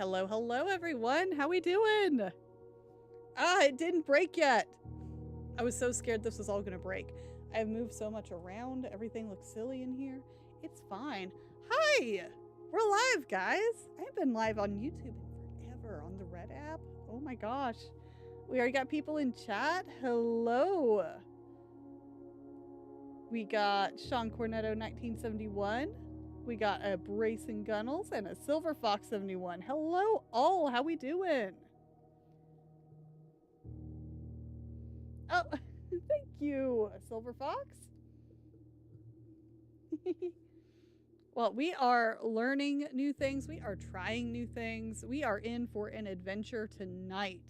Hello, hello, everyone. How we doing? Ah, it didn't break yet. I was so scared this was all gonna break. I've moved so much around. Everything looks silly in here. It's fine. Hi! We're live, guys. I haven't been live on YouTube in forever on the Red app. Oh my gosh. We already got people in chat. Hello. We got Sean Cornetto 1971. We got a Bracing Gunnels and a Silver Fox 71. Hello all, how we doing? Oh, thank you, Silver Fox. Well, we are learning new things. We are trying new things. We are in for an adventure tonight.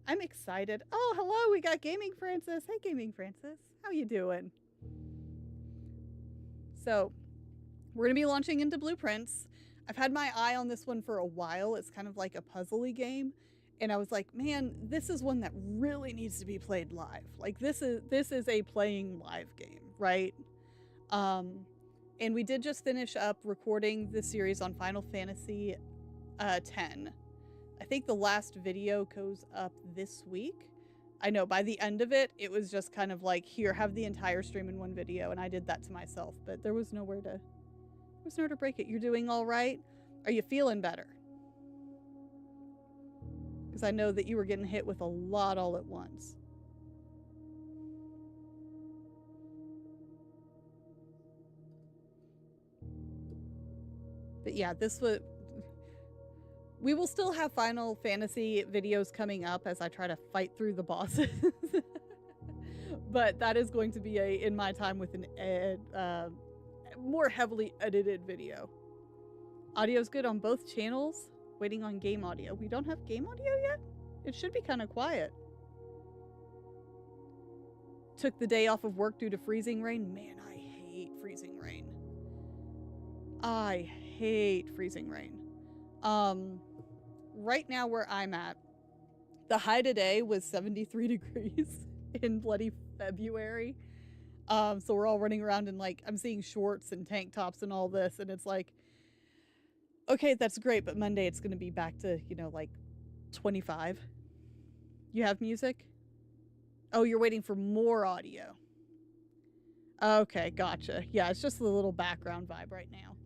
I'm excited. Oh, hello, we got Gaming Francis. Hey, Gaming Francis. How you doing? So, we're going to be launching into Blueprints. I've had my eye on this one for a while. It's kind of like a puzzly game. And I was like, man, this is one that really needs to be played live. Like this is a playing live game, right? And we did just finish up recording the series on Final Fantasy X. I think the last video goes up this week. I know by the end of it, it was just kind of like, here, have the entire stream in one video. And I did that to myself, but there was nowhere to break it. You're doing all right? Are you feeling better? Because I know that you were getting hit with a lot all at once. But yeah, we will still have Final Fantasy videos coming up as I try to fight through the bosses. But that is going to be in my time with an more heavily edited video. Audio's good on both channels. Waiting on game audio. We don't have game audio yet? It should be kind of quiet. Took the day off of work due to freezing rain. Man, I hate freezing rain. I hate freezing rain. Right now where I'm at, the high today was 73 degrees in bloody February. So we're all running around in like, I'm seeing shorts and tank tops and all this, and it's like, okay, that's great, but Monday it's gonna be back to, you know, like 25. You have music? Oh, you're waiting for more audio. Okay, gotcha. Yeah, it's just a little background vibe right now.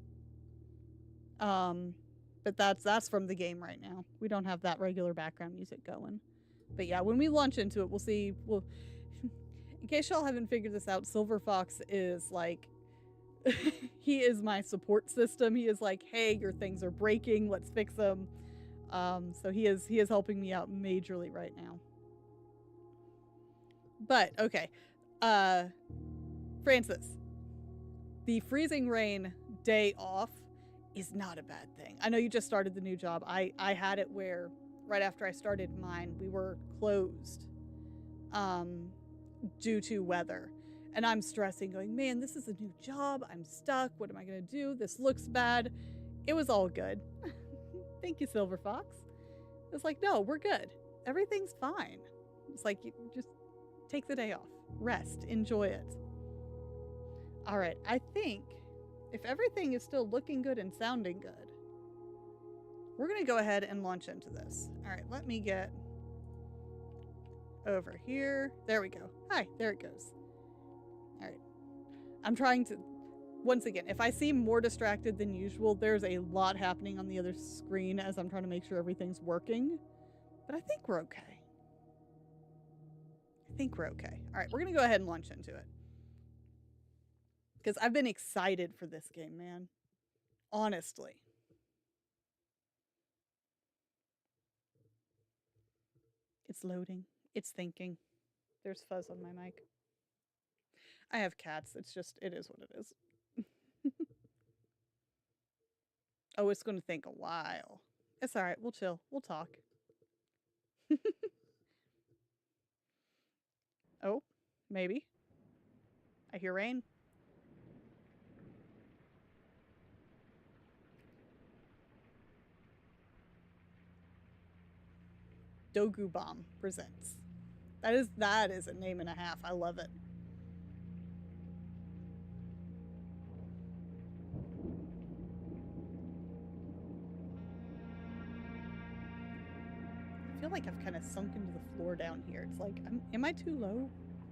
But that's from the game right now. We don't have that regular background music going. But yeah, when we launch into it, we'll see. In case y'all haven't figured this out, Silver Fox is like, he is my support system. He is like, hey, your things are breaking. Let's fix them. So he is helping me out majorly right now. But okay, Francis, the freezing rain day off is not a bad thing. I know you just started the new job. I had it where right after I started mine, we were closed due to weather. And I'm stressing, going, man, this is a new job. I'm stuck. What am I going to do? This looks bad. It was all good. Thank you, Silver Fox. It's like, no, we're good. Everything's fine. It's like, you just take the day off. Rest. Enjoy it. All right. I think if everything is still looking good and sounding good, we're going to go ahead and launch into this. All right. Let me get over here. There we go. Hi. There it goes. All right. I'm trying to, once again, if I seem more distracted than usual, there's a lot happening on the other screen as I'm trying to make sure everything's working. But I think we're okay. All right, we're going to go ahead and launch into it. Because I've been excited for this game, man. Honestly. It's loading. It's thinking. There's fuzz on my mic. I have cats. It is what it is. Oh, it's going to think a while. It's all right. We'll chill. We'll talk. Oh, maybe. I hear rain. Dogu Bomb presents. That is a name and a half. I love it. like I've kind of sunk into the floor down here. It's like, am I too low?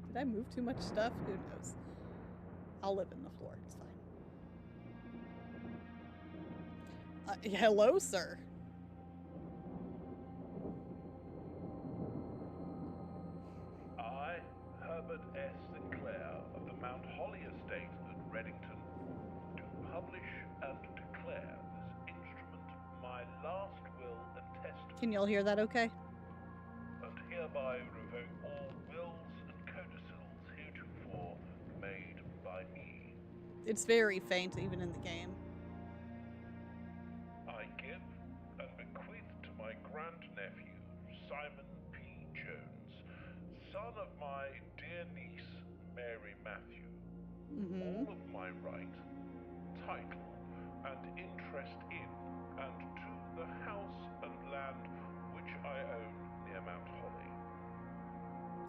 Did I move too much stuff? Who knows? I'll live in the floor. It's fine. Hello, sir. I, Herbert S. Sinclair of the Mount Holly Estate at Reddington, do publish and declare this instrument my last will and testament. Can y'all hear that okay? And hereby revoke all wills and codicils heretofore made by me. It's very faint, even in the game. I give and bequeath to my grandnephew, Simon P. Jones, son of my dear niece, Mary Matthew, all of my right, title, and interest in and to the house and land which I own near Mount Holly.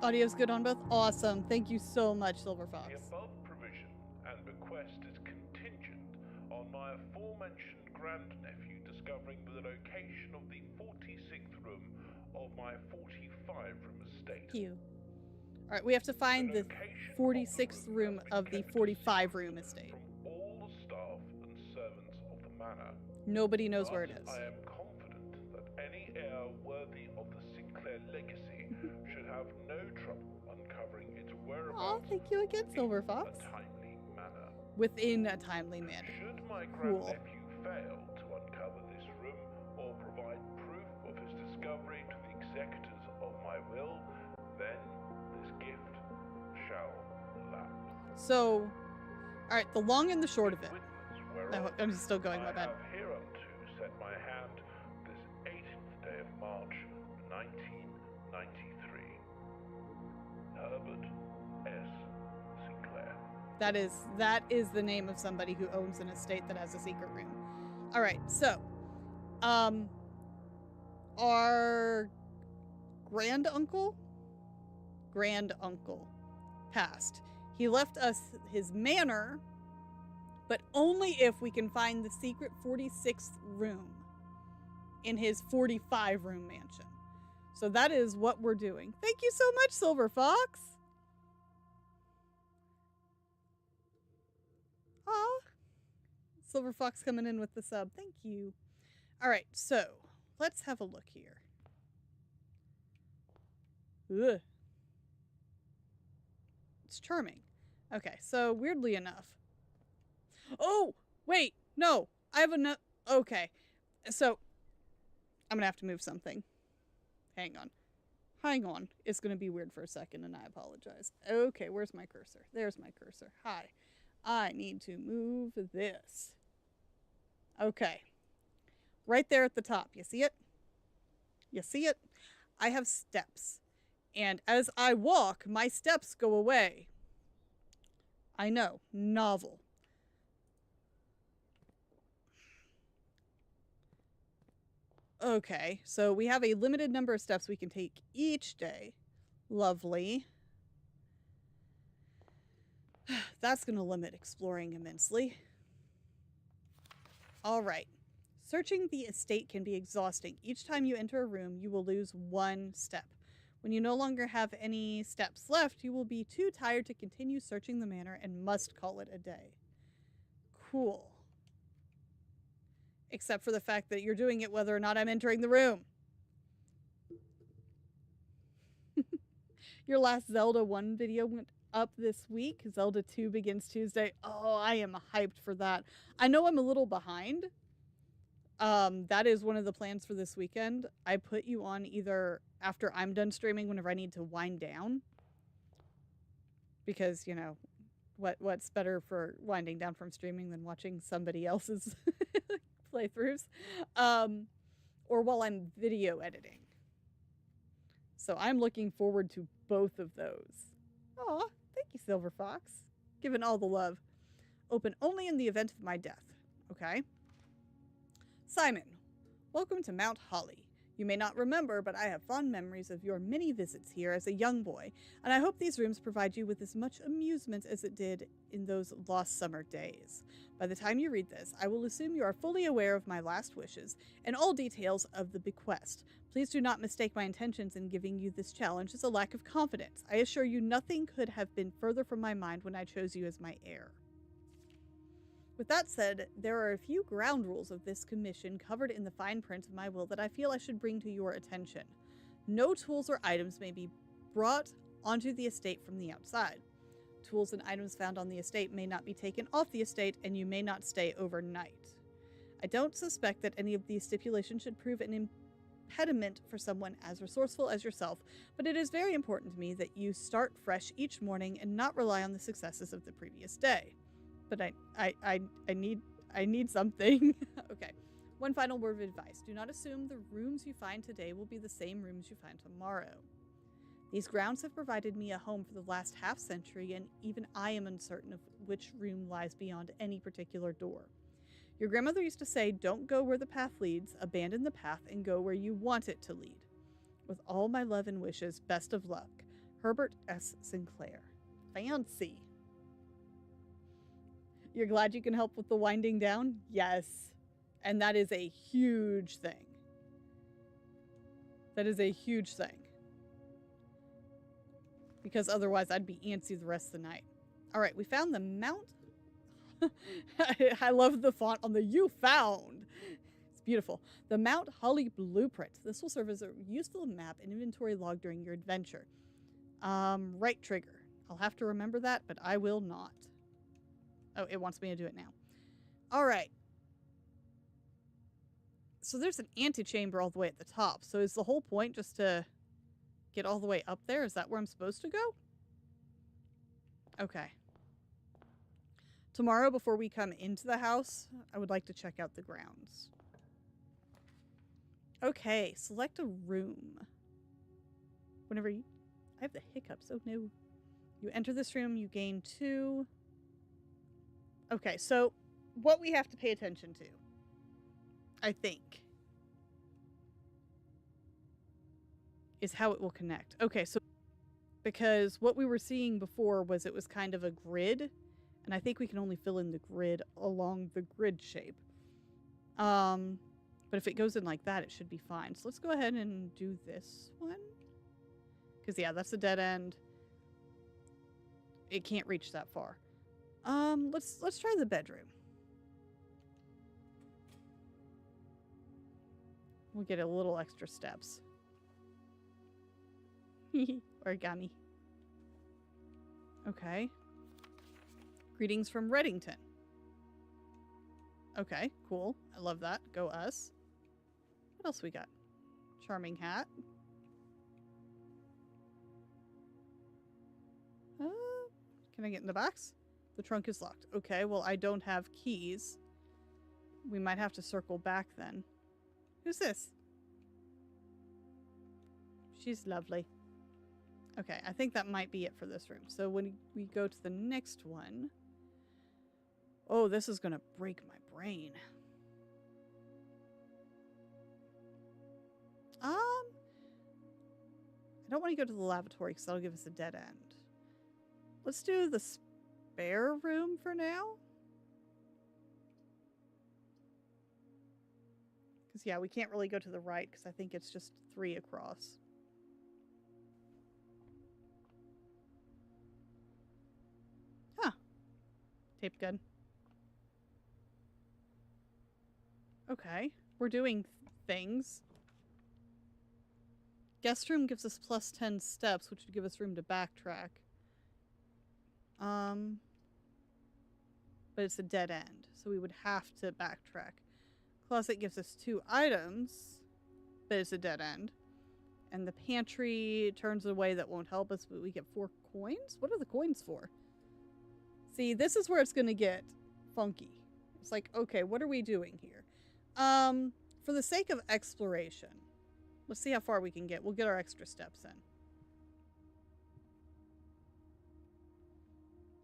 Audio's good on both? Awesome. Thank you so much, Silver Fox. The above provision and bequest is contingent on my aforementioned grandnephew discovering the location of the 46th room of my 45-room estate. Thank you. Alright, we have to find the 46th room of the 45-room estate. From all the staff and servants of the manor. Nobody knows where it is. I am confident that any heir worthy of the Sinclair legacy should have no trouble uncovering its whereabouts. Aw, thank you again, Silver Fox. In a timely manner. Within a timely manner. Should my Cool. grandnephew fail to uncover this room or provide proof of his discovery to the executors of my will, then this gift shall lapse. So, alright, the long and the short of it. Witness whereof I'm still going, my bad. I have hereunto set my hand this 18th day of March, 1993. Herbert S. Sinclair. That is the name of somebody who owns an estate that has a secret room. Alright, so, our granduncle passed. He left us his manor, but only if we can find the secret 46th room in his 45-room mansion. So that is what we're doing. Thank you so much, Silver Fox. Aw. Silver Fox coming in with the sub. Thank you. All right, so let's have a look here. Ugh. It's charming. Okay, so weirdly enough. Oh, wait, no. I have enough. Okay, so I'm going to have to move something. Hang on. It's going to be weird for a second, and I apologize. Okay, where's my cursor? There's my cursor. Hi. I need to move this. Okay. Right there at the top. You see it? You see it? I have steps. And as I walk, my steps go away. I know. Novel. Okay, so we have a limited number of steps we can take each day. Lovely. That's going to limit exploring immensely. All right. Searching the estate can be exhausting. Each time you enter a room, you will lose one step. When you no longer have any steps left, you will be too tired to continue searching the manor and must call it a day. Cool. Except for the fact that you're doing it whether or not I'm entering the room. Your last Zelda 1 video went up this week. Zelda 2 begins Tuesday. Oh, I am hyped for that. I know I'm a little behind. That is one of the plans for this weekend. I put you on either after I'm done streaming, whenever I need to wind down. Because, you know, what's better for winding down from streaming than watching somebody else's playthroughs? Or while I'm video editing. So I'm looking forward to both of those. Aw, thank you, Silver Fox. Given all the love. Open only in the event of my death. Okay. Simon, welcome to Mount Holly. You may not remember, but I have fond memories of your many visits here as a young boy, and I hope these rooms provide you with as much amusement as it did in those lost summer days. By the time you read this, I will assume you are fully aware of my last wishes and all details of the bequest. Please do not mistake my intentions in giving you this challenge as a lack of confidence. I assure you nothing could have been further from my mind when I chose you as my heir. With that said, there are a few ground rules of this commission covered in the fine print of my will that I feel I should bring to your attention. No tools or items may be brought onto the estate from the outside. Tools and items found on the estate may not be taken off the estate, and you may not stay overnight. I don't suspect that any of these stipulations should prove an impediment for someone as resourceful as yourself, but it is very important to me that you start fresh each morning and not rely on the successes of the previous day. But I need something. Okay. One final word of advice. Do not assume the rooms you find today will be the same rooms you find tomorrow. These grounds have provided me a home for the last half century, and even I am uncertain of which room lies beyond any particular door. Your grandmother used to say, don't go where the path leads, abandon the path, and go where you want it to lead. With all my love and wishes, best of luck. Herbert S. Sinclair. Fancy. You're glad you can help with the winding down? Yes. And that is a huge thing. That is a huge thing. Because otherwise I'd be antsy the rest of the night. All right, we found the Mount. I love the font on the you found. It's beautiful. The Mount Holly Blueprint. This will serve as a useful map and inventory log during your adventure. Right trigger. I'll have to remember that, but I will not. Oh, it wants me to do it now. All right. So there's an antechamber all the way at the top. So is the whole point just to get all the way up there? Is that where I'm supposed to go? Okay. Tomorrow, before we come into the house, I would like to check out the grounds. Okay, select a room. Whenever you... I have the hiccups. Oh, no. You enter this room, you gain 2... Okay, so what we have to pay attention to, I think, is how it will connect. Okay, so because what we were seeing before was it was kind of a grid, and I think we can only fill in the grid along the grid shape. But if it goes in like that, it should be fine. So let's go ahead and do this one. Because, yeah, that's a dead end. It can't reach that far. Let's try the bedroom. We'll get a little extra steps. Origami. Okay. Greetings from Reddington. Okay, cool. I love that. Go us. What else we got? Charming hat. Can I get in the box? The trunk is locked. Okay, well, I don't have keys. We might have to circle back then. Who's this? She's lovely. Okay, I think that might be it for this room. So when we go to the next one... Oh, this is going to break my brain. I don't want to go to the lavatory because that'll give us a dead end. Let's do the spare room for now. Because, yeah, we can't really go to the right because I think it's just 3 across. Huh. Tape gun. Okay. We're doing things. Guest room gives us plus 10 steps, which would give us room to backtrack. But it's a dead end, so we would have to backtrack. Closet gives us 2 items, but it's a dead end. And the pantry turns away that won't help us, but we get 4 coins? What are the coins for? See, this is where it's going to get funky. It's like, okay, what are we doing here? For the sake of exploration, let's see how far we can get. We'll get our extra steps in.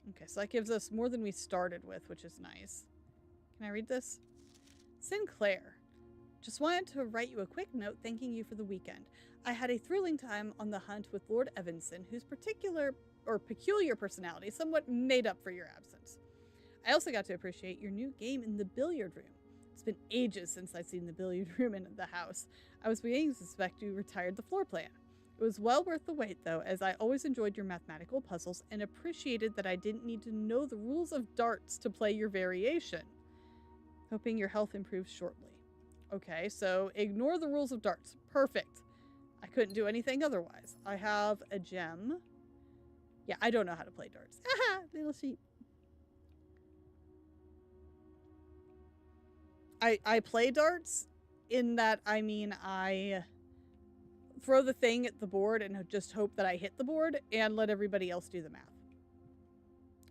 Okay, so that gives us more than we started with, which is nice. Can I read this? Sinclair. Just wanted to write you a quick note thanking you for the weekend. I had a thrilling time on the hunt with Lord Evanson, whose peculiar personality somewhat made up for your absence. I also got to appreciate your new game in the billiard room. It's been ages since I've seen the billiard room in the house. I was beginning to suspect you retired the floor plan. It was well worth the wait, though, as I always enjoyed your mathematical puzzles and appreciated that I didn't need to know the rules of darts to play your variation. Hoping your health improves shortly. Okay, so ignore the rules of darts. Perfect. I couldn't do anything otherwise. I have a gem. Yeah, I don't know how to play darts. Haha, little sheep. I play darts in that, I mean, I throw the thing at the board and just hope that I hit the board and let everybody else do the math.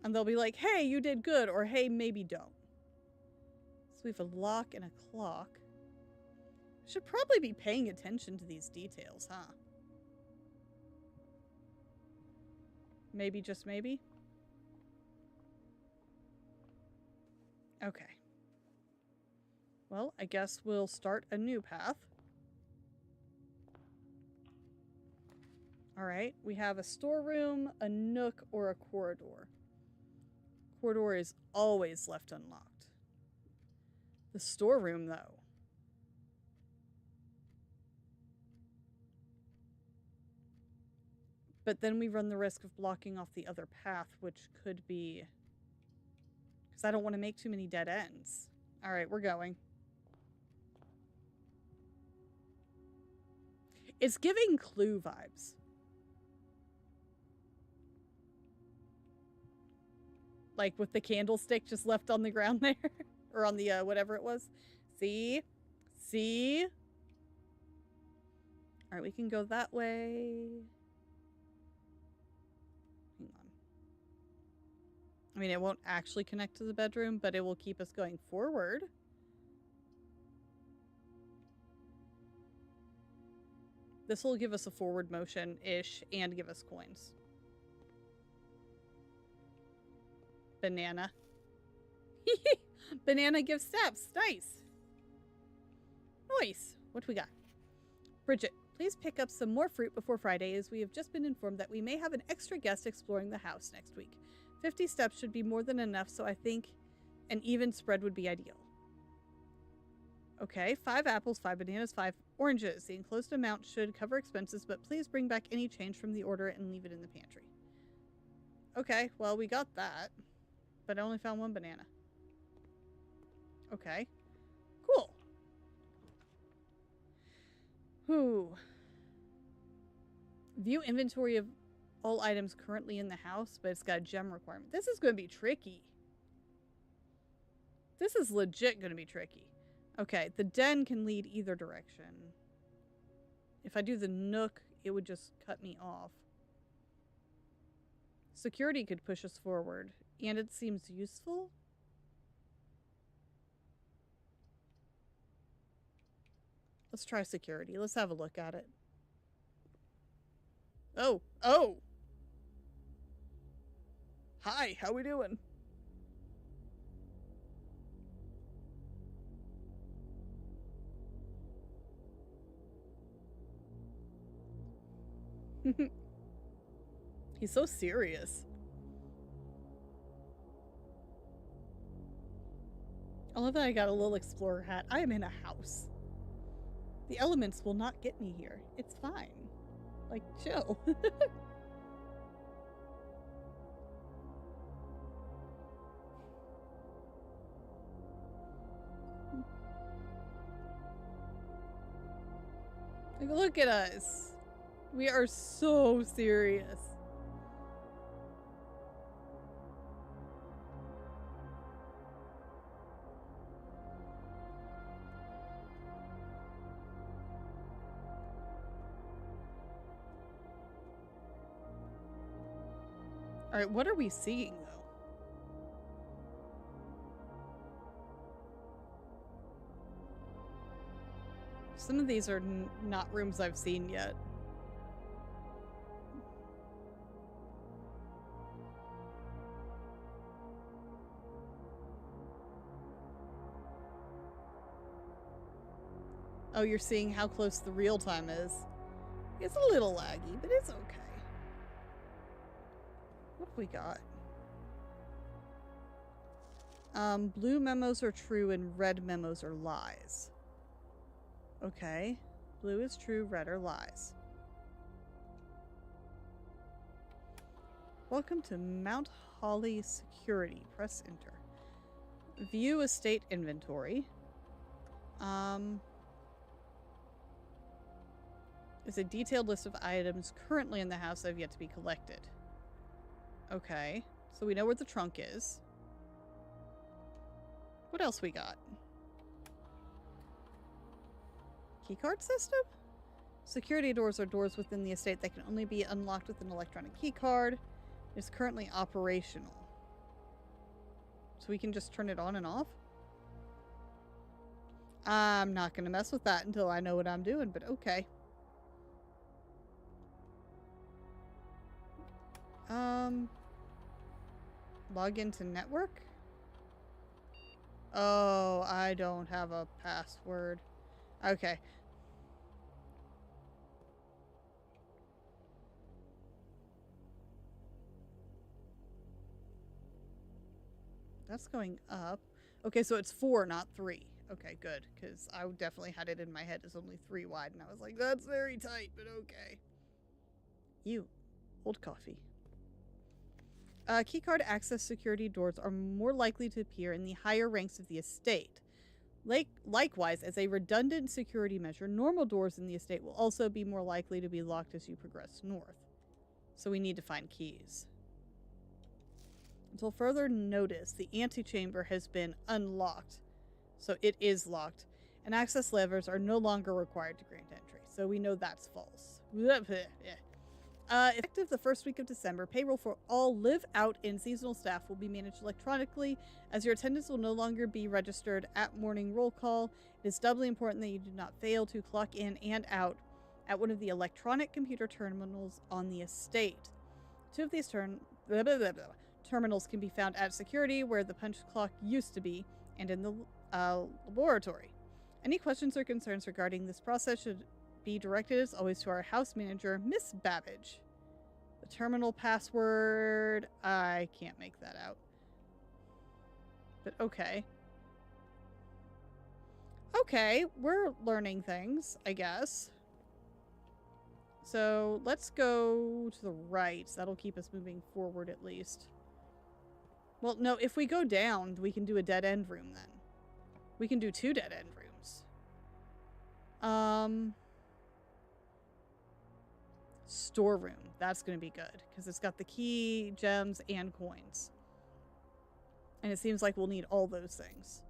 And they'll be like, hey, you did good, or hey, maybe don't. So we have a lock and a clock. Should probably be paying attention to these details, huh? Maybe, just maybe? Okay. Well, I guess we'll start a new path. Alright, we have a storeroom, a nook, or a corridor. Corridor is always left unlocked. The storeroom, though. But then we run the risk of blocking off the other path, which could be... because I don't want to make too many dead ends. Alright, we're going. It's giving Clue vibes. Like with the candlestick just left on the ground there. Or on the, whatever it was. See? See? Alright, we can go that way. Hang on. I mean, it won't actually connect to the bedroom, but it will keep us going forward. This will give us a forward motion-ish and give us coins. Banana. Banana gives steps. Nice. Nice. What we got? Bridget, please pick up some more fruit before Friday, as we have just been informed that we may have an extra guest exploring the house next week. 50 steps should be more than enough, so I think an even spread would be ideal. Okay, 5 apples, 5 bananas, 5 oranges. The enclosed amount should cover expenses, but please bring back any change from the order and leave it in the pantry. Okay, well, we got that. But I only found 1 banana. Okay. Cool. Whew. View inventory of all items currently in the house, but it's got a gem requirement. This is going to be tricky. This is legit going to be tricky. Okay, the den can lead either direction. If I do the nook, it would just cut me off. Security could push us forward, and it seems useful. Let's try security. Let's have a look at it. Oh, oh! Hi, how we doing? He's so serious. I love that I got a little explorer hat. I am in a house. The elements will not get me here. It's fine. Like, chill. Like, look at us. We are so serious. All right, what are we seeing, though? Some of these are not rooms I've seen yet. Oh, you're seeing how close the real time is. It's a little laggy, but it's okay. What have we got? Blue memos are true and red memos are lies. Okay. Blue is true, red are lies. Welcome to Mount Holly Security. Press enter. View estate inventory. Is a detailed list of items currently in the house that have yet to be collected. Okay. So we know where the trunk is. What else we got? Keycard system? Security doors are doors within the estate that can only be unlocked with an electronic keycard. It is currently operational. So we can just turn it on and off? I'm not going to mess with that until I know what I'm doing, but okay. Log into network? Oh, I don't have a password. Okay. That's going up. Okay, so it's 4, not 3. Okay, good, because I definitely had it in my head as only 3 wide, and I was like, that's very tight, but okay. You. Old coffee. Keycard access security doors are more likely to appear in the higher ranks of the estate. Likewise, as a redundant security measure, normal doors in the estate will also be more likely to be locked as you progress north. So we need to find keys. Until further notice, the antechamber has been unlocked. So it is locked. And access levers are no longer required to grant entry. So we know that's false. Effective the first week of December, payroll for all live-out and seasonal staff will be managed electronically, as your attendance will no longer be registered at morning roll call. It is doubly important that you do not fail to clock in and out at one of the electronic computer terminals on the estate. 2 of these terminals can be found at security, where the punch clock used to be, and in the laboratory. Any questions or concerns regarding this process should be directed as always to our house manager, Miss Babbage. The terminal password, I can't make that out. But okay. Okay, we're learning things, I guess. So let's go to the right. That'll keep us moving forward at least. Well, no, if we go down, we can do a dead end room then. We can do 2 dead end rooms. Storeroom. That's going to be good because it's got the key, gems, and coins. And it seems like we'll need all those things.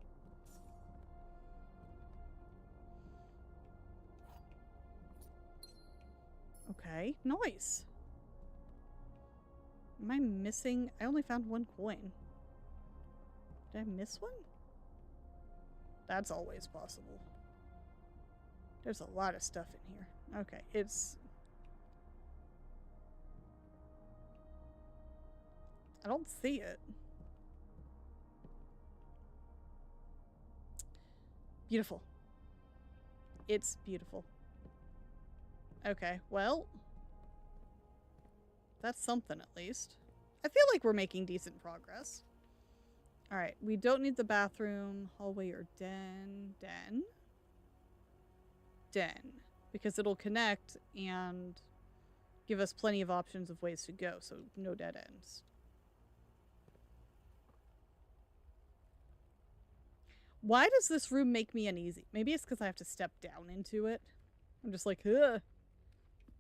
Okay, nice. Am I missing? I only found 1 coin. Did I miss one? That's always possible. There's a lot of stuff in here. Okay, it's... I don't see it. Beautiful. It's beautiful. Okay, well... that's something at least. I feel like we're making decent progress. Alright, we don't need the bathroom, hallway, or den. Den. Because it'll connect and give us plenty of options of ways to go, so no dead ends. Why does this room make me uneasy? Maybe it's because I have to step down into it. I'm just like, ugh.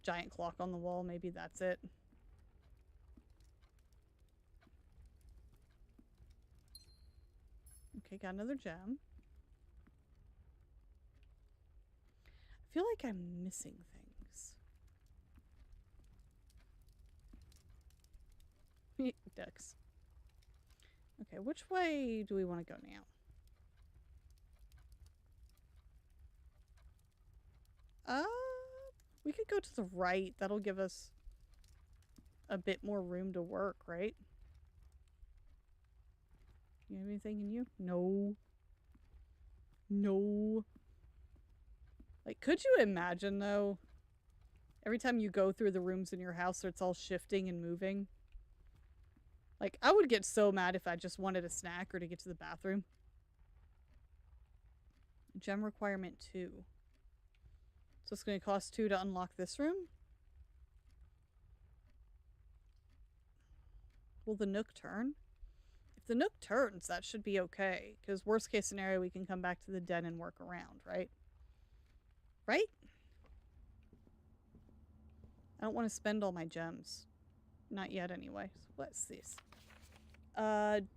Giant clock on the wall, maybe that's it. Okay, got another gem. I feel like I'm missing things. Ducks. Okay, which way do we want to go now? We could go to the right. That'll give us a bit more room to work, right? You have anything in you? No. No. Like, could you imagine, though, every time you go through the rooms in your house, it's all shifting and moving? Like, I would get so mad if I just wanted a snack or to get to the bathroom. Gem requirement 2. So it's going to cost 2 to unlock this room? Will the Nook turn? If the Nook turns, that should be okay. Because worst case scenario, we can come back to the den and work around, right? Right? I don't want to spend all my gems. Not yet, anyway. So what's this?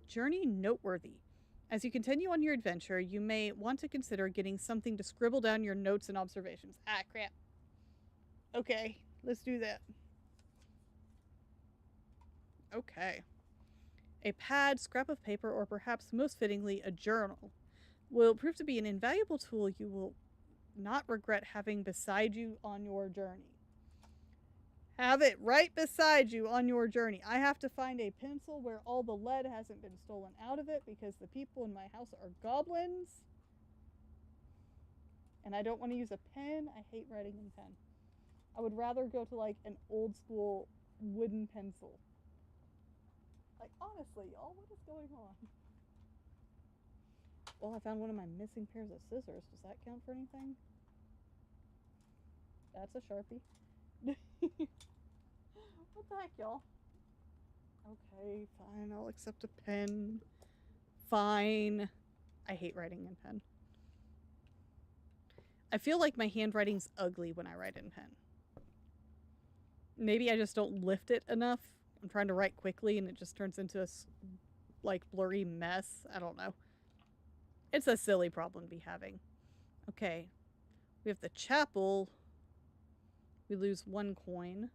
Journey noteworthy. As you continue on your adventure, you may want to consider getting something to scribble down your notes and observations. Ah, crap. Okay, let's do that. Okay. A pad, scrap of paper, or perhaps most fittingly, a journal will prove to be an invaluable tool you will not regret having beside you on your journey. Have it right beside you on your journey. I have to find a pencil where all the lead hasn't been stolen out of it because the people in my house are goblins. And I don't want to use a pen. I hate writing in pen. I would rather go to like an old school wooden pencil. Like, honestly, y'all, what is going on? Well, I found one of my missing pairs of scissors. Does that count for anything? That's a Sharpie. What the heck, y'all? Okay, fine. I'll accept a pen. Fine. I hate writing in pen. I feel like my handwriting's ugly when I write in pen. Maybe I just don't lift it enough. I'm trying to write quickly and it just turns into a, like, blurry mess. I don't know. It's a silly problem to be having. Okay. We have the chapel. We lose 1 coin.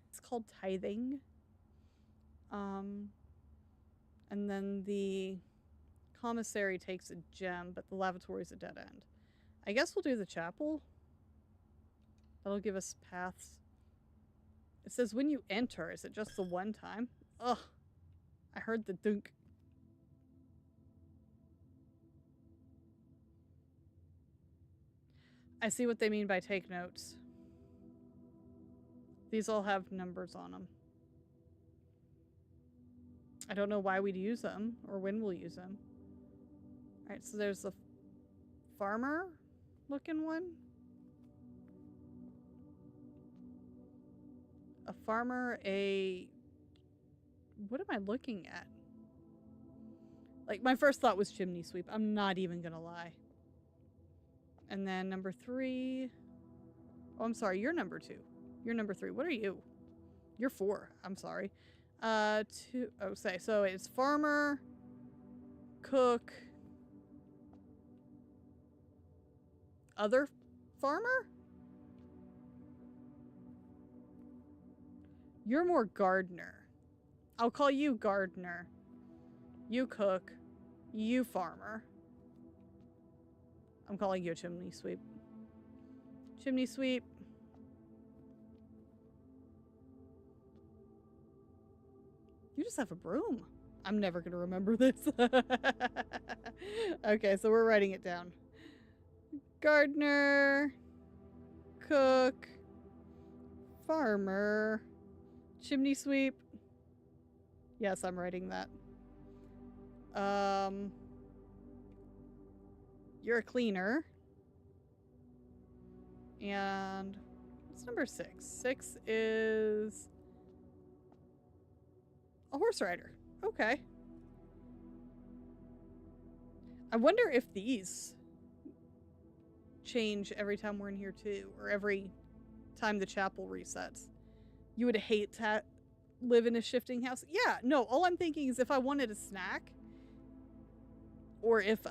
It's called tithing. And then the commissary takes a gem, but the lavatory is a dead end. I guess we'll do the chapel. That'll give us paths. It says when you enter. Is it just the one time? Ugh. I heard the dunk. I see what they mean by take notes. These all have numbers on them. I don't know why we'd use them or when we'll use them. Alright, so there's the farmer looking one. A farmer, what am I looking at? Like, my first thought was chimney sweep. I'm not even gonna lie. And then number 3. Oh, I'm sorry. You're number 2. You're number 3. What are you? You're 4. I'm sorry. 2. Oh, so it's farmer, cook, other farmer? You're more gardener. I'll call you gardener. You cook. You farmer. I'm calling you a chimney sweep. Chimney sweep. You just have a broom. I'm never going to remember this. Okay, so we're writing it down. Gardener. Cook. Farmer. Chimney sweep. Yes, I'm writing that. You're a cleaner. And what's number 6? 6 is a horse rider. Okay. I wonder if these change every time we're in here too, or every time the chapel resets. You would hate to live in a shifting house? Yeah, no, all I'm thinking is if I wanted a snack, or if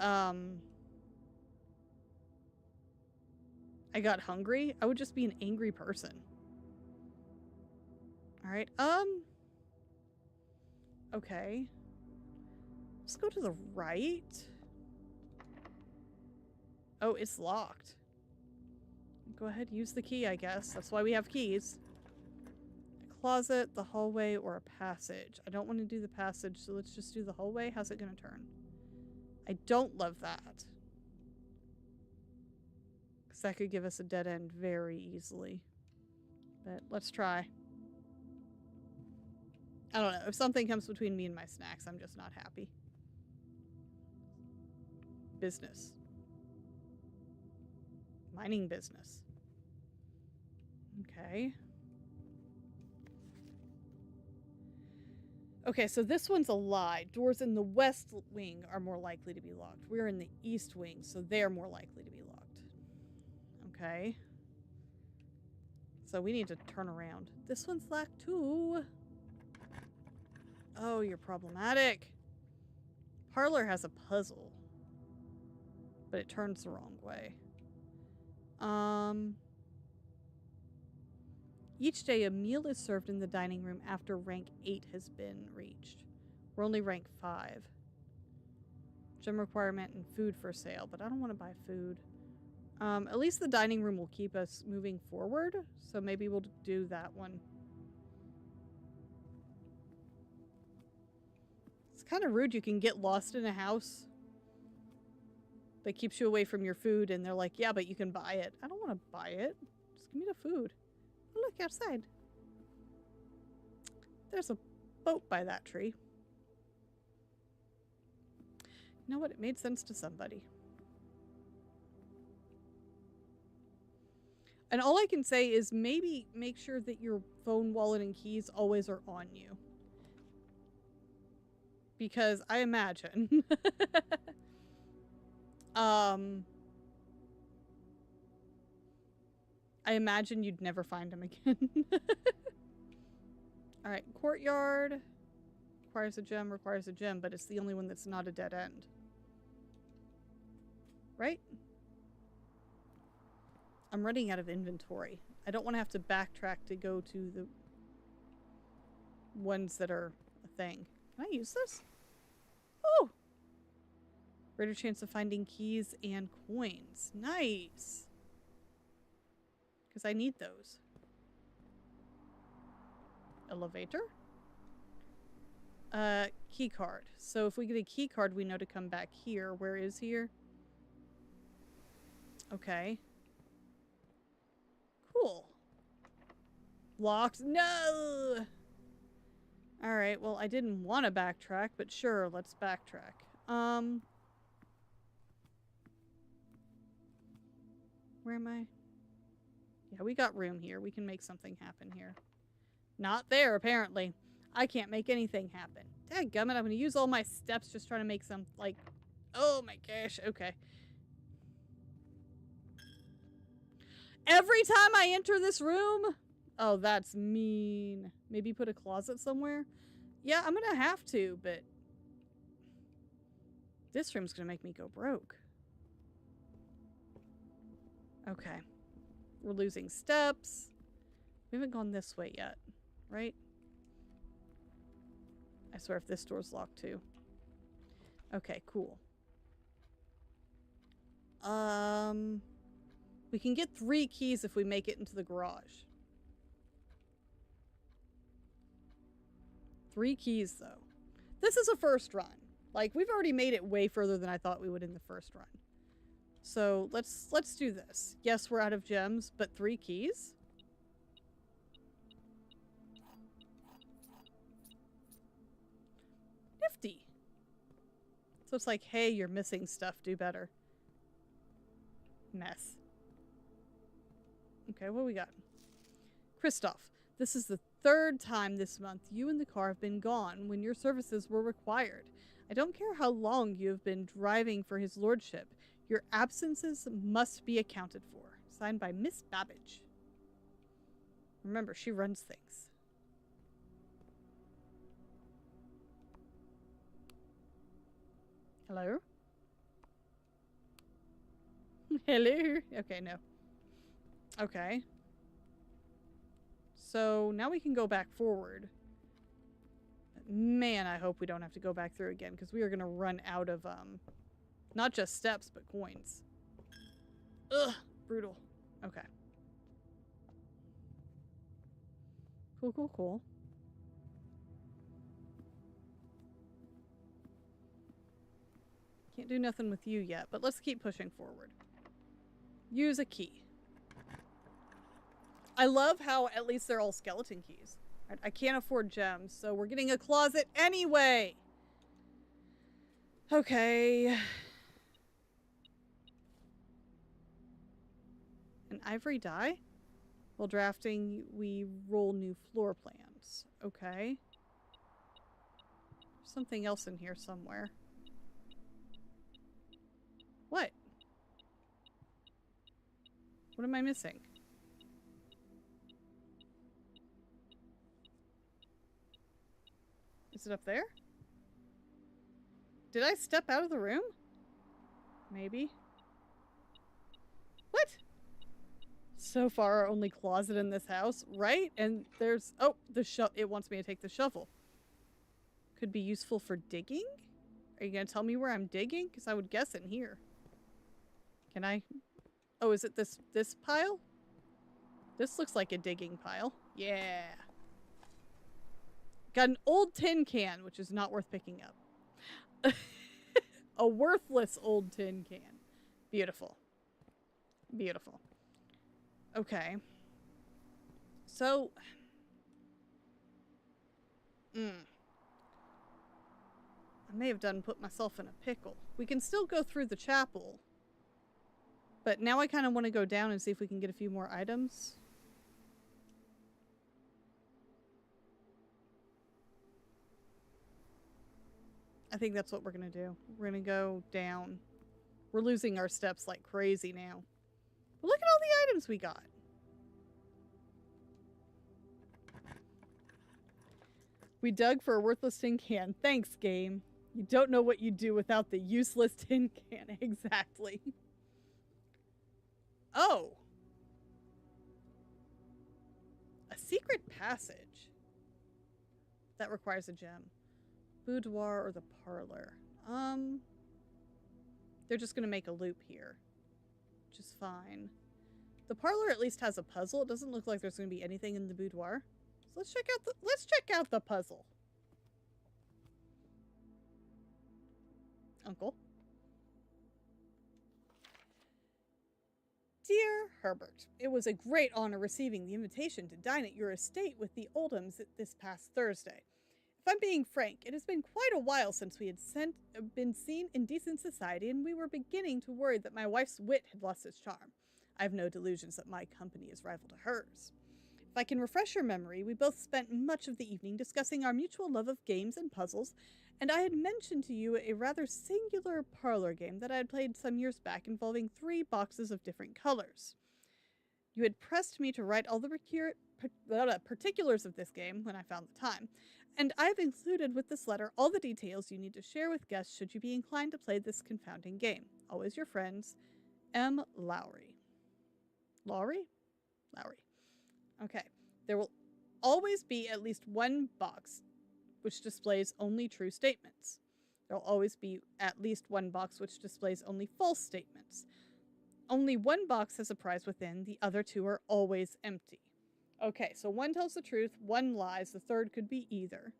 I got hungry, I would just be an angry person. Alright, okay. Let's go to the right. Oh, it's locked. Go ahead, use the key, I guess. That's why we have keys. A closet, the hallway, or a passage. I don't want to do the passage, so let's just do the hallway. How's it gonna turn? I don't love that. Because that could give us a dead end very easily. But let's try. I don't know. If something comes between me and my snacks, I'm just not happy. Business. Mining business. Okay. Okay, so this one's a lie. Doors in the west wing are more likely to be locked. We're in the east wing, so they're more likely to be locked. Okay. So we need to turn around. This one's locked too. Oh, you're problematic. Parlor has a puzzle, but it turns the wrong way. Each day a meal is served in the dining room after rank 8 has been reached. We're only rank 5. Gem requirement and food for sale, but I don't want to buy food. At least the dining room will keep us moving forward, so maybe we'll do that one. It's kind of rude you can get lost in a house that keeps you away from your food, and they're like, yeah, but you can buy it. I don't want to buy it. Just give me the food. Oh, look, outside. There's a boat by that tree. You know what? It made sense to somebody. And all I can say is maybe make sure that your phone, wallet, and keys always are on you. Because I imagine... I imagine you'd never find him again. Alright, courtyard. Requires a gem, but it's the only one that's not a dead end. Right? I'm running out of inventory. I don't want to have to backtrack to go to the ones that are a thing. Can I use this? Oh! Greater chance of finding keys and coins. Nice! Because I need those. Elevator? Key card. So if we get a key card, we know to come back here. Where is here? Okay. Cool. Locked? No! Alright, well, I didn't want to backtrack, but sure, let's backtrack. Where am I? Yeah, we got room here. We can make something happen here. Not there, apparently. I can't make anything happen. Dadgummit, I'm going to use all my steps just trying to make some, like... Oh my gosh, okay. Every time I enter this room? Oh, that's mean. Maybe put a closet somewhere? Yeah, I'm going to have to, but... This room's going to make me go broke. Okay. We're losing steps. We haven't gone this way yet, right? I swear if this door's locked too. Okay, cool. We can get 3 keys if we make it into the garage. 3 keys, though. This is a first run. Like, we've already made it way further than I thought we would in the first run. So, let's do this. Yes, we're out of gems, but 3 keys? Nifty. So it's like, hey, you're missing stuff. Do better. Mess. Okay, what we got? Christoph, this is the 3rd time this month you and the car have been gone when your services were required. I don't care how long you have been driving for his lordship. Your absences must be accounted for. Signed by Miss Babbage. Remember, she runs things. Hello? Hello? Okay, no. Okay. So, now we can go back forward. Man, I hope we don't have to go back through again, because we are going to run out of, not just steps, but coins. Ugh, brutal. Okay. Cool, cool, cool. Can't do nothing with you yet, but let's keep pushing forward. Use a key. I love how at least they're all skeleton keys. I can't afford gems, so we're getting a closet anyway. Okay. An ivory die? While drafting, we roll new floor plans. Okay. Something else in here somewhere. What? What am I missing? Is it up there? Did I step out of the room? Maybe. What? So far, our only closet in this house, right? And there's... Oh, it wants me to take the shovel. Could be useful for digging? Are you going to tell me where I'm digging? Because I would guess in here. Can I... Oh, is it this pile? This looks like a digging pile. Yeah. Got an old tin can, which is not worth picking up. A worthless old tin can. Beautiful. Beautiful. Okay. So... I may have put myself in a pickle. We can still go through the chapel. But now I kind of want to go down and see if we can get a few more items. I think that's what we're going to do. We're going to go down. We're losing our steps like crazy now. But look at all the items we got. We dug for a worthless tin can. Thanks, game. You don't know what you'd do without the useless tin can. Exactly. Oh. A secret passage. That requires a gem. Boudoir or the parlor. They're just going to make a loop here. Which is fine. The parlor at least has a puzzle. It doesn't look like there's going to be anything in the boudoir. So let's check out the puzzle. Uncle. Dear Herbert, it was a great honor receiving the invitation to dine at your estate with the Oldhams this past Thursday. If I'm being frank, it has been quite a while since we had been seen in decent society, and we were beginning to worry that my wife's wit had lost its charm. I have no delusions that my company is rival to hers. If I can refresh your memory, we both spent much of the evening discussing our mutual love of games and puzzles, and I had mentioned to you a rather singular parlor game that I had played some years back involving 3 boxes of different colors. You had pressed me to write all the particulars of this game when I found the time, and I have included with this letter all the details you need to share with guests should you be inclined to play this confounding game. Always your friends, M. Lowry. Lowry? Lowry. Okay. There will always be at least one box which displays only true statements. There will always be at least one box which displays only false statements. Only one box has a prize within, the other 2 are always empty. Okay, so one tells the truth, one lies, the third could be either.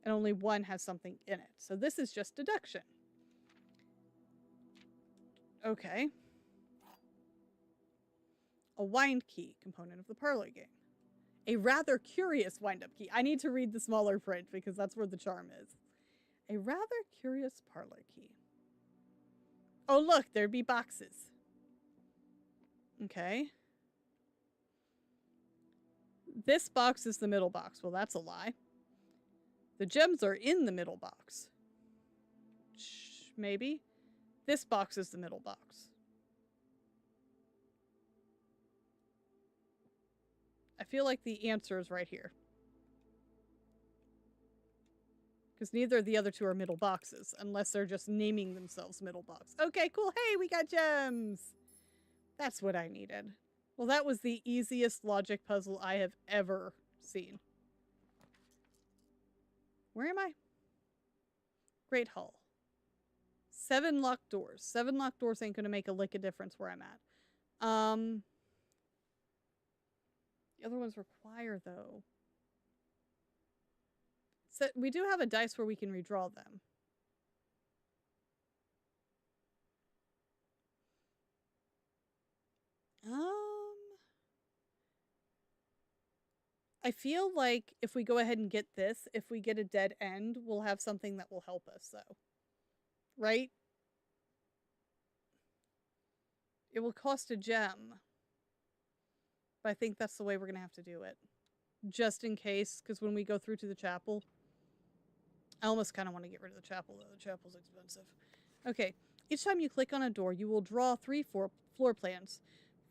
And only one has something in it. So this is just deduction. Okay. A wind key, component of the parlor game. A rather curious wind-up key. I need to read the smaller print because that's where the charm is. A rather curious parlor key. Oh, look, there'd be boxes. Okay. This box is the middle box. Well, that's a lie. The gems are in the middle box. Maybe. This box is the middle box. I feel like the answer is right here. Because neither of the other 2 are middle boxes, unless they're just naming themselves middle box. Okay, cool. Hey, we got gems. That's what I needed. Well, that was the easiest logic puzzle I have ever seen. Where am I? Great Hall. 7 locked doors. 7 locked doors ain't going to make a lick of difference where I'm at. The other ones require, though. So we do have a dice where we can redraw them. I feel like if we go ahead and get this, if we get a dead end, we'll have something that will help us, though. Right? It will cost a gem. But I think that's the way we're going to have to do it. Just in case, because when we go through to the chapel... I almost kind of want to get rid of the chapel, though. The chapel's expensive. Okay. Each time you click on a door, you will draw 3 floor plans,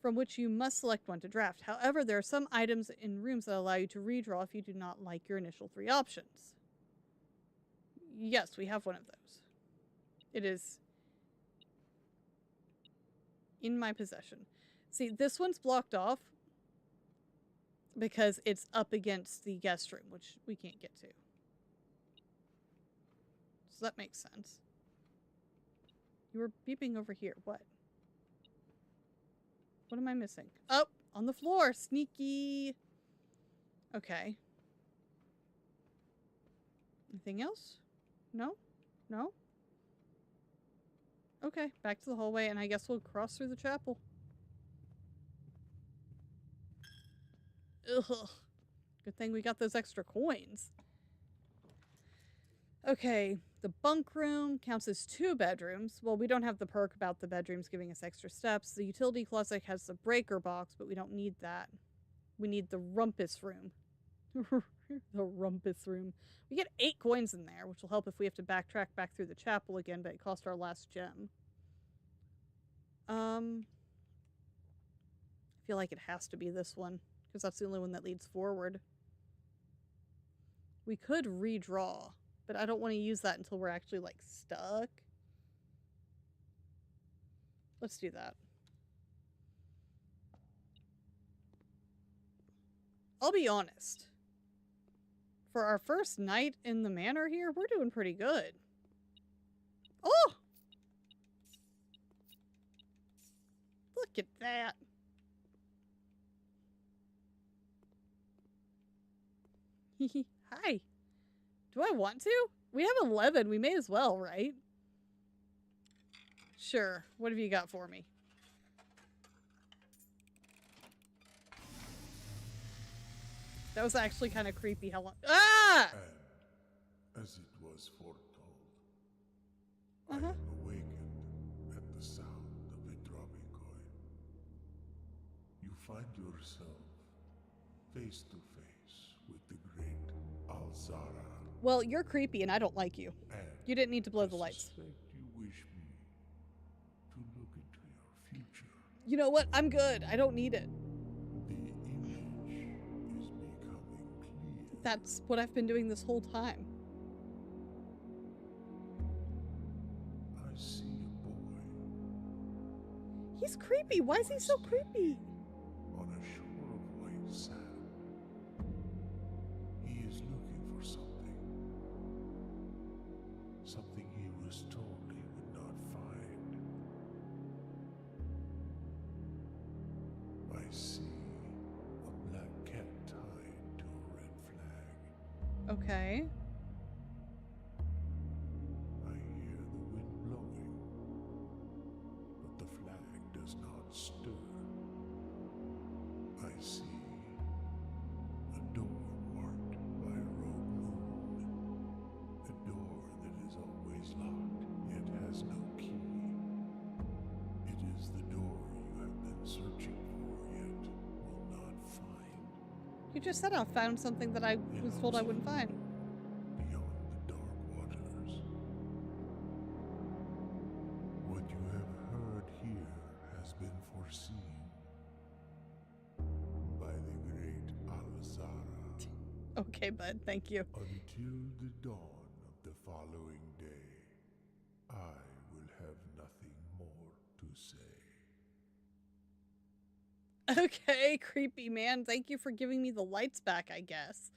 from which you must select one to draft. However, there are some items in rooms that allow you to redraw if you do not like your initial 3 options. Yes, we have one of those. It is in my possession. See, this one's blocked off because it's up against the guest room, which we can't get to. So that makes sense. You were beeping over here. What? What am I missing? Oh, on the floor. Sneaky. Okay. Anything else? No? No? Okay, back to the hallway, and I guess we'll cross through the chapel. Ugh. Good thing we got those extra coins. Okay, the bunk room counts as 2 bedrooms. Well, we don't have the perk about the bedrooms giving us extra steps. The utility closet has the breaker box, but we don't need that. We need the rumpus room. The rumpus room. We get 8 coins in there, which will help if we have to backtrack back through the chapel again, but it cost our last gem. I feel like it has to be this one, because that's the only one that leads forward. We could redraw, but I don't want to use that until we're actually, like, stuck. Let's do that. I'll be honest. For our first night in the manor here, we're doing pretty good. Oh! Look at that. Hi. Do I want to? We have 11. We may as well, right? Sure. What have you got for me? That was actually kind of creepy. How long? Ah! And as it was foretold, I am awakened at the sound of a dropping coin. You find yourself face to face with the great Alzara. Well, you're creepy and I don't like you. And you didn't need to blow the lights. I suspect you wish me to look into your future. You know what? I'm good. I don't need it. The image is becoming clear. That's what I've been doing this whole time. I see a boy. He's creepy. Why is he so creepy? On a shore of white sand. He is looking for something. Something he was told he would not find. I see a black cat tied to a red flag. Okay. I hear the wind blowing, but the flag does not stir. I see a door marked by a rogue moon. A door that is always locked, yet has no key. It is the door you have been searching for, yet will not find. You just said I found something that I was told I wouldn't find. Beyond the dark waters. What you have heard here has been foreseen by the great Alzara. Okay, bud. Thank you. Until the dawn of the following day, I will have nothing more to say. Okay, creepy man. Thank you for giving me the lights back, I guess.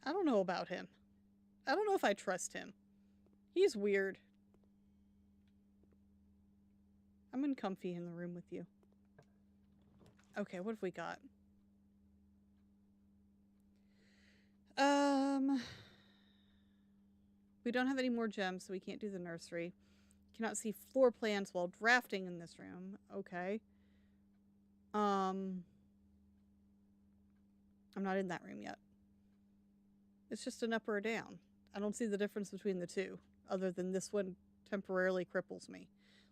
I don't know about him. I don't know if I trust him. He's weird. I'm uncomfy in the room with you. Okay, what have we got? We don't have any more gems, so we can't do the nursery. cannot see floor plans while drafting in this room. Okay. I'm not in that room yet. It's just an up or a down. I don't see the difference between the two, other than this one temporarily cripples me.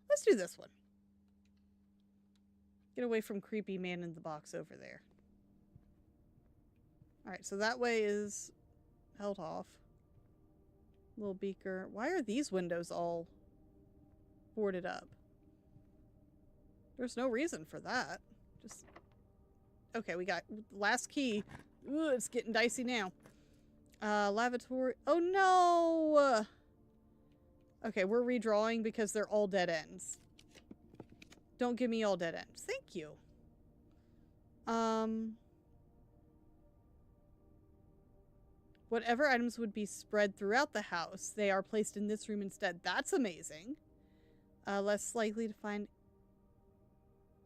Let's do this one. Get away from creepy man in the box over there. Alright, so that way is held off. Little beaker. Why are these windows all boarded up? There's no reason for that. Just... Okay, we got last key. Ooh, it's getting dicey now. Lavatory. Oh no! Okay, we're redrawing because they're all dead ends. Don't give me all dead ends. Thank you. Whatever items would be spread throughout the house, they are placed in this room instead. That's amazing. Less likely to find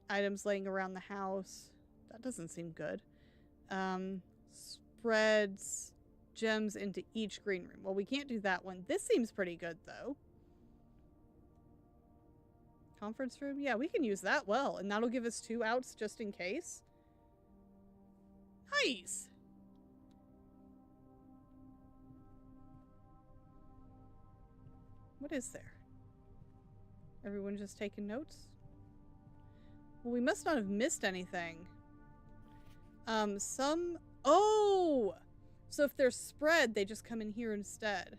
items laying around the house. That doesn't seem good. Spreads gems into each green room. Well, we can't do that one. This seems pretty good, though. Conference room? Yeah, we can use that well. And that'll give us 2 outs just in case. Nice! What is there? Everyone just taking notes? Well, we must not have missed anything. Oh! So if they're spread, they just come in here instead.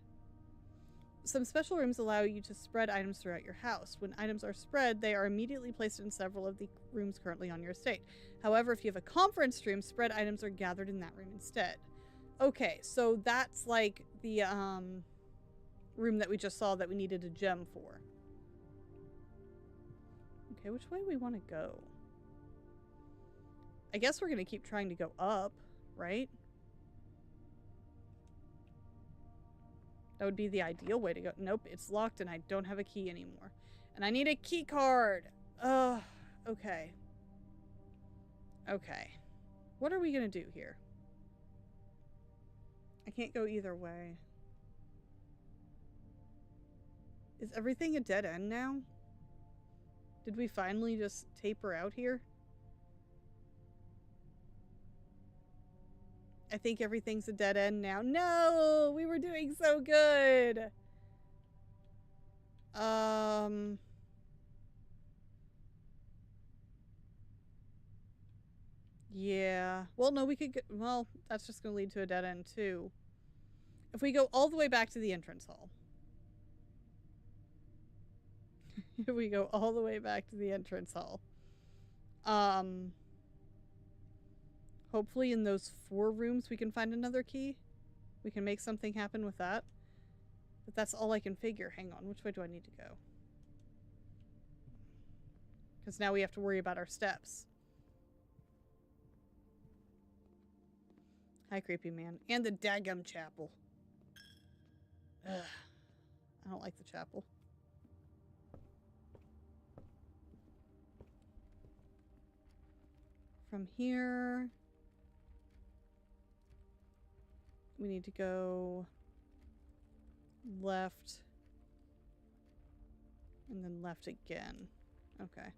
Some special rooms allow you to spread items throughout your house. When items are spread, they are immediately placed in several of the rooms currently on your estate. However, if you have a conference room, spread items are gathered in that room instead. Okay, so that's like the room that we just saw that we needed a gem for. Okay, which way we want to go? I guess we're going to keep trying to go up, right? That would be the ideal way to go. Nope, it's locked and I don't have a key anymore. And I need a key card. Ugh, okay. Okay. What are we going to do here? I can't go either way. Is everything a dead end now? Did we finally just taper out here? I think everything's a dead end now. No! We were doing so good! Yeah. Well, no, we could go... Well, that's just going to lead to a dead end, too. If we go all the way back to the entrance hall. If we go all the way back to the entrance hall. Hopefully in those 4 rooms we can find another key. We can make something happen with that. But that's all I can figure. Hang on, which way do I need to go? Because now we have to worry about our steps. Hi, creepy man. And the daggum chapel. Ugh. I don't like the chapel. From here... we need to go left and then left again. Okay.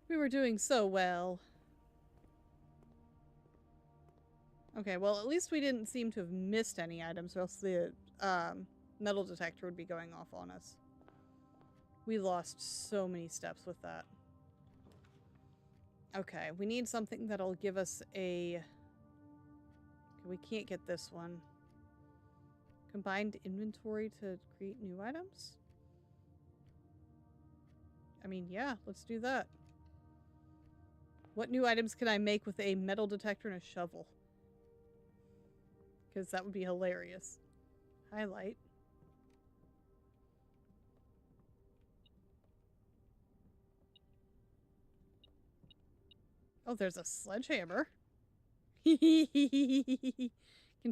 We were doing so well. Okay, well, at least we didn't seem to have missed any items, or else the metal detector would be going off on us. We lost so many steps with that. Okay, we need something that'll give us a... Okay, we can't get this one. Combined inventory to create new items? I mean, yeah, let's do that. What new items can I make with a metal detector and a shovel? Because that would be hilarious. Highlight. Oh, there's a sledgehammer. Can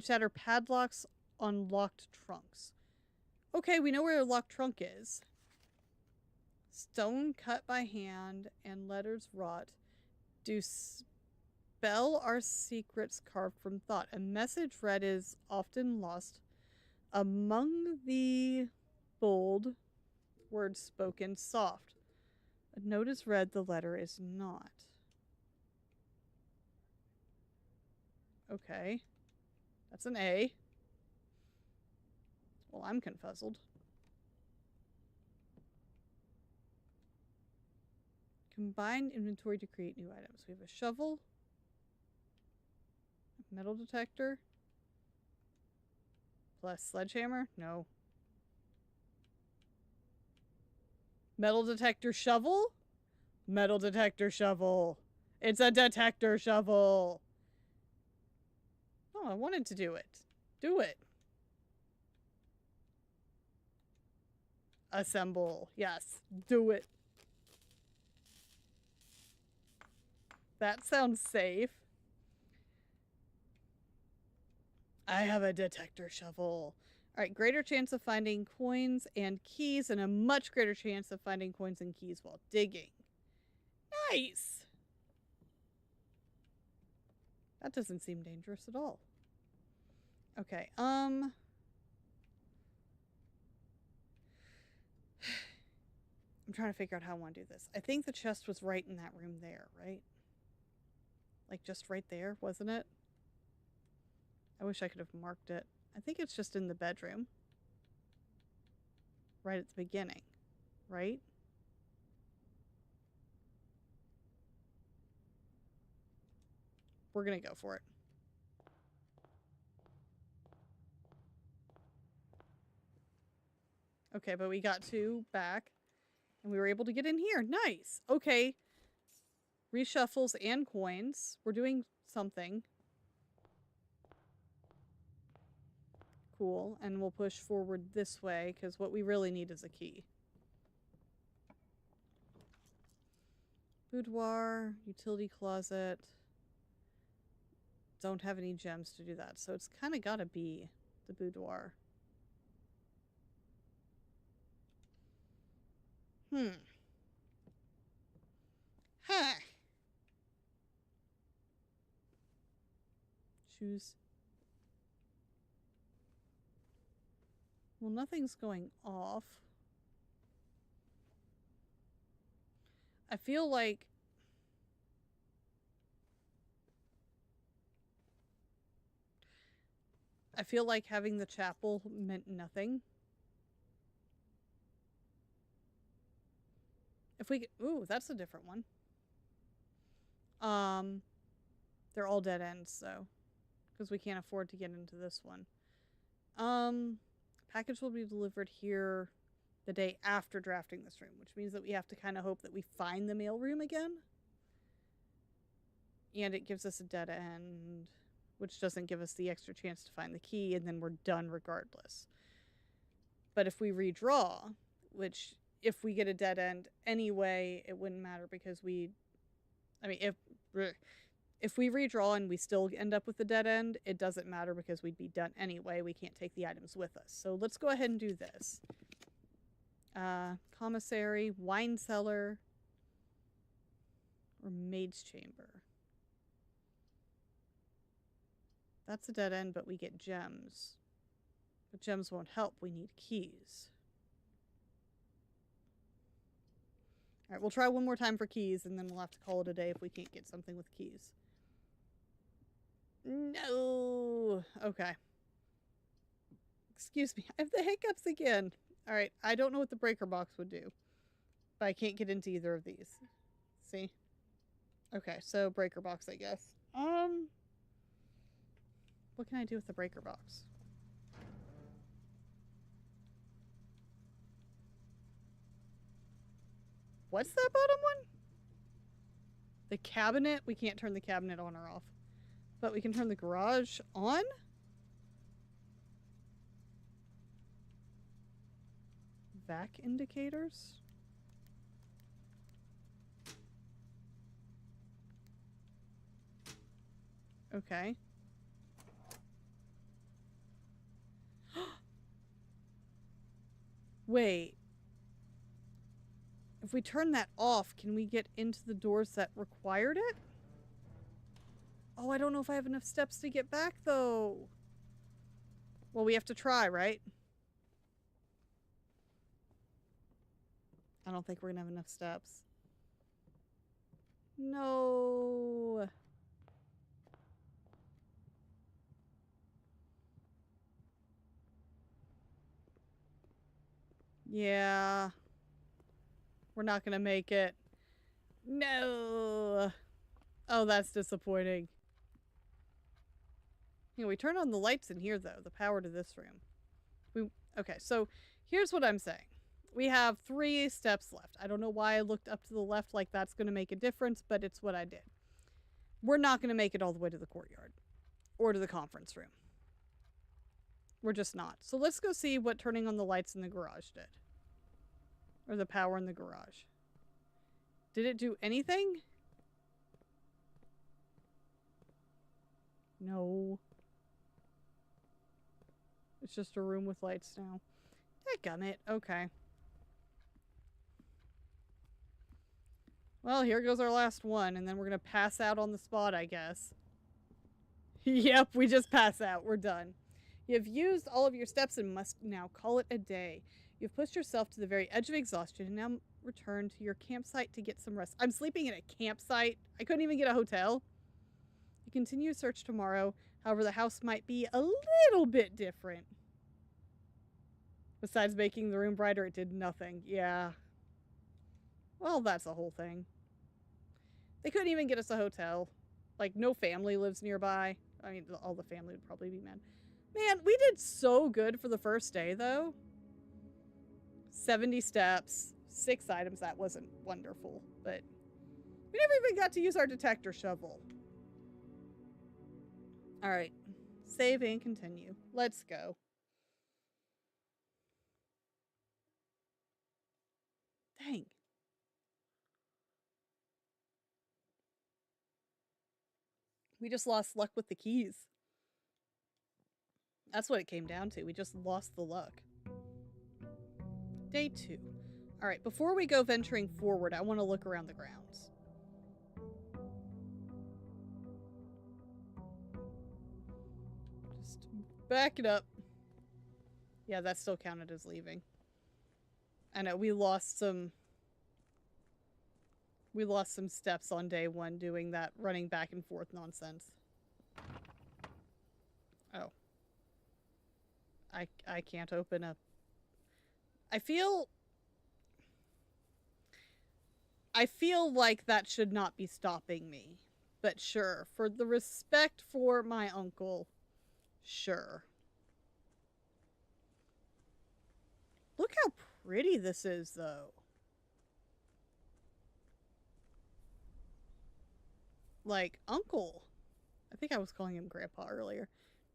shatter padlocks on locked trunks. Okay, we know where a locked trunk is. Stone cut by hand and letters wrought. Do spell our secrets carved from thought. A message read is often lost Among the bold, words spoken soft. A note is read, the letter is not. Okay. That's an A. Well, I'm confuzzled. Combine inventory to create new items. We have a shovel. Metal detector. Plus sledgehammer? No. Metal detector shovel? Metal detector shovel. It's a detector shovel. Oh, I wanted to do it. Do it. Assemble. Yes. Do it. That sounds safe. I have a detector shovel. Alright, greater chance of finding coins and keys, and a much greater chance of finding coins and keys while digging. Nice! That doesn't seem dangerous at all. Okay, I'm trying to figure out how I want to do this. I think the chest was right in that room there, right? Like, just right there, wasn't it? I wish I could have marked it. I think it's just in the bedroom. Right at the beginning, right? We're gonna go for it. Okay, but we got 2 back. And we were able to get in here. Nice. Okay. Reshuffles and coins. We're doing something. Cool. And we'll push forward this way, because what we really need is a key. Boudoir, utility closet. Don't have any gems to do that, so it's kind of gotta be the boudoir. Huh. Choose. Well, nothing's going off. I feel like having the chapel meant nothing. If we ooh, that's a different one. They're all dead ends, so because we can't afford to get into this one. Package will be delivered here the day after drafting this room, which means that we have to kind of hope that we find the mailroom again. And it gives us a dead end, which doesn't give us the extra chance to find the key, and then we're done regardless. But if we redraw, which if we get a dead end anyway, it wouldn't matter because if we redraw and we still end up with the dead end, it doesn't matter because we'd be done anyway. We can't take the items with us. So let's go ahead and do this. Commissary, wine cellar, or maid's chamber. That's a dead end, but we get gems. But gems won't help. We need keys. Alright, we'll try one more time for keys, and then we'll have to call it a day if we can't get something with keys. No! Okay. Excuse me, I have the hiccups again. Alright, I don't know what the breaker box would do. But I can't get into either of these. See? Okay, so breaker box, I guess. What can I do with the breaker box? What's that bottom one? The cabinet? We can't turn the cabinet on or off. But we can turn the garage on? Vac indicators? Okay. Wait. If we turn that off, can we get into the doors that required it? Oh, I don't know if I have enough steps to get back, though. Well, we have to try, right? I don't think we're gonna have enough steps. No. Yeah. We're not gonna make it. No. Oh, that's disappointing. You know, we turn on the lights in here, though. The power to this room. Okay, so here's what I'm saying. We have 3 steps left. I don't know why I looked up to the left like that's going to make a difference, but it's what I did. We're not going to make it all the way to the courtyard or to the conference room. We're just not. So let's go see what turning on the lights in the garage did. Or the power in the garage. Did it do anything? No. It's just a room with lights now. Dadgummit. Okay. Well, here goes our last one, and then we're going to pass out on the spot, I guess. Yep, we just pass out. We're done. You have used all of your steps and must now call it a day. You've pushed yourself to the very edge of exhaustion and now return to your campsite to get some rest. I'm sleeping in a campsite. I couldn't even get a hotel. You continue search tomorrow. However, the house might be a little bit different. Besides making the room brighter, it did nothing. Yeah. Well, that's a whole thing. They couldn't even get us a hotel. Like, no family lives nearby. I mean, all the family would probably be mad. Man, we did so good for the first day, though. 70 steps, 6 items. That wasn't wonderful, but we never even got to use our detector shovel. All right. Save and continue. Let's go. Dang. We just lost luck with the keys. That's what it came down to. We just lost the luck. Day 2. All right, before we go venturing forward, I want to look around the grounds. Just back it up. Yeah, that still counted as leaving. I know, we lost some steps on day 1 doing that running back and forth nonsense. Oh. I can't open up. I feel like that should not be stopping me. But sure, for the respect for my uncle, sure. Look how pretty this is, though. Like, uncle. I think I was calling him grandpa earlier.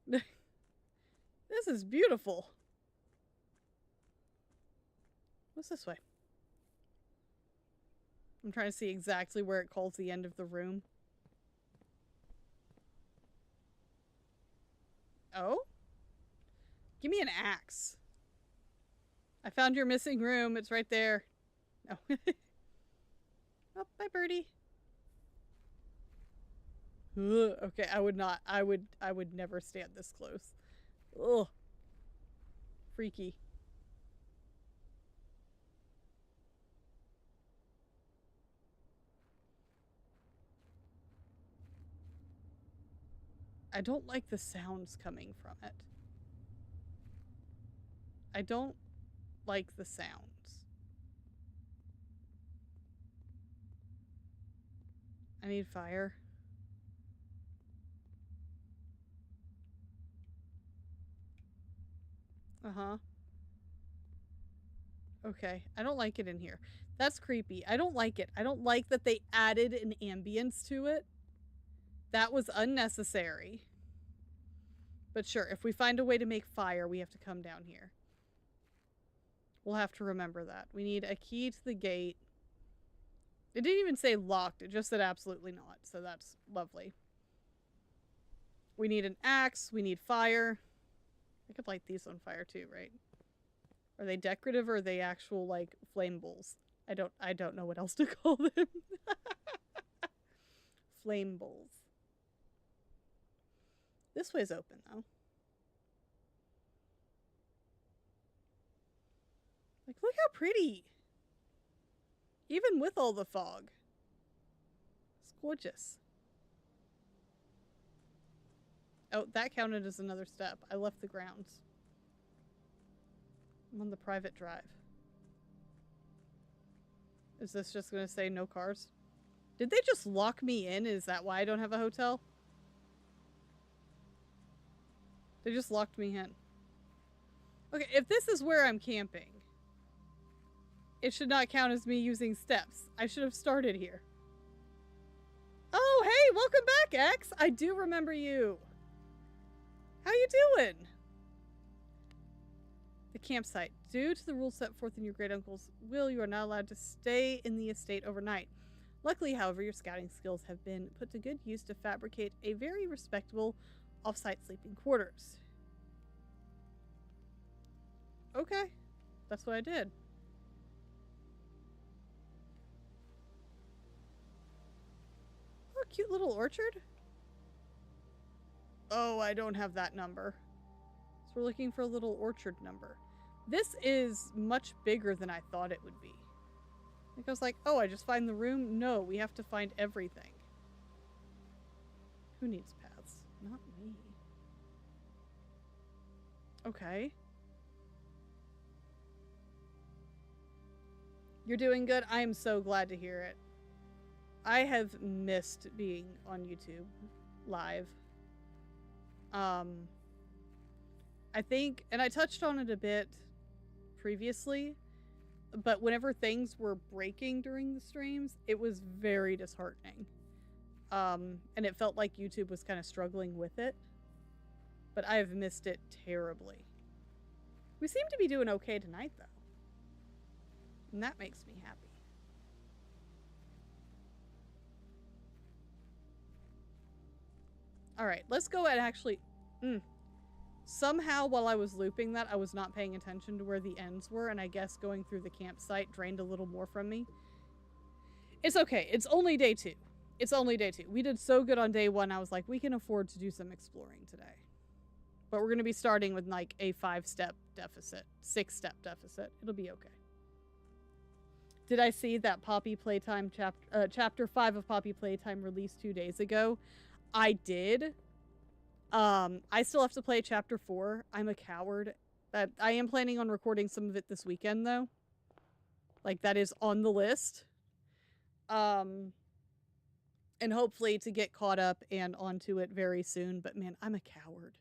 This is beautiful. What's this way? I'm trying to see exactly where it calls the end of the room. Oh? Give me an axe. I found your missing room. It's right there. No. Oh, bye, birdie. Ugh, okay, I would not. I would never stand this close. Ugh. Freaky. I don't like the sounds coming from it. I don't like the sounds. I need fire. Uh-huh. Okay, I don't like it in here. That's creepy. I don't like it. I don't like that they added an ambience to it. That was unnecessary. But sure, if we find a way to make fire, we have to come down here. We'll have to remember that. We need a key to the gate. It didn't even say locked. It just said absolutely not. So that's lovely. We need an axe. We need fire. I could light these on fire too, right? Are they decorative or are they actual, like, flame bowls? I don't know what else to call them. Flame bowls. This way's open, though. Like, look how pretty. Even with all the fog. It's gorgeous. Oh, that counted as another step. I left the grounds. I'm on the private drive. Is this just going to say no cars? Did they just lock me in? Is that why I don't have a hotel? They just locked me in. Okay, if this is where I'm camping, it should not count as me using steps. I should have started here. Oh, hey, welcome back, X. I do remember you. How you doing? The campsite. Due to the rules set forth in your great uncle's will, you are not allowed to stay in the estate overnight. Luckily, however, your scouting skills have been put to good use to fabricate a very respectable off-site sleeping quarters. Okay, that's what I did. Oh, cute little orchard. Oh, I don't have that number. So we're looking for a little orchard number. This is much bigger than I thought it would be. Like I was like, oh, I just find the room? No, we have to find everything. Who needs paths? Not me. Okay. You're doing good? I am so glad to hear it. I have missed being on YouTube live. I think, and I touched on it a bit previously, but whenever things were breaking during the streams, it was very disheartening. And it felt like YouTube was kind of struggling with it. But I have missed it terribly. We seem to be doing okay tonight, though. And that makes me happy. Alright, let's go and actually... Somehow, while I was looping that, I was not paying attention to where the ends were, and I guess going through the campsite drained a little more from me. It's okay. It's only day 2. It's only day 2. We did so good on day 1, I was like, we can afford to do some exploring today. But we're going to be starting with, like, a 5-step deficit. 6-step deficit. It'll be okay. Did I see that Poppy Playtime chapter 5 of Poppy Playtime released 2 days ago? I did. I still have to play chapter 4. I'm a coward. That I am planning on recording some of it this weekend, though. Like, that is on the list. And hopefully to get caught up and onto it very soon. But man, I'm a coward.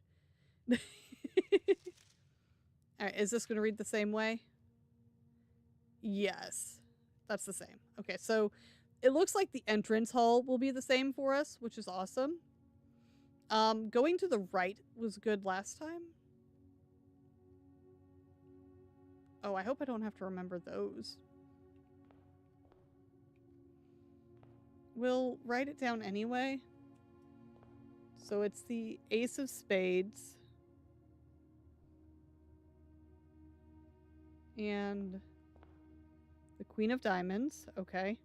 Alright, is this going to read the same way? Yes. That's the same. Okay, so it looks like the entrance hall will be the same for us, which is awesome. Going to the right was good last time. Oh, I hope I don't have to remember those. We'll write it down anyway. So it's the Ace of Spades. And the Queen of Diamonds. Okay.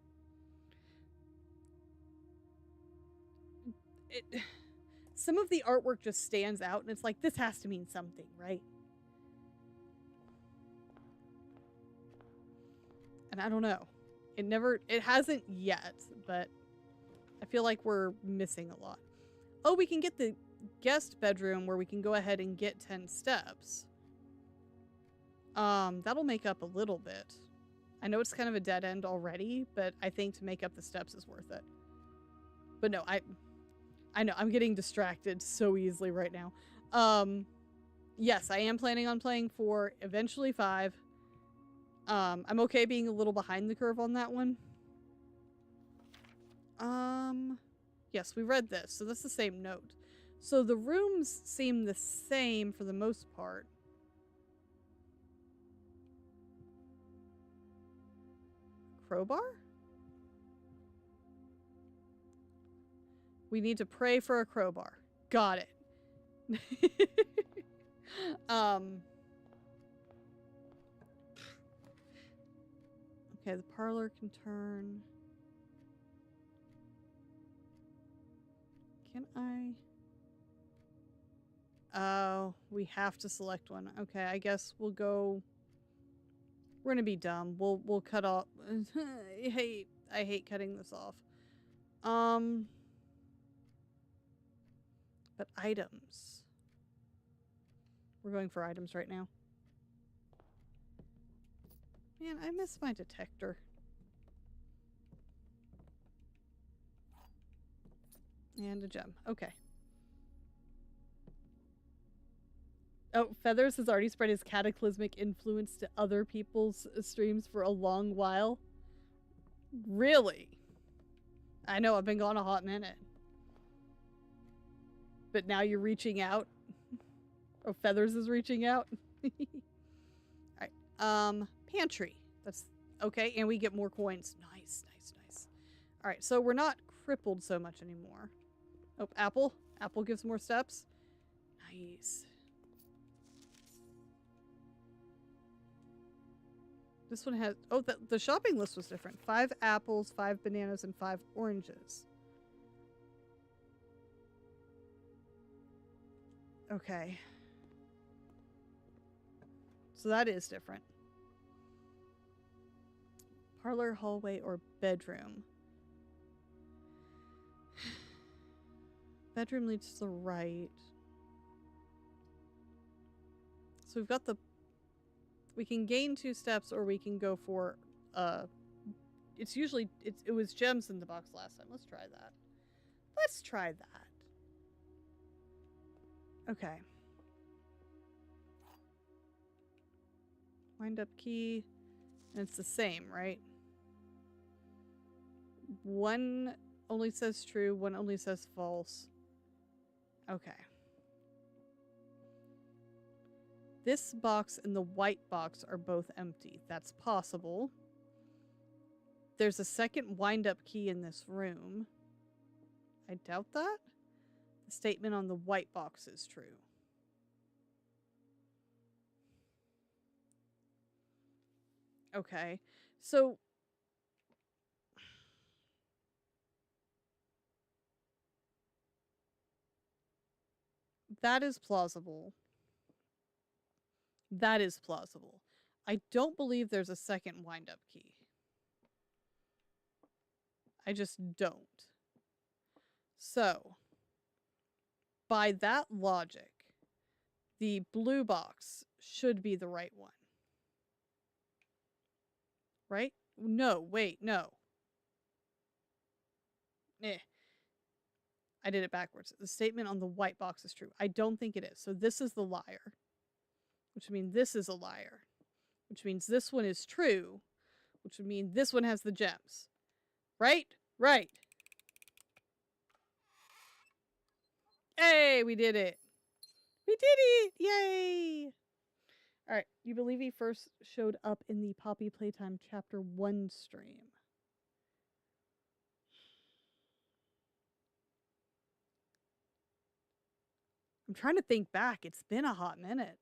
Some of the artwork just stands out, and it's like, this has to mean something, right? And I don't know. It hasn't yet, but I feel like we're missing a lot. Oh, we can get the guest bedroom where we can go ahead and get 10 steps. That'll make up a little bit. I know it's kind of a dead end already, but I think to make up the steps is worth it. But no, I know, I'm getting distracted so easily right now. Yes, I am planning on playing 4, eventually 5. I'm okay being a little behind the curve on that one. Yes, we read this, so that's the same note. So the rooms seem the same for the most part. Crowbar? We need to pray for a crowbar. Got it. Okay, the parlor can turn. Can I? Oh, we have to select one. Okay, I guess we'll go We're gonna be dumb. We'll cut off. I hate cutting this off. But items. We're going for items right now. Man, I miss my detector. And a gem. Okay. Oh, Feathers has already spread his cataclysmic influence to other people's streams for a long while. Really? I know, I've been gone a hot minute. But now you're reaching out? Oh, Feathers is reaching out? Alright, pantry. That's okay, and we get more coins. Nice, nice, nice. Alright, so we're not crippled so much anymore. Oh, apple. Apple gives more steps. Nice. This one has... Oh, the shopping list was different. 5 apples, 5 bananas, and 5 oranges. Okay. So that is different. Parlor, hallway, or bedroom. Bedroom leads to the right. So we've got the... We can gain 2 steps, or we can go for, it's usually, it was gems in the box last time. Let's try that. Let's try that. Okay. Wind up key. And it's the same, right? One only says true, one only says false. Okay. This box and the white box are both empty. That's possible. There's a second wind-up key in this room. I doubt that. The statement on the white box is true. Okay. So... that is plausible. That is plausible. I don't believe there's a second wind-up key. I just don't. So, by that logic, the blue box should be the right one. Right? No, wait, no. I did it backwards. The statement on the white box is true. I don't think it is. So this is the liar. Which means this is a liar. Which means this one is true. Which would mean this one has the gems. Right? Right. Hey, we did it. We did it! Yay! Alright, you believe he first showed up in the Poppy Playtime Chapter 1 stream. I'm trying to think back. It's been a hot minute.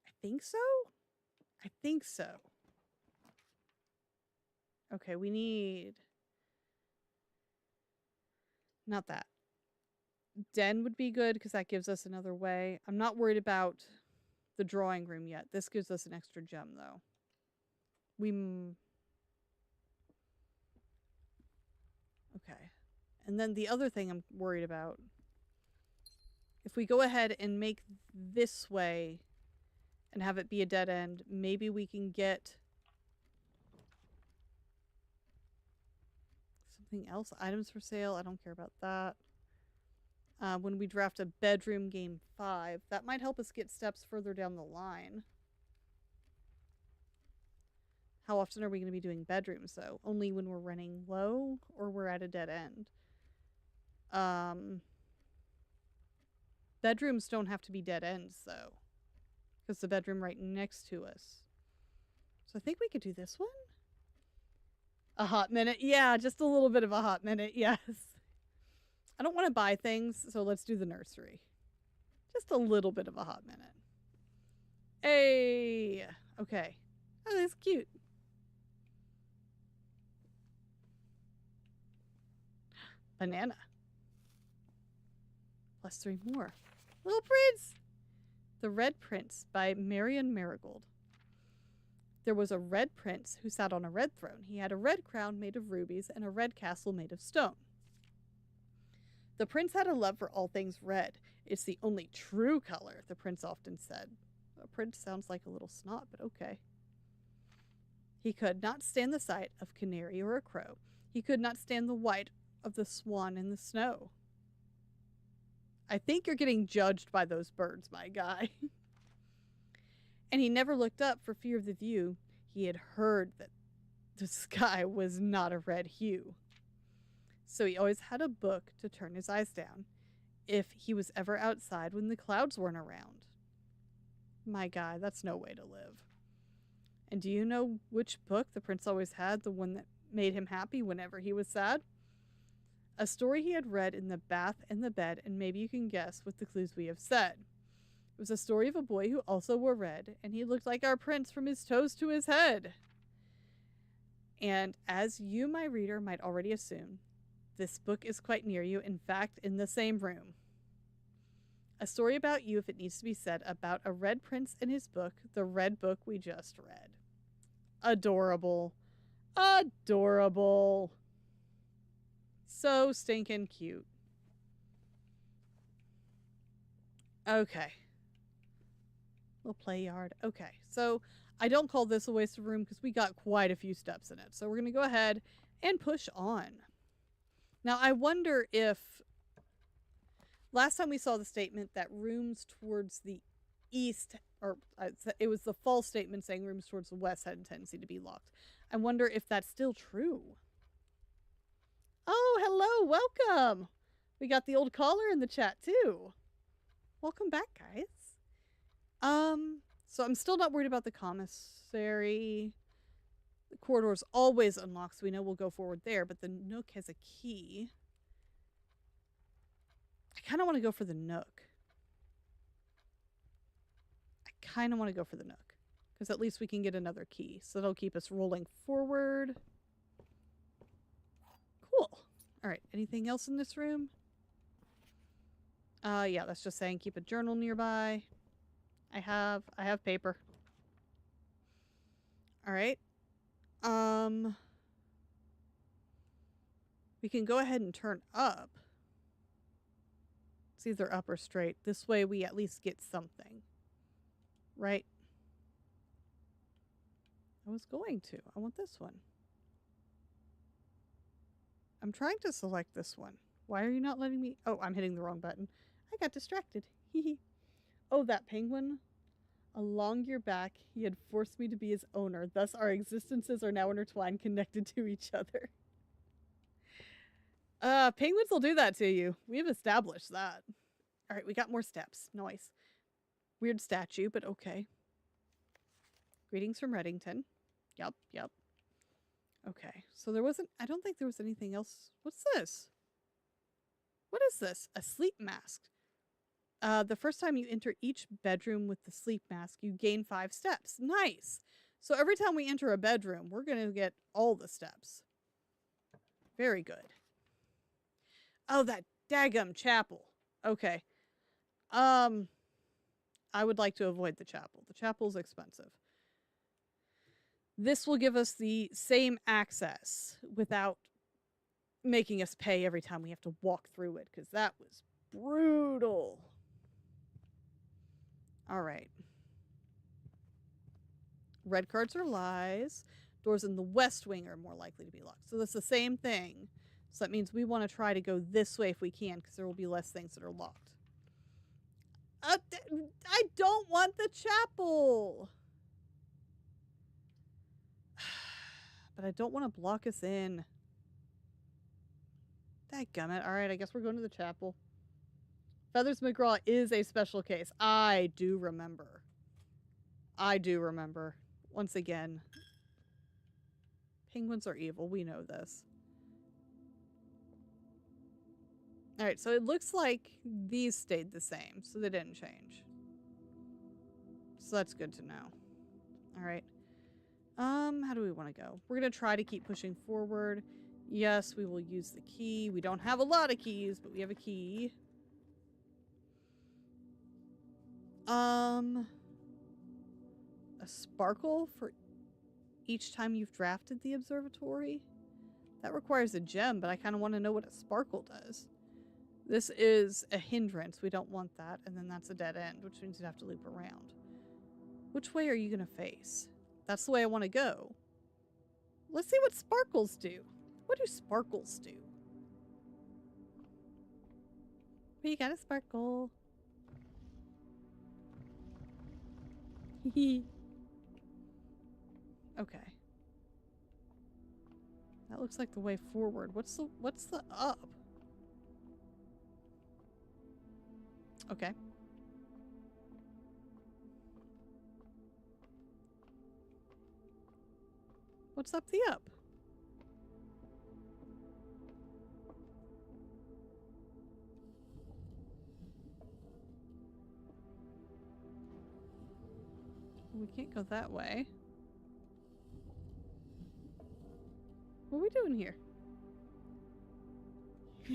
I think so? I think so. Okay, we need... not that. Den would be good because that gives us another way. I'm not worried about the drawing room yet. This gives us an extra gem, though. Okay. And then the other thing I'm worried about, if we go ahead and make this way and have it be a dead end, maybe we can get something else. Items for sale. I don't care about that. When we draft a bedroom game 5, that might help us get steps further down the line. How often are we going to be doing bedrooms, though? Only when we're running low or we're at a dead end. Bedrooms don't have to be dead ends, though. Because the bedroom right next to us. So I think we could do this one? A hot minute. Yeah, just a little bit of a hot minute, yes. I don't want to buy things, so let's do the nursery. Just a little bit of a hot minute. Hey! Okay. Oh, that's cute. Banana. +3 more. Little prince! The Red Prince by Marion Marigold. There was a red prince who sat on a red throne. He had a red crown made of rubies and a red castle made of stone. The prince had a love for all things red. It's the only true color, the prince often said. A prince sounds like a little snot, but okay. He could not stand the sight of canary or a crow. He could not stand the white of the swan in the snow. I think you're getting judged by those birds, my guy. And he never looked up for fear of the view. He had heard that the sky was not a red hue. So he always had a book to turn his eyes down if he was ever outside when the clouds weren't around. My guy, that's no way to live. And do you know which book the prince always had, the one that made him happy whenever he was sad? A story he had read in the bath and the bed, and maybe you can guess with the clues we have said. It was a story of a boy who also wore red, and he looked like our prince from his toes to his head. And as you, my reader, might already assume, this book is quite near you, in fact, in the same room. A story about you, if it needs to be said, about a red prince and his book, the red book we just read. Adorable. Adorable. So stinking cute. Okay. Little play yard. Okay, so I don't call this a waste of room because we got quite a few steps in it. So we're going to go ahead and push on. Now, I wonder if last time we saw the statement that rooms towards the east, or it was the false statement saying rooms towards the west had a tendency to be locked. I wonder if that's still true. Oh, hello, welcome. We got the old caller in the chat too. Welcome back, guys. So I'm still not worried about the commissary. The corridor's always unlocked, so we know we'll go forward there, but the nook has a key. I kind of want to go for the nook. Because at least we can get another key. So that'll keep us rolling forward. Cool. Alright, anything else in this room? Yeah, that's just saying keep a journal nearby. I have paper. Alright. We can go ahead and turn up. It's either up or straight. This way we at least get something. Right? I was going to. I want this one. I'm trying to select this one. Why are you not letting me? Oh, I'm hitting the wrong button. I got distracted. Oh, that penguin. Along your back, he had forced me to be his owner. Thus, our existences are now intertwined, connected to each other. Penguins will do that to you. We've established that. All right, we got more steps. Nice. Weird statue, but okay. Greetings from Reddington. Yup. Okay, so there wasn't... I don't think there was anything else. What's this? What is this? A sleep mask. The first time you enter each bedroom with the sleep mask, you gain 5 steps. Nice! So every time we enter a bedroom, we're going to get all the steps. Very good. Oh, that daggum chapel. Okay. I would like to avoid the chapel. The chapel's expensive. This will give us the same access without making us pay every time we have to walk through it, because that was brutal. All right. Red cards are lies. Doors in the west wing are more likely to be locked. So that's the same thing. So that means we want to try to go this way if we can, because there will be less things that are locked. I don't want the chapel. But I don't want to block us in. Dadgummit. Alright, I guess we're going to the chapel. Feathers McGraw is a special case. I do remember. Once again. Penguins are evil. We know this. Alright, so it looks like these stayed the same. So they didn't change. So that's good to know. Alright. How do we want to go? We're going to try to keep pushing forward. Yes, we will use the key. We don't have a lot of keys, but we have a key. A sparkle for each time you've drafted the observatory? That requires a gem, but I kind of want to know what a sparkle does. This is a hindrance. We don't want that. And then that's a dead end, which means you'd have to loop around. Which way are you going to face? That's the way I want to go. Let's see what sparkles do. What do sparkles do? We got a sparkle. Okay. That looks like the way forward. What's the up? Okay. What's up the up? We can't go that way. What are we doing here?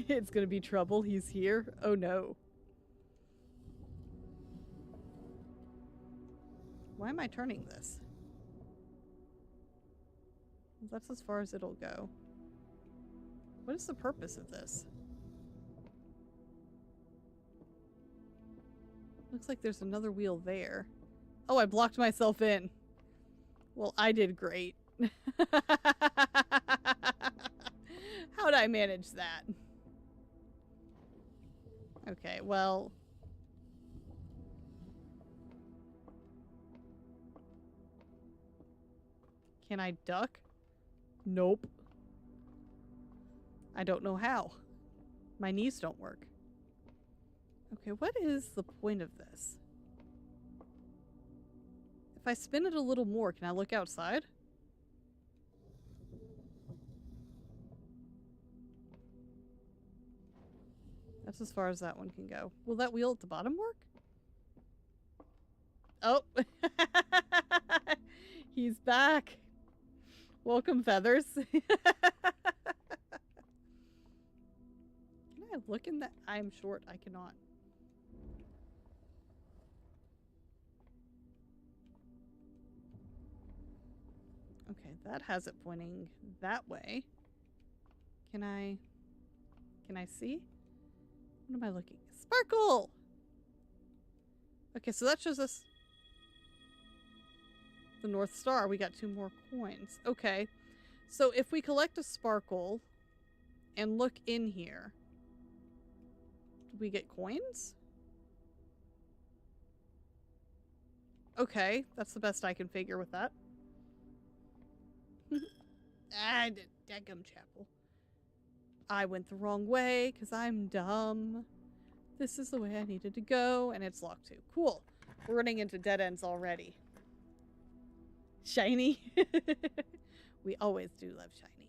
It's gonna be trouble. He's here. Oh no. Why am I turning this? That's as far as it'll go. What is the purpose of this? Looks like there's another wheel there. Oh, I blocked myself in. Well, I did great. How'd I manage that? Okay, well... Can I duck? Nope. I don't know how. My knees don't work. Okay, what is the point of this? If I spin it a little more, can I look outside? That's as far as that one can go. Will that wheel at the bottom work? Oh! He's back! Welcome, Feathers. Can I look in that? I'm short. I cannot. Okay, that has it pointing that way. Can I see? What am I looking at? Sparkle! Okay, so that shows us the North Star. We got 2 more coins. Okay, so if we collect a sparkle and look in here, do we get coins? Okay, that's the best I can figure with that. Dadgum chapel. I went the wrong way because I'm dumb. This is the way I needed to go, and it's locked too. Cool. We're running into dead ends already. Shiny. We always do love shiny.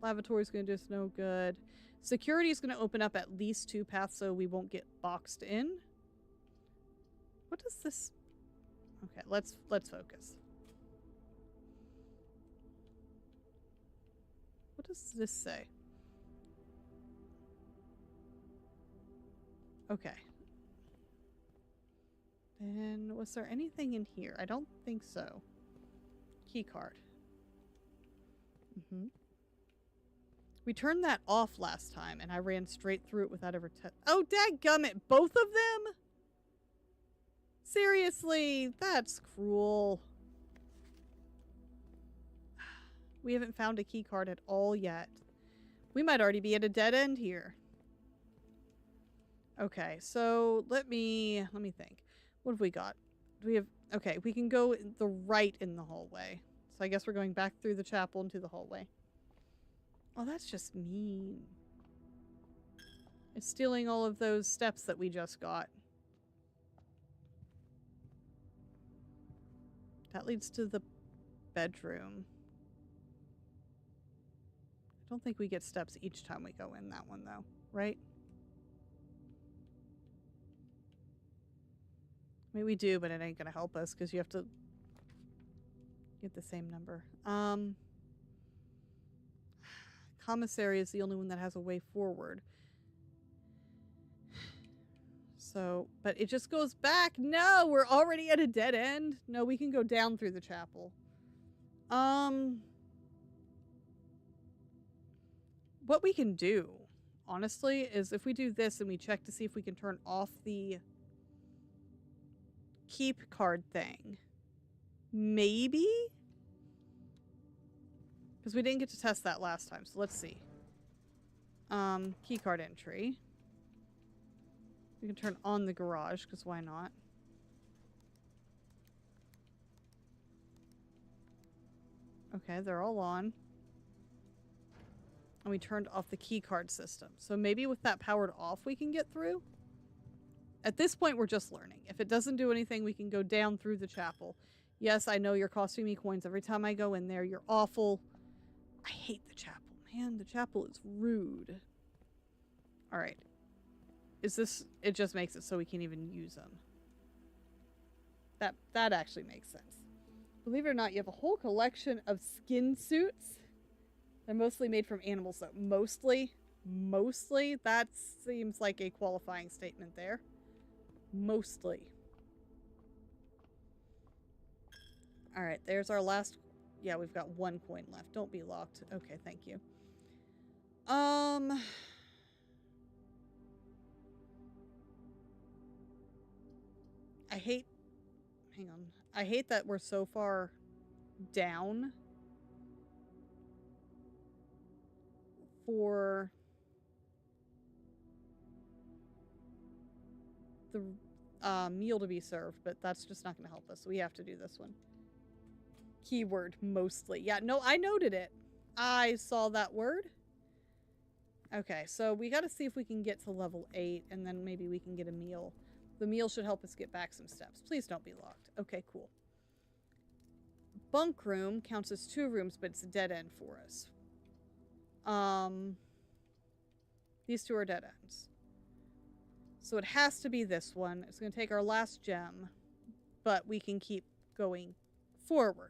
Lavatory's gonna do us no good. Security's gonna open up at least 2 paths so we won't get boxed in. What is this? Okay, let's focus. What does this say? Okay. And was there anything in here? I don't think so. Key card. We turned that off last time, and I ran straight through it without ever oh, dadgummit! Both of them? Seriously? That's cruel. We haven't found a key card at all yet. We might already be at a dead end here. Okay, so let me think. What have we got? Do we have... Okay, we can go the right in the hallway. So I guess we're going back through the chapel into the hallway. Oh, that's just mean. It's stealing all of those steps that we just got. That leads to the bedroom. I don't think we get steps each time we go in that one, though. Right? I mean, we do, but it ain't gonna help us because you have to get the same number. Commissary is the only one that has a way forward. So, but it just goes back. No, we're already at a dead end. No, we can go down through the chapel. What we can do, honestly, is if we do this and we check to see if we can turn off the keep card thing. Maybe? Because we didn't get to test that last time, so let's see. Key card entry. We can turn on the garage, because why not? Okay, they're all on. And we turned off the key card system. So maybe with that powered off, we can get through? At this point, we're just learning. If it doesn't do anything, we can go down through the chapel. Yes, I know you're costing me coins every time I go in there. You're awful. I hate the chapel, man. The chapel is rude. All right. Is this... It just makes it so we can't even use them. That actually makes sense. Believe it or not, you have a whole collection of skin suits. They're mostly made from animals, though. Mostly? Mostly? That seems like a qualifying statement there. Mostly. Alright, there's our last... Yeah, we've got 1 coin left. Don't be locked. Okay, thank you. I hate... Hang on. I hate that we're so far down for the meal to be served, but that's just not going to help us. So we have to do this one. Keyword, mostly. Yeah, no, I noted it. I saw that word. Okay, so we got to see if we can get to level 8, and then maybe we can get a meal. The meal should help us get back some steps. Please don't be locked. Okay, cool. Bunk room counts as 2 rooms, but it's a dead end for us. These 2 are dead ends. So it has to be this one. It's going to take our last gem, but we can keep going forward.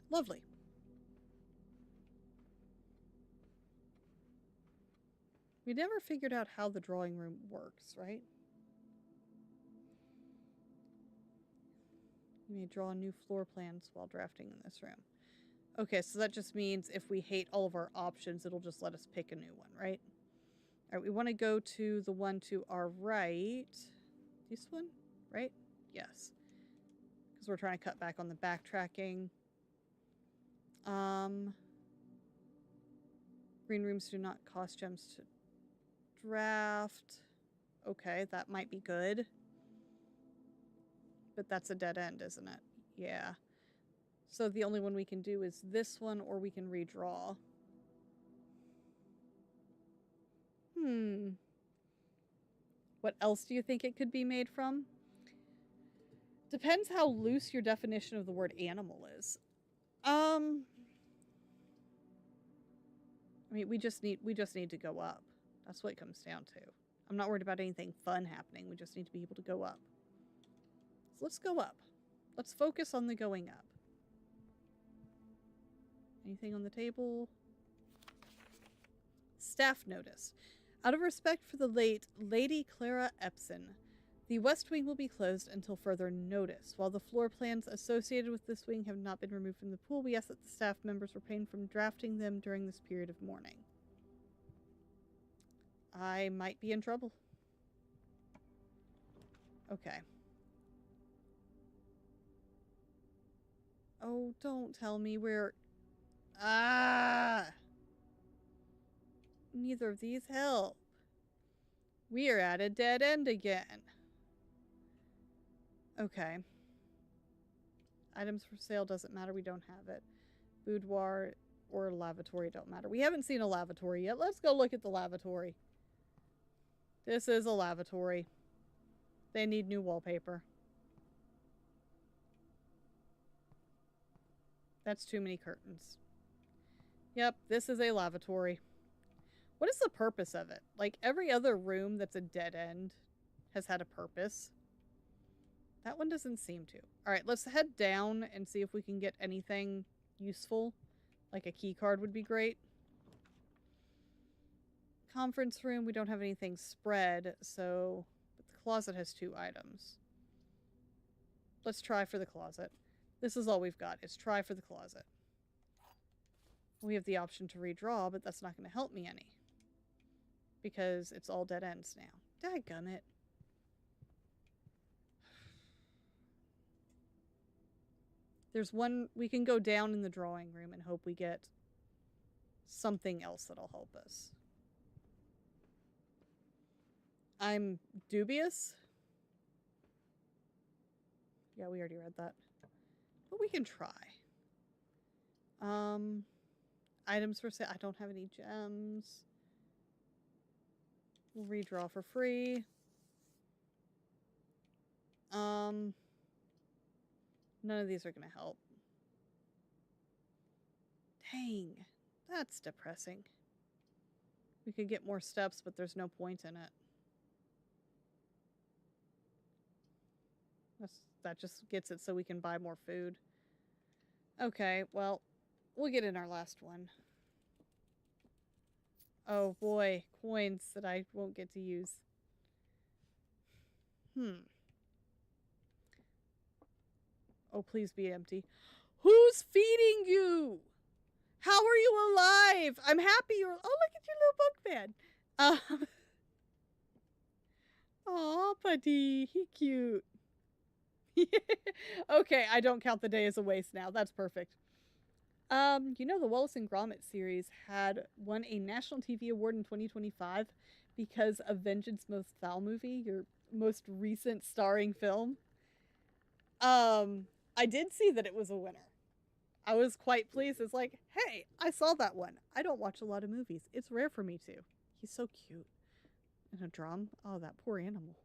Lovely. We never figured out how the drawing room works, right? You may draw new floor plans while drafting in this room. Okay, so that just means if we hate all of our options, it'll just let us pick a new one, right? All right, we want to go to the one to our right. This one, right? Yes. Because we're trying to cut back on the backtracking. Green rooms do not cost gems to draft. Okay, that might be good. But that's a dead end, isn't it? Yeah. So the only one we can do is this one, or we can redraw. What else do you think it could be made from? Depends how loose your definition of the word animal is. I mean, we just need to go up. That's what it comes down to. I'm not worried about anything fun happening. We just need to be able to go up. So let's go up. Let's focus on the going up. Anything on the table? Staff notice. Out of respect for the late Lady Clara Epson, the West Wing will be closed until further notice. While the floor plans associated with this wing have not been removed from the pool, we ask that the staff members refrain from drafting them during this period of mourning. I might be in trouble. Okay. Oh, don't tell me we're... Neither of these help. We are at a dead end again. Okay. Items for sale doesn't matter. We don't have it. Boudoir or lavatory don't matter. We haven't seen a lavatory yet. Let's go look at the lavatory. This is a lavatory. They need new wallpaper. That's too many curtains. Yep, this is a lavatory. What is the purpose of it? Like, every other room that's a dead end has had a purpose. That one doesn't seem to. Alright, let's head down and see if we can get anything useful. Like a key card would be great. Conference room, we don't have anything spread, so but the closet has 2 items. Let's try for the closet. This is all we've got, is try for the closet. We have the option to redraw, but that's not going to help me any. Because it's all dead ends now. Dadgummit. There's one, we can go down in the drawing room and hope we get something else that'll help us. I'm dubious. Yeah, we already read that. But we can try. Items for sale. I don't have any gems. We'll redraw for free. None of these are going to help. Dang. That's depressing. We could get more steps, but there's no point in it. That just gets it so we can buy more food. Okay, well, we'll get in our last one. Oh boy, coins that I won't get to use. Oh, please be empty. Who's feeding you? How are you alive? I'm happy you're... Oh, look at your little book bed. Aw, buddy. He cute. Okay, I don't count the day as a waste now. That's perfect. You know, the Wallace and Gromit series won a national TV award in 2025 because of Vengeance Most Foul movie, your most recent starring film. I did see that it was a winner. I was quite pleased. It's like, hey, I saw that one. I don't watch a lot of movies. It's rare for me to. He's so cute. And a drum. Oh, that poor animal.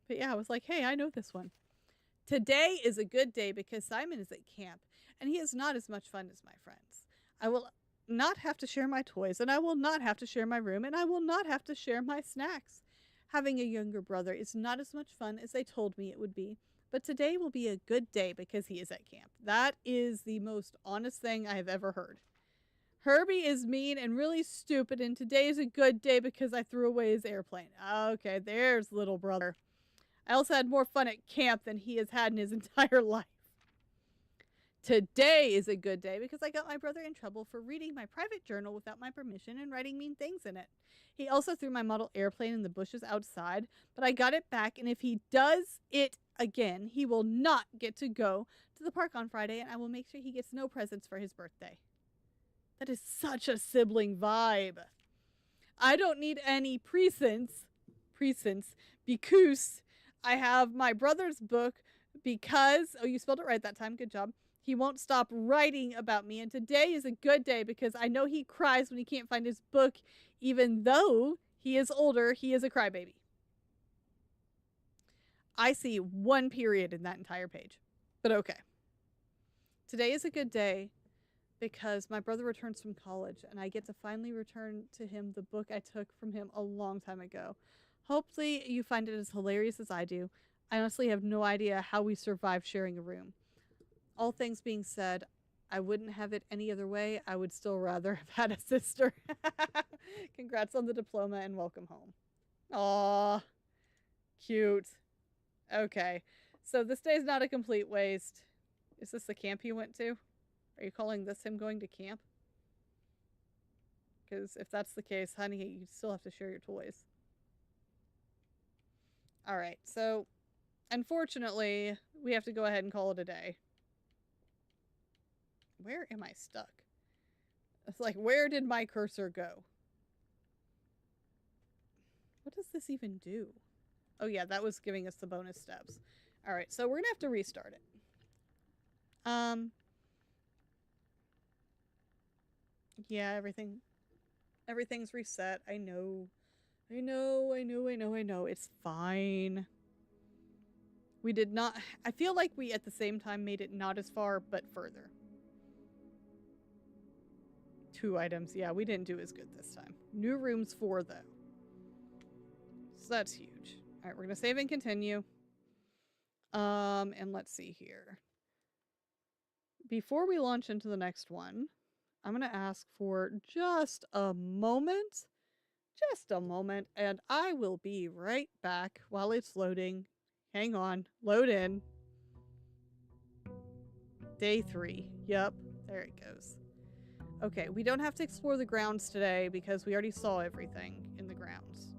But yeah, I was like, hey, I know this one. Today is a good day because Simon is at camp, and he is not as much fun as my friends. I will not have to share my toys, and I will not have to share my room, and I will not have to share my snacks. Having a younger brother is not as much fun as they told me it would be, but today will be a good day because he is at camp. That is the most honest thing I have ever heard. Herbie is mean and really stupid, and today is a good day because I threw away his airplane. Okay, there's little brother. I also had more fun at camp than he has had in his entire life. Today is a good day because I got my brother in trouble for reading my private journal without my permission and writing mean things in it. He also threw my model airplane in the bushes outside, but I got it back, and if he does it again, he will not get to go to the park on Friday, and I will make sure he gets no presents for his birthday. That is such a sibling vibe. I don't need any presents because I have my brother's book because, oh, you spelled it right that time. Good job. He won't stop writing about me. And today is a good day because I know he cries when he can't find his book. Even though he is older, he is a crybaby. I see one period in that entire page. But okay. Today is a good day because my brother returns from college and I get to finally return to him the book I took from him a long time ago. Hopefully you find it as hilarious as I do. I honestly have no idea how we survived sharing a room. All things being said, I wouldn't have it any other way. I would still rather have had a sister. Congrats on the diploma and welcome home. Aww. Cute. Okay. So this day is not a complete waste. Is this the camp you went to? Are you calling this him going to camp? Because if that's the case, honey, you still have to share your toys. Alright, so unfortunately, we have to go ahead and call it a day. Where am I stuck? It's like, where did my cursor go? What does this even do? Oh yeah, that was giving us the bonus steps. Alright, so we're gonna have to restart it. Yeah, everything's reset. I know. It's fine. We did not... I feel like we, at the same time, made it not as far, but further. 2 items. Yeah, we didn't do as good this time. New rooms 4, though. So that's huge. Alright, we're going to save and continue. And let's see here. Before we launch into the next one, I'm going to ask for just a moment. Just a moment, and I will be right back while it's loading. Hang on. Load in. Day 3. Yep, there it goes. Okay, we don't have to explore the grounds today because we already saw everything in the grounds.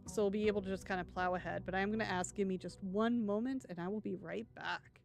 So we'll be able to just kind of plow ahead, but I'm going to ask, give me just one moment and I will be right back.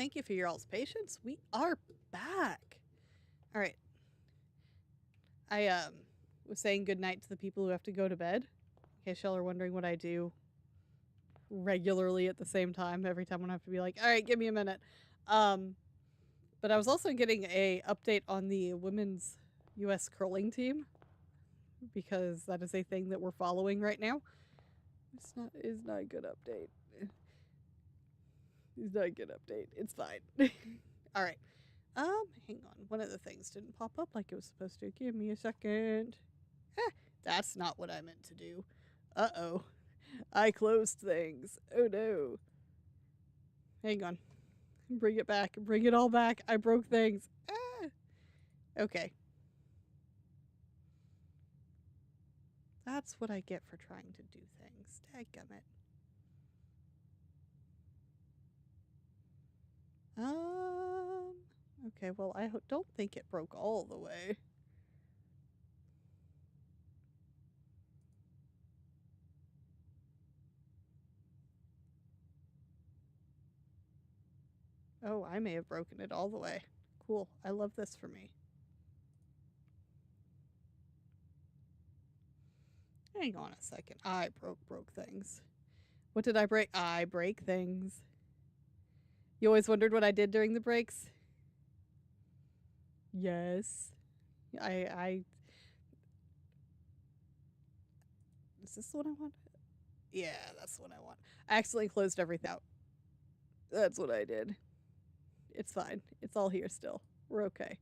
thank you for your all's patience. We are back. All right. I was saying goodnight to the people who have to go to bed. In case y'all are wondering what I do regularly at the same time. Every time I have to be like, all right, give me a minute. But I was also getting a update on the women's U.S. curling team because that is a thing that we're following right now. It's not a good update. It's not a good update. It's fine. All right. Hang on. One of the things didn't pop up like it was supposed to. Give me a second. That's not what I meant to do. Uh-oh. I closed things. Oh no. Hang on. Bring it back. Bring it all back. I broke things. Okay. That's what I get for trying to do things. Dadgummit. Okay, well, I don't think it broke all the way. Oh, I may have broken it all the way. Cool. I love this for me. Hang on a second. I broke things. What did I break? I break things. You always wondered what I did during the breaks? Yes. I Is this the one I want? Yeah, that's the one I want. I accidentally closed everything out. That's what I did. It's fine. It's all here still. We're okay.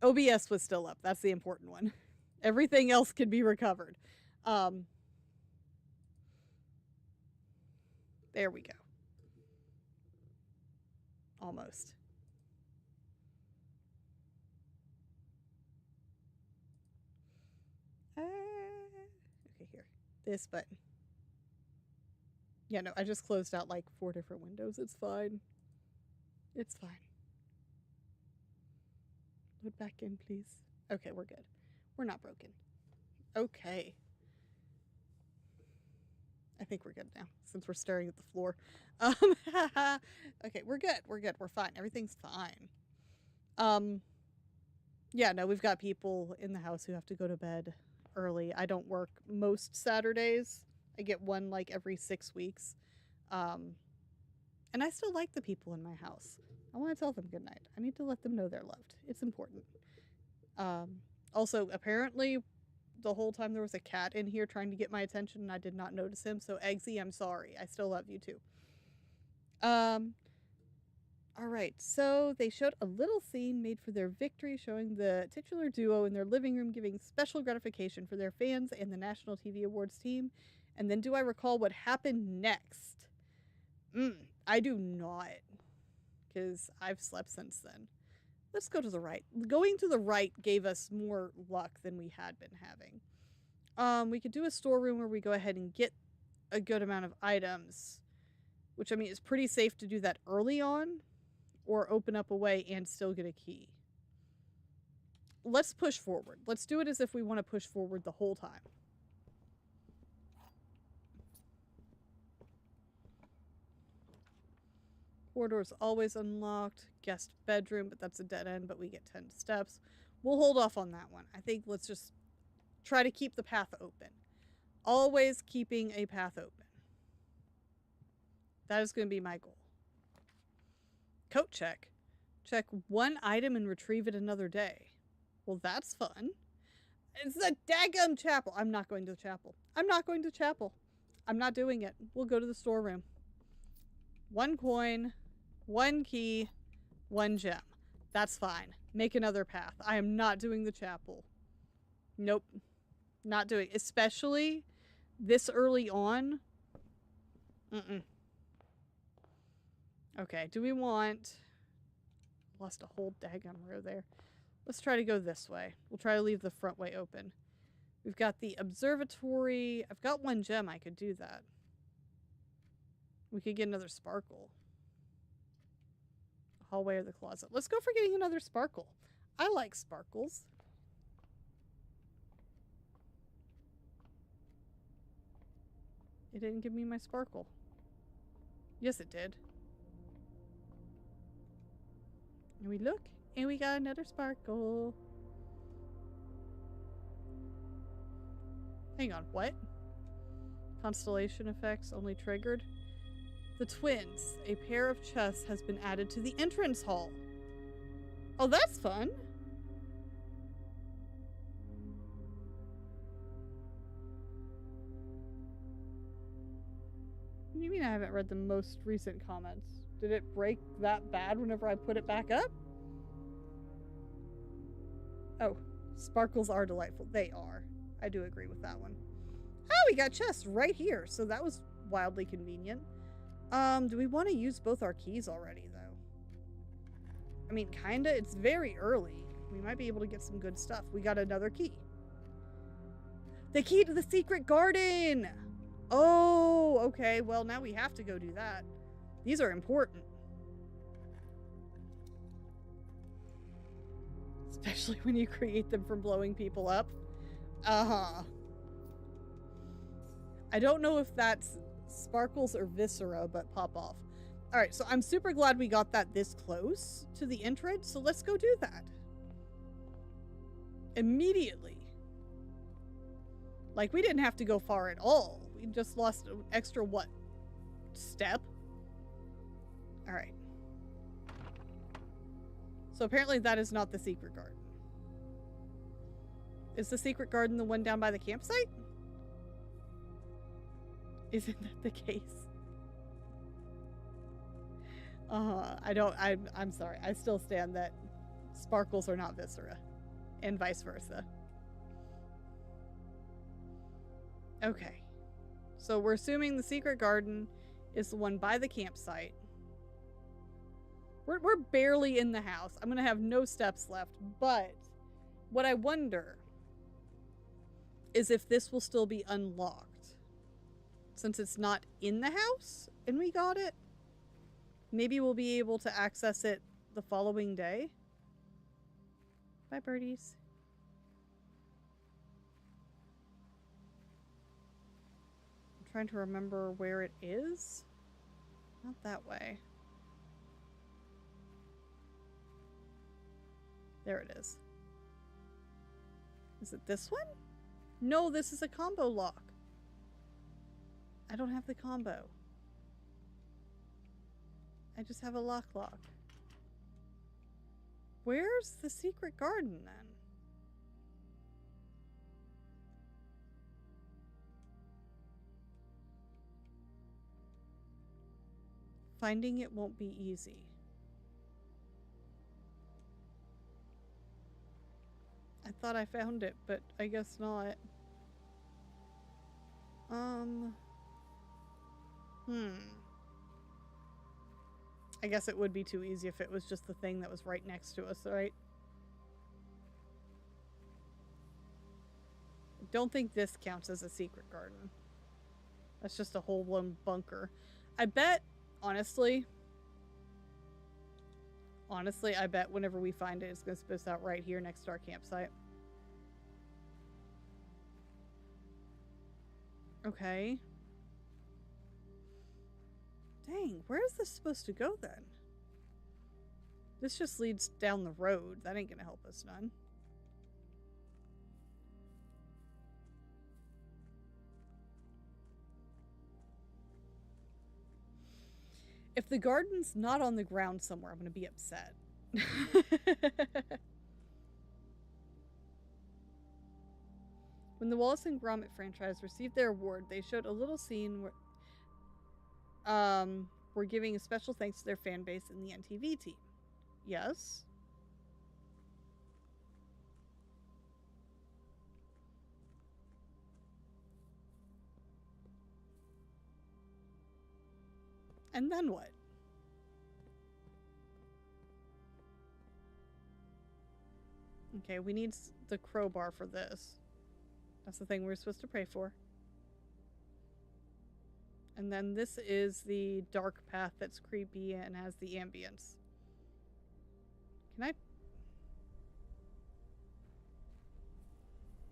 OBS was still up. That's the important one. Everything else can be recovered. There we go. Almost. Okay, here. This button. Yeah, no, I just closed out like 4 different windows. It's fine. It's fine. Load back in, please. Okay, we're good. We're not broken. Okay. I think we're good now, since we're staring at the floor. Okay, we're good. We're good. We're fine. Everything's fine. Yeah, no, we've got people in the house who have to go to bed early. I don't work most Saturdays. I get one like every 6 weeks. And I still like the people in my house. I want to tell them goodnight. I need to let them know they're loved. It's important. Also, apparently, the whole time there was a cat in here trying to get my attention and I did not notice him. So, Eggsy, I'm sorry. I still love you too. Alright, so they showed a little scene made for their victory, showing the titular duo in their living room giving special gratification for their fans and the National TV Awards team. And then do I recall what happened next? I do not, because I've slept since then. Let's go to the right. Going to the right gave us more luck than we had been having. We could do a storeroom where we go ahead and get a good amount of items, which I mean is pretty safe to do that early on, or open up a way and still get a key. Let's push forward. Let's do it as if we want to push forward the whole time. Corridor's always unlocked. Guest bedroom, but that's a dead end, but we get 10 steps. We'll hold off on that one. I think let's just try to keep the path open. Always keeping a path open. That is going to be my goal. Coat check. Check one item and retrieve it another day. Well, that's fun. It's the daggum chapel. I'm not going to the chapel. I'm not going to the chapel. I'm not doing it. We'll go to the storeroom. 1 coin, 1 key, 1 gem. That's fine. Make another path. I am not doing the chapel. Nope. Not doing it. Especially this early on. Okay, do we want... Lost a whole daggum row there. Let's try to go this way. We'll try to leave the front way open. We've got the observatory. I've got 1 gem. I could do that. We could get another sparkle. Hallway or the closet. Let's go for getting another sparkle. I like sparkles. It didn't give me my sparkle. Yes, it did. And we look, and we got another sparkle. Hang on, what? Constellation effects only triggered. The twins. A pair of chests has been added to the entrance hall. Oh, that's fun. What do you mean I haven't read the most recent comments? Did it break that bad whenever I put it back up? Oh, sparkles are delightful. They are. I do agree with that one. Oh, we got chests right here, so that was wildly convenient. Do we want to use both our keys already, though? I mean, kinda. It's very early. We might be able to get some good stuff. We got another key. The key to the secret garden! Oh, okay. Well, now we have to go do that. These are important. Especially when you create them from blowing people up. Uh-huh. I don't know if that's sparkles or viscera, but pop off. Alright, so I'm super glad we got that this close to the entrance, so let's go do that. Immediately. Like, we didn't have to go far at all. We just lost an extra, what, step? Alright. So apparently that is not the secret garden. Is the secret garden the one down by the campsite? Isn't that the case? I'm sorry. I still stand that sparkles are not viscera. And vice versa. Okay. So we're assuming the secret garden is the one by the campsite. We're barely in the house. I'm gonna have no steps left, but what I wonder is if this will still be unlocked. Since it's not in the house and we got it, maybe we'll be able to access it the following day. Bye, birdies. I'm trying to remember where it is. Not that way. There it is. Is it this one? No, this is a combo lock. I don't have the combo. I just have a lock. Where's the secret garden then? Finding it won't be easy. I thought I found it, but I guess not. I guess it would be too easy if it was just the thing that was right next to us, right? I don't think this counts as a secret garden. That's just a whole-blown bunker. I bet, honestly, I bet whenever we find it, it's going to spit us out right here next to our campsite. Okay. Dang, where is this supposed to go then? This just leads down the road. That ain't gonna help us none. If the garden's not on the ground somewhere, I'm gonna be upset. When the Wallace and Gromit franchise received their award, they showed a little scene where we're giving a special thanks to their fan base and the NTV team. Yes. And then what? Okay, we need the crowbar for this. That's the thing we're supposed to pray for. And then this is the dark path that's creepy and has the ambience. Can I?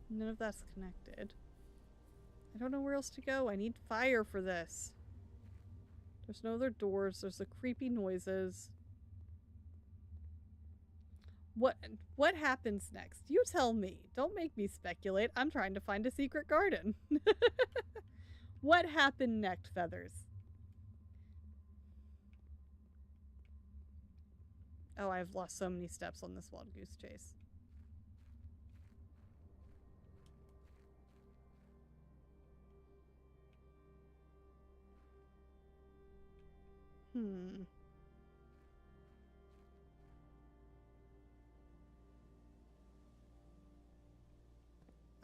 None of that's connected. I don't know where else to go. I need fire for this. There's no other doors. There's the creepy noises. What happens next? You tell me. Don't make me speculate. I'm trying to find a secret garden. What happened next, Feathers? Oh, I've lost so many steps on this wild goose chase.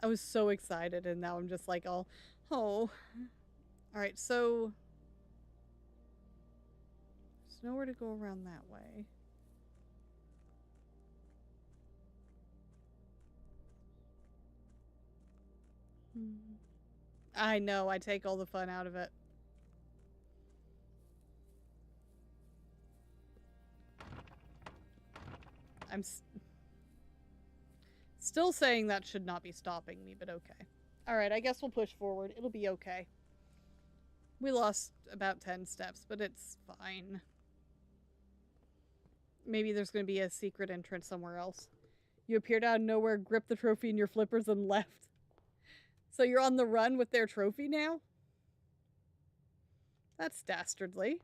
I was so excited, and now I'm just like, oh. All right, so there's nowhere to go around that way. I know, I take all the fun out of it. I'm still saying that should not be stopping me, but okay. Alright, I guess we'll push forward. It'll be okay. We lost about 10 steps, but it's fine. Maybe there's going to be a secret entrance somewhere else. You appeared out of nowhere, gripped the trophy in your flippers, and left. So you're on the run with their trophy now? That's dastardly.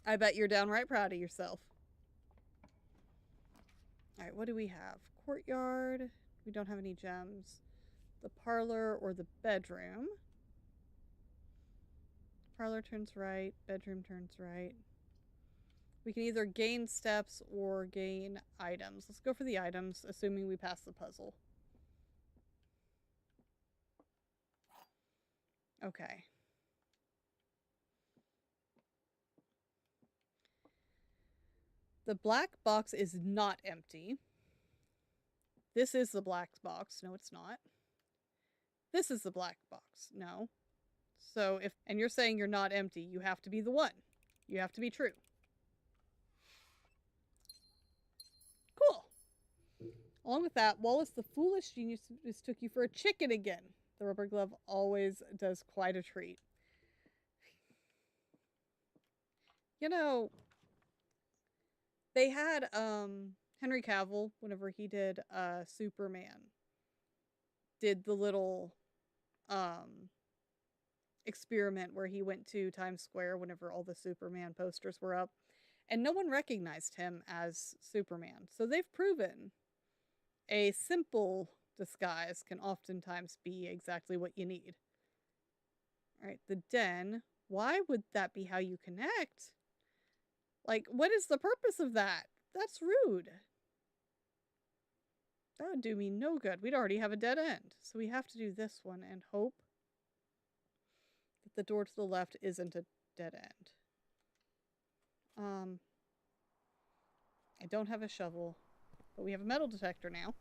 I bet you're downright proud of yourself. Alright, what do we have? Courtyard. We don't have any gems. The parlor or the bedroom. Parlor turns right. Bedroom turns right. We can either gain steps or gain items. Let's go for the items, assuming we pass the puzzle. Okay. The black box is not empty. This is the black box. No, it's not. This is the black box. No. So if, and you're saying you're not empty, you have to be the one. You have to be true. Cool. Along with that, Wallace the Foolish Genius mistook you for a chicken again. The rubber glove always does quite a treat. You know, they had Henry Cavill, whenever he did Superman, did the little experiment where he went to Times Square whenever all the Superman posters were up, and no one recognized him as Superman. So they've proven a simple disguise can oftentimes be exactly what you need. Alright, the den. Why would that be how you connect? Like, what is the purpose of that? That's rude. That would do me no good. We'd already have a dead end. So we have to do this one and hope that the door to the left isn't a dead end. I don't have a shovel, but we have a metal detector now.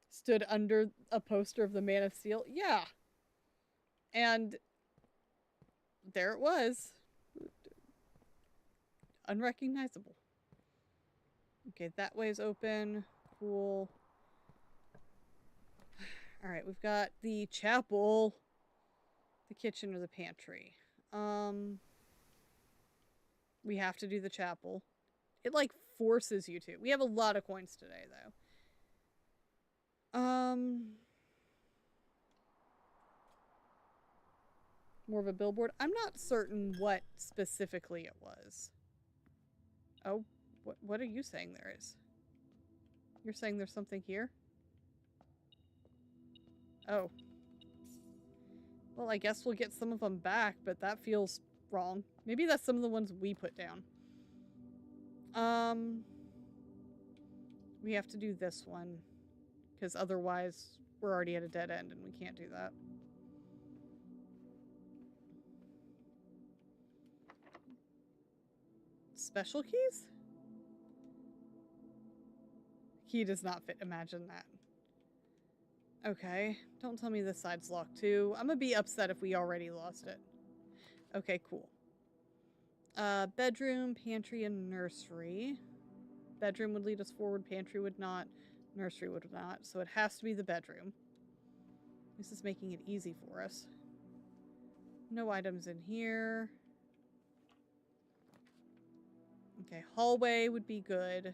Stood under a poster of the Man of Steel. Yeah. And there it was. Unrecognizable. Okay, that way's open. Cool. Alright, we've got the chapel, the kitchen, or the pantry. We have to do the chapel. It, like, forces you to. We have a lot of coins today, though. More of a billboard. I'm not certain what specifically it was. Oh, what are you saying there is? You're saying there's something here? Oh. Well, I guess we'll get some of them back, but that feels wrong. Maybe that's some of the ones we put down. We have to do this one, because otherwise we're already at a dead end and we can't do that. Special keys? Key does not fit. Imagine that. Okay. Don't tell me this side's locked too. I'm gonna be upset if we already lost it. Okay, cool. Bedroom, pantry, and nursery. Bedroom would lead us forward. Pantry would not. Nursery would not. So it has to be the bedroom. This is making it easy for us. No items in here. Okay, hallway would be good.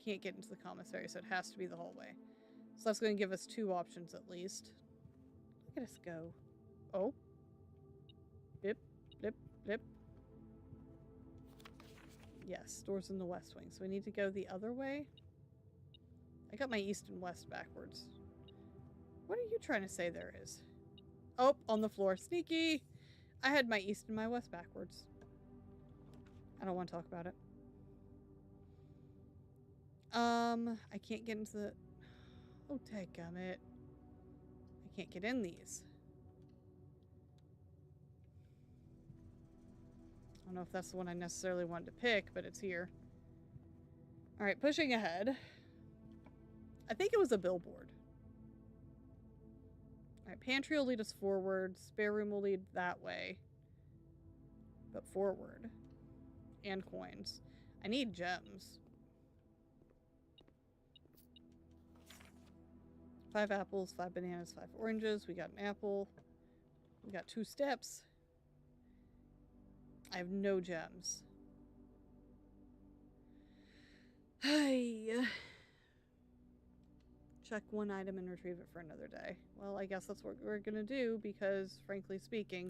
Can't get into the commissary, so it has to be the hallway. So that's going to give us 2 options at least. Look at us go. Oh. Blip, blip, blip. Yes, doors in the west wing. So we need to go the other way. I got my east and west backwards. What are you trying to say there is? Oh, on the floor. Sneaky! I had my east and my west backwards. I don't want to talk about it. I can't get into the... Oh, dadgummit. I can't get in these. I don't know if that's the one I necessarily wanted to pick, but it's here. Alright, pushing ahead. I think it was a billboard. Alright, pantry will lead us forward. Spare room will lead that way. But forward. And coins. I need gems. 5 apples, 5 bananas, 5 oranges. We got an apple. We got 2 steps. I have no gems. Hey. Check 1 item and retrieve it for another day. Well, I guess that's what we're gonna do because, frankly speaking,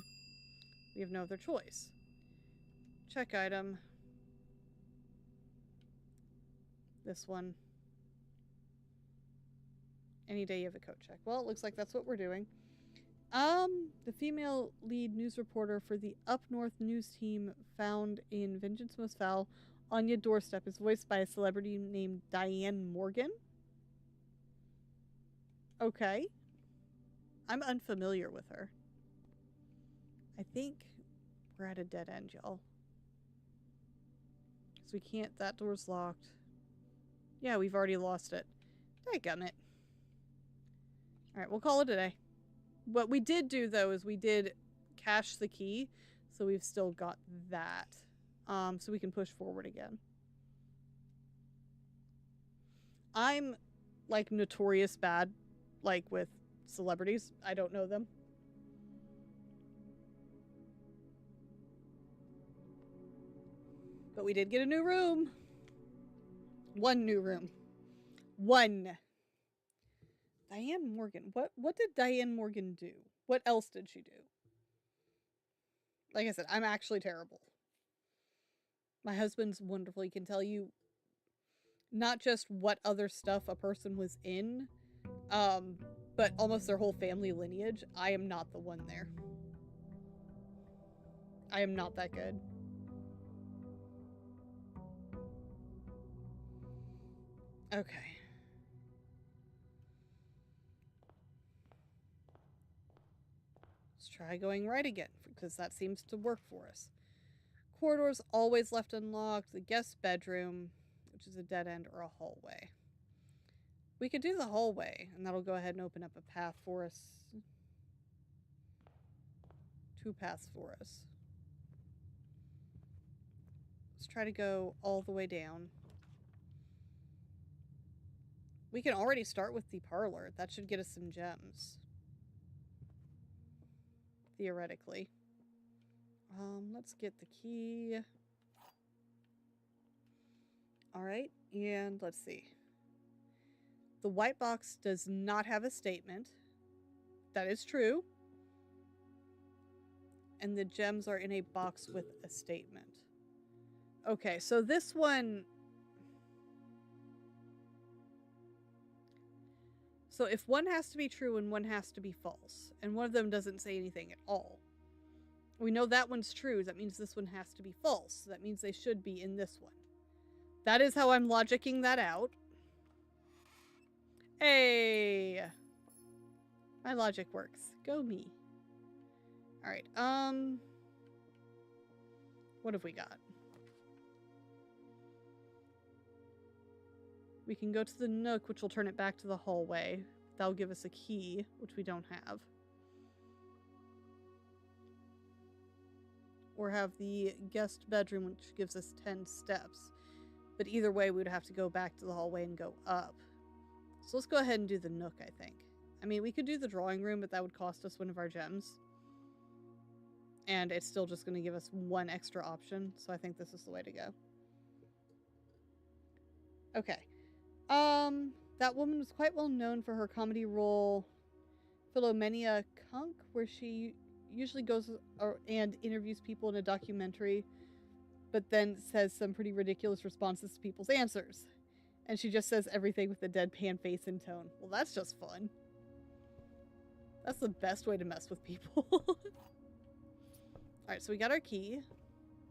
we have no other choice. Check item. This one. Any day you have a coat check. Well, it looks like that's what we're doing. The female lead news reporter for the Up North news team found in Vengeance Most Foul, Anya Doorstep, is voiced by a celebrity named Diane Morgan. Okay. I'm unfamiliar with her. I think we're at a dead end, y'all. So we can't... That door's locked. Yeah, we've already lost it. Dadgummit. Alright, we'll call it a day. What we did do, though, is we did cache the key. So we've still got that. So we can push forward again. I'm, like, notorious bad, like, with celebrities. I don't know them. But we did get a new room. 1 new room. 1. Diane Morgan. What did Diane Morgan do? What else did she do? Like I said, I'm actually terrible. My husband's wonderful. He can tell you not just what other stuff a person was in, but almost their whole family lineage. I am not the one there. I am not that good. Okay. Let's try going right again, because that seems to work for us. Corridors always left unlocked. The guest bedroom, which is a dead end, or a hallway. We could do the hallway, and that'll go ahead and open up a path for us. 2 paths for us. Let's try to go all the way down. We can already start with the parlor. That should get us some gems. Theoretically. Let's get the key. Alright, and let's see. The white box does not have a statement. That is true. And the gems are in a box with a statement. Okay, so this one... So if one has to be true and one has to be false, and one of them doesn't say anything at all, we know that one's true. That means this one has to be false. That means they should be in this one. That is how I'm logicking that out. Hey! My logic works. Go me. Alright, what have we got? We can go to the nook, which will turn it back to the hallway. That'll give us a key, which we don't have. Or have the guest bedroom, which gives us 10 steps. But either way, we would have to go back to the hallway and go up. So let's go ahead and do the nook, I think. I mean, we could do the drawing room, but that would cost us one of our gems. and it's still just going to give us one extra option. So I think this is the way to go. Okay. That woman was quite well known for her comedy role Philomenia Kunk, where she usually goes and interviews people in a documentary, but then says some pretty ridiculous responses to people's answers. And she just says everything with a deadpan face and tone. Well, that's just fun. That's the best way to mess with people. Alright, so we got our key.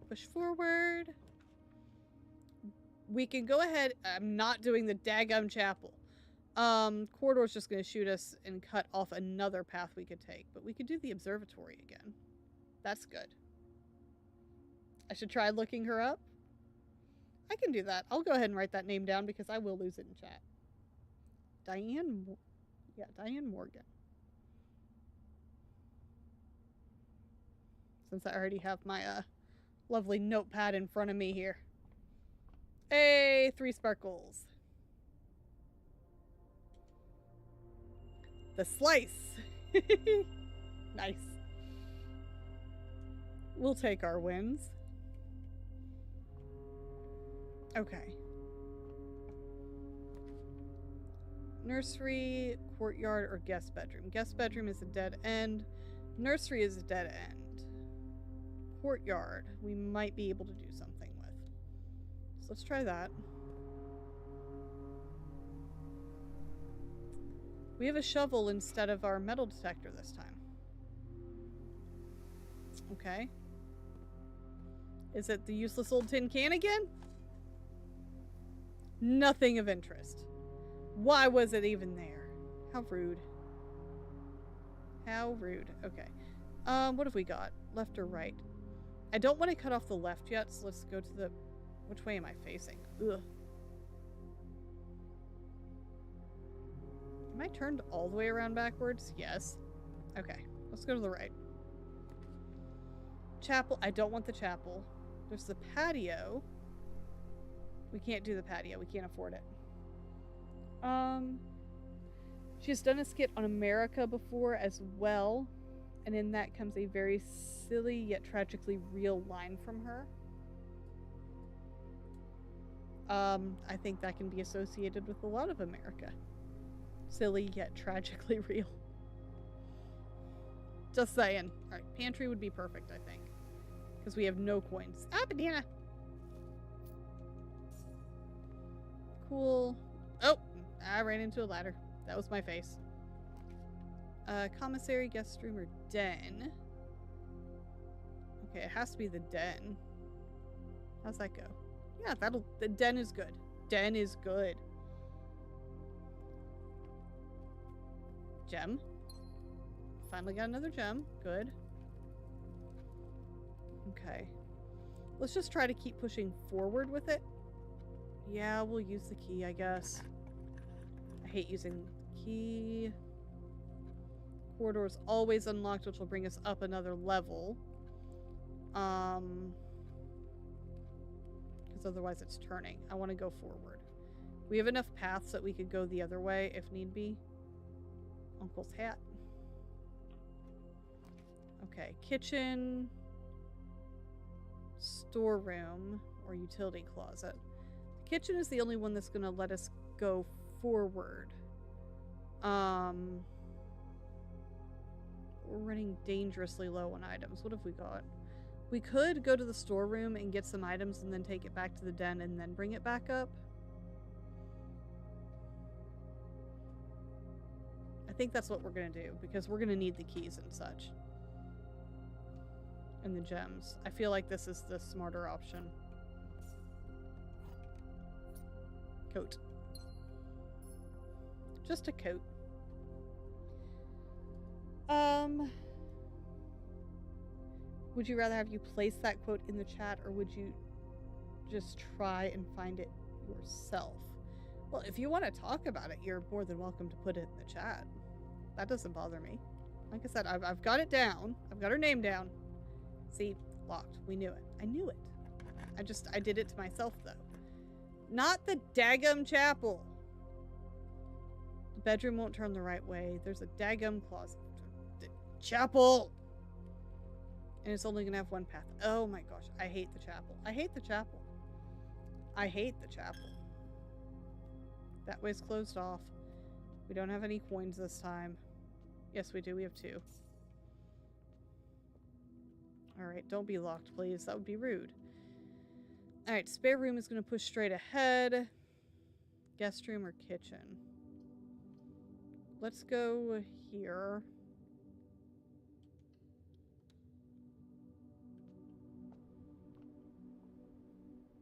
Push forward. We can go ahead. I'm not doing the daggum chapel. Corridor's just going to shoot us and cut off another path we could take. But we could do the observatory again. That's good. I should try looking her up. I can do that. I'll go ahead and write that name down because I will lose it in chat. Diane Morgan. Since I already have my lovely notepad in front of me here. Hey, 3 sparkles. The slice. Nice. We'll take our wins. Okay. Nursery, courtyard, or guest bedroom. Guest bedroom is a dead end. Nursery is a dead end. Courtyard, we might be able to do something with. So let's try that. We have a shovel instead of our metal detector this time. Okay. Is it the useless old tin can again? Nothing of interest. Why was it even there? How rude. How rude. Okay. What have we got? Left or right? I don't want to cut off the left yet, so let's go to the... Which way am I facing? Ugh. Am I turned all the way around backwards? Yes. Okay. Let's go to the right. Chapel. I don't want the chapel. There's the patio. We can't do the patio. We can't afford it. She's done a skit on America before as well. And in that comes a very silly yet tragically real line from her. I think that can be associated with a lot of America. Silly yet tragically real. Just saying. Alright, pantry would be perfect, I think. Because we have no coins. Ah, banana! Cool. Oh! I ran into a ladder. That was my face. Commissary, guest room, or den. Okay, it has to be the den. How's that go? Yeah, the den is good. Den is good. Gem. Finally got another gem. Good. Okay. Let's just try to keep pushing forward with it. Yeah, we'll use the key, I guess. I hate using the key. Corridor is always unlocked, which will bring us up another level. Because otherwise it's turning. I want to go forward. We have enough paths that we could go the other way if need be. Uncle's hat. Okay, kitchen, storeroom, or utility closet. The kitchen is the only one that's going to let us go forward. We're running dangerously low on items. What have we got? We could go to the storeroom and get some items and then take it back to the den and then bring it back up. I think that's what we're going to do because we're going to need the keys and such. And the gems. I feel like this is the smarter option. Coat. Just a coat. Would you rather have you place that quote in the chat, or would you just try and find it yourself? Well, if you want to talk about it, you're more than welcome to put it in the chat. That doesn't bother me. Like I said, I've got it down. I've got her name down. See? Locked. We knew it. I knew it. I did it to myself, though. Not the daggum chapel. The bedroom won't turn the right way. There's a daggum closet. The chapel! And it's only going to have one path. Oh my gosh, I hate the chapel. I hate the chapel. I hate the chapel. That way's closed off. We don't have any coins this time. Yes, we do. We have 2. Alright, don't be locked, please. That would be rude. Alright, spare room is going to push straight ahead. Guest room or kitchen? Let's go here.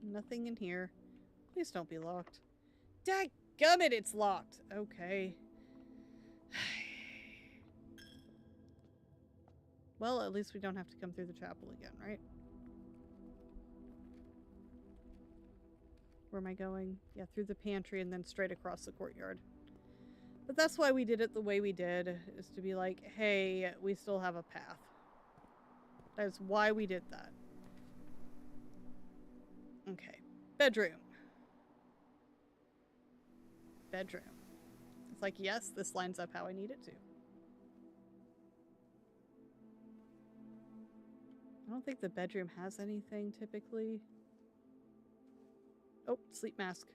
Nothing in here. Please don't be locked. Dadgummit, it's locked. Okay. Well, at least we don't have to come through the chapel again, right? Where am I going? Yeah, through the pantry and then straight across the courtyard. But that's why we did it the way we did, is to be like, hey, we still have a path. That's why we did that. Okay. Bedroom. Bedroom. It's like, yes, this lines up how I need it to. I don't think the bedroom has anything typically. Oh, sleep mask.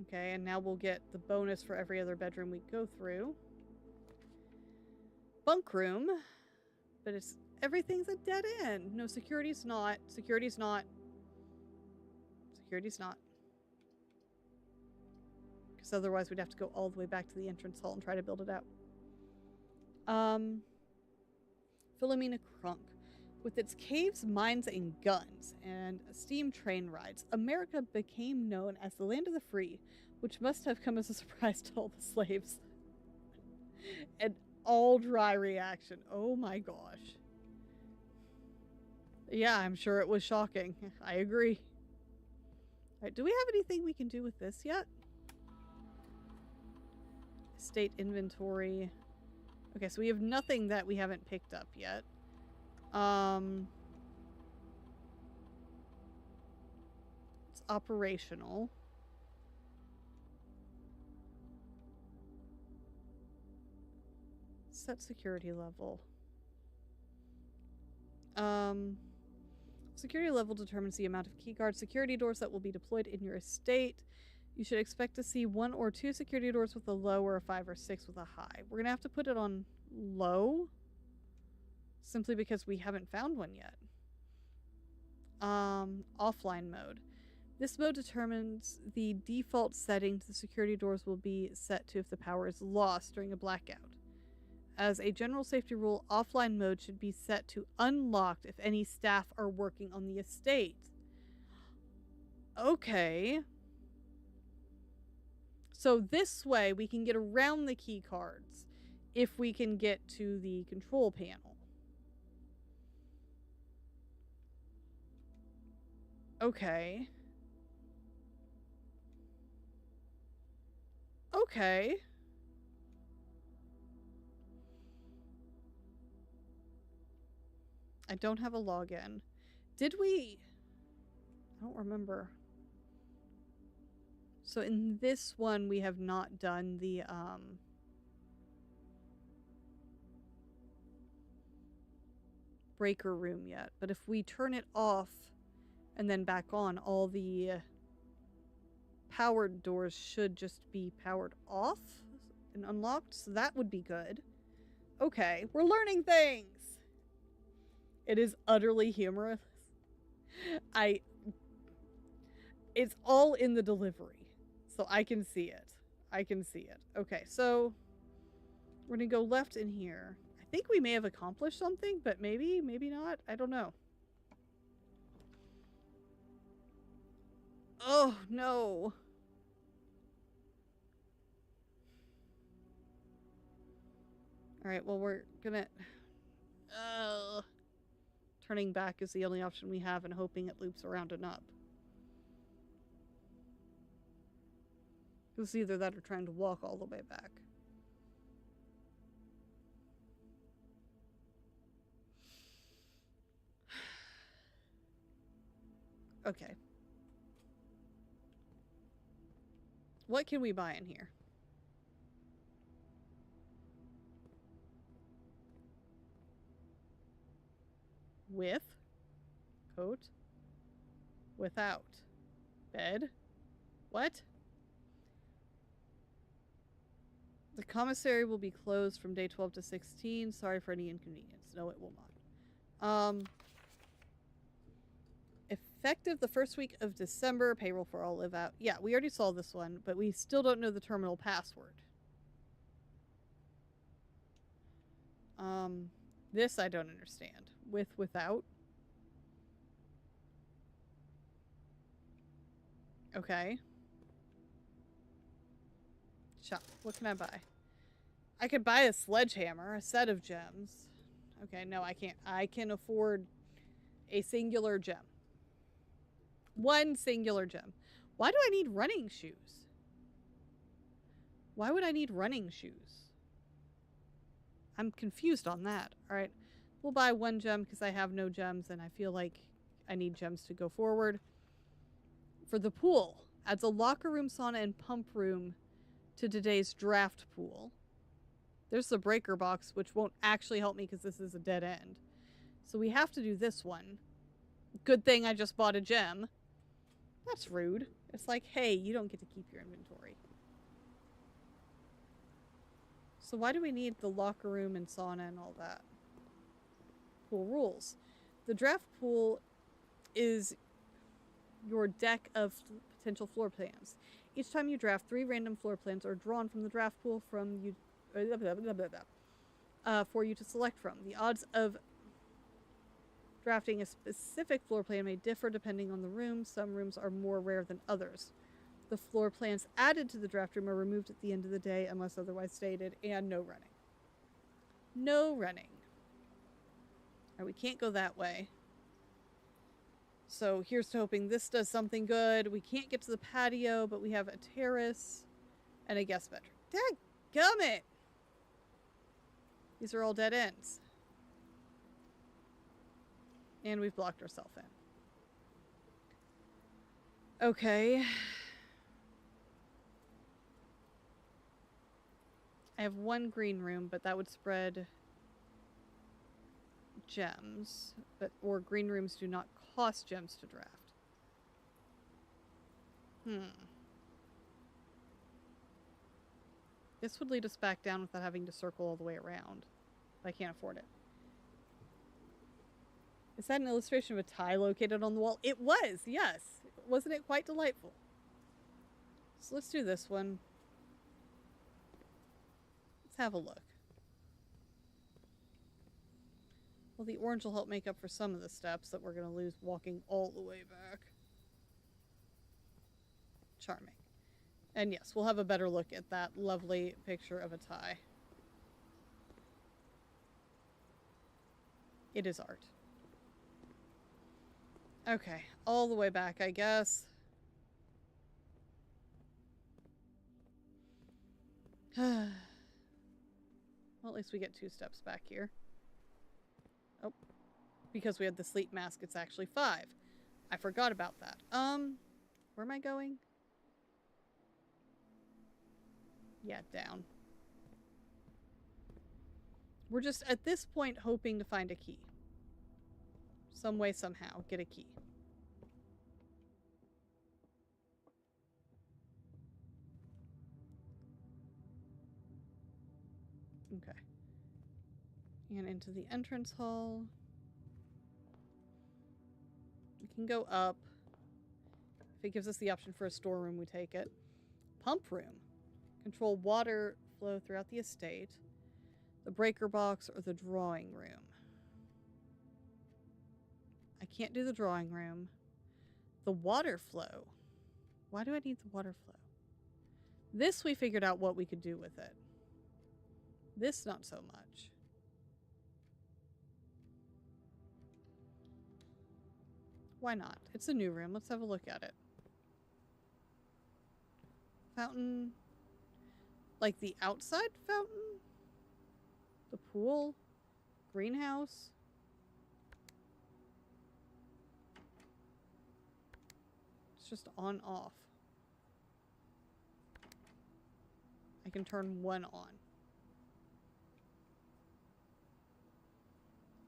Okay, and now we'll get the bonus for every other bedroom we go through. Bunk room. But it's everything's a dead end. No, security's not. Security's not. Security's not. Because otherwise we'd have to go all the way back to the entrance hall and try to build it out. Philomena Crunk. With its caves, mines, and guns, and steam train rides, America became known as the land of the free, which must have come as a surprise to all the slaves. An all dry reaction. Oh my gosh. Yeah, I'm sure it was shocking. I agree. Alright, do we have anything we can do with this yet? Estate inventory. Okay, so we have nothing that we haven't picked up yet. It's operational. Set security level. Security level determines the amount of keyguard security doors that will be deployed in your estate. You should expect to see 1 or 2 security doors with a low, or a 5 or 6 with a high. We're gonna have to put it on low, simply because we haven't found one yet. Offline mode. This mode determines the default settings the security doors will be set to if the power is lost during a blackout. As a general safety rule, offline mode should be set to unlocked if any staff are working on the estate. Okay. So this way we can get around the key cards if we can get to the control panel. Okay. Okay. I don't have a login. Did we? I don't remember. So in this one, we have not done the, breaker room yet. But if we turn it off and then back on, all the powered doors should just be powered off and unlocked. So that would be good. Okay, we're learning things. It is utterly humorous. It's all in the delivery. So I can see it. I can see it. Okay, so we're gonna go left in here. I think we may have accomplished something, but maybe not. I don't know. Oh, no. Alright, well, we're gonna... turning back is the only option we have, and hoping it loops around and up. It's either that or trying to walk all the way back. Okay. What can we buy in here? With. Coat. Without. Bed. What? The commissary will be closed from day 12 to 16. Sorry for any inconvenience. No, it will not. Effective the first week of December. Payroll for all live out. Yeah, we already saw this one, but we still don't know the terminal password. This I don't understand. With, without. Okay. Shop. What can I buy? I could buy a sledgehammer, a set of gems. Okay, no, I can't. I can afford a singular gem. One singular gem. Why do I need running shoes? Why would I need running shoes? I'm confused on that. All right, we'll buy one gem because I have no gems and I feel like I need gems to go forward. For the pool, adds a locker room, sauna, and pump room to today's draft pool. There's the breaker box, which won't actually help me because this is a dead end. So we have to do this one. Good thing I just bought a gem. That's rude. It's like, hey, you don't get to keep your inventory. So why do we need the locker room and sauna and all that? Pool rules. The draft pool is your deck of potential floor plans. Each time you draft, 3 random floor plans are drawn from the draft pool from you for you to select from. The odds of drafting a specific floor plan may differ depending on the room. Some rooms are more rare than others. The floor plans added to the draft room are removed at the end of the day unless otherwise stated, and no running. No running. All right, we can't go that way. So here's to hoping this does something good. We can't get to the patio, but we have a terrace and a guest bedroom. Dadgummit! These are all dead ends. And we've blocked ourselves in. Okay. I have one green room, but that would spread gems. Or green rooms do not cost gems to draft. This would lead us back down without having to circle all the way around. But I can't afford it. Is that an illustration of a tie located on the wall? It was, yes. Wasn't it quite delightful? So let's do this one. Let's have a look. Well, the orange will help make up for some of the steps that we're going to lose walking all the way back. Charming. And yes, we'll have a better look at that lovely picture of a tie. It is art. Okay, all the way back, I guess. Well, at least we get 2 steps back here. Oh, because we had the sleep mask, it's actually 5. I forgot about that. Where am I going? Yeah, down. We're just, at this point, hoping to find a key. Some way, somehow, get a key. Okay. And into the entrance hall. We can go up. If it gives us the option for a storeroom, we take it. Pump room. Control water flow throughout the estate. The breaker box or the drawing room. I can't do the drawing room. The water flow. Why do I need the water flow? This we figured out what we could do with it. This not so much. Why not? It's a new room. Let's have a look at it. Fountain. Like the outside fountain? The pool? Greenhouse? It's just on off. I can turn one on.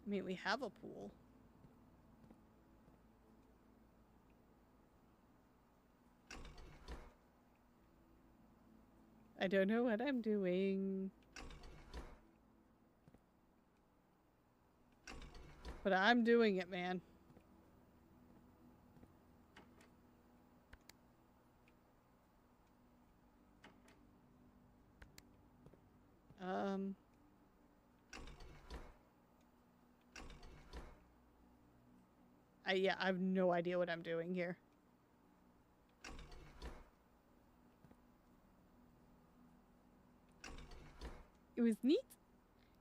I mean, we have a pool. I don't know what I'm doing. But I'm doing it, man. Yeah, I have no idea what I'm doing here. It was neat.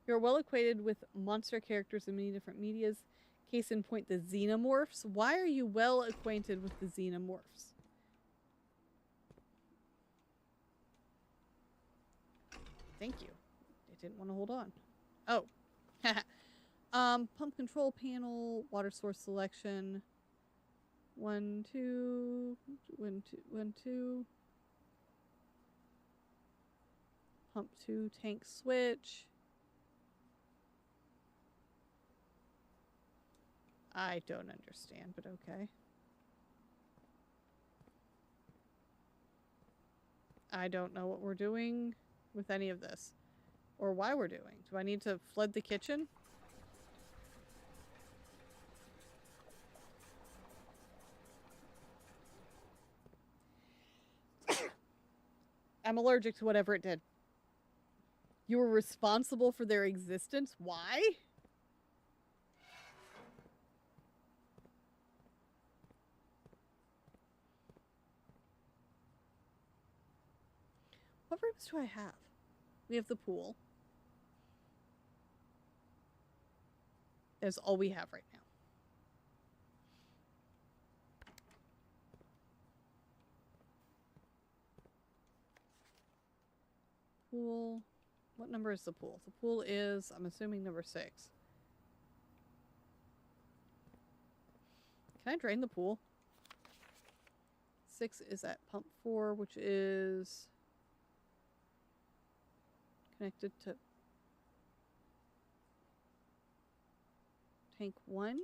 You're well acquainted with monster characters in many different medias. Case in point, the xenomorphs. Why are you well acquainted with the xenomorphs? Thank you. I didn't want to hold on. Oh. Pump control panel, water source selection. 1, 2, 1, 2, 1, 2. Pump 2, tank switch. I don't understand, but okay. I don't know what we're doing with any of this. Or why we're doing. Do I need to flood the kitchen? I'm allergic to whatever it did. You were responsible for their existence? Why? What rooms do I have? We have the pool. That's all we have right now. Pool. What number is the pool? The pool is, I'm assuming, number 6. Can I drain the pool? 6 is at pump 4, which is connected to tank 1.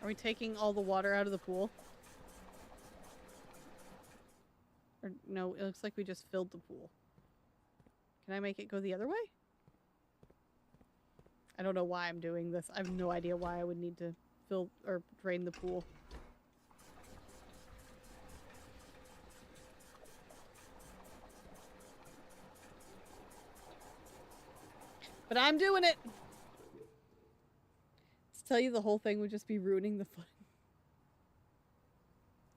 Are we taking all the water out of the pool? Or no, it looks like we just filled the pool. Can I make it go the other way? I don't know why I'm doing this. I have no idea why I would need to fill or drain the pool. But I'm doing it! To tell you the whole thing would just be ruining the fun.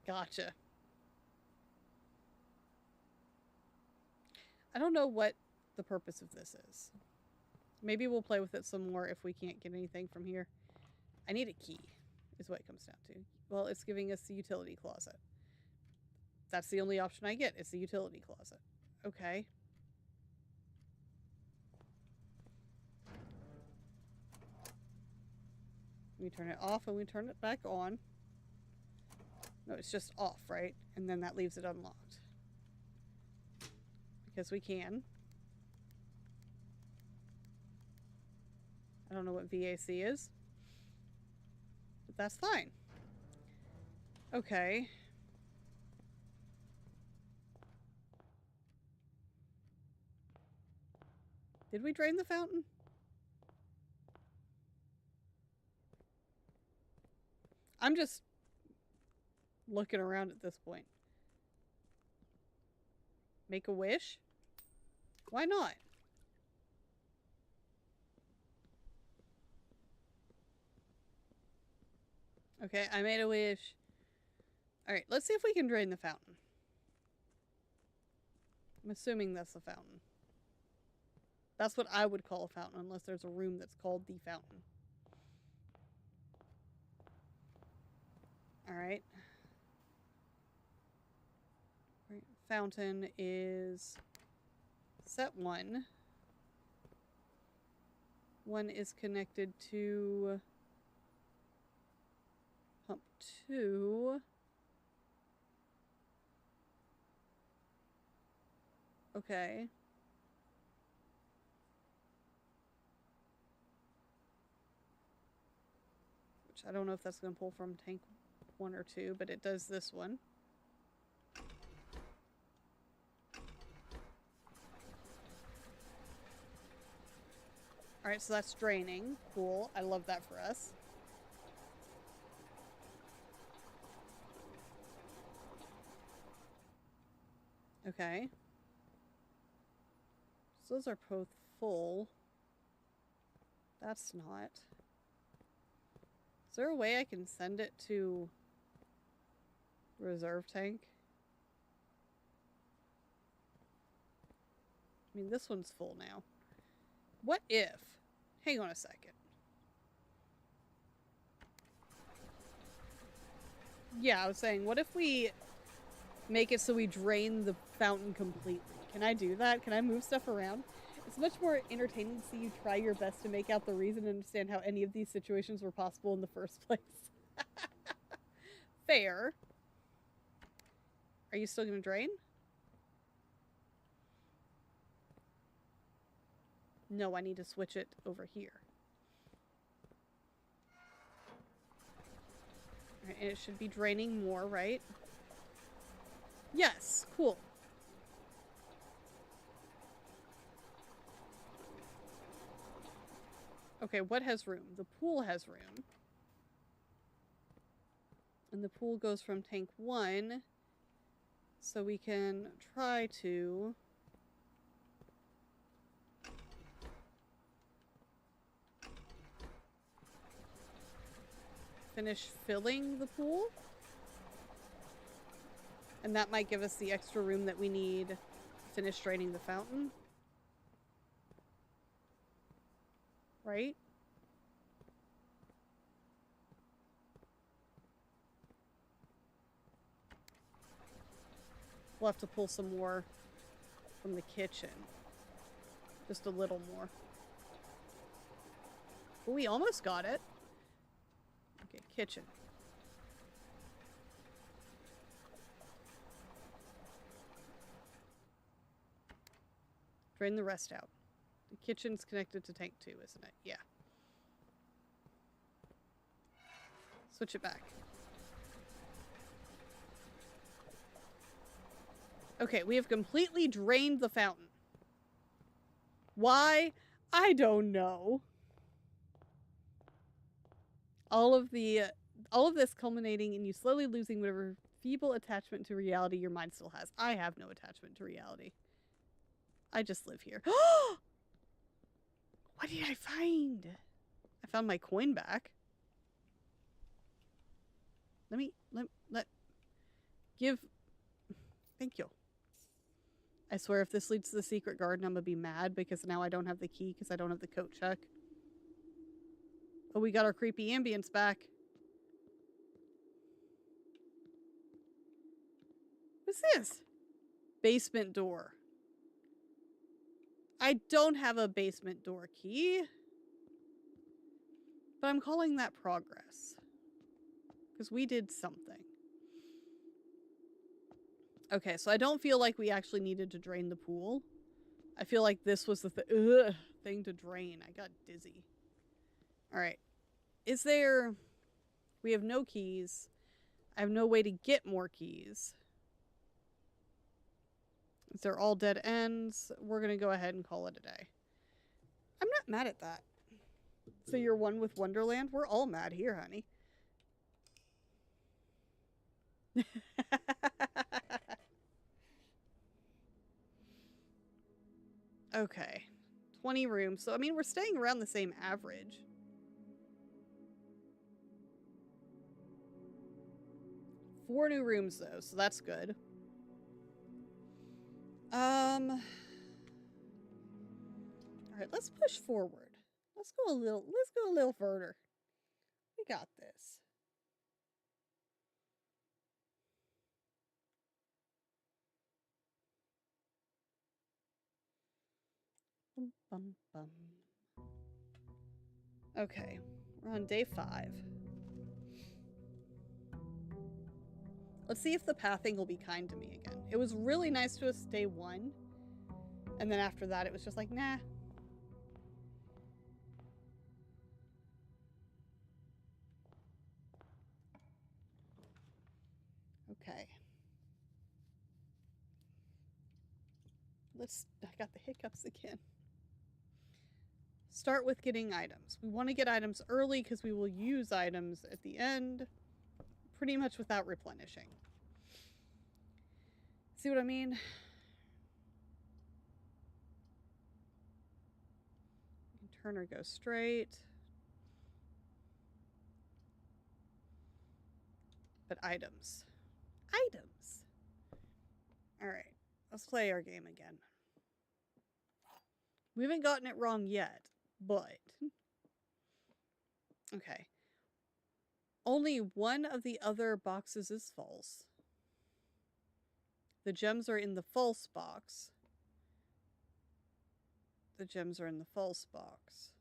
Gotcha. I don't know what the purpose of this is. Maybe we'll play with it some more if we can't get anything from here. I need a key, is what it comes down to. Well, it's giving us the utility closet. That's the only option I get, is the utility closet. Okay. We turn it off and we turn it back on. No, it's just off, right? And then that leaves it unlocked. Because we can. I don't know what VAC is. But that's fine. Okay. Did we drain the fountain? I'm just looking around at this point. Make a wish? Why not? Okay, I made a wish. Alright, let's see if we can drain the fountain. I'm assuming that's the fountain. That's what I would call a fountain, unless there's a room that's called the fountain. Alright. Fountain is set 1. 1 is connected to pump 2. Okay. which I don't know if that's going to pull from tank 1 or 2, but it does this one. Alright, so that's draining. Cool. I love that for us. Okay. So those are both full. That's not. Is there a way I can send it to reserve tank? I mean, this one's full now. What if? Hang on a second. Yeah, I was saying, what if we make it so we drain the fountain completely? Can I do that? Can I move stuff around? It's much more entertaining to see you try your best to make out the reason and understand how any of these situations were possible in the first place. Fair. Are you still going to drain? No, I need to switch it over here. All right, and it should be draining more, right? Yes, cool. Okay, what has room? The pool has room. And the pool goes from tank 1. So we can try to... finish filling the pool. And that might give us the extra room that we need to finish draining the fountain. Right? We'll have to pull some more from the kitchen. Just a little more. But we almost got it. Okay, kitchen. Drain the rest out. The kitchen's connected to tank 2, isn't it? Yeah. Switch it back. Okay, we have completely drained the fountain. Why? I don't know. All of this culminating in you slowly losing whatever feeble attachment to reality your mind still has. I have no attachment to reality. I just live here. What did I find? I found my coin back. Thank you. I swear if this leads to the secret garden, I'm gonna be mad because now I don't have the key because I don't have the coat check. Oh, we got our creepy ambience back. What's this? Basement door. I don't have a basement door key. But I'm calling that progress. Because we did something. Okay, so I don't feel like we actually needed to drain the pool. I feel like this was the thing to drain. I got dizzy. Alright. Is there... We have no keys. I have no way to get more keys. Is there all dead ends? We're going to go ahead and call it a day. I'm not mad at that. So you're one with Wonderland? We're all mad here, honey. Okay. 20 rooms. So, I mean, we're staying around the same average. Four new rooms, though, so that's good. Alright, let's push forward. Let's go a little further. We got this. Bum, bum, bum. Okay, we're on day 5. Let's see if the pathing will be kind to me again. It was really nice to us day 1. And then after that, it was just like, nah. Okay. I got the hiccups again. Start with getting items. We want to get items early because we will use items at the end pretty much without replenishing. See what I mean? Turn or go straight. But items. Items! Alright, let's play our game again. We haven't gotten it wrong yet, but... Okay. Only one of the other boxes is false. The gems are in the false box. The gems are in the false box.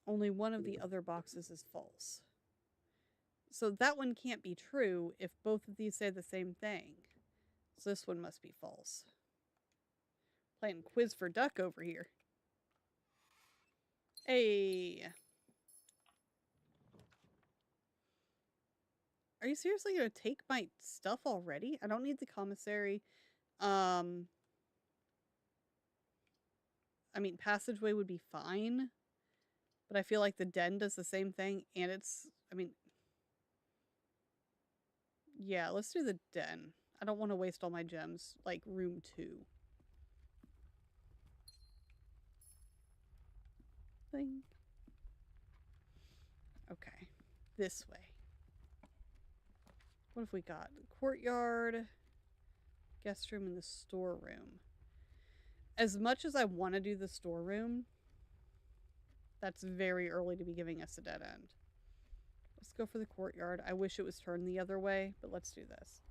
Only one of the other boxes is false. So that one can't be true if both of these say the same thing. So this one must be false. Playing quiz for duck over here. Hey. Are you seriously going to take my stuff already? I don't need the commissary. I mean, passageway would be fine. But I feel like the den does the same thing. And it's, I mean... Yeah, let's do the den. I don't want to waste all my gems. Like, room 2. Thing. Okay. This way. What have we got? The courtyard, guest room, and the storeroom. As much as I want to do the storeroom, that's very early to be giving us a dead end. Let's go for the courtyard. I wish it was turned the other way, but let's do this.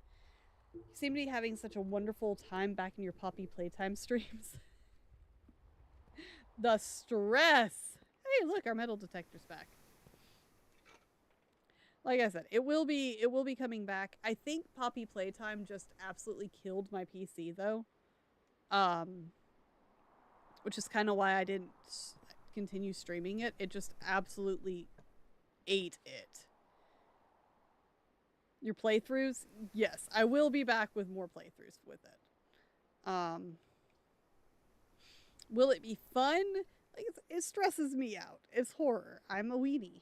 You seem to be having such a wonderful time back in your Poppy Playtime streams. The stress! Hey, look, our metal detector's back. Like I said, it will be coming back. I think Poppy Playtime just absolutely killed my PC though. Which is kind of why I didn't continue streaming it. It just absolutely ate it. Your playthroughs? Yes, I will be back with more playthroughs with it. Will it be fun? Like it stresses me out. It's horror. I'm a weenie.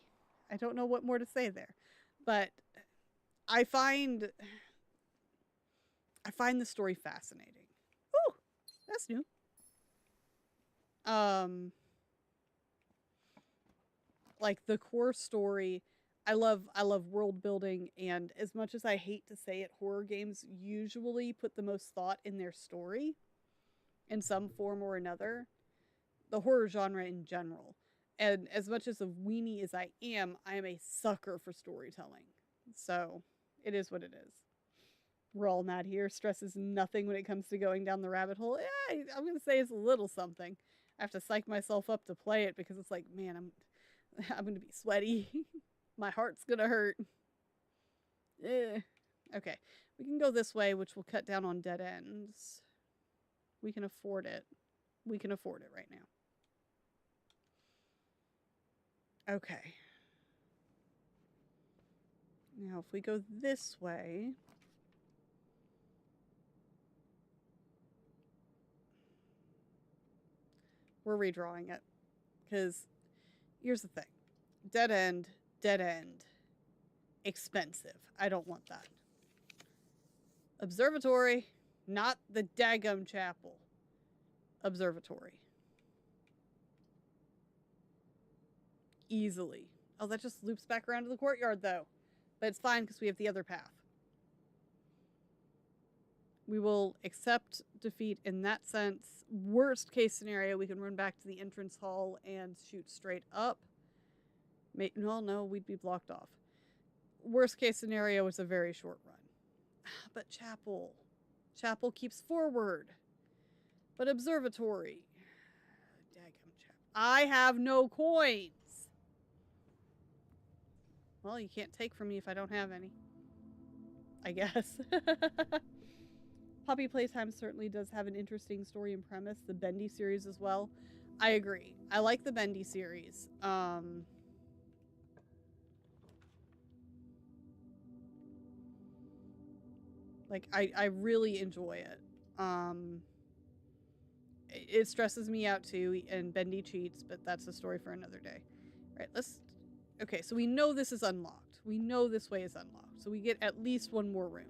I don't know what more to say there. But I find the story fascinating. Ooh, that's new. Like the core story, I love world building, and as much as I hate to say it, horror games usually put the most thought in their story in some form or another. The horror genre in general. And as much as a weenie as I am a sucker for storytelling. So, it is what it is. We're all mad here. Stress is nothing when it comes to going down the rabbit hole. Yeah, I'm going to say it's a little something. I have to psych myself up to play it because it's like, man, I'm going to be sweaty. My heart's going to hurt. Okay, we can go this way, which will cut down on dead ends. We can afford it. We can afford it right now. Okay. Now, if we go this way... We're redrawing it. Because, here's the thing. Dead end. Expensive. I don't want that. Observatory. Not the daggum chapel. Observatory. Easily. Oh, that just loops back around to the courtyard, though. But it's fine, because we have the other path. We will accept defeat in that sense. Worst case scenario, we can run back to the entrance hall and shoot straight up. No, we'd be blocked off. Worst case scenario is a very short run. But chapel. Chapel keeps forward. But observatory. Daggum chapel. I have no coins. Well, you can't take from me if I don't have any. I guess. Poppy Playtime certainly does have an interesting story and premise. The Bendy series as well. I agree. I like the Bendy series. Like, I really enjoy it. It stresses me out too, and Bendy cheats, but that's a story for another day. Right, let's... Okay, so we know this is unlocked. We know this way is unlocked. So we get at least one more room.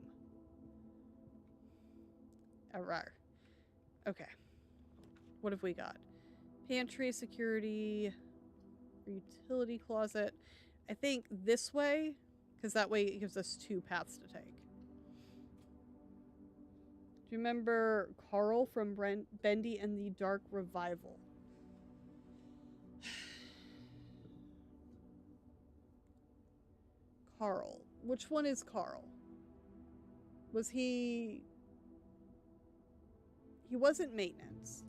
Alright. Okay. What have we got? Pantry, security, utility closet. I think this way, because that way it gives us 2 paths to take. Do you remember Carl from Bendy and the Dark Revival? Carl. Which one is Carl? Was he... He wasn't maintenance.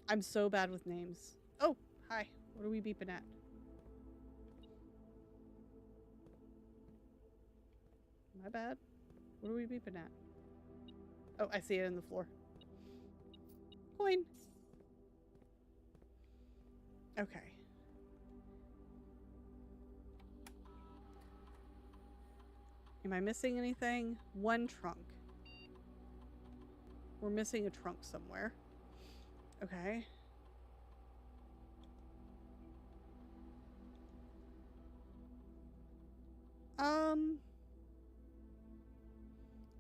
I'm so bad with names. Oh, hi. What are we beeping at? My bad. What are we beeping at? Oh, I see it in the floor. Coin. Okay. Am I missing anything? 1 trunk. We're missing a trunk somewhere. Okay.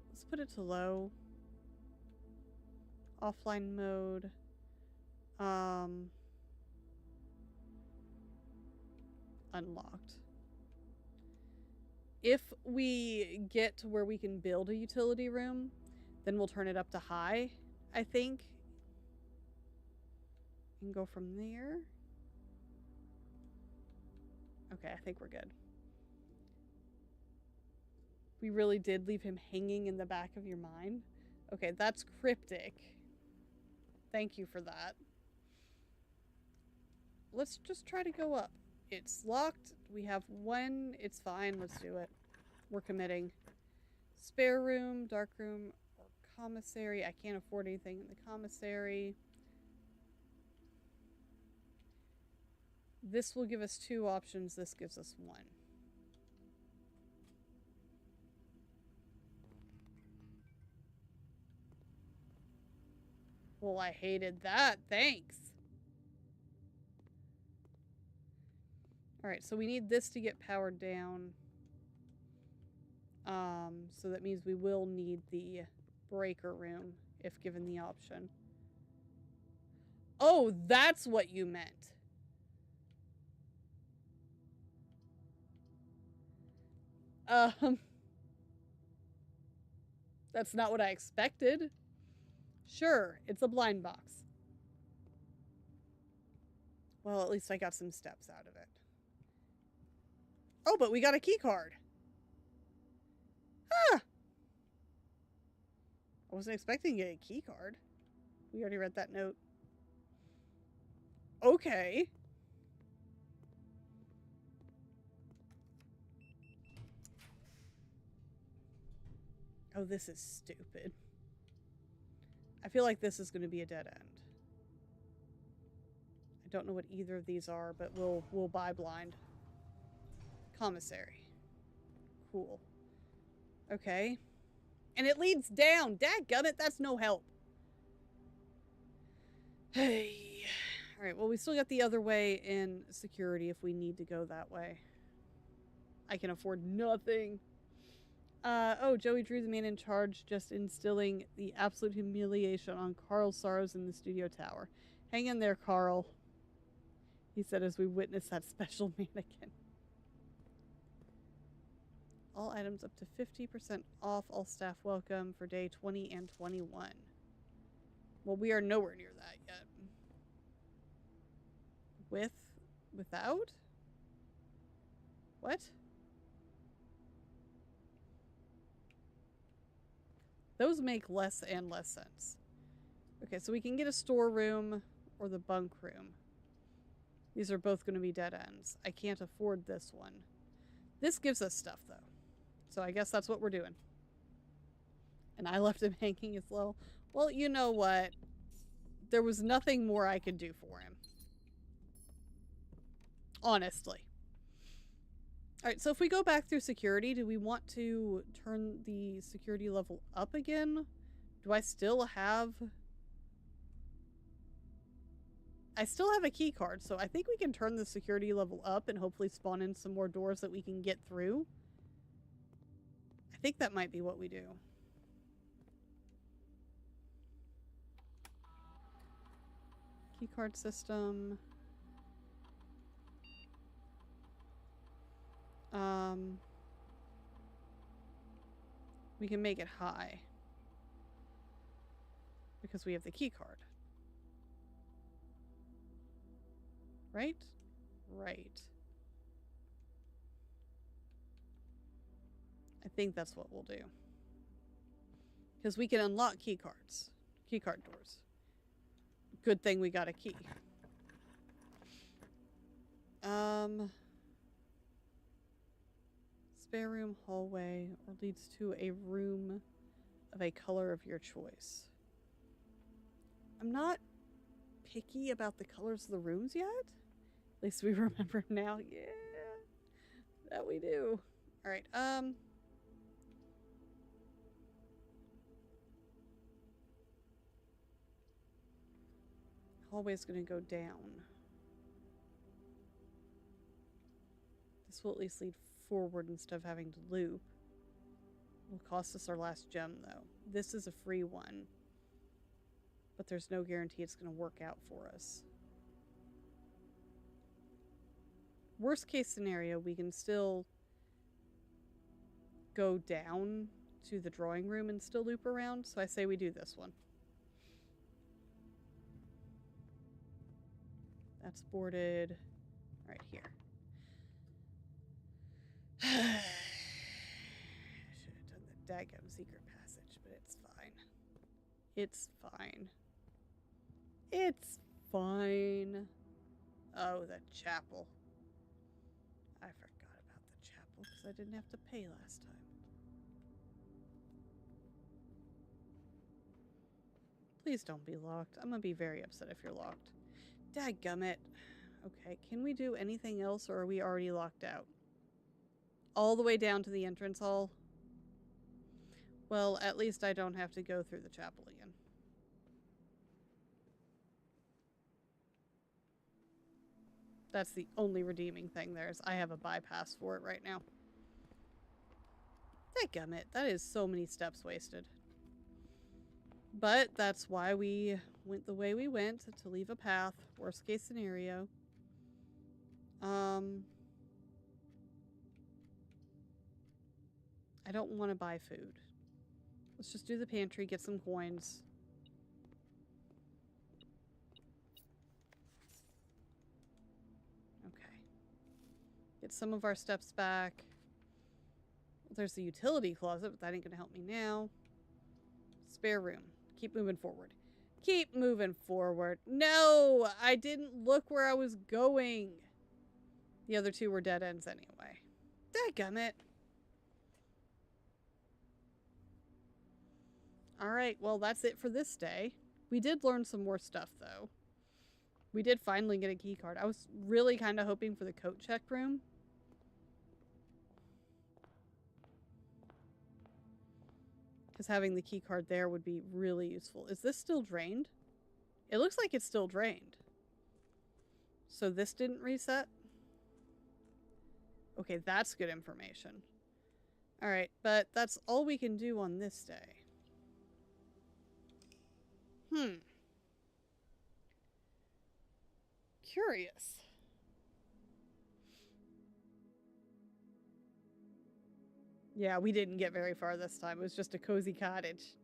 Let's put it to low. Offline mode. Unlocked. If we get to where we can build a utility room, then we'll turn it up to high, I think. And go from there. Okay, I think we're good. We really did leave him hanging in the back of your mind. Okay, that's cryptic. Thank you for that. Let's just try to go up. It's locked. We have 1. It's fine. Let's do it. We're committing. Spare room, dark room, or commissary. I can't afford anything in the commissary. This will give us 2 options. This gives us 1. Well, I hated that. Thanks. Alright, so we need this to get powered down. So that means we will need the breaker room if given the option. Oh, that's what you meant. That's not what I expected. Sure, it's a blind box. Well, at least I got some steps out of it. Oh, but we got a key card. Ah! I wasn't expecting to get a key card. We already read that note. Okay. Oh, this is stupid. I feel like this is going to be a dead end. I don't know what either of these are, but we'll buy blind. Commissary. Cool. Okay. And it leads down. Dadgummit, that's no help. Hey. Alright, well, we still got the other way in security if we need to go that way. I can afford nothing. Oh, Joey Drew, the man in charge, just instilling the absolute humiliation on Carl's sorrows in the studio tower. Hang in there, Carl, he said as we witnessed that special mannequin. All items up to 50% off, all staff welcome for day 20 and 21. Well, we are nowhere near that yet. Without? What? Those make less and less sense. Okay, so we can get a storeroom or the bunk room. These are both going to be dead ends. I can't afford this one. This gives us stuff, though. So I guess that's what we're doing. And I left him hanging as well. Well, you know what? There was nothing more I could do for him. Honestly. All right, so if we go back through security, do we want to turn the security level up again? Do I still have... I still have a key card, so I think we can turn the security level up and hopefully spawn in some more doors that we can get through. I think that might be what we do. Key card system. We can make it high because we have the key card. Right? Right. I think that's what we'll do. Because we can unlock key cards. Key card doors. Good thing we got a key. Spare room, hallway, or leads to a room of a color of your choice. I'm not picky about the colors of the rooms yet. At least we remember now. Yeah, that we do. All right. Hallway's gonna go down. This will at least lead forward instead of having to loop. It'll cost us our last gem, though. This is a free one, but there's no guarantee it's going to work out for us. Worst case scenario, we can still go down to the drawing room and still loop around, so I say we do this one. That's boarded right here. I should have done the daggum secret passage, but it's fine. It's fine. It's fine. Oh, the chapel. I forgot about the chapel because I didn't have to pay last time. Please don't be locked. I'm gonna be very upset if you're locked. Dadgummit. Okay, can we do anything else or are we already locked out? All the way down to the entrance hall? Well, at least I don't have to go through the chapel again. That's the only redeeming thing there is I have a bypass for it right now. Dadgummit, that is so many steps wasted. But that's why we went the way we went, to leave a path. Worst case scenario. I don't want to buy food. Let's just do the pantry, get some coins. Okay. Get some of our steps back. There's the utility closet, but that ain't gonna help me now. Spare room. Keep moving forward. Keep moving forward. No! I didn't look where I was going. The other two were dead ends anyway. Dadgummit. Alright, well that's it for this day. We did learn some more stuff though. We did finally get a key card. I was really kind of hoping for the coat check room. Because having the key card there would be really useful. Is this still drained? It looks like it's still drained. So this didn't reset? Okay, that's good information. Alright, but that's all we can do on this day. Curious. Yeah, we didn't get very far this time. It was just a cozy cottage.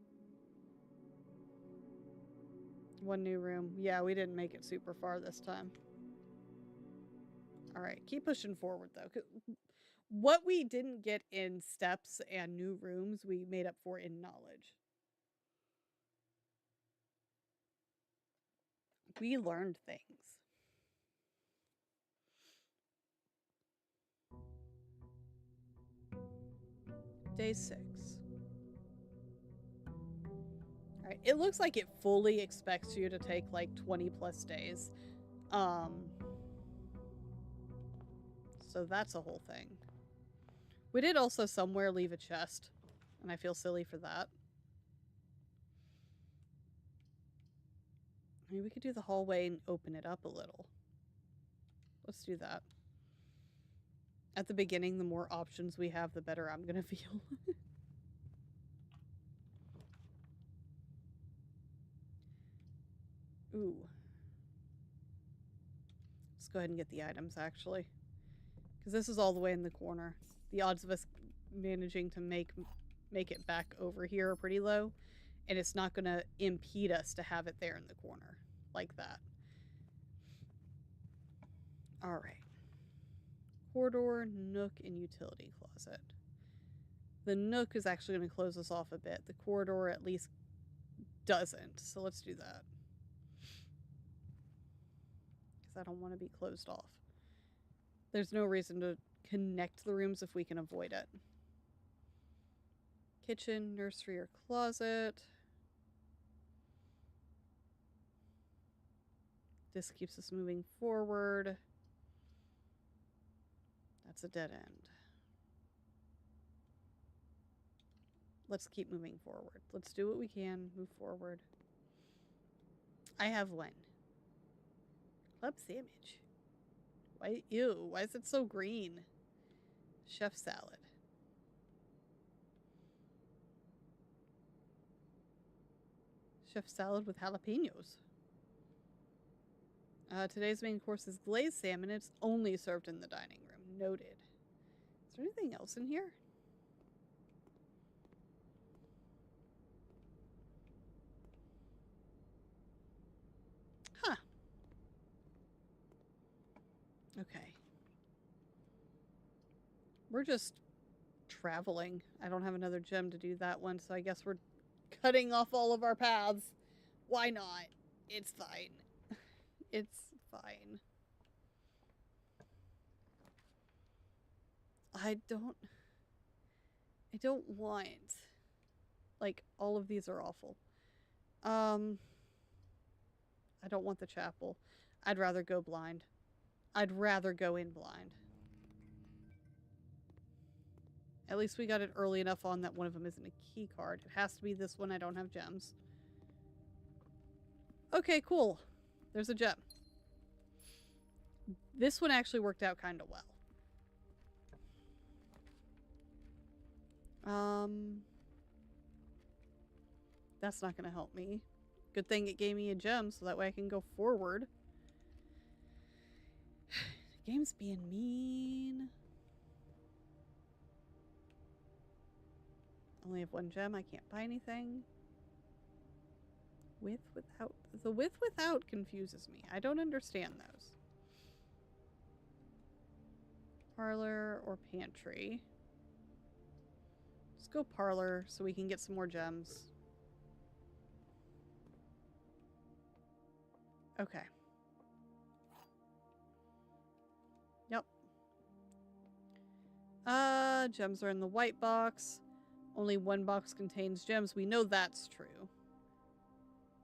One new room. Yeah, we didn't make it super far this time. Alright, keep pushing forward though. What we didn't get in steps and new rooms, we made up for in knowledge. We learned things. Day 6. Alright, it looks like it fully expects you to take like 20 plus days. So that's a whole thing. We did also somewhere leave a chest, and I feel silly for that. I mean, we could do the hallway and open it up a little. Let's do that. At the beginning, the more options we have, the better I'm gonna feel. Ooh. Let's go ahead and get the items, actually. Because this is all the way in the corner. The odds of us managing to make it back over here are pretty low. And it's not going to impede us to have it there in the corner. Like that. Alright. Corridor, nook, and utility closet. The nook is actually going to close us off a bit. The corridor at least doesn't. So let's do that. Because I don't want to be closed off. There's no reason to connect the rooms if we can avoid it. Kitchen, nursery, or closet. This keeps us moving forward. That's a dead end. Let's keep moving forward. Let's do what we can. Move forward. I have one. Club sandwich. Why? Ew. Why is it so green? Chef salad. Chef salad with jalapenos. Today's main course is glazed salmon. It's only served in the dining room. Noted. Is there anything else in here? Huh. Okay. We're just traveling. I don't have another gem to do that one, so I guess we're cutting off all of our paths. Why not? It's fine. It's fine. I don't want... Like, all of these are awful. I don't want the chapel. I'd rather go blind. I'd rather go in blind. At least we got it early enough on that one of them isn't a key card. It has to be this one. I don't have gems. Okay, cool. There's a gem. This one actually worked out kind of well. That's not going to help me. Good thing it gave me a gem so that way I can go forward. The game's being mean. Only have one gem. I can't buy anything. With, without. The with, without confuses me. I don't understand those. Parlor or pantry. Let's go parlor so we can get some more gems. Okay. Yep. Gems are in the white box. Only one box contains gems. We know that's true.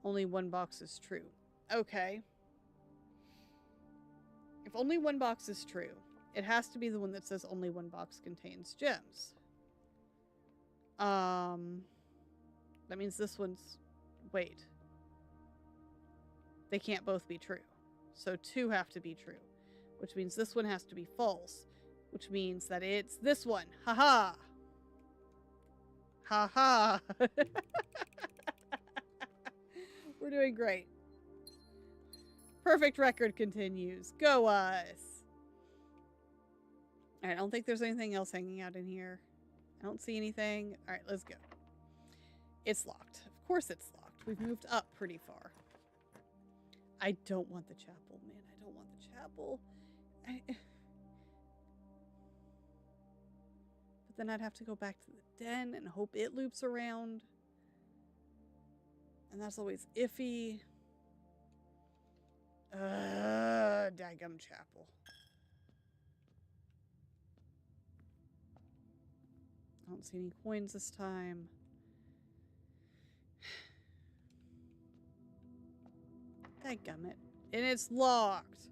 Only one box is true. Okay. If only one box is true, it has to be the one that says only one box contains gems. That means this one's... Wait. They can't both be true. So two have to be true. Which means this one has to be false. Which means that it's this one. Haha! Haha! We're doing great. Perfect record continues. Go us! Alright, I don't think there's anything else hanging out in here. I don't see anything. Alright, let's go. It's locked. Of course it's locked. We've moved up pretty far. I don't want the chapel, man. I don't want the chapel. But then I'd have to go back to the den and hope it loops around. And that's always iffy. Daggum chapel. I don't see any coins this time. Dadgummit. And it's locked.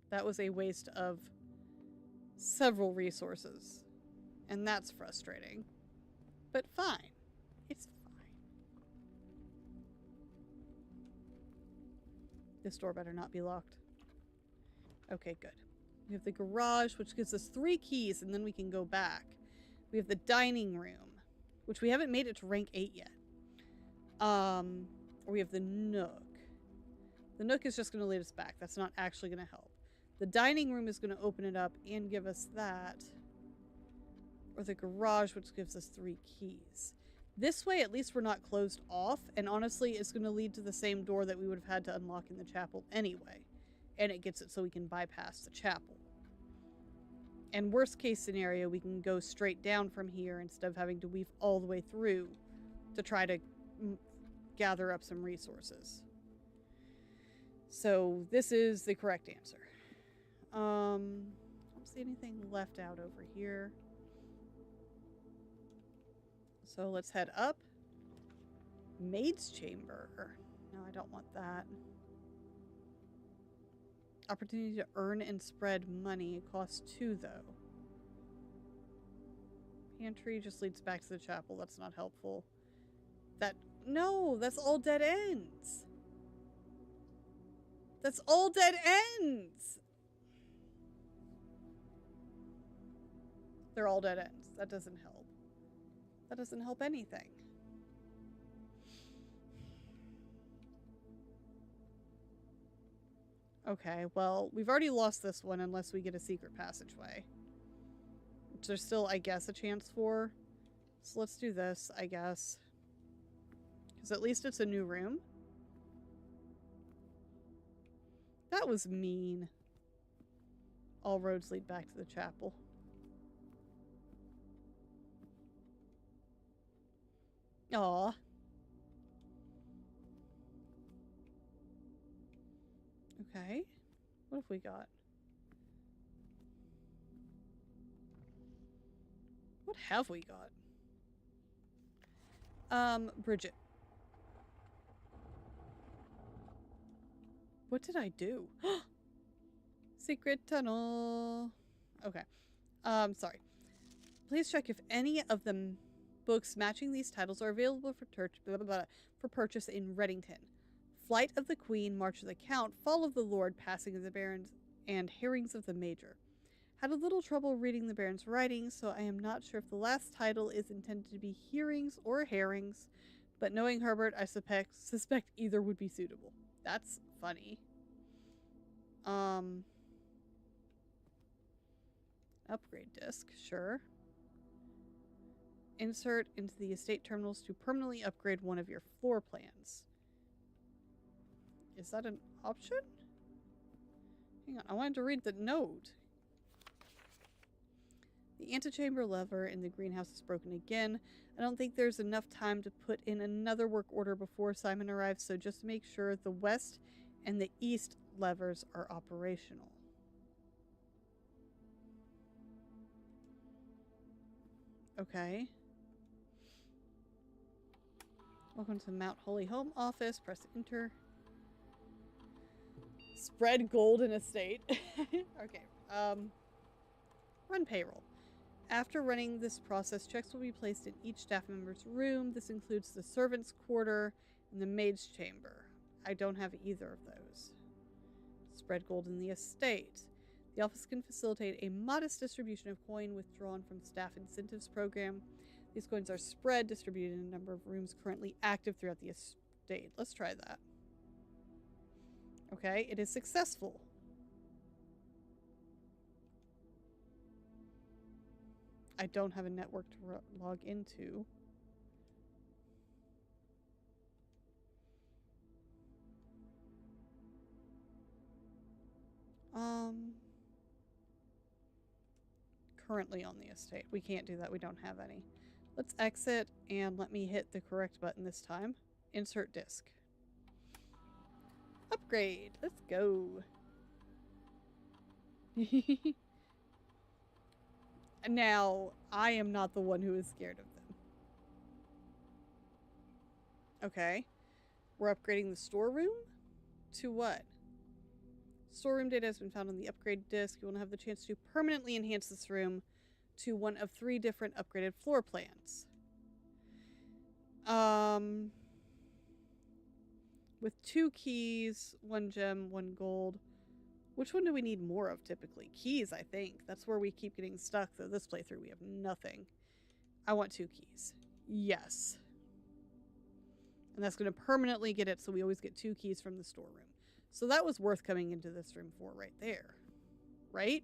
That was a waste of several resources. And that's frustrating. But fine. It's fine. This door better not be locked. Okay, good. We have the garage, which gives us 3 keys, and then we can go back. We have the dining room, which we haven't made it to rank 8 yet. We have the nook. The nook is just going to lead us back. That's not actually going to help. The dining room is going to open it up and give us that. Or the garage, which gives us 3 keys. This way, at least we're not closed off, and honestly, it's going to lead to the same door that we would have had to unlock in the chapel anyway. And it gets it so we can bypass the chapel. And worst case scenario, we can go straight down from here instead of having to weave all the way through to try to gather up some resources. So this is the correct answer. I don't see anything left out over here. So let's head up. Maid's chamber. No, I don't want that. Opportunity to earn and spread money. It costs 2, though. Pantry just leads back to the chapel. That's not helpful. No, that's all dead ends. That's all dead ends. They're all dead ends. That doesn't help. That doesn't help anything. Okay, well, we've already lost this one unless we get a secret passageway. Which there's still, I guess, a chance for. So let's do this, I guess. Because at least it's a new room. That was mean. All roads lead back to the chapel. Aw. Okay. What have we got? What have we got? Bridget. What did I do? Secret tunnel. Okay. Sorry. Please check if any of the books matching these titles are available for purchase in Reddington. Flight of the Queen, March of the Count, Fall of the Lord, Passing of the Barons, and Herrings of the Major. Had a little trouble reading the Baron's writing, so I am not sure if the last title is intended to be hearings or herrings, but knowing Herbert, I suspect either would be suitable. That's funny. Upgrade disc, sure. Insert into the estate terminals to permanently upgrade one of your floor plans. Is that an option? Hang on, I wanted to read the note. The antechamber lever in the greenhouse is broken again. I don't think there's enough time to put in another work order before Simon arrives, so just make sure the west and the east levers are operational. Okay. Welcome to Mount Holy Home office. Press enter. Spread gold in estate. Okay. Run payroll. After running this process, checks will be placed in each staff member's room. This includes the servant's quarter and the maid's chamber. I don't have either of those. Spread gold in the estate. The office can facilitate a modest distribution of coin withdrawn from staff incentives program. These coins are spread, distributed in a number of rooms currently active throughout the estate. Let's try that. Okay, it is successful. I don't have a network to log into. Currently on the estate. We can't do that. We don't have any. Let's exit and let me hit the correct button this time. Insert disk. Upgrade. Let's go. Now, I am not the one who is scared of them. Okay. We're upgrading the storeroom to what? Storeroom data has been found on the upgrade disk. You will have the chance to permanently enhance this room to one of 3 different upgraded floor plans. With 2 keys, 1 gem, 1 gold. Which one do we need more of typically? Keys, I think. That's where we keep getting stuck, though this playthrough we have nothing. I want 2 keys. Yes. And that's going to permanently get it, so we always get 2 keys from the storeroom. So that was worth coming into this room for right there. Right?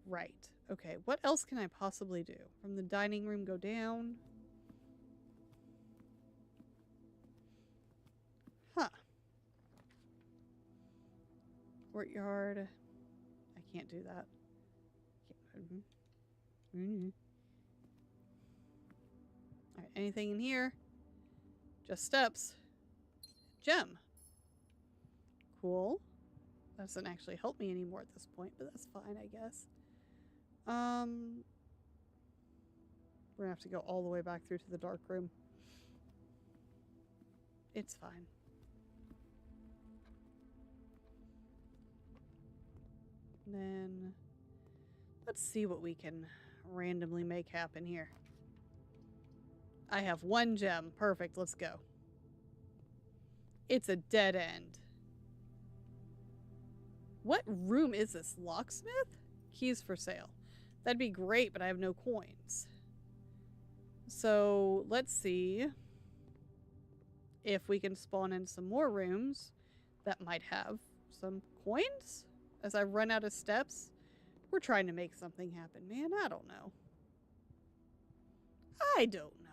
Right. Okay, what else can I possibly do? From the dining room, go down. Huh. Courtyard. I can't do that. Alright, anything in here? Just steps. Gem. Cool. That doesn't actually help me anymore at this point, but that's fine, I guess. We're gonna have to go all the way back through to the dark room. It's fine. And then let's see what we can randomly make happen here. I have 1 gem. Perfect. Let's go. It's a dead end. What room is this? Locksmith? Keys for sale. That'd be great, but I have no coins. So let's see if we can spawn in some more rooms that might have some coins. As I run out of steps, we're trying to make something happen, man. I don't know. I don't know.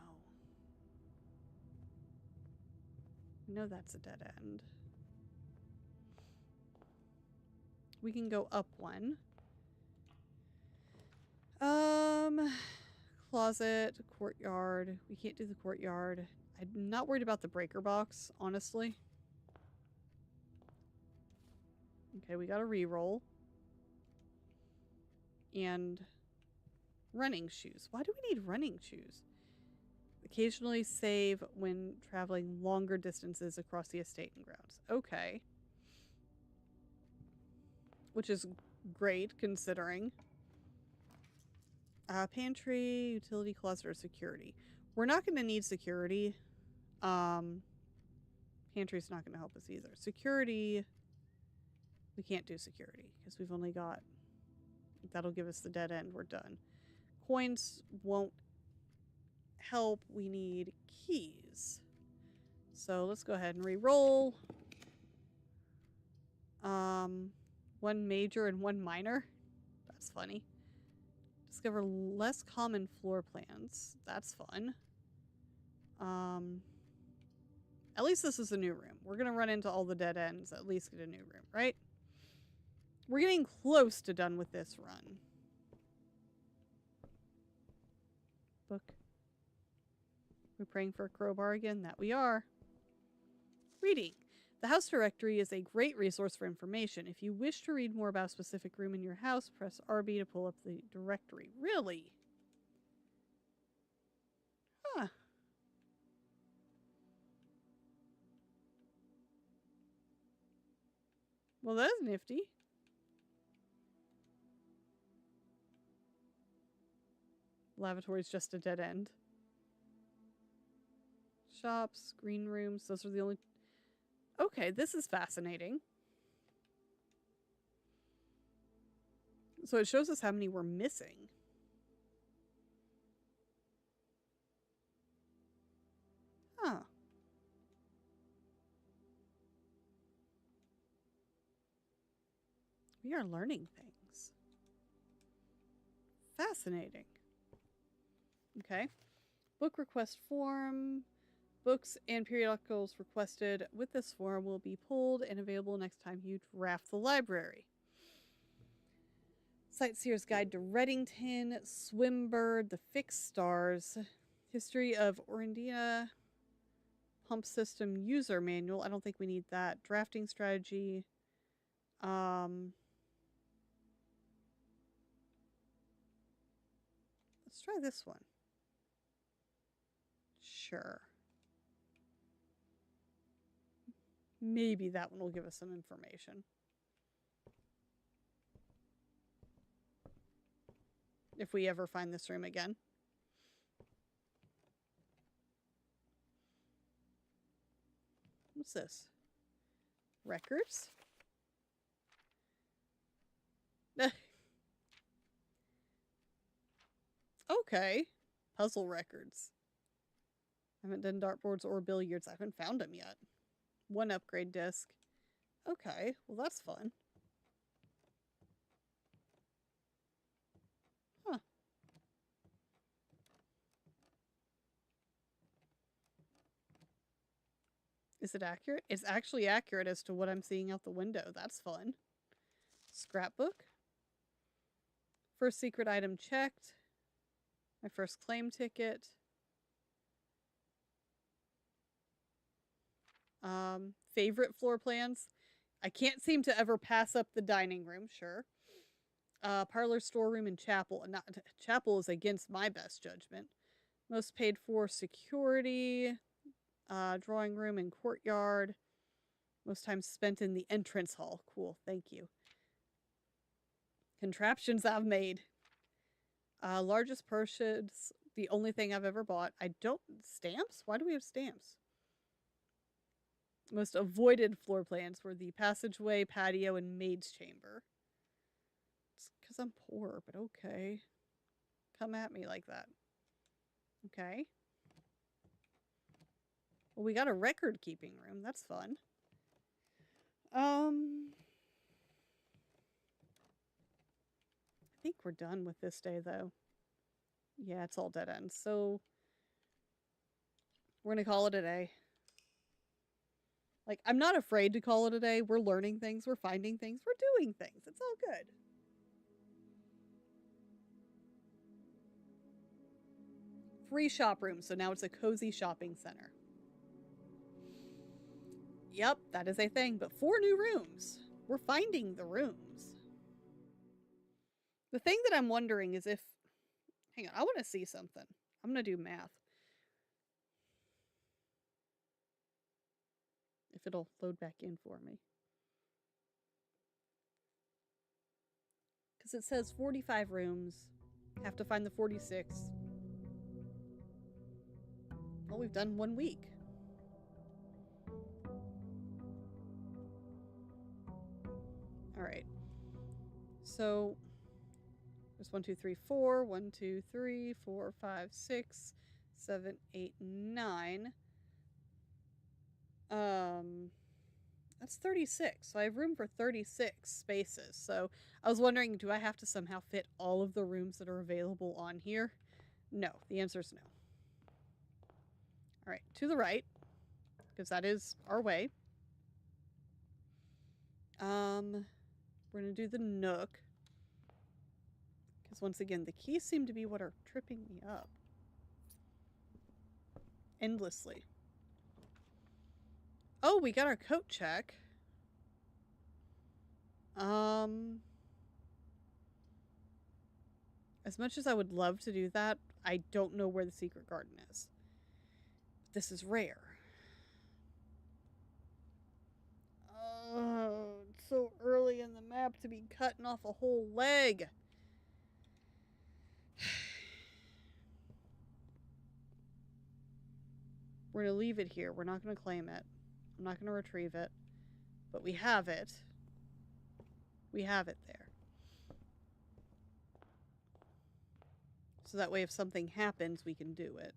No, that's a dead end. We can go up 1. Closet, courtyard. We can't do the courtyard. I'm not worried about the breaker box, honestly. Okay, we got a reroll. And running shoes. Why do we need running shoes? Occasionally save when traveling longer distances across the estate and grounds. Okay. Which is great, considering. Pantry, utility closet, or security. We're not going to need security. Pantry's not going to help us either. Security, we can't do security because we've only got... That'll give us the dead end. We're done. Coins won't help. We need keys. So let's go ahead and re-roll. 1 major and 1 minor. That's funny. Discover less common floor plans. That's fun. At least this is a new room. We're going to run into all the dead ends. At least get a new room, right? We're getting close to done with this run. Book. We're praying for a crowbar again. That we are. Reading. The house directory is a great resource for information. If you wish to read more about a specific room in your house, press RB to pull up the directory. Really? Huh. Well, that's nifty. Lavatory's just a dead end. Shops, green rooms, those are the only... Okay, this is fascinating. So it shows us how many we're missing. Huh. We are learning things. Fascinating. Okay. Book request form. Books and periodicals requested with this form will be pulled and available next time you draft the library. Sightseer's Guide to Reddington, Swimbird, The Fixed Stars, History of Orindina, Pump System User Manual. I don't think we need that. Drafting Strategy. Let's try this one. Sure. Maybe that one will give us some information. If we ever find this room again. What's this? Records? Okay. Puzzle records. I haven't done dartboards or billiards. I haven't found them yet. One upgrade disc. Okay, well that's fun. Huh. Is it accurate? It's actually accurate as to what I'm seeing out the window. That's fun. Scrapbook. First secret item checked. My first claim ticket. Favorite floor plans. I can't seem to ever pass up the dining room, sure. Parlor, storeroom, and chapel. Chapel is against my best judgment. Most paid for security. Drawing room and courtyard. Most time spent in the entrance hall. Cool, thank you. Contraptions I've made. Largest purchase. The only thing I've ever bought. Stamps? Why do we have stamps? Most avoided floor plans were the passageway, patio, and maid's chamber. It's because I'm poor, but okay. Come at me like that. Okay. Well, we got a record-keeping room. That's fun. I think we're done with this day, though. Yeah, it's all dead ends. So, we're going to call it a day. Like, I'm not afraid to call it a day. We're learning things. We're finding things. We're doing things. It's all good. Free shop rooms. So now it's a cozy shopping center. Yep, that is a thing. But 4 new rooms. We're finding the rooms. The thing that I'm wondering is if... Hang on, I want to see something. I'm going to do math. If it'll load back in for me. Because it says 45 rooms. Have to find the 46. Well, we've done 1 week. Alright. So, there's 1, 2, 3, 4. 1, 2, 3, 4, 5, 6, 7, 8, 9. That's 36. So I have room for 36 spaces. So I was wondering, do I have to somehow fit all of the rooms that are available on here? No. The answer is no. All right. To the right, because that is our way. We're going to do the nook. Because once again, the keys seem to be what are tripping me up. Endlessly. Oh, we got our coat check. As much as I would love to do that, I don't know where the secret garden is. This is rare. Oh, it's so early in the map to be cutting off a whole leg. We're going to leave it here. We're not going to claim it. I'm not going to retrieve it. But we have it. We have it there. So that way if something happens, we can do it.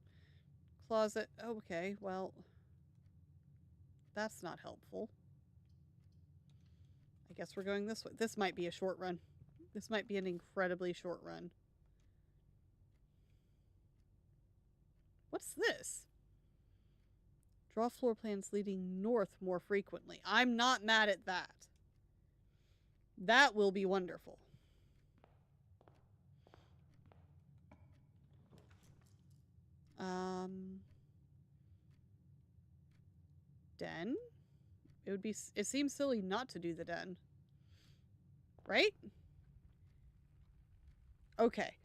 Closet. Okay, well. That's not helpful. I guess we're going this way. This might be a short run. This might be an incredibly short run. What's this? Draw floor plans leading north more frequently. I'm not mad at that. That will be wonderful. Den? It seems silly not to do the den. Right? Okay.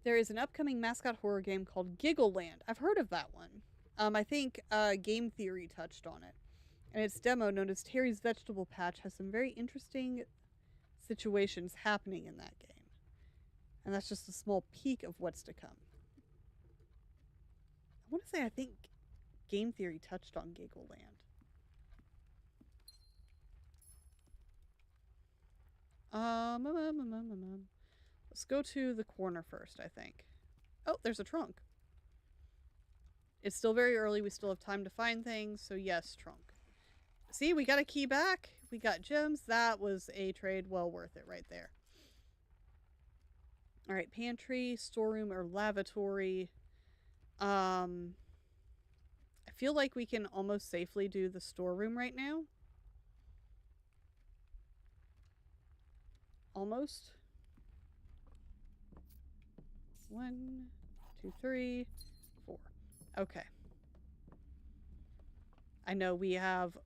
There is an upcoming mascot horror game called Giggle Land. I've heard of that one. I think Game Theory touched on it. And its demo, known as Terry's Vegetable Patch, has some very interesting situations happening in that game. And that's just a small peek of what's to come. I want to say I think Game Theory touched on Giggle Land. Let's go to the corner first, I think. Oh, there's a trunk. It's still very early. We still have time to find things. So yes, trunk. See, we got a key back. We got gems. That was a trade well worth it right there. All right, pantry, storeroom, or lavatory. I feel like we can almost safely do the storeroom right now. Almost. 1, 2, 3, 4. Okay. I know we have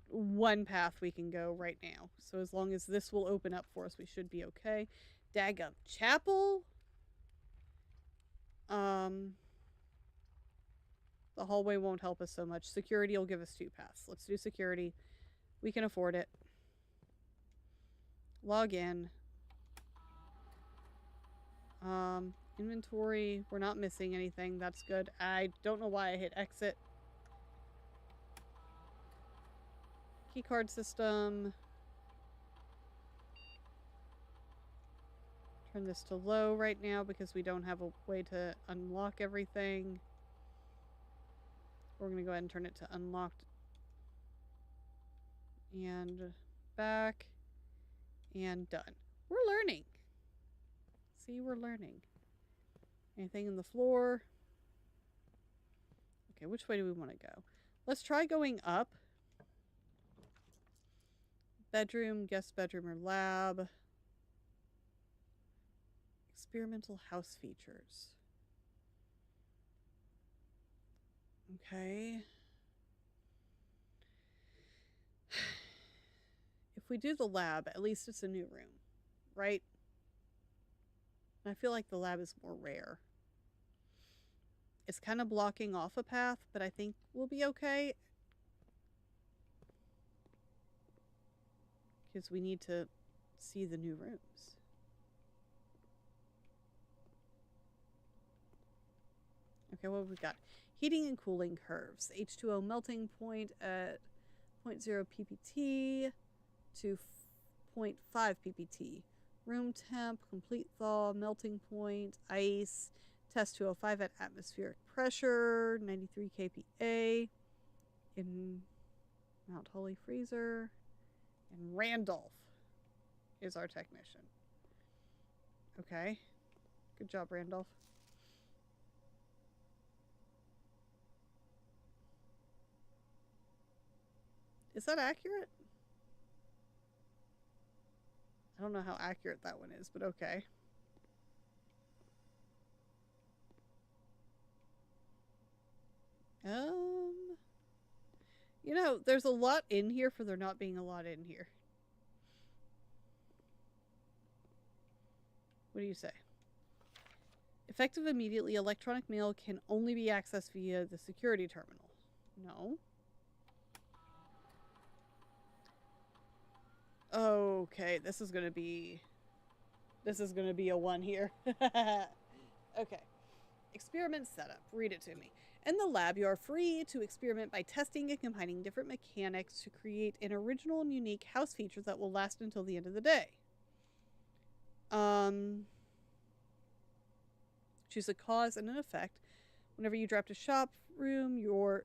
one path we can go right now. So as long as this will open up for us, we should be okay. Daggum chapel. The hallway won't help us so much. Security will give us 2 paths. Let's do security. We can afford it. Log in. Inventory. We're not missing anything. That's good. I don't know why I hit exit. Keycard system. Turn this to low right now because we don't have a way to unlock everything. We're going to go ahead and turn it to unlocked. And back. And done. We're learning. See, we're learning. Anything in the floor? Okay, which way do we want to go? Let's try going up. Bedroom, guest bedroom, or lab. Experimental house features. Okay. If we do the lab, at least it's a new room, right? I feel like the lab is more rare. It's kind of blocking off a path, but I think we'll be okay. Because we need to see the new rooms. Okay, what have we got? Heating and cooling curves. H2O melting point at 0.0 ppt to 0.5 ppt. Room temp, complete thaw, melting point, ice. Test 205 at atmospheric pressure, 93 kPa. In Mount Holly freezer. And Randolph is our technician. Okay. Good job, Randolph. Is that accurate? I don't know how accurate that one is, but okay. You know, there's a lot in here for there not being a lot in here. What do you say? Effective immediately, electronic mail can only be accessed via the security terminal. No. Okay, this is gonna be a 1 here. Okay. Experiment setup. Read it to me. In the lab, you are free to experiment by testing and combining different mechanics to create an original and unique house feature that will last until the end of the day. Choose a cause and an effect. Whenever you draft a shop room,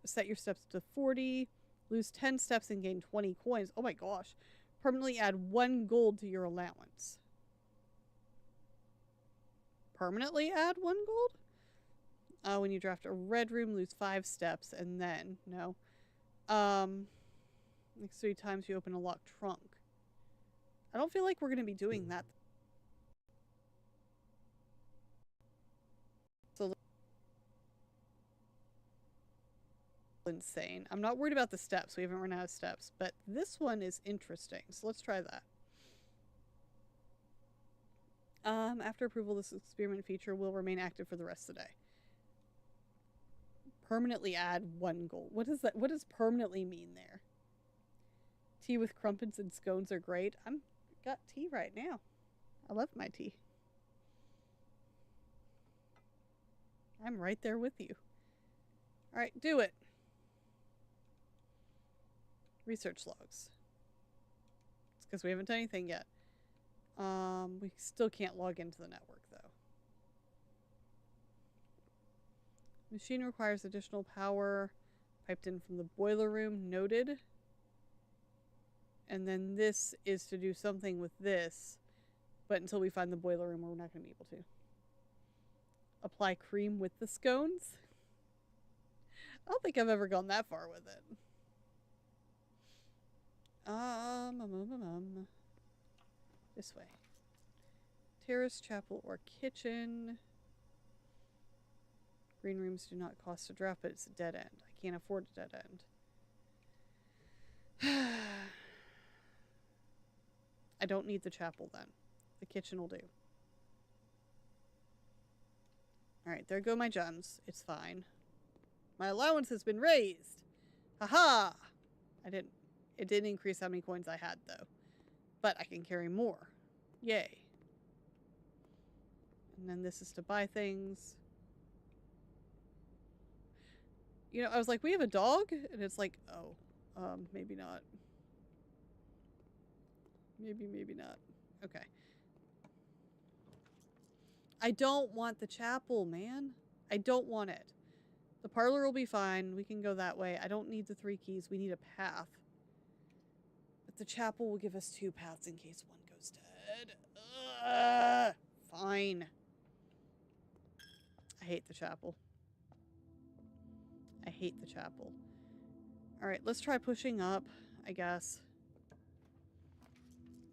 set your steps to 40, lose 10 steps and gain 20 coins. Oh my gosh. Permanently add 1 gold to your allowance. Permanently add 1 gold? When you draft a red room, lose 5 steps, and then, no. Next 3 times you open a locked trunk. I don't feel like we're going to be doing that. So insane. I'm not worried about the steps. We haven't run out of steps, but this one is interesting. So let's try that. After approval, this experiment feature will remain active for the rest of the day. Permanently add 1 gold. What does permanently mean there? Tea with crumpets and scones are great. I'm got tea right now. I love my tea. I'm right there with you. All right, do it. Research logs. It's because we haven't done anything yet. We still can't log into the network, though. Machine requires additional power piped in from the boiler room. Noted. And then this is to do something with this. But until we find the boiler room, we're not going to be able to. Apply cream with the scones. I don't think I've ever gone that far with it. This way. Terrace, chapel, or kitchen. Green rooms do not cost a draft, but it's a dead end. I can't afford a dead end. I don't need the chapel then. The kitchen will do. Alright, there go my gems. It's fine. My allowance has been raised. Haha! It didn't increase how many coins I had, though. But I can carry more. Yay. And then this is to buy things. You know, I was like, we have a dog? And it's like, oh, maybe not. Maybe not. Okay. I don't want the chapel, man. I don't want it. The parlor will be fine. We can go that way. I don't need the 3 keys. We need a path. But the chapel will give us 2 paths in case one goes dead. Ugh, fine. I hate the chapel. I hate the chapel. Alright, let's try pushing up, I guess.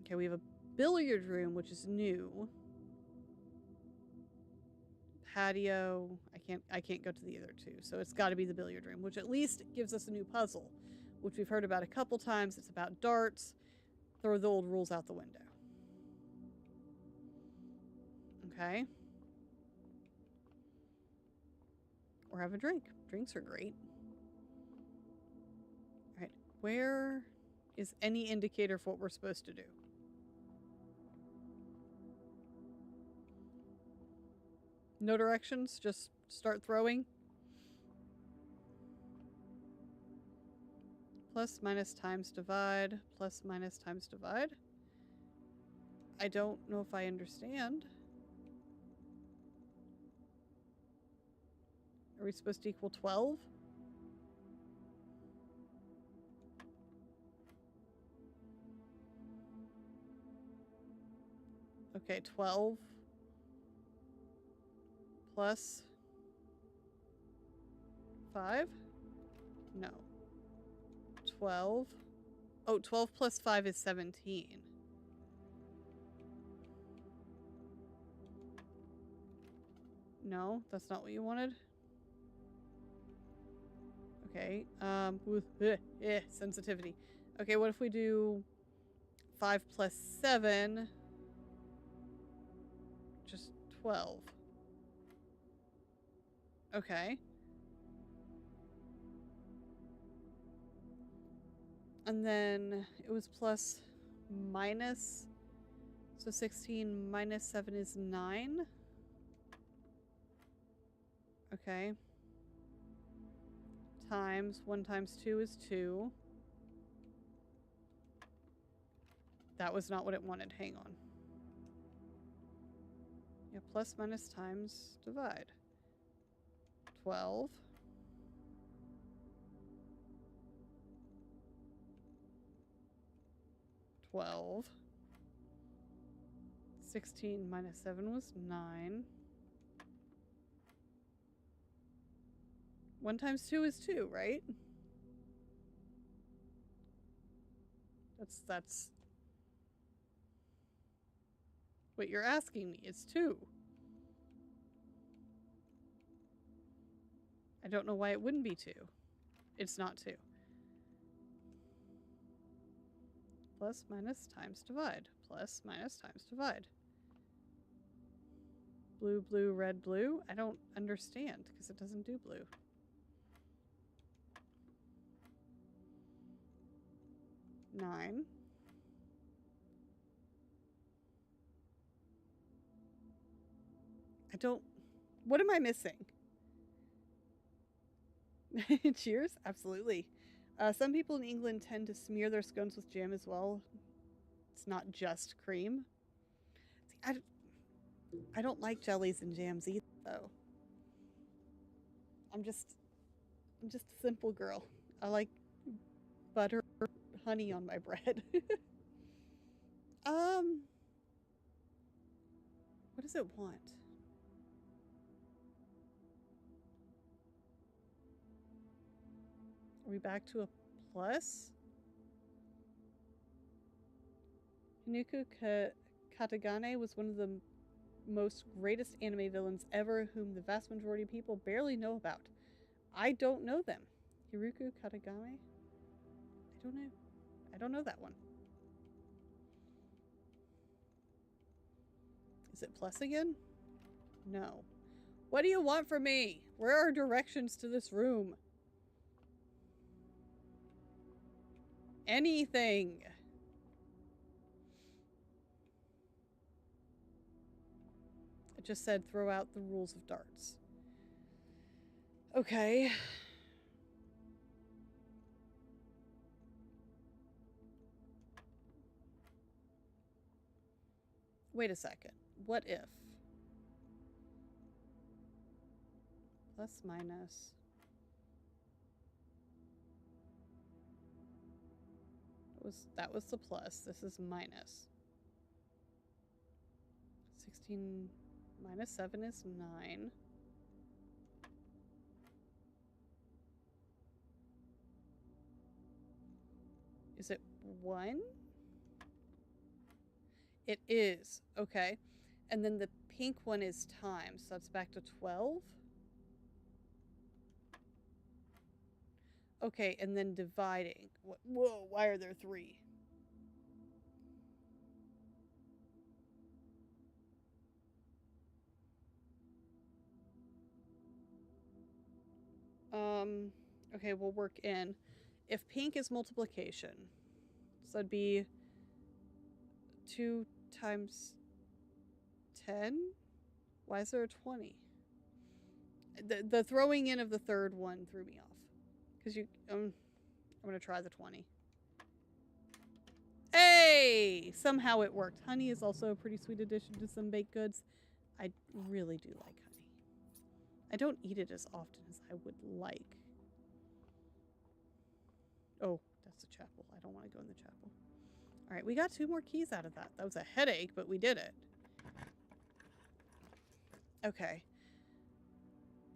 Okay, we have a billiard room, which is new. Patio. I can't go to the other 2, so it's got to be the billiard room, which at least gives us a new puzzle, which we've heard about a couple times. It's about darts. Throw the old rules out the window. Okay. Or have a drink. Drinks are great. Alright, where is any indicator for what we're supposed to do? No directions, just start throwing. Plus, minus, times, divide. Plus, minus, times, divide. I don't know if I understand. Are we supposed to equal 12? Okay, 12. Plus 5? No. 12. Oh, 12 plus 5 is 17. No, that's not what you wanted. Okay, sensitivity. Okay, what if we do 5 plus 7? Just 12. Okay. And then it was plus minus. So 16 minus 7 is 9. Okay. Times 1 times 2 is 2. That was not what it wanted. Hang on. Yeah, plus minus times divide. 12. 12. 16 minus 7 was 9. 1 times 2 is 2, right? That's what you're asking me. It's 2. I don't know why it wouldn't be 2. It's not 2. Plus, minus, times, divide. Plus, minus, times, divide. Blue, blue, red, blue. I don't understand because it doesn't do blue. 9. I don't... What am I missing? Cheers? Absolutely. Some people in England tend to smear their scones with jam as well. It's not just cream. See, I don't like jellies and jams either, though. I'm just a simple girl. I like butter, honey on my bread. What does it want? Are we back to a plus? Hinuku Katagane was one of the most greatest anime villains ever, whom the vast majority of people barely know about. I don't know them. Hiruku Katagame? I don't know. I don't know that one. Is it plus again? No. What do you want from me? Where are directions to this room? Anything. It just said throw out the rules of darts. Okay. Wait a second. What if? Plus minus. That was the plus. This is minus. 16 minus 7 is 9. Is it 1? It is. Okay. And then the pink one is time, so that's back to 12. Okay, and then dividing. Whoa, why are there 3? Okay, we'll work in. If pink is multiplication, so that'd be 2 times 10? Why is there a 20? The throwing in of the third one threw me off. Because I'm going to try the 20. Hey! Somehow it worked. Honey is also a pretty sweet addition to some baked goods. I really do like honey. I don't eat it as often as I would like. Oh, that's the chapel. I don't want to go in the chapel. All right, we got 2 more keys out of that. That was a headache, but we did it. Okay.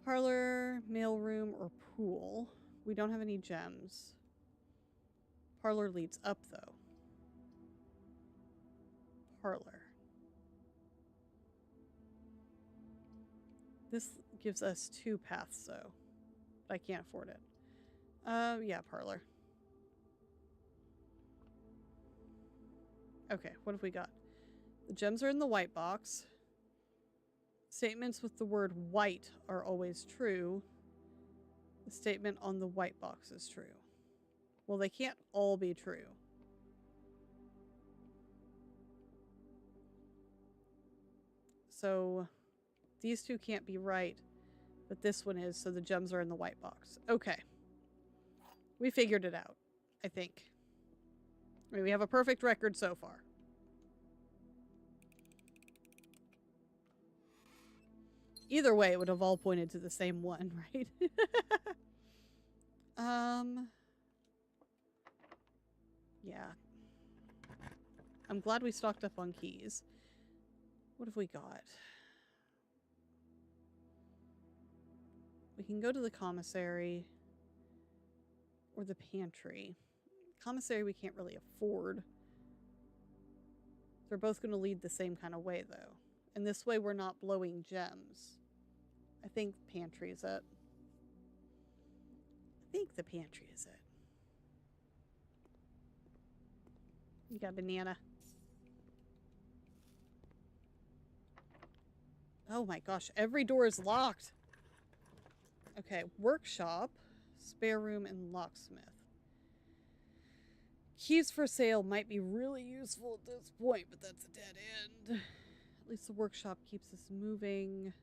Parlor, mailroom, or pool. We don't have any gems. Parlor leads up, though. Parlor. This gives us 2 paths, though. I can't afford it. Yeah, parlor. Okay, what have we got? The gems are in the white box. Statements with the word white are always true. The statement on the white box is true. Well, they can't all be true. So these 2 can't be right, but this one is, so the gems are in the white box. Okay. We figured it out, I think. I mean, we have a perfect record so far. Either way, it would have all pointed to the same one, right? Yeah. I'm glad we stocked up on keys. What have we got? We can go to the commissary or the pantry. Commissary we can't really afford. They're both going to lead the same kind of way, though. And this way we're not blowing gems. I think pantry is it. I think the pantry is it. You got a banana. Oh my gosh, every door is locked. Okay, workshop, spare room, and locksmith. Keys for sale might be really useful at this point, but that's a dead end. At least the workshop keeps us moving.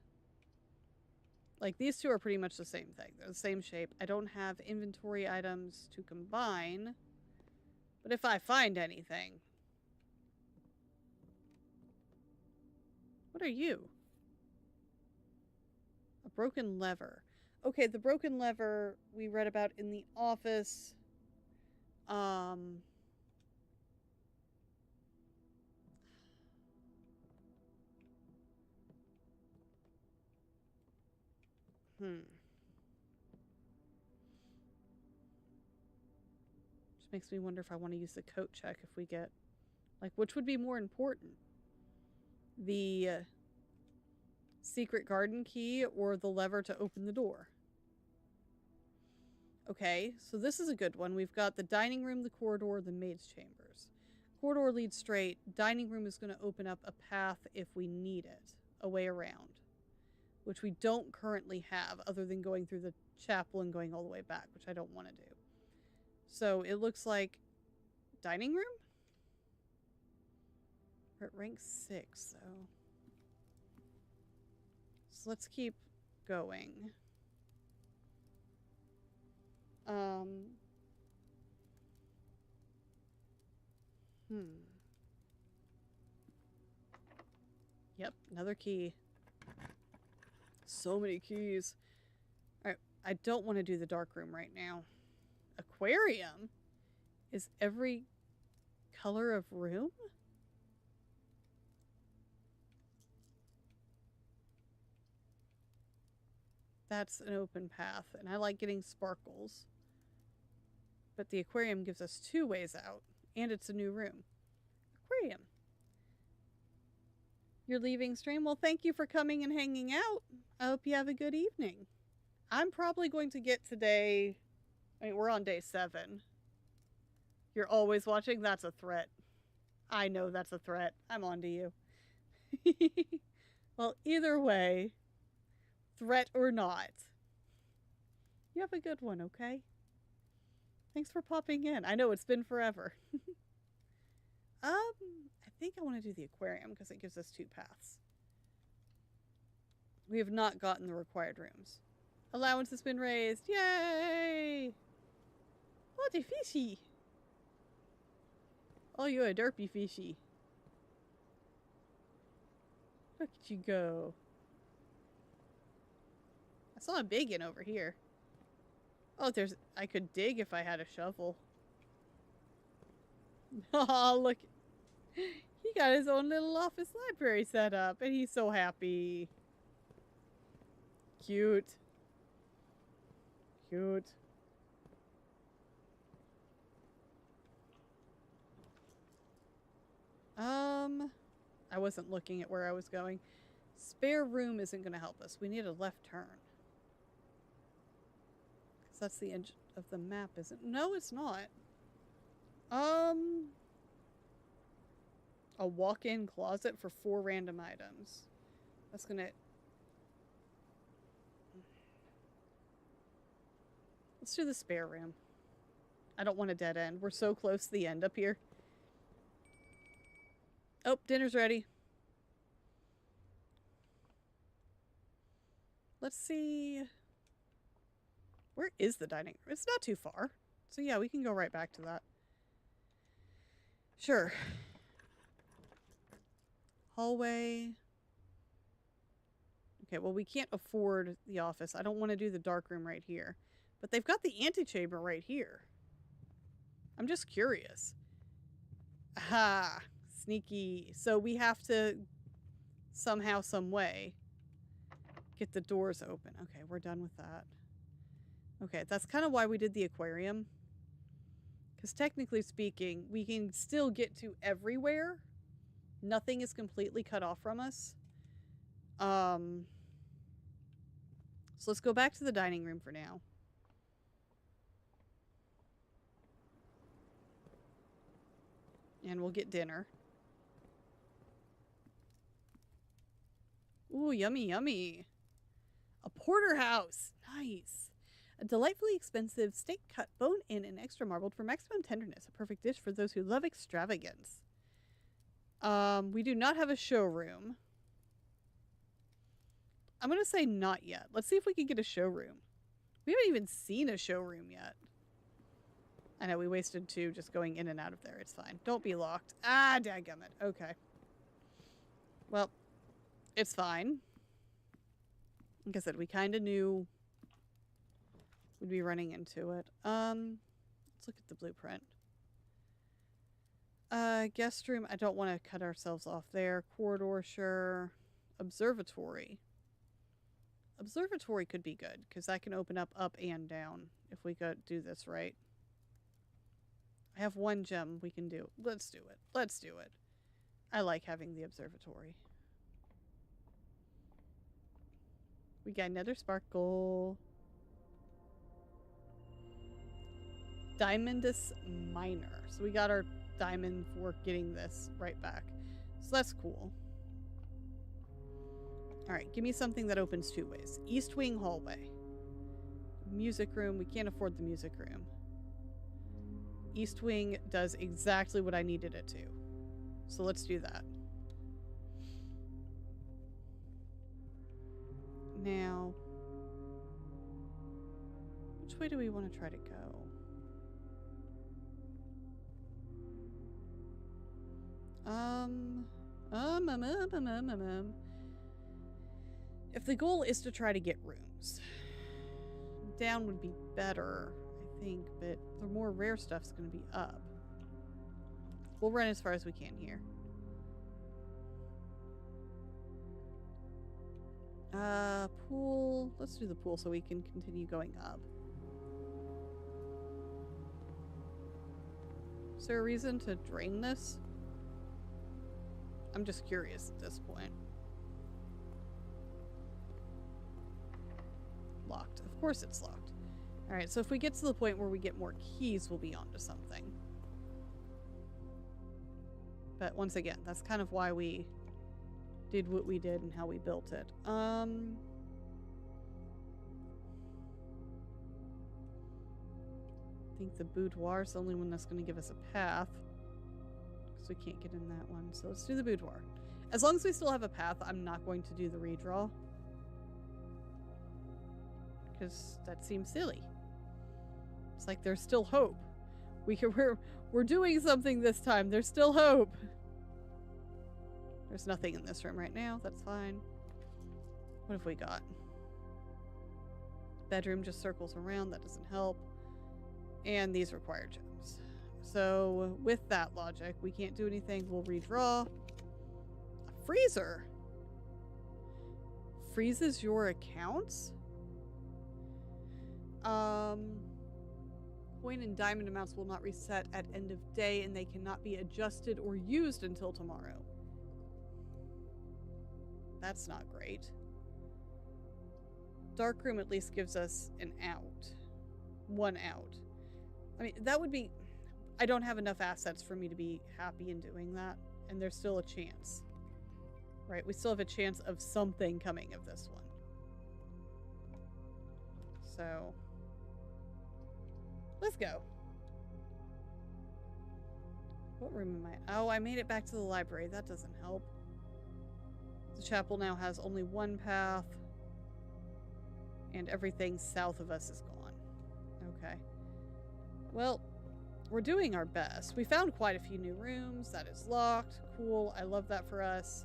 Like, these two are pretty much the same thing. They're the same shape. I don't have inventory items to combine. But if I find anything... What are you? A broken lever. Okay, the broken lever we read about in the office. Just makes me wonder if I want to use the coat check if we get... Like, which would be more important? The secret garden key or the lever to open the door? Okay, so this is a good one. We've got the dining room, the corridor, the maid's chambers. Corridor leads straight. Dining room is going to open up a path if we need it, a way around, which we don't currently have other than going through the chapel and going all the way back, which I don't want to do. So it looks like dining room? We're at rank 6, though. So let's keep going. Yep, another key. So many keys. Alright, I don't want to do the dark room right now. Aquarium? Is every color of room? That's an open path, and I like getting sparkles. But the aquarium gives us 2 ways out, and it's a new room. Aquarium. You're leaving stream? Well, thank you for coming and hanging out. I hope you have a good evening. I'm probably going to get today... I mean, we're on day 7. You're always watching? That's a threat. I know that's a threat. I'm on to you. Well, either way, threat or not, you have a good one, okay? Thanks for popping in. I know it's been forever. I think I want to do the aquarium because it gives us 2 paths. We have not gotten the required rooms. Allowance has been raised. Yay! Oh, the fishy. Oh, you're a derpy fishy. Look at you go. I saw a big one over here. Oh, I could dig if I had a shovel. Oh, look. He got his own little office library set up, and he's so happy. Cute. Cute. I wasn't looking at where I was going. Spare room isn't going to help us. We need a left turn. Because that's the edge of the map, isn't it? No, it's not. A walk-in closet for 4 random items. That's going to... Let's do the spare room. I don't want a dead end. We're so close to the end up here. Oh, dinner's ready. Let's see. Where is the dining room? It's not too far. So yeah, we can go right back to that. Sure. Hallway. Okay, well, we can't afford the office. I don't want to do the dark room right here. But they've got the antechamber right here. I'm just curious. Aha! Sneaky. So we have to somehow, some way, get the doors open. Okay, we're done with that. Okay, that's kind of why we did the aquarium. Because technically speaking, we can still get to everywhere. Nothing is completely cut off from us. So let's go back to the dining room for now. And we'll get dinner. Ooh, yummy, yummy. A porterhouse. Nice. A delightfully expensive steak cut bone-in and extra marbled for maximum tenderness. A perfect dish for those who love extravagance. We do not have a showroom. I'm going to say not yet. Let's see if we can get a showroom. We haven't even seen a showroom yet. I know, we wasted 2 just going in and out of there. It's fine. Don't be locked. Ah, dadgummit. Okay. Well, it's fine. Like I said, we kind of knew we'd be running into it. Let's look at the blueprint. Guest room. I don't want to cut ourselves off there. Corridor, sure. Observatory. Observatory could be good, because that can open up and down if we could do this right. I have 1 gem we can do. Let's do it. Let's do it. I like having the observatory. We got another sparkle. Diamondus Minor. So we got our diamond for getting this right back. So that's cool. Alright, give me something that opens 2 ways. East wing hallway. Music room. We can't afford the music room. East wing does exactly what I needed it to. So let's do that. Now, which way do we want to try to go? If the goal is to try to get rooms, down would be better, I think, but the more rare stuff's going to be up. We'll run as far as we can here. Pool. Let's do the pool so we can continue going up. Is there a reason to drain this? I'm just curious at this point. Locked. Of course it's locked. Alright, so if we get to the point where we get more keys, we'll be onto something. But once again, that's kind of why we did what we did and how we built it. I think the boudoir is the only one that's going to give us a path. Because we can't get in that one. So let's do the boudoir. As long as we still have a path, I'm not going to do the redraw. Because that seems silly. It's like there's still hope. We're doing something this time. There's still hope. There's nothing in this room right now. That's fine. What have we got? Bedroom just circles around. That doesn't help. And these require gems. So with that logic, we can't do anything. We'll redraw. A freezer. Freezes your accounts? Coin and diamond amounts will not reset at end of day, and they cannot be adjusted or used until tomorrow. That's not great. Darkroom at least gives us an out. 1 out. I mean, that would be... I don't have enough assets for me to be happy in doing that, and there's still a chance. Right? We still have a chance of something coming of this one. So... let's go. What room am I? Oh, I made it back to the library. That doesn't help. The chapel now has only 1 path. And everything south of us is gone. Okay. Well, we're doing our best. We found quite a few new rooms. That is locked. Cool. I love that for us.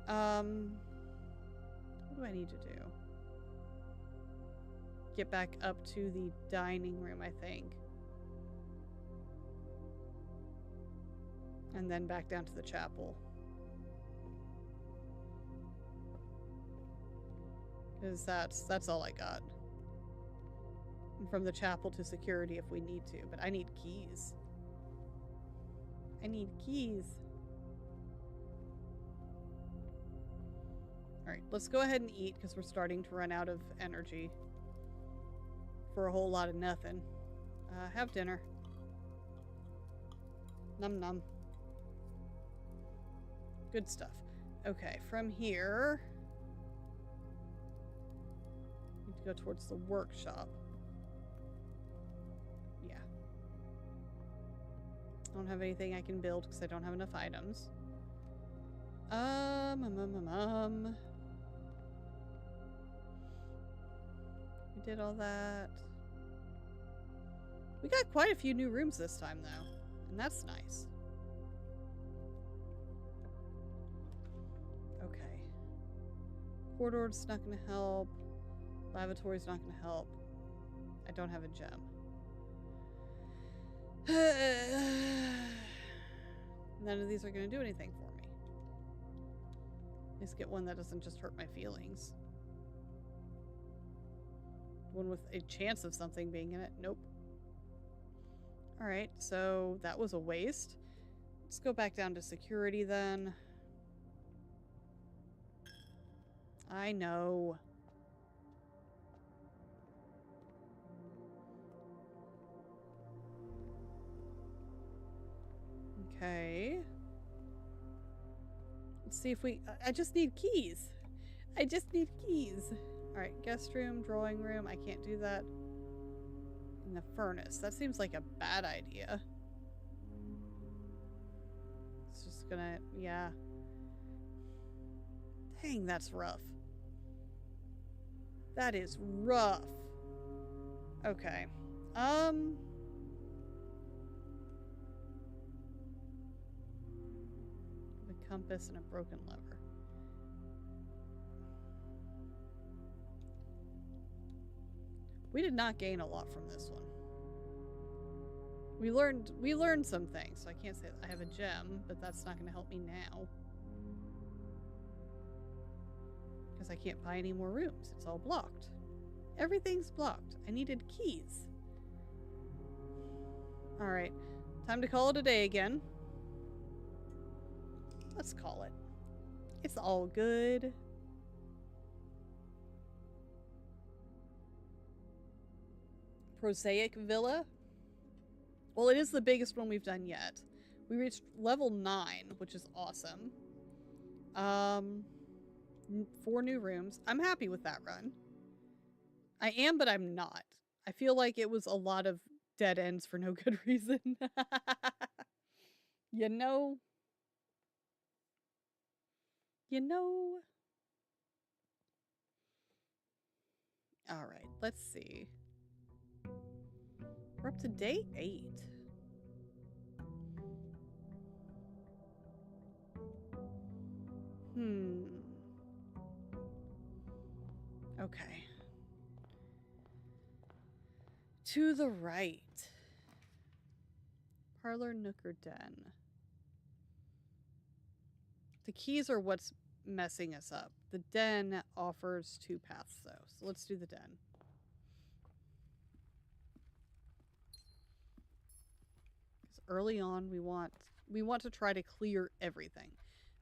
What do I need to do? Get back up to the dining room, I think. And then back down to the chapel. Because that's all I got. And from the chapel to security if we need to. But I need keys. I need keys. Alright, let's go ahead and eat because we're starting to run out of energy. For a whole lot of nothing. Have dinner. Num num. Good stuff. Okay, from here... Need to go towards the workshop. Yeah. I don't have anything I can build because I don't have enough items. We did all that. We got quite a few new rooms this time, though. And that's nice. Okay. Corridor's not going to help. Lavatory's not going to help. I don't have a gem. None of these are going to do anything for me. Let's get one that doesn't just hurt my feelings. One with a chance of something being in it. Nope. Alright, so that was a waste. Let's go back down to security then. I know. Okay. Let's see if we... I just need keys. I just need keys. Alright, guest room, drawing room. I can't do that. In the furnace. That seems like a bad idea. It's just gonna... yeah. Dang, that's rough. That is rough. Okay. A compass and a broken lever. We did not gain a lot from this one. We learned some things, so I can't say I have a gem, but that's not going to help me now. Because I can't buy any more rooms. It's all blocked. Everything's blocked. I needed keys. Alright. Time to call it a day again. Let's call it. It's all good. Prosaic Villa. Well, it is the biggest one we've done yet. We reached level 9, which is awesome. 4 new rooms. I'm happy with that run. I am, but I'm not. I feel like it was a lot of dead ends for no good reason. You know. Alright, let's see. We're up to day 8. Okay. To the right. Parlor, nook, or den. The keys are what's messing us up. The den offers 2 paths, though. So let's do the den. Because early on, we want to try to clear everything.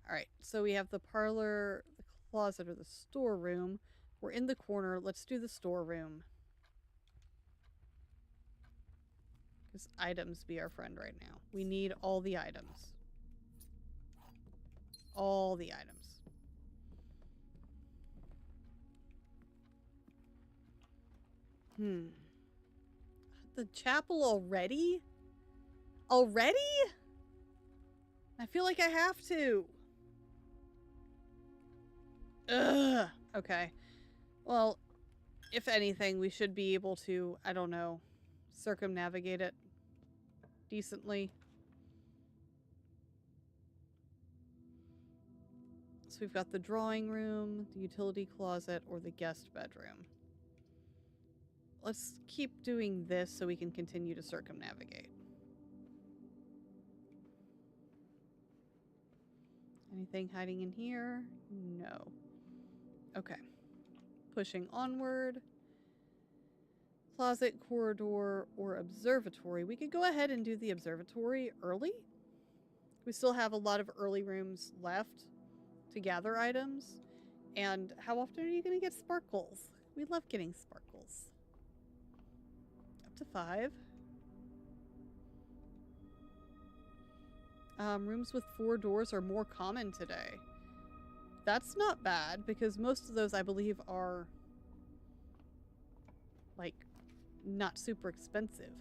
All right, so we have the parlor, the closet, or the storeroom. We're in the corner. Let's do the storeroom. Because items be our friend right now. We need all the items. All the items. The chapel already? Already? I feel like I have to. Ugh. Okay. Well, if anything, we should be able to, I don't know, circumnavigate it decently. So we've got the drawing room, the utility closet, or the guest bedroom. Let's keep doing this so we can continue to circumnavigate. Anything hiding in here? No. Okay. Pushing onward. Closet, corridor, or observatory. We could go ahead and do the observatory early. We still have a lot of early rooms left to gather items. And how often are you going to get sparkles? We love getting sparkles. Up to 5. Rooms with 4 doors are more common today. That's not bad, because most of those, I believe, are like, not super expensive.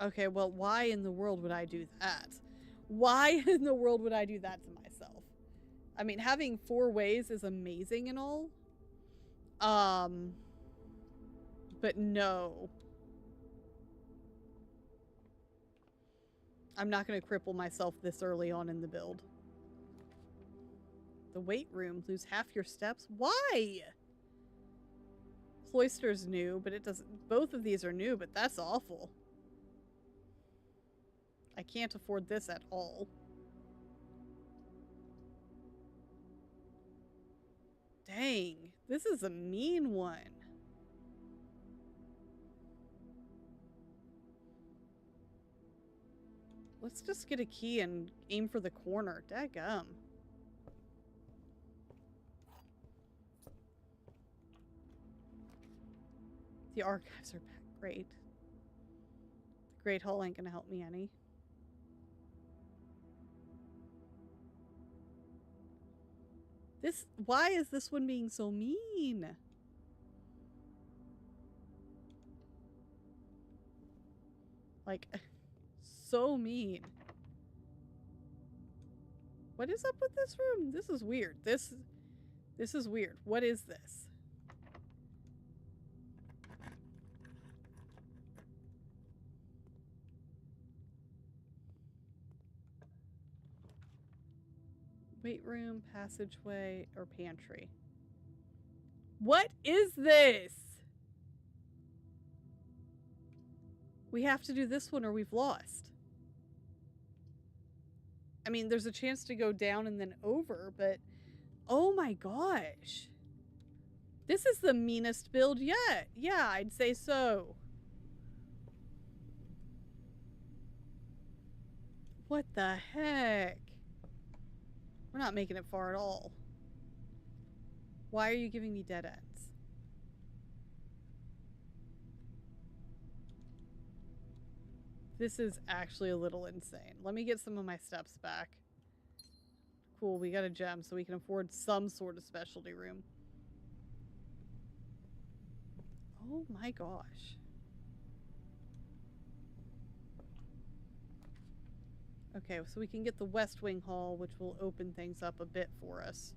Okay, well, why in the world would I do that? Why in the world would I do that to myself? I mean, having 4 ways is amazing and all. But no. I'm not going to cripple myself this early on in the build. The weight room, lose half your steps? Why? Cloister's new, but it doesn't... Both of these are new, but that's awful. I can't afford this at all. Dang, this is a mean one. Let's just get a key and aim for the corner. Daggum. The archives are back. Great. The Great Hall ain't gonna help me any. Why is this one being so mean? Like, so mean. What is up with this room? This is weird. This is weird. What is this? Weight room, passageway, or pantry. What is this? We have to do this one or we've lost. I mean, there's a chance to go down and then over, but oh my gosh. This is the meanest build yet. Yeah, I'd say so. What the heck? We're not making it far at all. Why are you giving me dead ends? This is actually a little insane. Let me get some of my steps back. Cool, we got a gem so we can afford some sort of specialty room. Oh my gosh. Okay, so we can get the West Wing Hall, which will open things up a bit for us.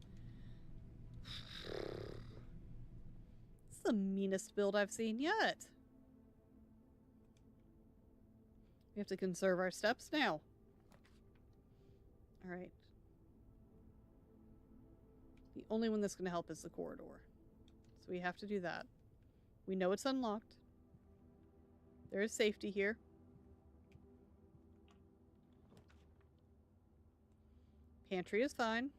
It's the meanest build I've seen yet. We have to conserve our steps now. Alright. The only one that's going to help is the corridor. So we have to do that. We know it's unlocked. There is safety here. Pantry is fine.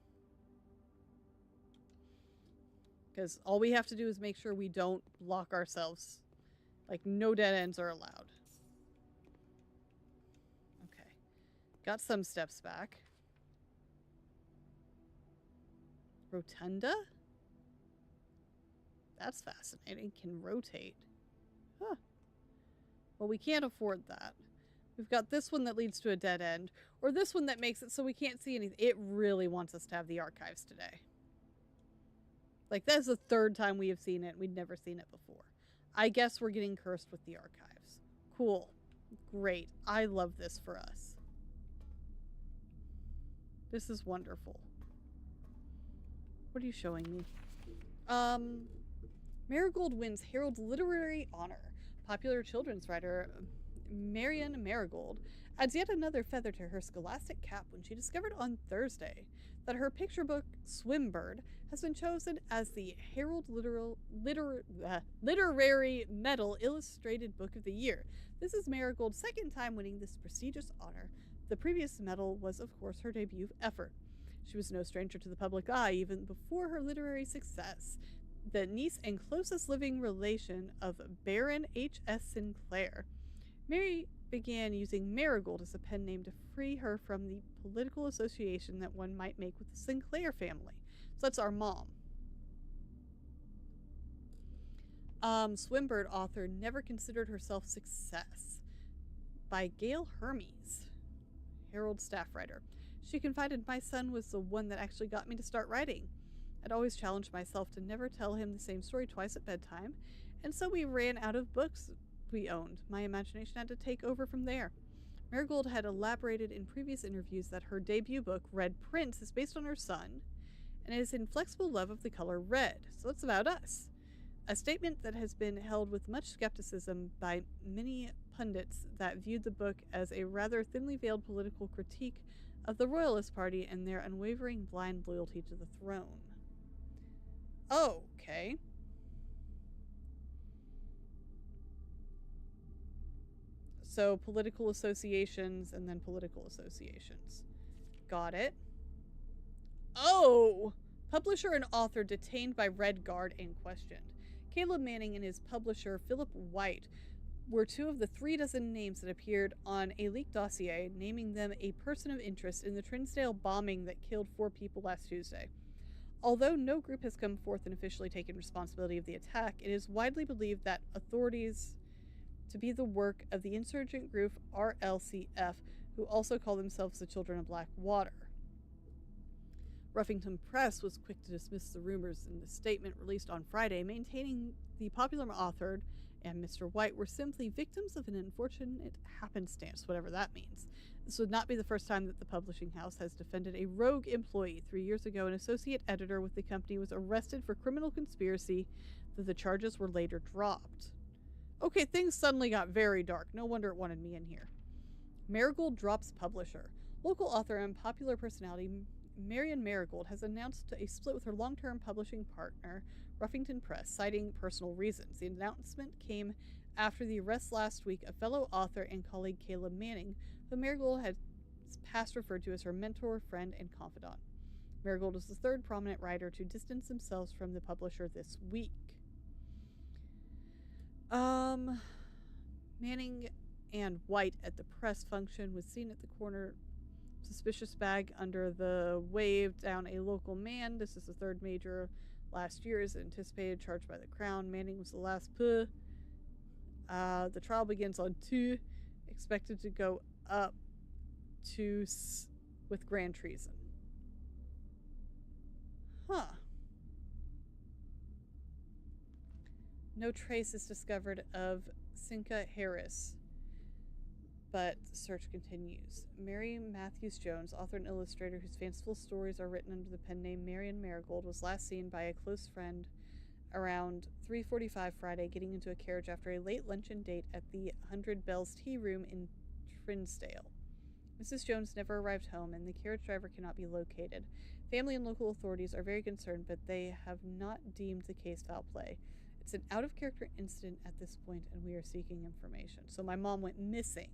Because all we have to do is make sure we don't lock ourselves. Like, no dead ends are allowed. Okay. Got some steps back. Rotunda? That's fascinating. Can rotate. Huh. Well, we can't afford that. We've got this one that leads to a dead end, or this one that makes it so we can't see anything. It really wants us to have the archives today. Like, that's the 3rd time we have seen it. We'd never seen it before. I guess we're getting cursed with the archives. Cool. Great. I love this for us. This is wonderful. What are you showing me? Marigold wins Herald's Literary Honor. Popular children's writer Marian Marigold adds yet another feather to her scholastic cap when she discovered on Thursday that her picture book, Swimbird, has been chosen as the Herald Literary Medal Illustrated Book of the Year. This is Marigold's 2nd time winning this prestigious honor. The previous medal was, of course, her debut effort. She was no stranger to the public eye even before her literary success. The niece and closest living relation of Baron H.S. Sinclair, Mary began using Marigold as a pen name to free her from the political association that one might make with the Sinclair family. So that's our mom. Swimbird author never considered herself success. By Gail Hermes, Herald staff writer. She confided, my son was the one that actually got me to start writing. I'd always challenged myself to never tell him the same story twice at bedtime, and so we ran out of books we owned. My imagination had to take over from there. Marigold had elaborated in previous interviews that her debut book, Red Prince, is based on her son and his inflexible love of the color red, so it's about us. A statement that has been held with much skepticism by many pundits that viewed the book as a rather thinly veiled political critique of the Royalist Party and their unwavering blind loyalty to the throne. Okay. So, political associations and then political associations. Got it. Oh! Publisher and author detained by Red Guard and questioned. Caleb Manning and his publisher, Philip White, were two of the 36 names that appeared on a leaked dossier naming them a person of interest in the Trinsdale bombing that killed 4 people last Tuesday. Although no group has come forth and officially taken responsibility of the attack, it is widely believed that authorities to be the work of the insurgent group RLCF, who also call themselves the Children of Black Water. Ruffington Press was quick to dismiss the rumors in a statement released on Friday, maintaining the popular author and Mr. White were simply victims of an unfortunate happenstance, whatever that means. This would not be the first time that the publishing house has defended a rogue employee. 3 years ago, an associate editor with the company was arrested for criminal conspiracy, though the charges were later dropped. Okay, things suddenly got very dark. No wonder it wanted me in here. Marigold drops publisher. Local author and popular personality Marion Marigold has announced a split with her long-term publishing partner, Ruffington Press, citing personal reasons. The announcement came after the arrest last week of fellow author and colleague Caleb Manning, who Marigold had past referred to as her mentor, friend, and confidant. Marigold is the third prominent writer to distance themselves from the publisher this week. Manning and White at the press function was seen at the corner, suspicious bag under the wave down a local man. This is the third major last year, is anticipated, charged by the Crown. Manning was the last puh. The trial begins on 2, expected to go up to with grand treason. Huh. No trace is discovered of Cinca Harris, but the search continues. Mary Matthews Jones, author and illustrator whose fanciful stories are written under the pen name Marion Marigold, was last seen by a close friend around 3:45 Friday getting into a carriage after a late luncheon date at the 100 Bells Tea Room in Trinsdale. Mrs. Jones never arrived home, and the carriage driver cannot be located. Family and local authorities are very concerned, but they have not deemed the case foul play. It's an out-of-character incident at this point, and we are seeking information. So my mom went missing.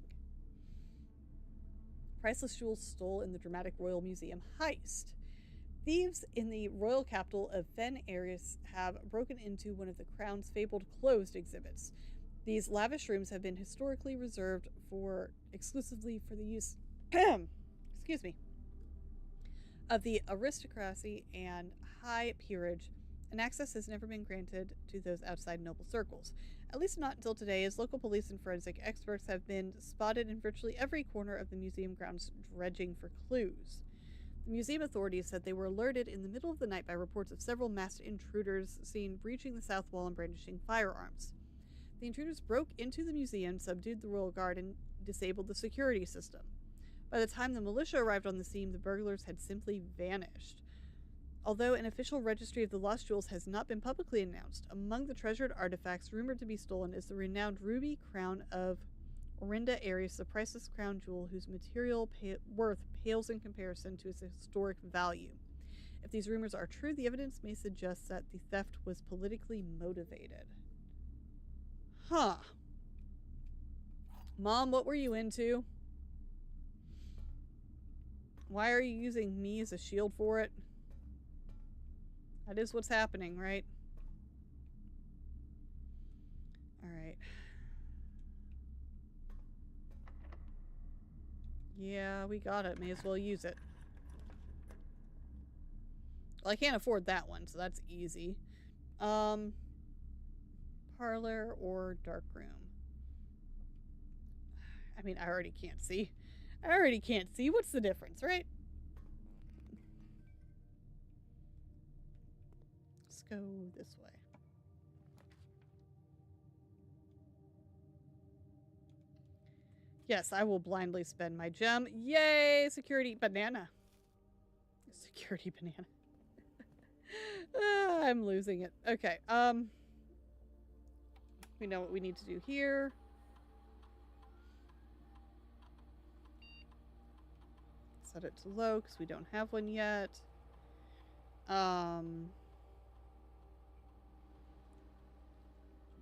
Priceless jewels stole in the dramatic Royal Museum heist. Thieves in the royal capital of Fen Aries have broken into one of the Crown's fabled closed exhibits. These lavish rooms have been historically reserved exclusively for the use excuse me, of the aristocracy and high peerage, and access has never been granted to those outside noble circles. At least not until today, as local police and forensic experts have been spotted in virtually every corner of the museum grounds dredging for clues. The museum authorities said they were alerted in the middle of the night by reports of several masked intruders seen breaching the south wall and brandishing firearms. The intruders broke into the museum, subdued the royal guard, and disabled the security system. By the time the militia arrived on the scene, the burglars had simply vanished. Although an official registry of the lost jewels has not been publicly announced, among the treasured artifacts rumored to be stolen is the renowned ruby crown of Orinda Aries, the priceless crown jewel whose material worth pales in comparison to its historic value. If these rumors are true, the evidence may suggest that the theft was politically motivated. Huh. Mom, what were you into? Why are you using me as a shield for it? That is what's happening, right? Alright. Yeah, we got it. May as well use it. Well, I can't afford that one, so that's easy. Parlor or dark room? I mean, I already can't see. What's the difference, right? go this way. Yes, I will blindly spend my gem. Yay! Security banana. Security banana. I'm losing it. Okay, we know what we need to do here. Set it to low because we don't have one yet.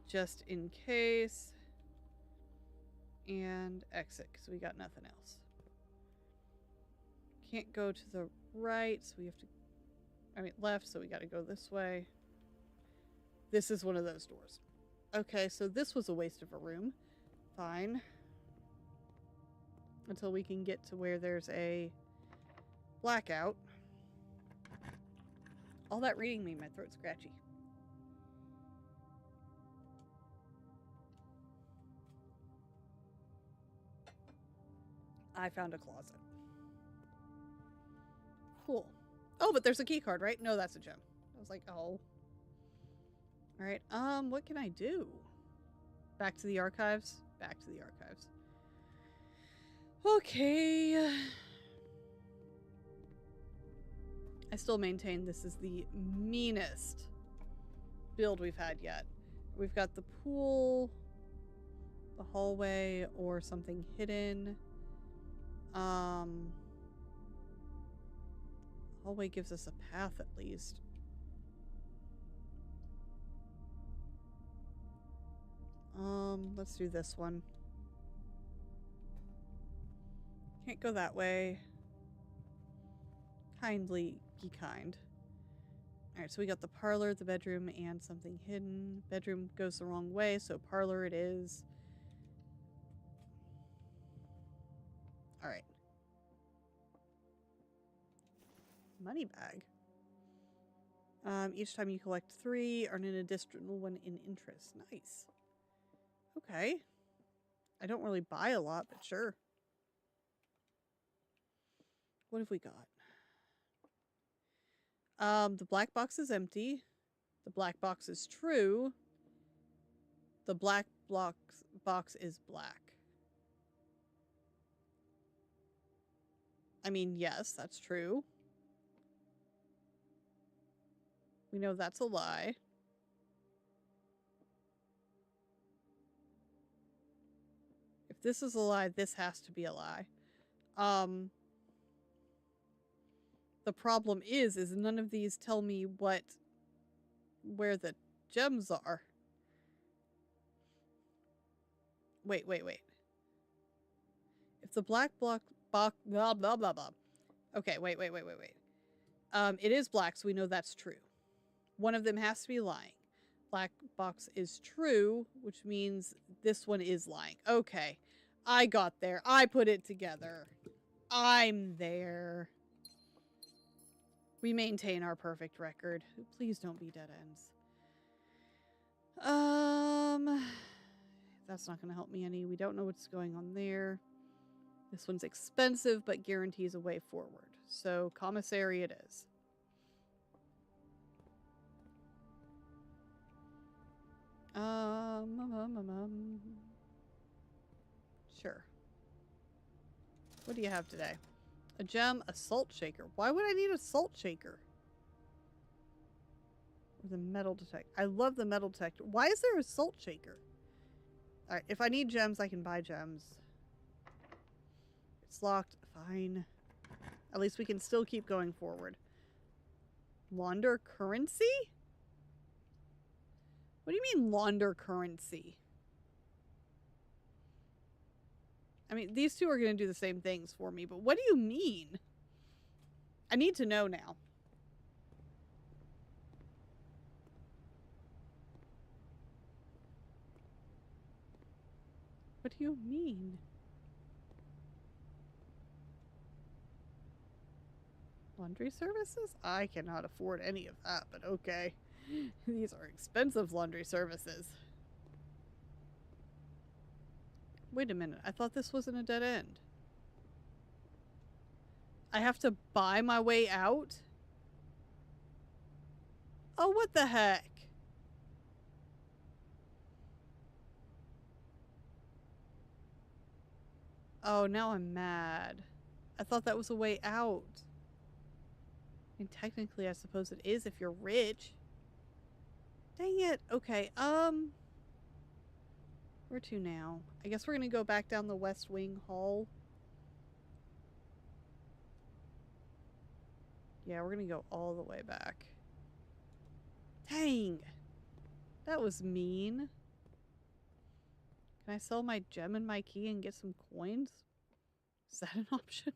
Just in case. And exit because we got nothing else. Can't go to the right, so we have to... I mean, left, so we got to go this way. This is one of those doors. Okay, so this was a waste of a room. Fine. Until we can get to where there's a blackout. All that reading made my throat scratchy. I found a closet. Cool. Oh, but there's a key card, right? No, that's a gem. I was like, oh. Alright, what can I do? Back to the archives? Back to the archives. Okay. I still maintain this is the meanest build we've had yet. We've got the pool, the hallway, or something hidden. Hallway gives us a path at least. Let's do this one. Can't go that way. Kindly be kind. Alright, so we got the parlor, the bedroom, and something hidden. Bedroom goes the wrong way, so parlor it is. Alright. Money bag. Each time you collect 3, earn an additional 1 in interest. Nice. Okay. I don't really buy a lot, but sure. What have we got? The black box is empty. The black box is true. The black box is black. I mean, yes, that's true. We know that's a lie. If this is a lie, this has to be a lie. The problem is none of these tell me where the gems are. Wait. If the black box, blah, blah, blah, blah. Okay, wait. It is black, so we know that's true. One of them has to be lying. Black box is true, which means this one is lying. Okay, I got there. I put it together. I'm there. We maintain our perfect record. Please don't be dead ends. That's not going to help me any. We don't know what's going on there. This one's expensive, but guarantees a way forward. So, commissary it is. Sure. What do you have today? A gem, a salt shaker. Why would I need a salt shaker? The metal detector. I love the metal detector. Why is there a salt shaker? Alright, if I need gems, I can buy gems. It's locked. Fine. At least we can still keep going forward. Launder currency? What do you mean launder currency? I mean, these two are going to do the same things for me, but what do you mean? I need to know now. What do you mean? Laundry services? I cannot afford any of that, but okay. These are expensive laundry services. Wait a minute. I thought this wasn't a dead end. I have to buy my way out? Oh, what the heck? Oh, now I'm mad. I thought that was a way out. I mean, technically, I suppose it is if you're rich. Dang it. Okay, where to now? I guess we're gonna go back down the West Wing Hall. Yeah, we're gonna go all the way back. Dang! That was mean. Can I sell my gem and my key and get some coins? Is that an option?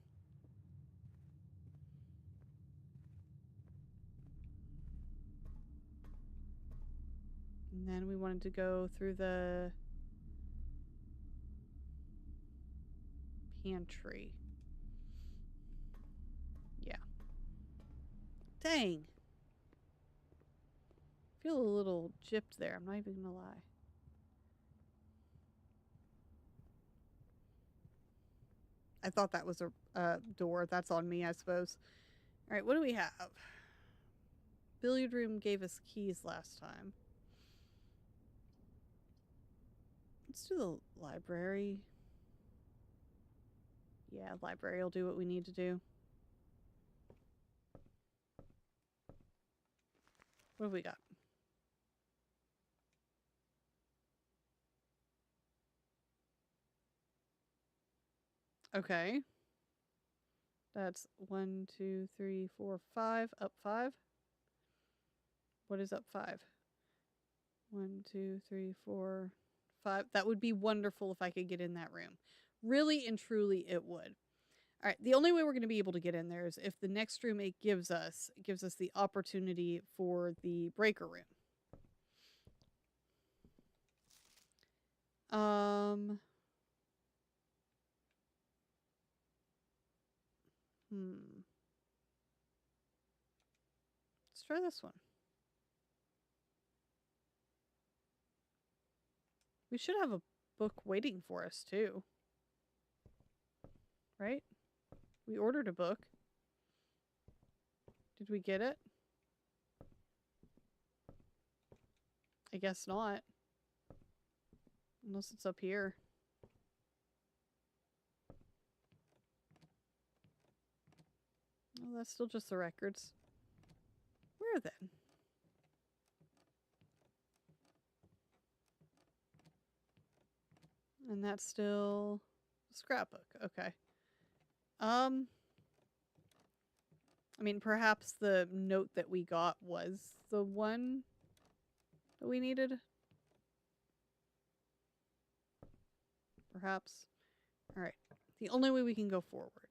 And then we wanted to go through the pantry. Yeah. Dang. I feel a little gypped there. I'm not even gonna lie. I thought that was a door. That's on me, I suppose. All right, what do we have? Billiard room gave us keys last time. Let's do the library. Yeah, library will do what we need to do. What have we got? Okay. That's 1, 2, 3, 4, 5. Up 5. What is up 5? 1, 2, 3, 4, 5. That would be wonderful if I could get in that room. Really and truly, it would. All right. The only way we're going to be able to get in there is if the next room it gives us the opportunity for the breaker room. Let's try this one. We should have a book waiting for us too. Right? We ordered a book. Did we get it? I guess not. Unless it's up here. Oh, that's still just the records. Where then? And that's still a scrapbook. Okay. I mean, perhaps the note that we got was the one that we needed. Perhaps. All right. The only way we can go forward.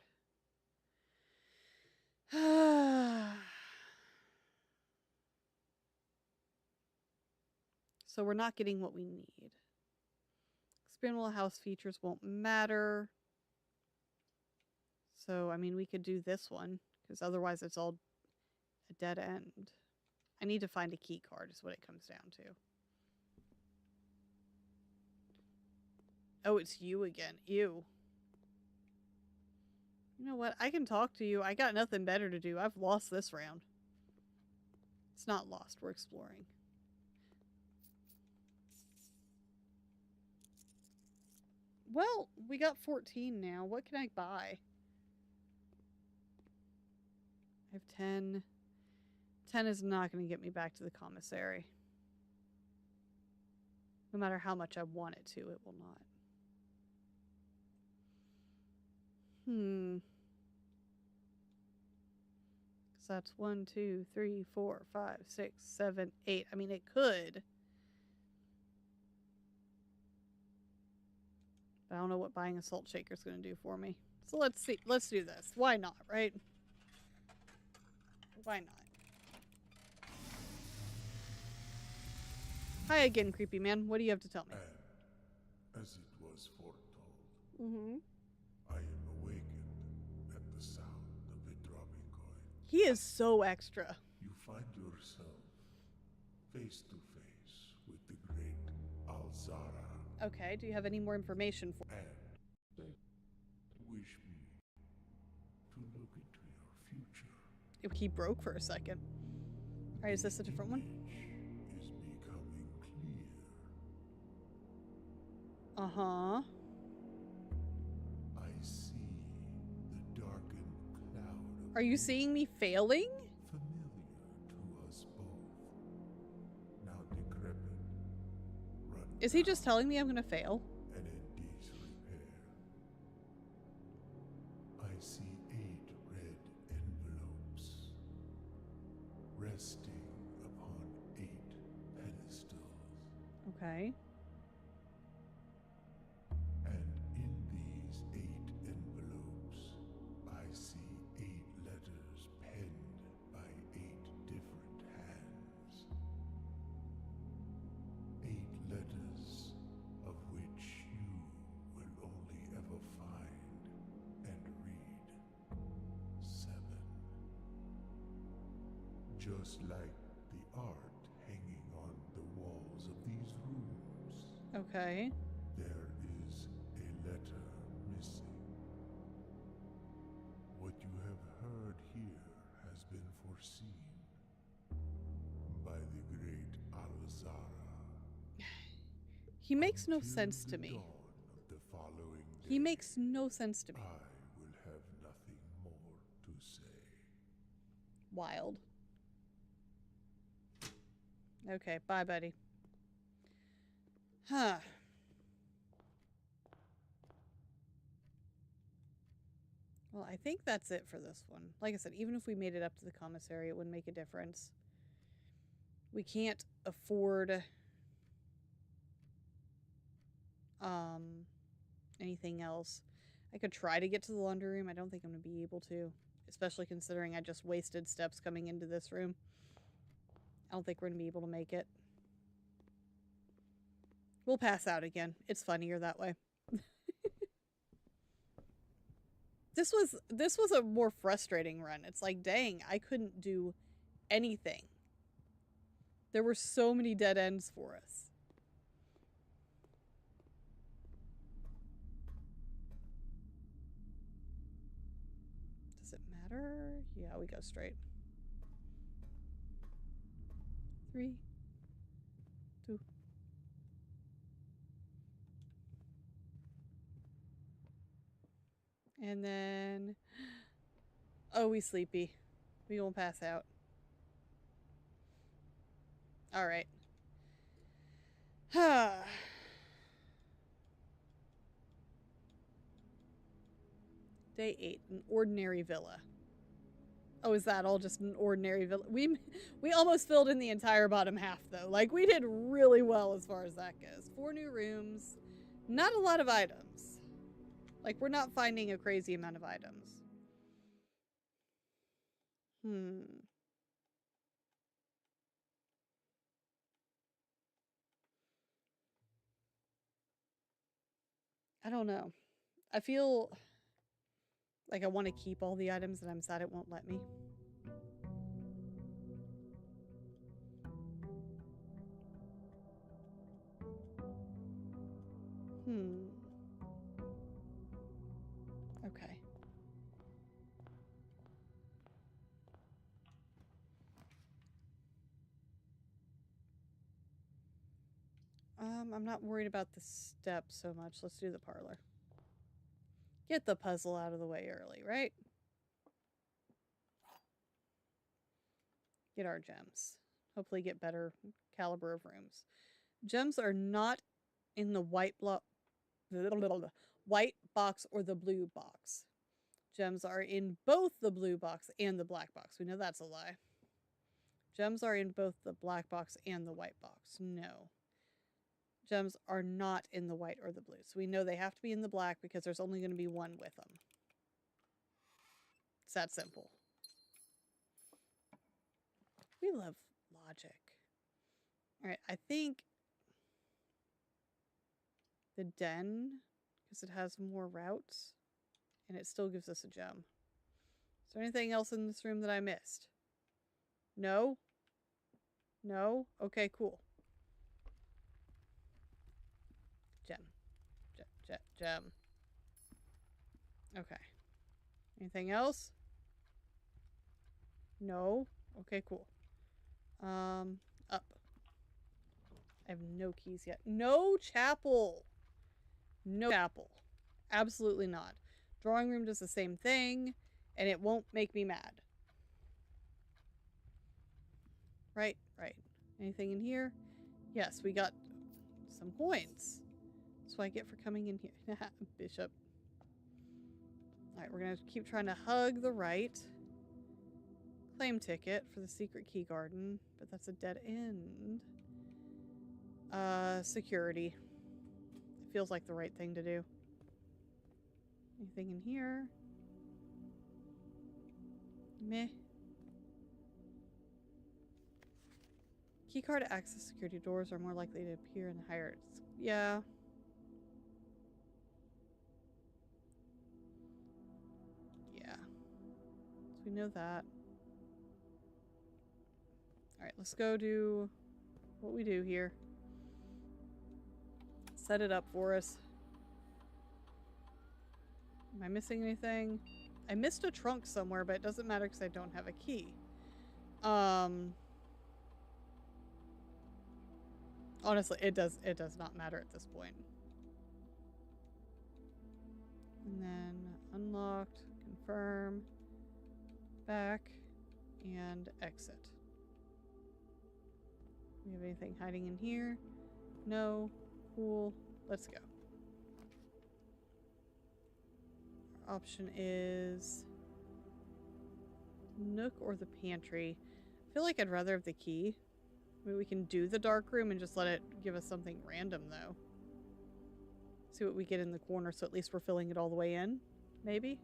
So we're not getting what we need. Expandable house features won't matter. So, I mean, we could do this one, because otherwise it's all a dead end. I need to find a key card is what it comes down to. Oh, it's you again. Ew. You know what? I can talk to you. I got nothing better to do. I've lost this round. It's not lost. We're exploring. Well, we got 14 now. What can I buy? I have 10. 10 is not going to get me back to the commissary. No matter how much I want it to, it will not. Because that's 1, 2, 3, 4, 5, 6, 7, 8. I mean, it could. But I don't know what buying a salt shaker is going to do for me. So let's see. Let's do this. Why not, right? Why not? Hi again, creepy man. What do you have to tell me? And, as it was foretold, Mm-hmm. I am awakened at the sound of a dropping coin. He is so extra. You find yourself face to face with the great Alzara. Okay, do you have any more information for And wish me to look into your future. me? He broke for a second. Alright, is this a different one? Is becoming clear. Uh-huh. I see the darkened cloud of Are you seeing me failing? familiar to us both. Now decrepit. Run Is he just telling me I'm gonna fail? and in disrepair. I see 8 red envelopes resting upon 8 pedestals. Okay. And in these 8 envelopes, I see 8 letters penned by 8 different hands. 8 letters of which you will only ever find and read 7. Just like the art hanging on the walls of these rooms. Okay. There is a letter missing. What you have heard here has been foreseen by the great Alzara. He makes no Until sense the to me. dawn of the following He day, makes no sense to me. I will have nothing more to say. Wild. Okay, bye, buddy. Huh. Well, I think that's it for this one. Like I said, even if we made it up to the commissary, it wouldn't make a difference. We can't afford anything else. I could try to get to the laundry room. I don't think I'm going to be able to, especially considering I just wasted steps coming into this room. I don't think we're going to be able to make it. We'll pass out again. It's funnier that way. This was a more frustrating run. It's like, dang, I couldn't do anything. There were so many dead ends for us. Does it matter? Yeah, we go straight. 3, 2. And then, oh, we sleepy. We won't pass out. All right. Day 8, an ordinary villa. Oh, is that all just an ordinary villa? We almost filled in the entire bottom half, though. Like, we did really well as far as that goes. 4 new rooms. Not a lot of items. Like, we're not finding a crazy amount of items. I don't know. I feel like I want to keep all the items, and I'm sad it won't let me. Okay. I'm not worried about the steps so much. Let's do the parlor. Get the puzzle out of the way early, right? Get our gems. Hopefully get better caliber of rooms. Gems are not in the white box or the blue box. Gems are in both the blue box and the black box. We know that's a lie. Gems are in both the black box and the white box. No. Gems are not in the white or the blue. So we know they have to be in the black because there's only going to be one with them. It's that simple. We love logic. All right, I think the den, because it has more routes, and it still gives us a gem. Is there anything else in this room that I missed? No? No? Okay, cool. Gem. Gem. Okay. Anything else? No? Okay, cool. Up. I have no keys yet. No chapel. No chapel. Absolutely not. Drawing room does the same thing, and it won't make me mad. Right, right. Anything in here? Yes, we got some coins. That's what I get for coming in here. Bishop. Alright, we're gonna keep trying to hug the right. Claim ticket for the secret key garden, but that's a dead end. Security. It feels like the right thing to do. Anything in here? Meh. Keycard to access security doors are more likely to appear in the higher... Yeah. Yeah. So we know that. Alright, let's go do what we do here. Set it up for us. Am I missing anything? I missed a trunk somewhere, but it doesn't matter because I don't have a key. Honestly, it does not matter at this point. And then unlocked, confirm, back, and exit. We have anything hiding in here? No. Cool. Let's go. Our option is Nook or the pantry. I feel like I'd rather have the key. Maybe we can do the dark room and just let it give us something random, though. See what we get in the corner, so at least we're filling it all the way in. Maybe?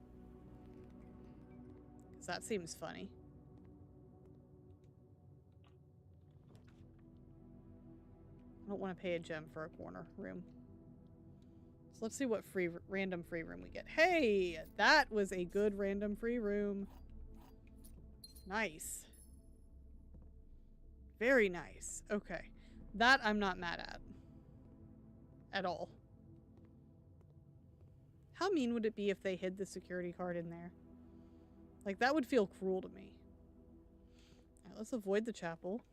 Because that seems funny. I don't want to pay a gem for a corner room. So let's see what random free room we get. Hey! That was a good random free room. Nice. Very nice. Okay. That I'm not mad at. At all. How mean would it be if they hid the security card in there? Like, that would feel cruel to me. Alright, let's avoid the chapel.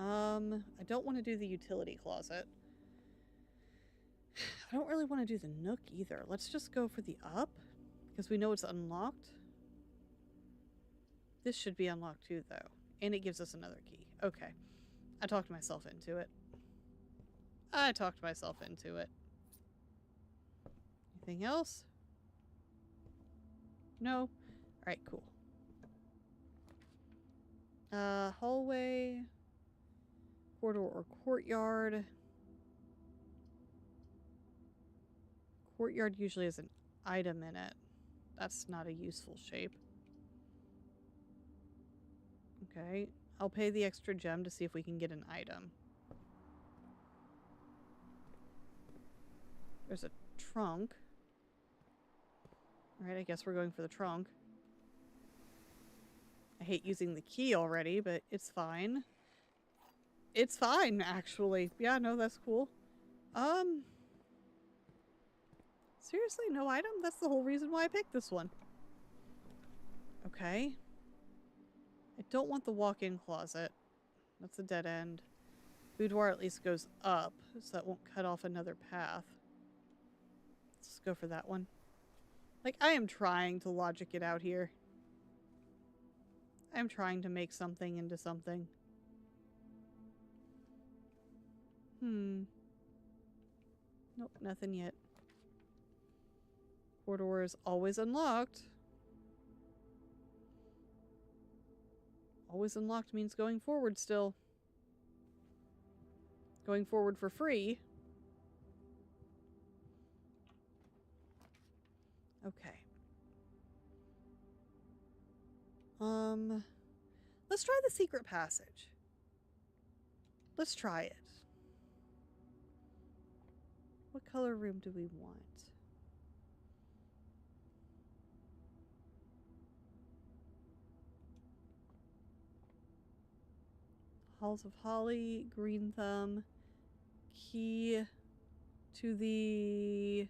I don't want to do the utility closet. I don't really want to do the nook either. Let's just go for the up, because we know it's unlocked. This should be unlocked too, though. And it gives us another key. Okay. I talked myself into it. Anything else? No? Alright, cool. Hallway. Corridor or courtyard. Courtyard usually has an item in it. That's not a useful shape. Okay. I'll pay the extra gem to see if we can get an item. There's a trunk. Alright, I guess we're going for the trunk. I hate using the key already, but it's fine. It's fine, actually. Yeah, no, that's cool. Seriously, no item? That's the whole reason why I picked this one. Okay. I don't want the walk-in closet. That's a dead end. Boudoir at least goes up, so that won't cut off another path. Let's go for that one. Like, I am trying to logic it out here. I'm trying to make something into something. Nope, nothing yet. Corridor is always unlocked. Always unlocked means going forward still. Going forward for free. Okay. Let's try the secret passage. Let's try it. What color room do we want? Halls of Holly, Green Thumb, key to the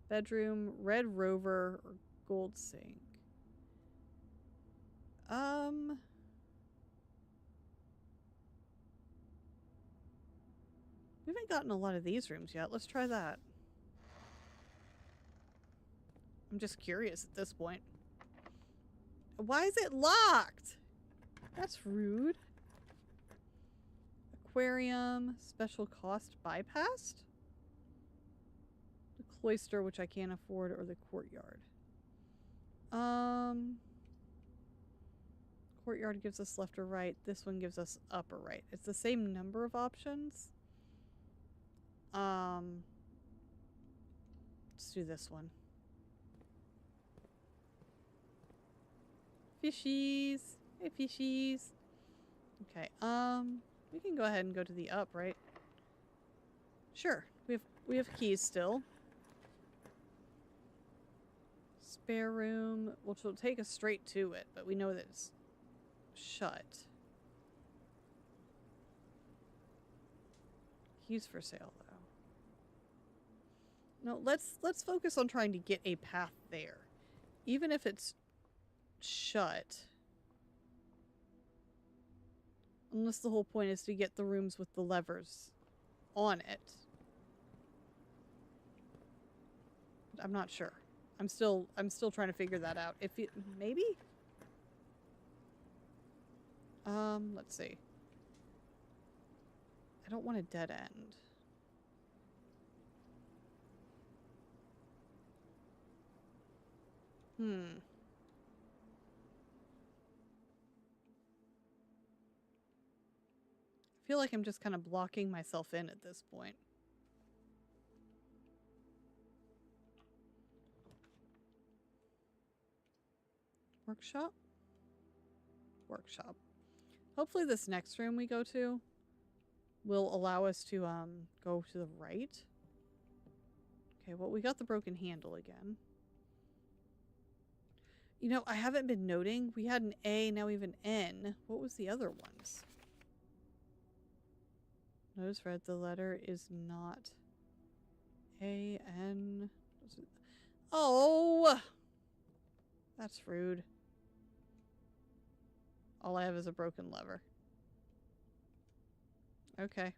bedroom, Red Rover, or Gold Sink. We haven't gotten a lot of these rooms yet. Let's try that. I'm just curious at this point. Why is it locked? That's rude. Aquarium, special cost bypassed? The cloister, which I can't afford, or the courtyard. Courtyard gives us left or right. This one gives us up or right. It's the same number of options. Let's do this one. Fishies. Hey, fishies. Okay, we can go ahead and go to the up, right? Sure. We have keys still. Spare room, which will take us straight to it, but we know that it's shut. Keys for sale, though. No, let's focus on trying to get a path there. Even if it's shut. Unless the whole point is to get the rooms with the levers on it. I'm not sure. I'm still trying to figure that out. If it, maybe? Let's see. I don't want a dead end. I feel like I'm just kind of blocking myself in at this point. Workshop? Workshop. Hopefully this next room we go to will allow us to go to the right. Okay, well, we got the broken handle again. You know, I haven't been noting. We had an A, now we have an N. What was the other ones? Notice read the letter is not A, N. Oh! That's rude. All I have is a broken lever. Okay.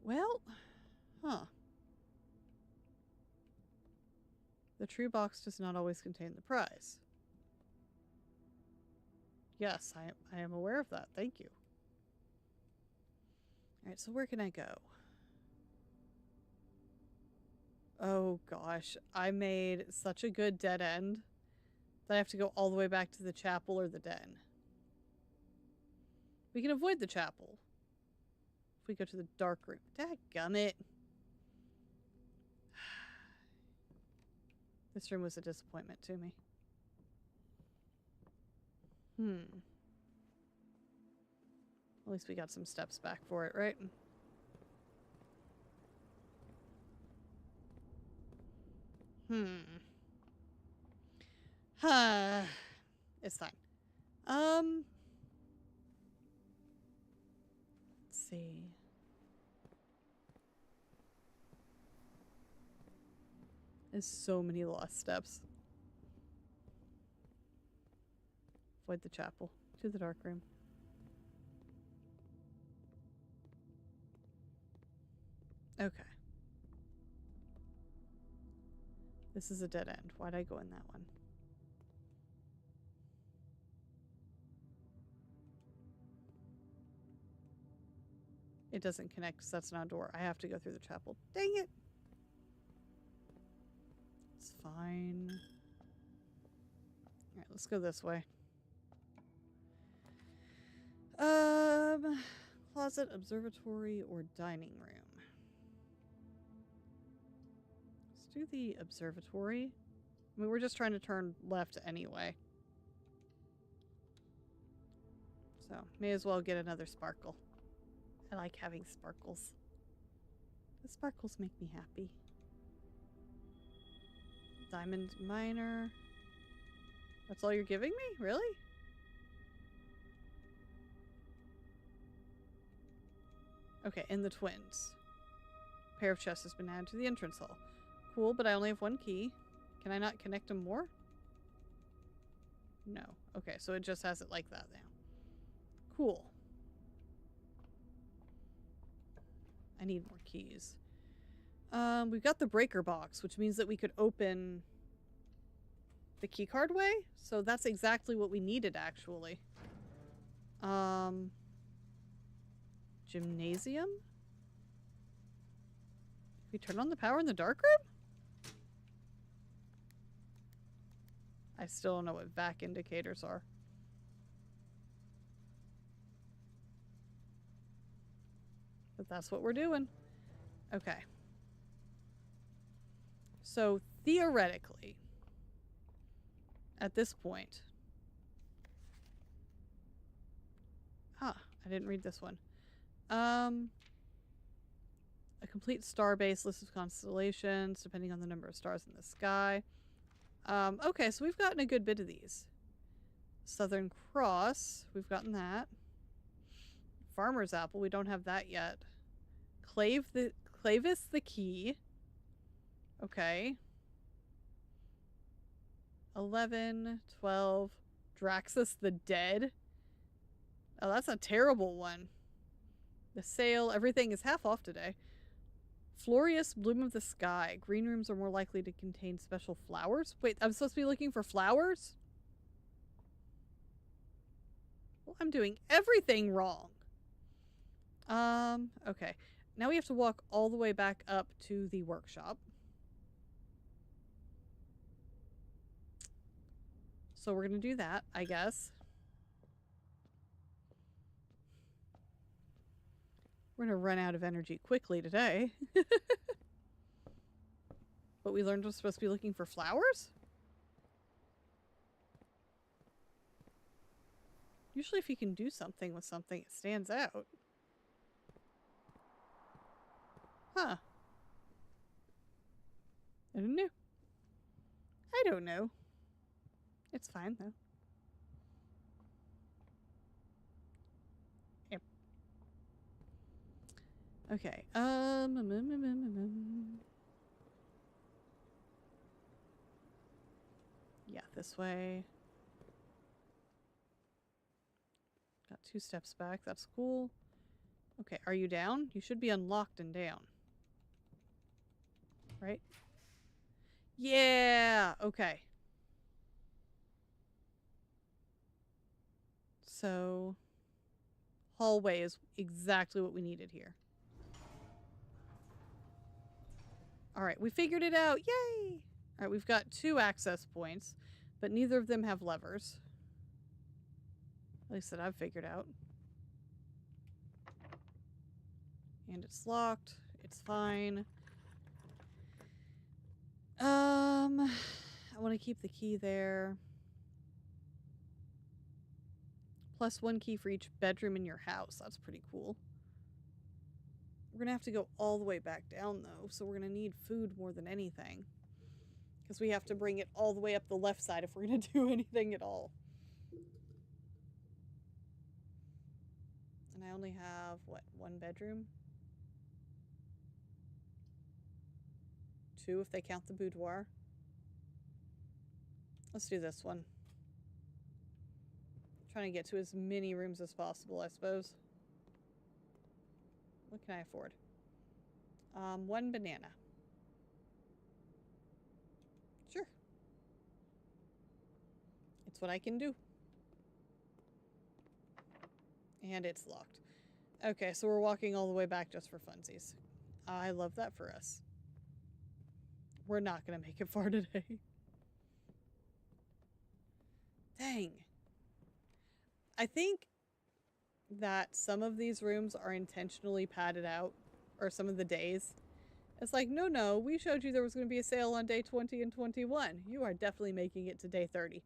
Well, huh. The true box does not always contain the prize. Yes, I am aware of that. Thank you. Alright, so where can I go? Oh gosh, I made such a good dead end that I have to go all the way back to the chapel or the den. We can avoid the chapel if we go to the dark room. Dadgummit. This room was a disappointment to me. At least we got some steps back for it, right? It's fine. Let's see. There's so many lost steps. Avoid the chapel. To the dark room. Okay. This is a dead end. Why'd I go in that one? It doesn't connect because that's not a door. I have to go through the chapel. Dang it! It's fine. Alright, let's go this way. Closet, observatory, or dining room. Let's do the observatory. I mean, we're just trying to turn left anyway. So, may as well get another sparkle. I like having sparkles. The sparkles make me happy. Diamond miner. That's all you're giving me? Really? Okay, and the twins. A pair of chests has been added to the entrance hall. Cool, but I only have one key. Can I not connect them more? No. Okay, so it just has it like that now. Cool. I need more keys. We've got the breaker box, which means that we could open the keycard way. So that's exactly what we needed, actually. Gymnasium? We turn on the power in the dark room? I still don't know what vac indicators are. But that's what we're doing. Okay. So theoretically, at this point... Ah, I didn't read this one. A complete star-based list of constellations, depending on the number of stars in the sky. Okay, so we've gotten a good bit of these. Southern Cross, we've gotten that. Farmer's Apple, we don't have that yet. Clavis the Key. Okay. 11, 12. Draxus the Dead. Oh, that's a terrible one. The sale, everything is half off today. Florius Bloom of the Sky. Green rooms are more likely to contain special flowers. Wait, I'm supposed to be looking for flowers? Well, I'm doing everything wrong. Okay. Now we have to walk all the way back up to the workshop. So we're going to do that, I guess. We're going to run out of energy quickly today. But we learned we're supposed to be looking for flowers? Usually if you can do something with something, it stands out. Huh. I don't know. I don't know. It's fine, though. Yep. Okay. Yeah, this way. Got 2 steps back. That's cool. Okay, are you down? You should be unlocked and down. Right? Yeah! Okay. So, hallway is exactly what we needed here. Alright, we figured it out! Yay! Alright, we've got 2 access points, but neither of them have levers. At least that I've figured out. And it's locked. It's fine. I want to keep the key there. Plus 1 key for each bedroom in your house. That's pretty cool. We're going to have to go all the way back down, though, so we're going to need food more than anything. Because we have to bring it all the way up the left side if we're going to do anything at all. And I only have, what, 1 bedroom? 2 if they count the boudoir. Let's do this one. Trying to get to as many rooms as possible, I suppose. What can I afford? 1 banana. Sure. It's what I can do. And it's locked. Okay, so we're walking all the way back just for funsies. I love that for us. We're not going to make it far today. Dang. I think that some of these rooms are intentionally padded out, or some of the days. It's like, no, we showed you there was going to be a sale on day 20 and 21. You are definitely making it to day 30.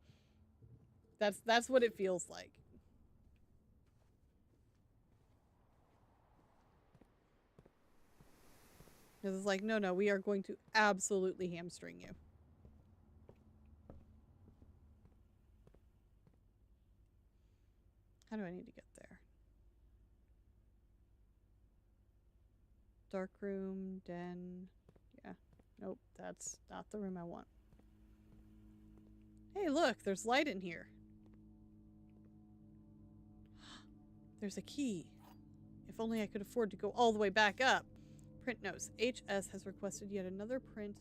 That's what it feels like. Because it's like, no, we are going to absolutely hamstring you. How do I need to get there? Dark room, den. Yeah. Nope, that's not the room I want. Hey, look, there's light in here. There's a key. If only I could afford to go all the way back up. Print notes. HS has requested yet another print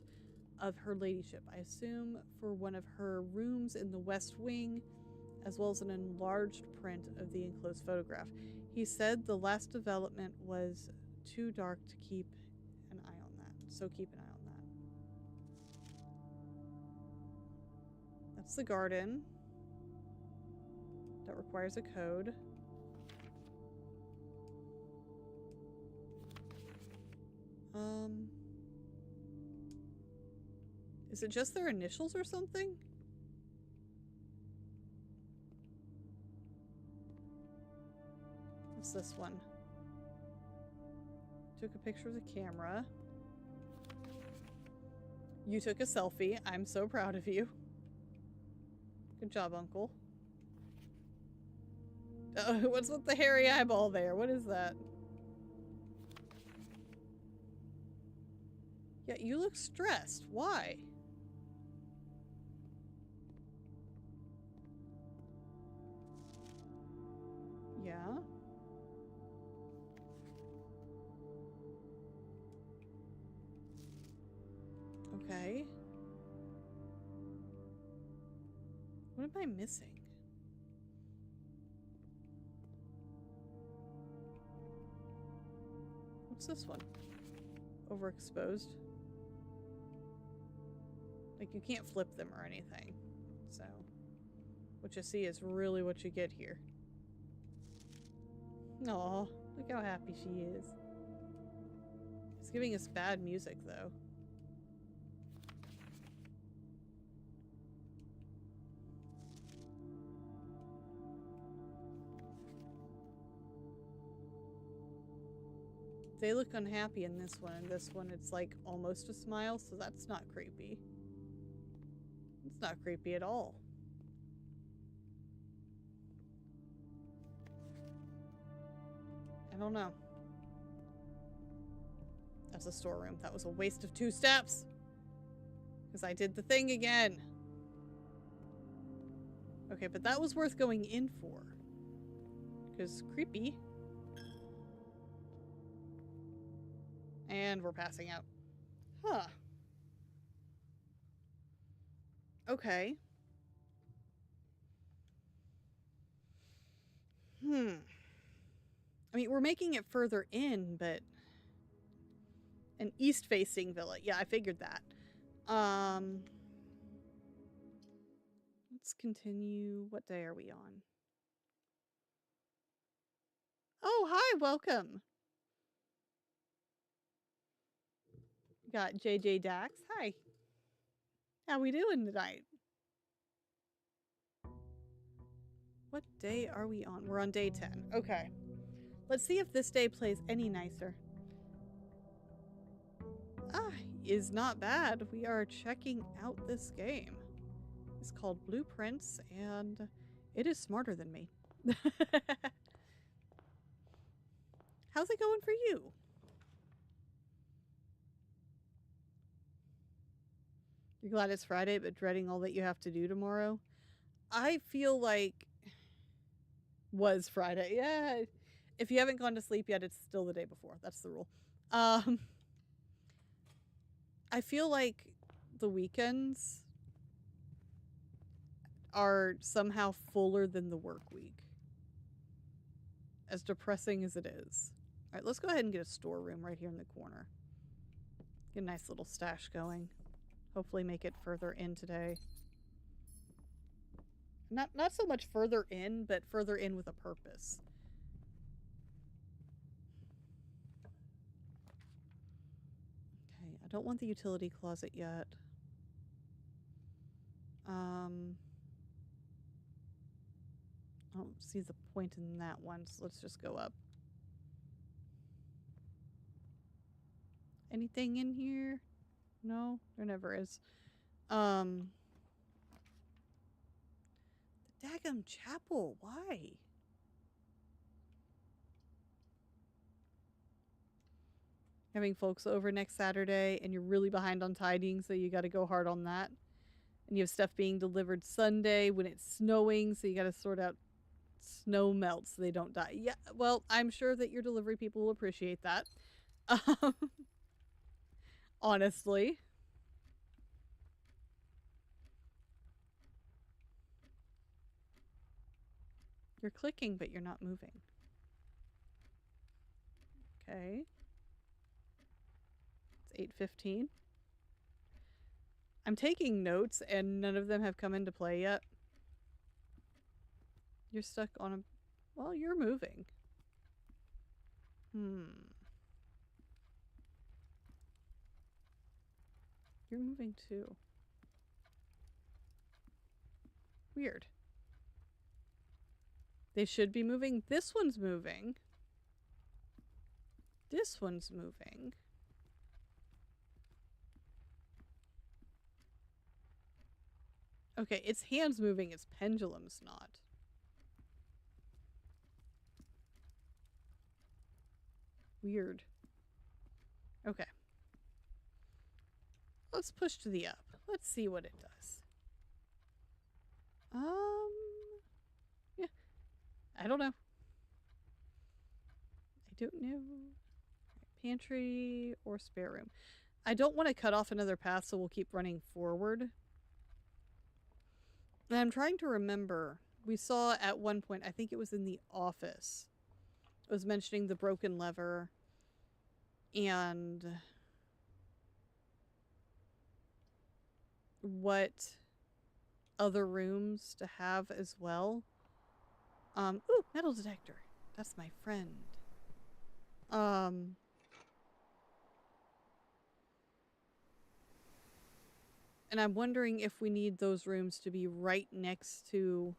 of her ladyship. I assume for one of her rooms in the West Wing, as well as an enlarged print of the enclosed photograph. He said the last development was too dark to keep an eye on that. So keep an eye on that. That's the garden. That requires a code. Is it just their initials or something? What's this one? Took a picture of the camera. You took a selfie. I'm so proud of you. Good job, Uncle. What's with the hairy eyeball there? What is that? Yeah, you look stressed. Why? Yeah. Okay. What am I missing? What's this one? Overexposed. Like, you can't flip them or anything. So, what you see is really what you get here. Aw, look how happy she is. It's giving us bad music, though. They look unhappy in this one, and this one it's like almost a smile, so that's not creepy. It's not creepy at all. I don't know. That's a storeroom. That was a waste of 2 steps. Because I did the thing again. Okay, but that was worth going in for. Because creepy. And we're passing out. Huh. Okay. I mean, we're making it further in, but... An east-facing villa. Yeah, I figured that. Let's continue. What day are we on? Oh, hi, welcome. Got JJ Dax. Hi. How we doing tonight? What day are we on? We're on day 10. Okay. Let's see if this day plays any nicer. Is not bad. We are checking out this game. It's called Blueprints, and it is smarter than me. How's it going for you? You're glad it's Friday, but dreading all that you have to do tomorrow? I feel like was Friday. Yeah. If you haven't gone to sleep yet, it's still the day before. That's the rule. I feel like the weekends are somehow fuller than the work week. As depressing as it is. All right, let's go ahead and get a storeroom right here in the corner. Get a nice little stash going. Hopefully make it further in today. Not so much further in, but further in with a purpose. Okay, I don't want the utility closet yet. I don't see the point in that one, so let's just go up. Anything in here? No, there never is. The daggum chapel, why? Having folks over next Saturday and you're really behind on tidying, so you got to go hard on that. And you have stuff being delivered Sunday when it's snowing, so you got to sort out Snow melts, they don't die. Yeah, well, I'm sure that your delivery people will appreciate that. Um, honestly. You're clicking, but you're not moving. Okay. It's 8:15. I'm taking notes, and none of them have come into play yet. You're stuck on a... Well, you're moving. You're moving too. Weird. They should be moving. This one's moving. This one's moving. Okay, its hand's moving, its pendulum's not. Weird. Okay. Let's push to the up. Let's see what it does. Yeah. I don't know. I don't know. Pantry or spare room. I don't want to cut off another path, so we'll keep running forward. And I'm trying to remember. We saw at one point, I think it was in the office, it was mentioning the broken lever and what other rooms to have as well. Ooh, metal detector. That's my friend. And I'm wondering if we need those rooms to be right next to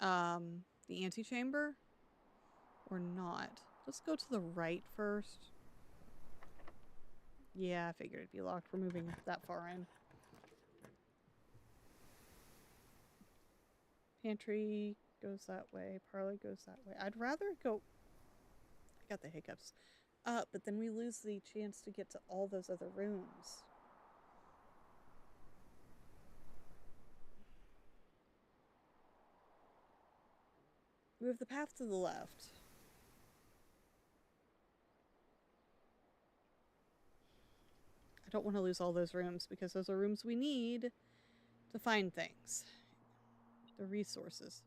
the antechamber or not. Let's go to the right first. Yeah, I figured it'd be locked. We're moving that far in. Pantry goes that way. Parlor goes that way. I'd rather go... I got the hiccups. But then we lose the chance to get to all those other rooms. We have the path to the left. I don't want to lose all those rooms because those are rooms we need to find things. The resources.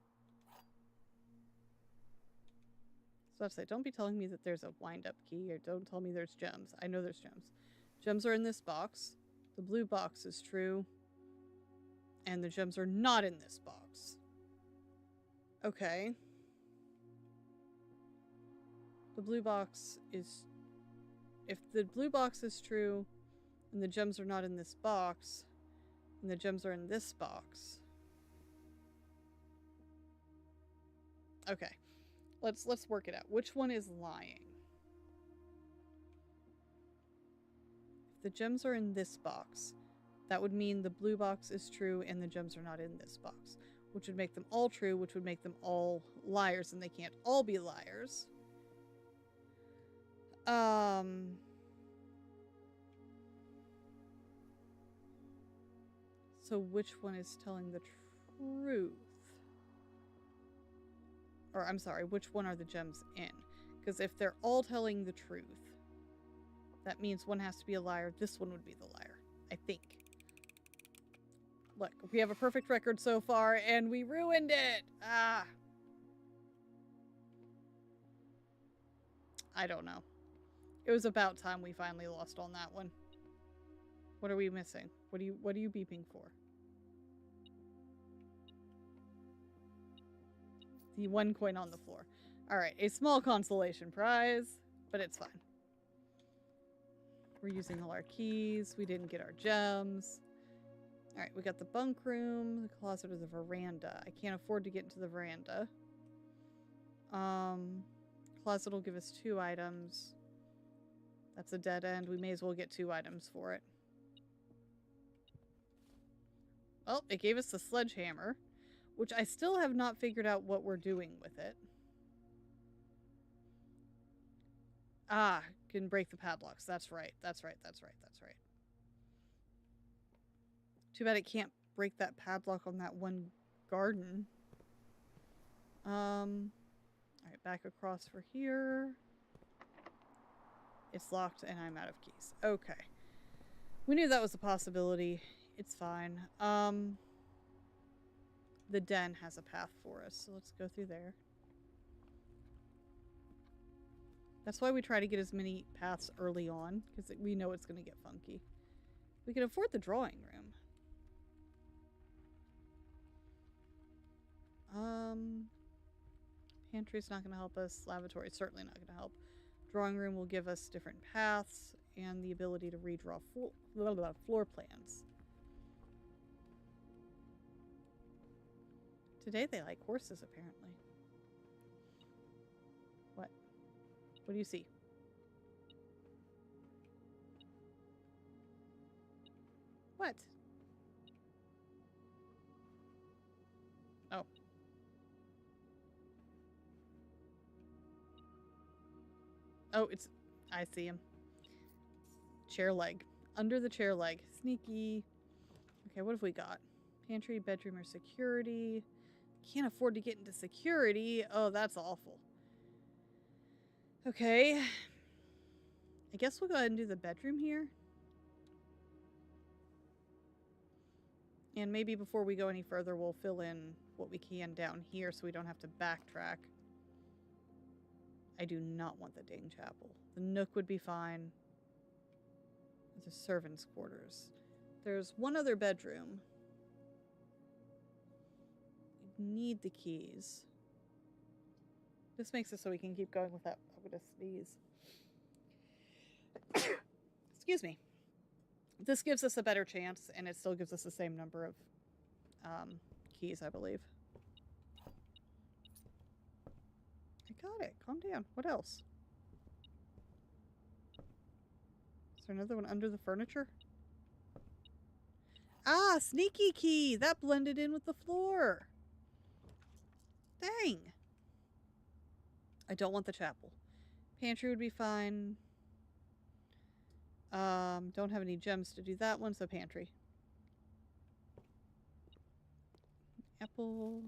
So I'd say, don't be telling me that there's a wind-up key, or don't tell me there's gems. I know there's gems. Gems are in this box. The blue box is true. And the gems are not in this box. Okay. The blue box is... If the blue box is true, and the gems are not in this box, and the gems are in this box... Okay. Let's work it out. Which one is lying? If the gems are in this box, that would mean the blue box is true and the gems are not in this box, which would make them all true, which would make them all liars, and they can't all be liars. So which one is telling the truth? Or, I'm sorry, which one are the gems in? Because if they're all telling the truth, that means one has to be a liar. This one would be the liar, I think. Look, we have a perfect record so far, and we ruined it! Ah! I don't know. It was about time we finally lost on that one. What are we missing? What are you beeping for? The 1 coin on the floor. Alright, a small consolation prize, but it's fine. We're using all our keys. We didn't get our gems. Alright, we got the bunk room, the closet, or the veranda. I can't afford to get into the veranda. Closet will give us 2 items. That's a dead end. We may as well get 2 items for it. Well, it gave us the sledgehammer, which I still have not figured out what we're doing with it. Ah, can break the padlocks. That's right. That's right. That's right. That's right. Too bad it can't break that padlock on that one garden. Alright, back across for here. It's locked and I'm out of keys. Okay. We knew that was a possibility. It's fine. The den has a path for us, so let's go through there. That's why we try to get as many paths early on, because we know it's going to get funky. We can afford the drawing room. Pantry's not going to help us. Lavatory's certainly not going to help. Drawing room will give us different paths and the ability to redraw floor plans. Today they like horses, apparently. What? What do you see? What? Oh. Oh, it's... I see him. Chair leg. Under the chair leg. Sneaky. Okay, what have we got? Pantry, bedroom, or security. Can't afford to get into security. Oh, that's awful. Okay. I guess we'll go ahead and do the bedroom here. And maybe before we go any further, we'll fill in what we can down here so we don't have to backtrack. I do not want the dang chapel. The nook would be fine. The servants' quarters. There's one other bedroom. We need the keys. This makes it so we can keep going with that. I'm gonna sneeze. Excuse me. This gives us a better chance, and it still gives us the same number of keys, I believe. I got it. Calm down. What else? Is there another one under the furniture? Ah, sneaky key! That blended in with the floor. Dang. I don't want the chapel. Pantry would be fine. Don't have any gems to do that one, so pantry. Apple.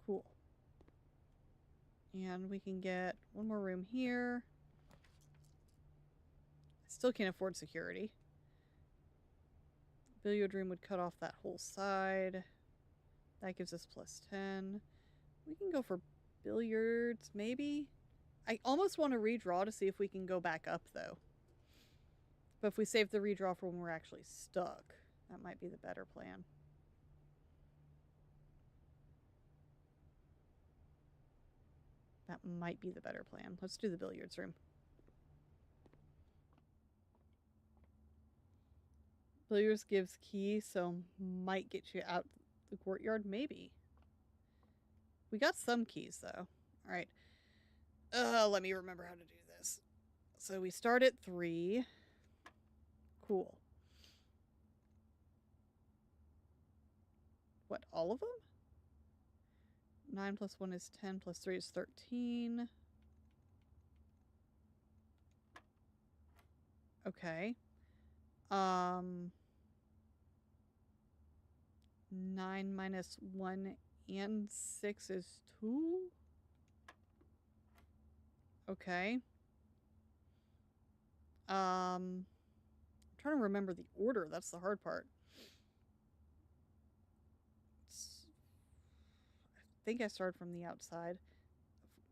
Cool. And we can get one more room here. I still can't afford security. Billiard room would cut off that whole side. That gives us +10. We can go for billiards, maybe? I almost want to redraw to see if we can go back up, though. But if we save the redraw for when we're actually stuck, that might be the better plan. That might be the better plan. Let's do the billiards room. Billiards gives key, so might get you out the courtyard, maybe. We got some keys, though. Alright. Let me remember how to do this. So we start at 3. Cool. What, all of them? 9 plus 1 is 10, plus 3 is 13. Okay. 9 minus 1 and 6 is 2. Okay. I'm trying to remember the order. That's the hard part. I think I started from the outside.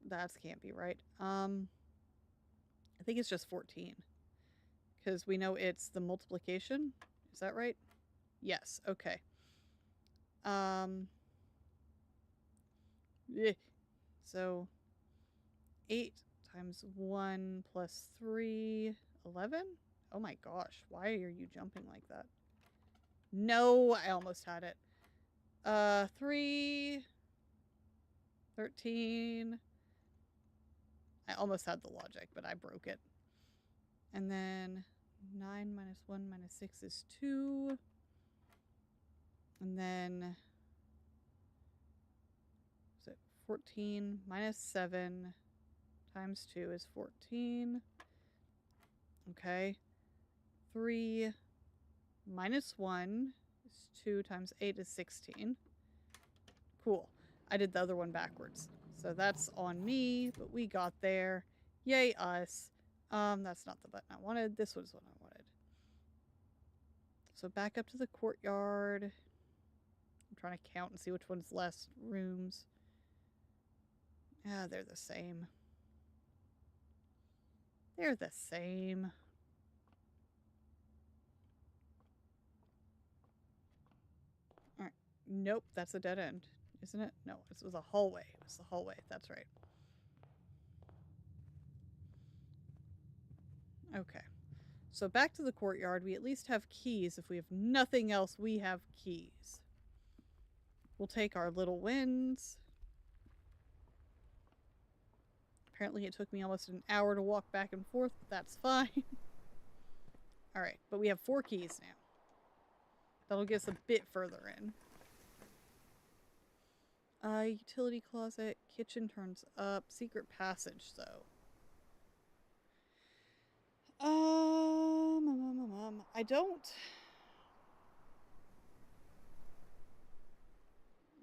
That can't be right. I think it's just 14. Because we know it's the multiplication. Is that right? Yes. Okay. So 8 times 1 plus 3, 11? Oh my gosh, why are you jumping like that? No, I almost had it. 3, 13. I almost had the logic, but I broke it. And then 9 minus 1 minus 6 is 2. And then, is it 14 minus 7 times 2 is 14. Okay. 3 minus 1 2 times 8 is 16. Cool. I did the other one backwards. So that's on me, but we got there. Yay us. That's not the button I wanted. This was what I wanted. So back up to the courtyard. I'm trying to count and see which one's less rooms. Yeah, they're the same. They're the same. Alright. Nope, that's a dead end. Isn't it? No, it was a hallway. It was the hallway. That's right. Okay. So back to the courtyard. We at least have keys. If we have nothing else, we have keys. We'll take our little wins. Apparently it took me almost an hour to walk back and forth, but that's fine. Alright, but we have 4 keys now. That'll get us a bit further in. Utility closet, kitchen turns up, secret passage, though. I don't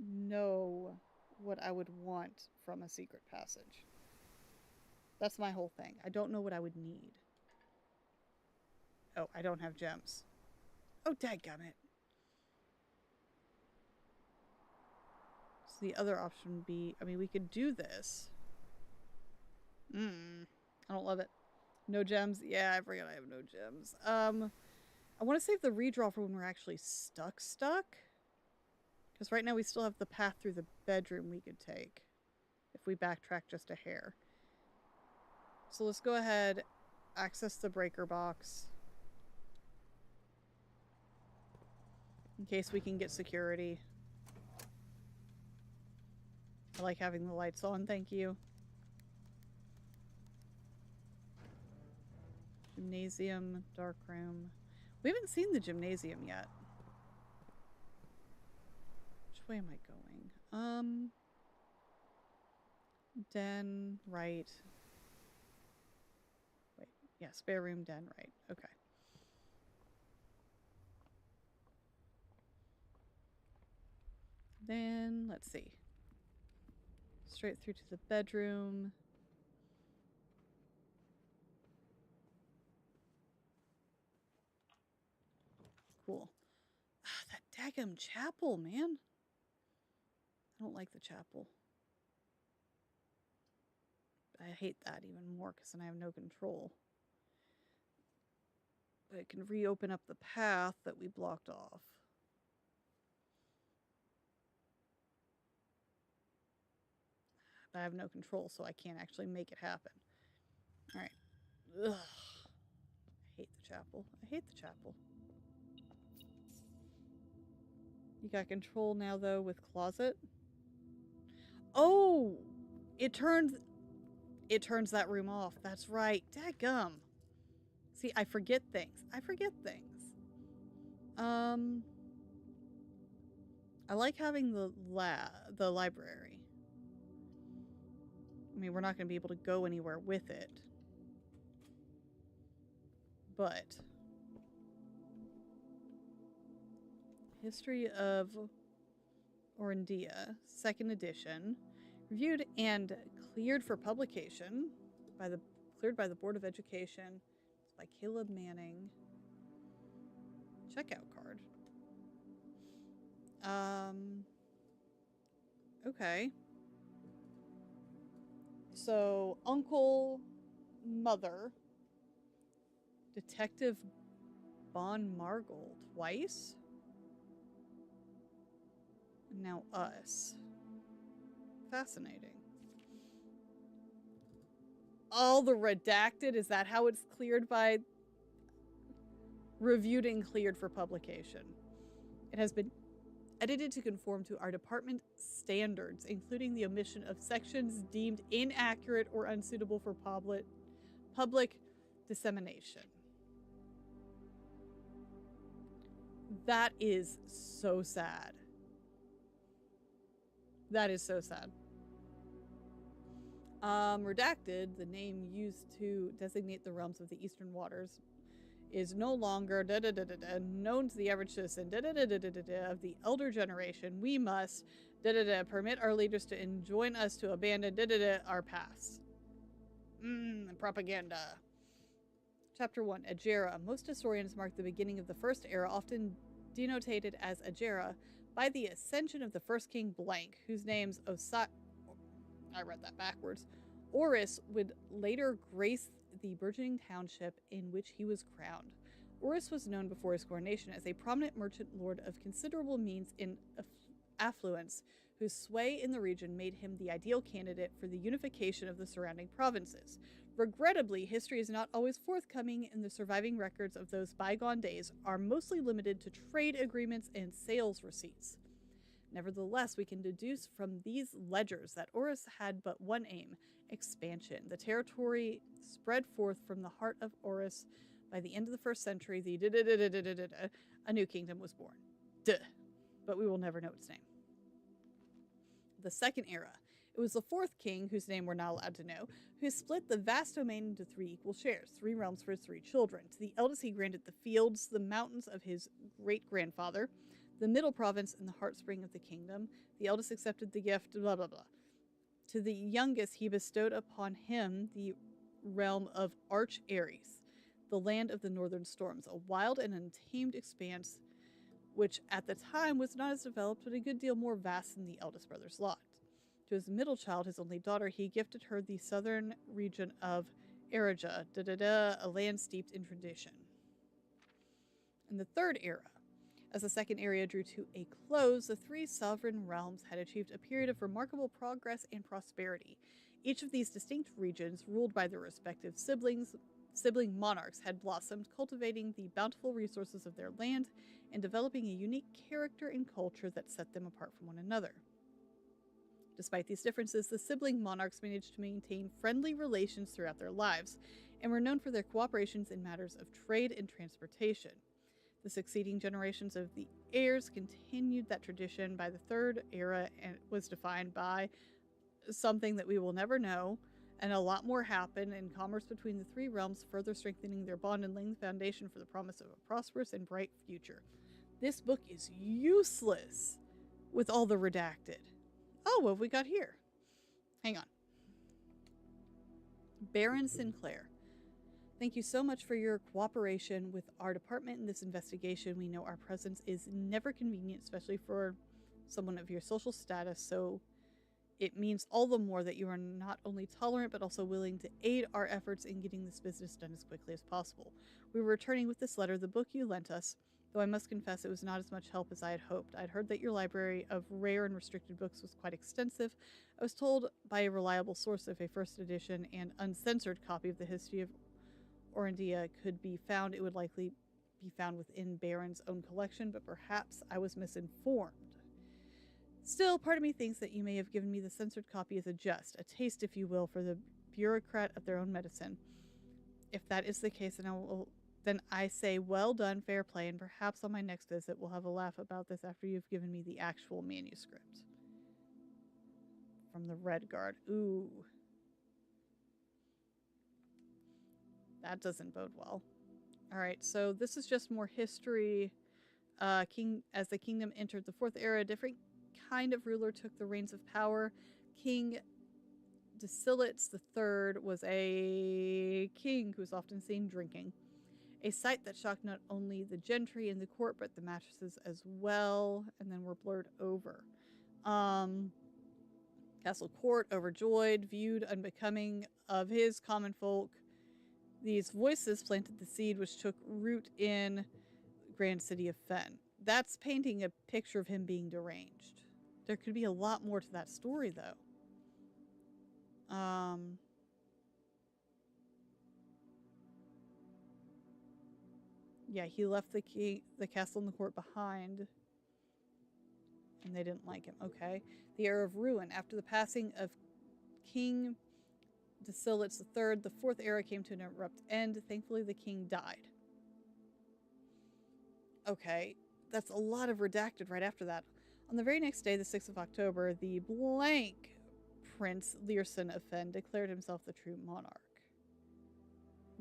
know what I would want from a secret passage. That's my whole thing. I don't know what I would need. Oh, I don't have gems. Oh, dadgummit. So the other option would be, I mean, we could do this. I don't love it. No gems? Yeah, I forgot I have no gems. I want to save the redraw for when we're actually stuck. Because right now we still have the path through the bedroom we could take. If we backtrack just a hair. So let's go ahead, access the breaker box. In case we can get security. I like having the lights on, thank you. Gymnasium, dark room. We haven't seen the gymnasium yet. Which way am I going? Den, right. Wait, yeah, spare room, den, right. Okay. Then, let's see. Straight through to the bedroom. Cool. Ah, that daggum chapel, man. I don't like the chapel. I hate that even more because then I have no control. But it can reopen up the path that we blocked off. But I have no control, so I can't actually make it happen. Alright. Ugh. I hate the chapel. I hate the chapel. You got control now, though, with closet. Oh! It turns that room off. That's right. Dadgum. See, I forget things. I like having the library. I mean, we're not going to be able to go anywhere with it. But History of Orindia, 2nd edition, reviewed and cleared for publication cleared by the Board of Education. It's by Caleb Manning. Checkout card. Okay. So, uncle, mother, Detective Bon Margold twice. And now us. Fascinating. All the redacted? Is that how it's cleared by... Reviewed and cleared for publication. It has been edited to conform to our department standards, including the omission of sections deemed inaccurate or unsuitable for public dissemination. That is so sad. That is so sad. Redacted, the name used to designate the realms of the Eastern Waters, is no longer known to the average citizen of the elder generation. We must permit our leaders to enjoin us to abandon our past. Propaganda. Chapter 1, Agera. Most historians mark the beginning of the first era, often denotated as Agera, by the ascension of the first king blank, whose name's I read that backwards. Oris would later grace the burgeoning township in which he was crowned. Oris was known before his coronation as a prominent merchant lord of considerable means and affluence, whose sway in the region made him the ideal candidate for the unification of the surrounding provinces. Regrettably, history is not always forthcoming, and the surviving records of those bygone days are mostly limited to trade agreements and sales receipts. Nevertheless, we can deduce from these ledgers that Oris had but one aim: expansion. The territory spread forth from the heart of Oris. By the end of the first century, a new kingdom was born. But we will never know its name. The second era. It was the fourth king, whose name we're not allowed to know, who split the vast domain into 3 equal shares, 3 realms for his 3 children. To the eldest he granted the fields, the mountains of his great-grandfather, the middle province and the heartspring of the kingdom. The eldest accepted the gift, blah, blah, blah. To the youngest he bestowed upon him the realm of Arch Ares, the land of the northern storms, a wild and untamed expanse which at the time was not as developed but a good deal more vast than the eldest brother's lot. To his middle child, his only daughter, he gifted her the southern region of Araja, a land steeped in tradition. In the third era, as the second era drew to a close, the 3 sovereign realms had achieved a period of remarkable progress and prosperity. Each of these distinct regions, ruled by their respective sibling monarchs, had blossomed, cultivating the bountiful resources of their land and developing a unique character and culture that set them apart from one another. Despite these differences, the sibling monarchs managed to maintain friendly relations throughout their lives and were known for their cooperations in matters of trade and transportation. The succeeding generations of the heirs continued that tradition. By the third era, and it was defined by something that we will never know, and a lot more happened in commerce between the 3 realms, further strengthening their bond and laying the foundation for the promise of a prosperous and bright future. This book is useless with all the redacted. Oh, what have we got here? Hang on. Baron Sinclair. Thank you so much for your cooperation with our department in this investigation. We know our presence is never convenient, especially for someone of your social status, so it means all the more that you are not only tolerant but also willing to aid our efforts in getting this business done as quickly as possible. We were returning with this letter, the book you lent us, though I must confess it was not as much help as I had hoped. I had heard that your library of rare and restricted books was quite extensive. I was told by a reliable source if a first edition and uncensored copy of the history of Orindia could be found, it would likely be found within Baron's own collection, but perhaps I was misinformed. Still, part of me thinks that you may have given me the censored copy as a jest, a taste, if you will, for the bureaucrat of their own medicine. If that is the case, then I say well done, fair play, and perhaps on my next visit we'll have a laugh about this after you've given me the actual manuscript. From the Red Guard. Ooh. That doesn't bode well. Alright, so this is just more history. As the kingdom entered the 4th era, a different kind of ruler took the reins of power. King Dacilitz III was a king who was often seen drinking. A sight that shocked not only the gentry in the court, but the mattresses as well, and then were blurred over. Castle Court, overjoyed, viewed unbecoming of his common folk. These voices planted the seed which took root in grand city of Fen. That's painting a picture of him being deranged. There could be a lot more to that story, though. Yeah, he left the castle and the court behind, and they didn't like him. Okay. The era of ruin. After the passing of King Dacilitz III, the 4th era came to an abrupt end. Thankfully, the king died. Okay, that's a lot of redacted right after that. On the very next day, the 6th of October, the blank Prince Learson of Fen declared himself the true monarch.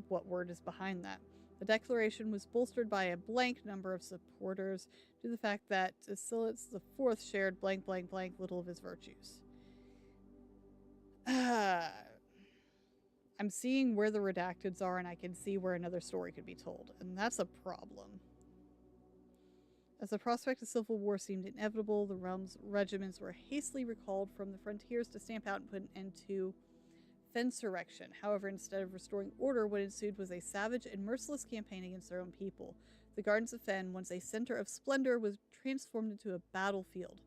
What word is behind that? The declaration was bolstered by a blank number of supporters due to the fact that Tacitus IV shared blank blank blank little of his virtues. I'm seeing where the redacteds are, and I can see where another story could be told, and that's a problem. As the prospect of civil war seemed inevitable, the realm's regiments were hastily recalled from the frontiers to stamp out and put an end to Fensurrection. However, instead of restoring order, what ensued was a savage and merciless campaign against their own people. The Gardens of Fen, once a center of splendor, was transformed into a battlefield,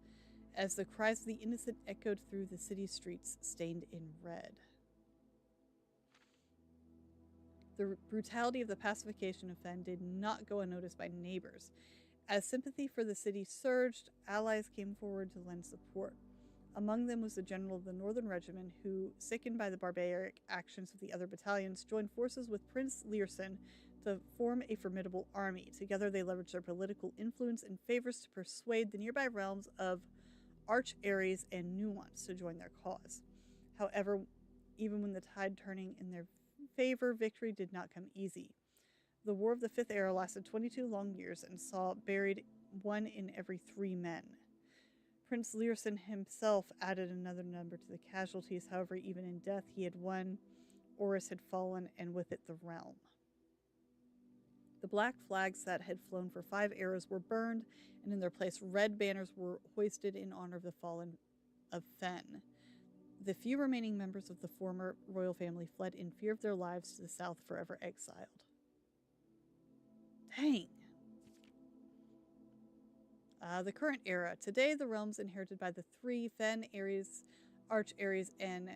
as the cries of the innocent echoed through the city streets, stained in red. The brutality of the pacification of Fen did not go unnoticed by neighbors. As sympathy for the city surged, allies came forward to lend support. Among them was the general of the Northern Regiment, who, sickened by the barbaric actions of the other battalions, joined forces with Prince Learson to form a formidable army. Together they leveraged their political influence and favors to persuade the nearby realms of Arch Ares and Nuance to join their cause. However, even when the tide turning in their favor, victory did not come easy. The War of the Fifth Era lasted 22 long years and saw buried 1 in every 3 men. Prince Learson himself added another number to the casualties. However, even in death, he had won. Oris had fallen, and with it the realm. The black flags that had flown for 5 eras were burned, and in their place red banners were hoisted in honor of the fallen of Fen. The few remaining members of the former royal family fled in fear of their lives to the south, forever exiled. Dang. The current era. Today, the realms inherited by the 3 Fen, Ares, Arch Ares, and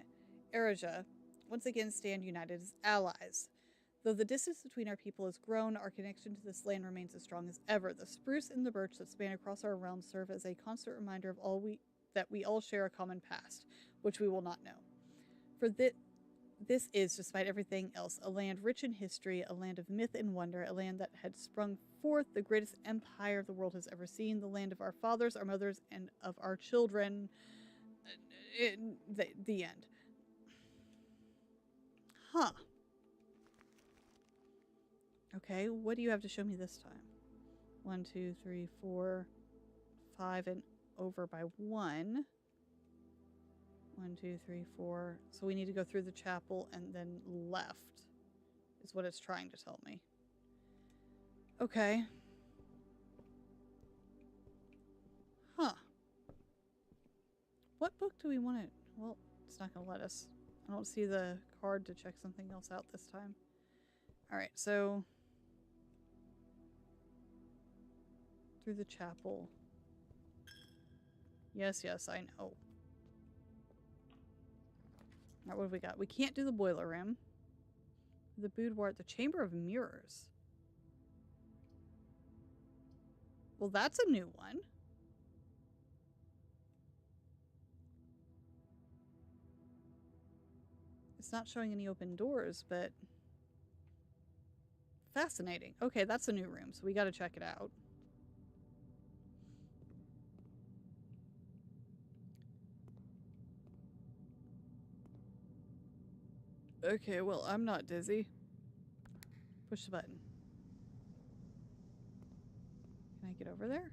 Eraja once again stand united as allies. Though the distance between our people has grown, our connection to this land remains as strong as ever. The spruce and the birch that span across our realm serve as a constant reminder of that we all share a common past, which we will not know. For this is, despite everything else, a land rich in history, a land of myth and wonder, a land that had sprung forth the greatest empire the world has ever seen, the land of our fathers, our mothers, and of our children. The end. Huh. Okay, what do you have to show me this time? 1, 2, 3, 4, 5, and over by 1. 1, 2, 3, 4. So we need to go through the chapel and then left, is what it's trying to tell me. Okay. Huh. What book do we want to... Well, it's not going to let us. I don't see the card to check something else out this time. Alright, so... through the chapel. Yes, I know. Alright, what have we got? We can't do the boiler room. The boudoir, the Chamber of Mirrors. Well, that's a new one. It's not showing any open doors, but... fascinating. Okay, that's a new room, so we gotta check it out. Okay, well, I'm not dizzy. Push the button. Can I get over there?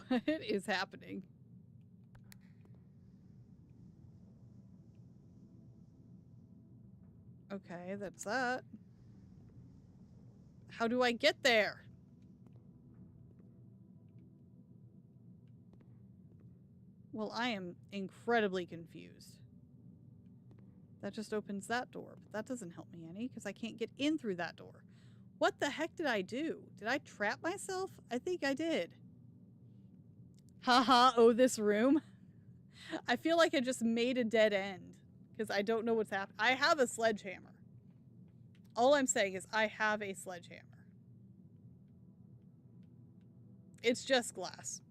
What is happening? Okay, that's that. How do I get there? Well, I am incredibly confused. That just opens that door, but that doesn't help me any because I can't get in through that door. What the heck did I do? Did I trap myself? I think I did. Haha, oh, this room. I feel like I just made a dead end because I don't know what's happening. I have a sledgehammer. All I'm saying is I have a sledgehammer. It's just glass.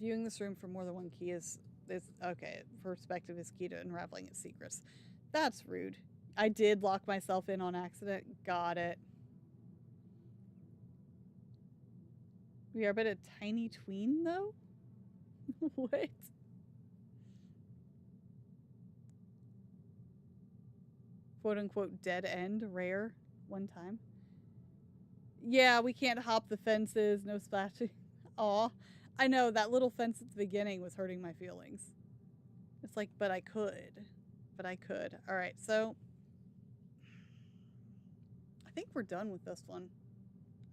Viewing this room from more than one key is okay. Perspective is key to unraveling its secrets. That's rude. I did lock myself in on accident. Got it. We are but a tiny tween, though? What? Quote unquote dead end, rare, one time. Yeah, we can't hop the fences, no splashing. Aw. I know, that little fence at the beginning was hurting my feelings. It's like, but I could. But I could. Alright, so I think we're done with this one.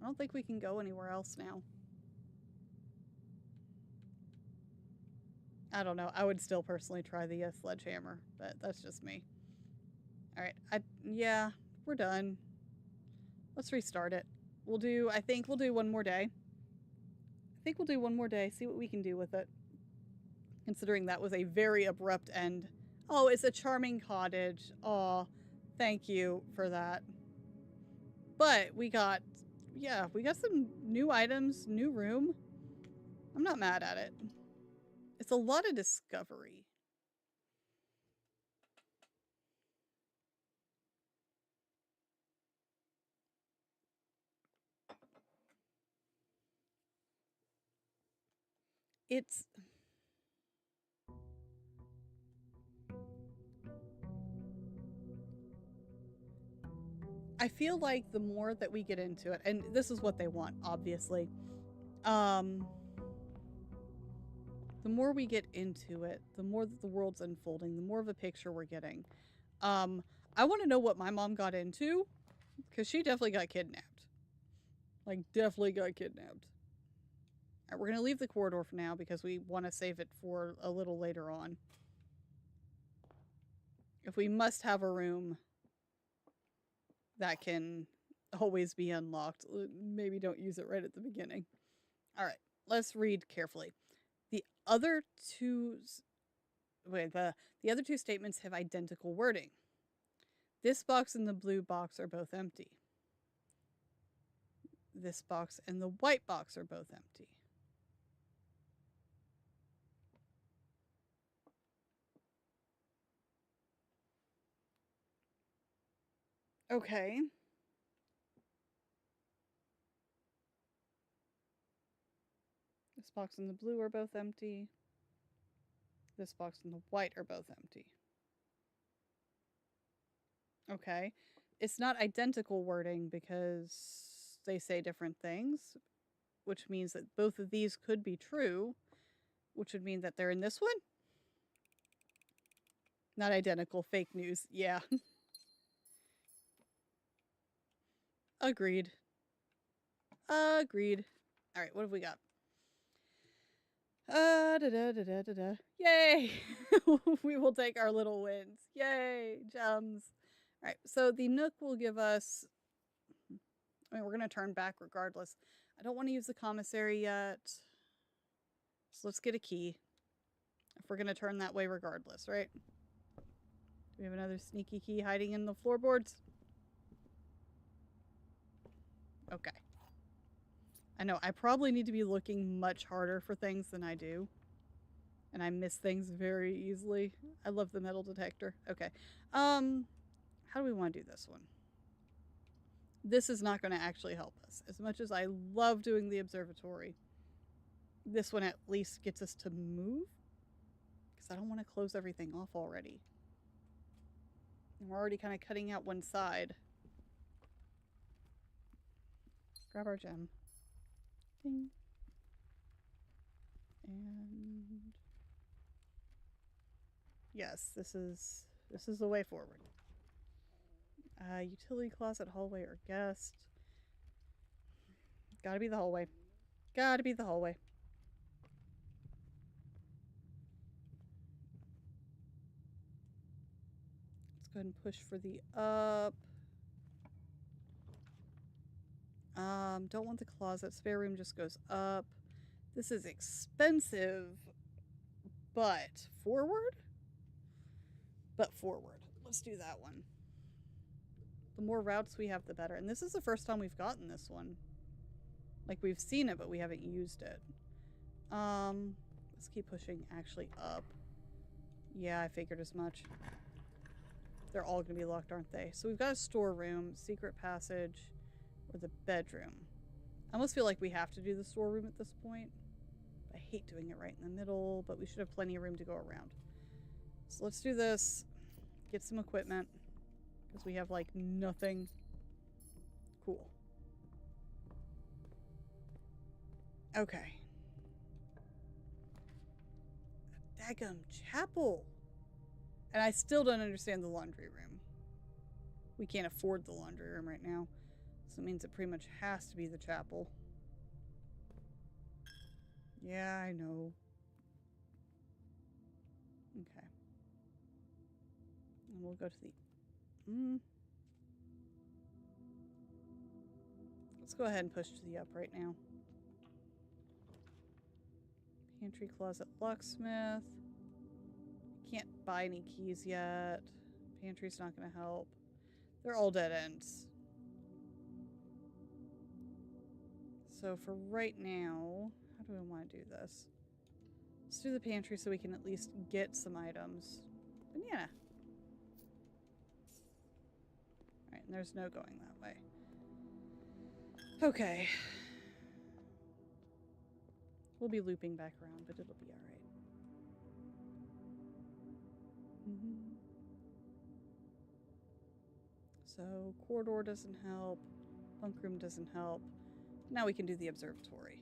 I don't think we can go anywhere else now. I don't know. I would still personally try the sledgehammer, but that's just me. Alright, yeah, we're done. Let's restart it. I think we'll do one more day. See what we can do with it. Considering that was a very abrupt end. Oh, it's a charming cottage. Aw, thank you for that. But we got some new items, new room. I'm not mad at it. It's a lot of discovery. I feel like the more that we get into it, and this is what they want, obviously. The more we get into it, the more that the world's unfolding, the more of a picture we're getting. I want to know what my mom got into, because she definitely got kidnapped. Like, definitely got kidnapped. Alright, we're going to leave the corridor for now, because we want to save it for a little later on. If we must have a room that can always be unlocked, maybe don't use it right at the beginning. Alright, let's read carefully. The other two statements have identical wording. This box and the blue box are both empty. This box and the white box are both empty. Okay. This box and the blue are both empty. This box and the white are both empty. Okay. It's not identical wording because they say different things, which means that both of these could be true, which would mean that they're in this one. Not identical, fake news. Yeah. Agreed. Agreed. All right, what have we got? Yay! We will take our little wins. Yay! Gems. All right, so the Nook will give us... I mean, we're going to turn back regardless. I don't want to use the commissary yet. So let's get a key. If we're going to turn that way regardless, right? Do we have another sneaky key hiding in the floorboards? Okay. I know, I probably need to be looking much harder for things than I do. And I miss things very easily. I love the metal detector. Okay. How do we want to do this one? This is not going to actually help us. As much as I love doing the observatory, this one at least gets us to move. Because I don't want to close everything off already. And we're already kind of cutting out one side. Grab our gem. Ding. And yes, this is the way forward. Utility closet, hallway, or guest. Gotta be the hallway. Gotta be the hallway. Let's go ahead and push for the up. Don't want the closet. Spare room just goes up. This is expensive, but forward? But forward. Let's do that one. The more routes we have, the better. And this is the first time we've gotten this one. Like, we've seen it, but we haven't used it. Let's keep pushing actually up. Yeah, I figured as much. They're all going to be locked, aren't they? So we've got a storeroom, secret passage, or the bedroom. I almost feel like we have to do the storeroom at this point. I hate doing it right in the middle, but we should have plenty of room to go around. So let's do this. Get some equipment. Because we have, like, nothing. Cool. Okay. A daggum chapel. And I still don't understand the laundry room. We can't afford the laundry room right now. So it means it pretty much has to be the chapel. Yeah, I know. Okay. And we'll go to the... Let's go ahead and push to the up right now. Pantry, closet, locksmith. Can't buy any keys yet. Pantry's not going to help. They're all dead ends. So for right now, how do I want to do this? Let's do the pantry so we can at least get some items. Banana. Alright, and there's no going that way. Okay. We'll be looping back around, but it'll be alright. So, corridor doesn't help. Bunk room doesn't help. Now we can do the observatory.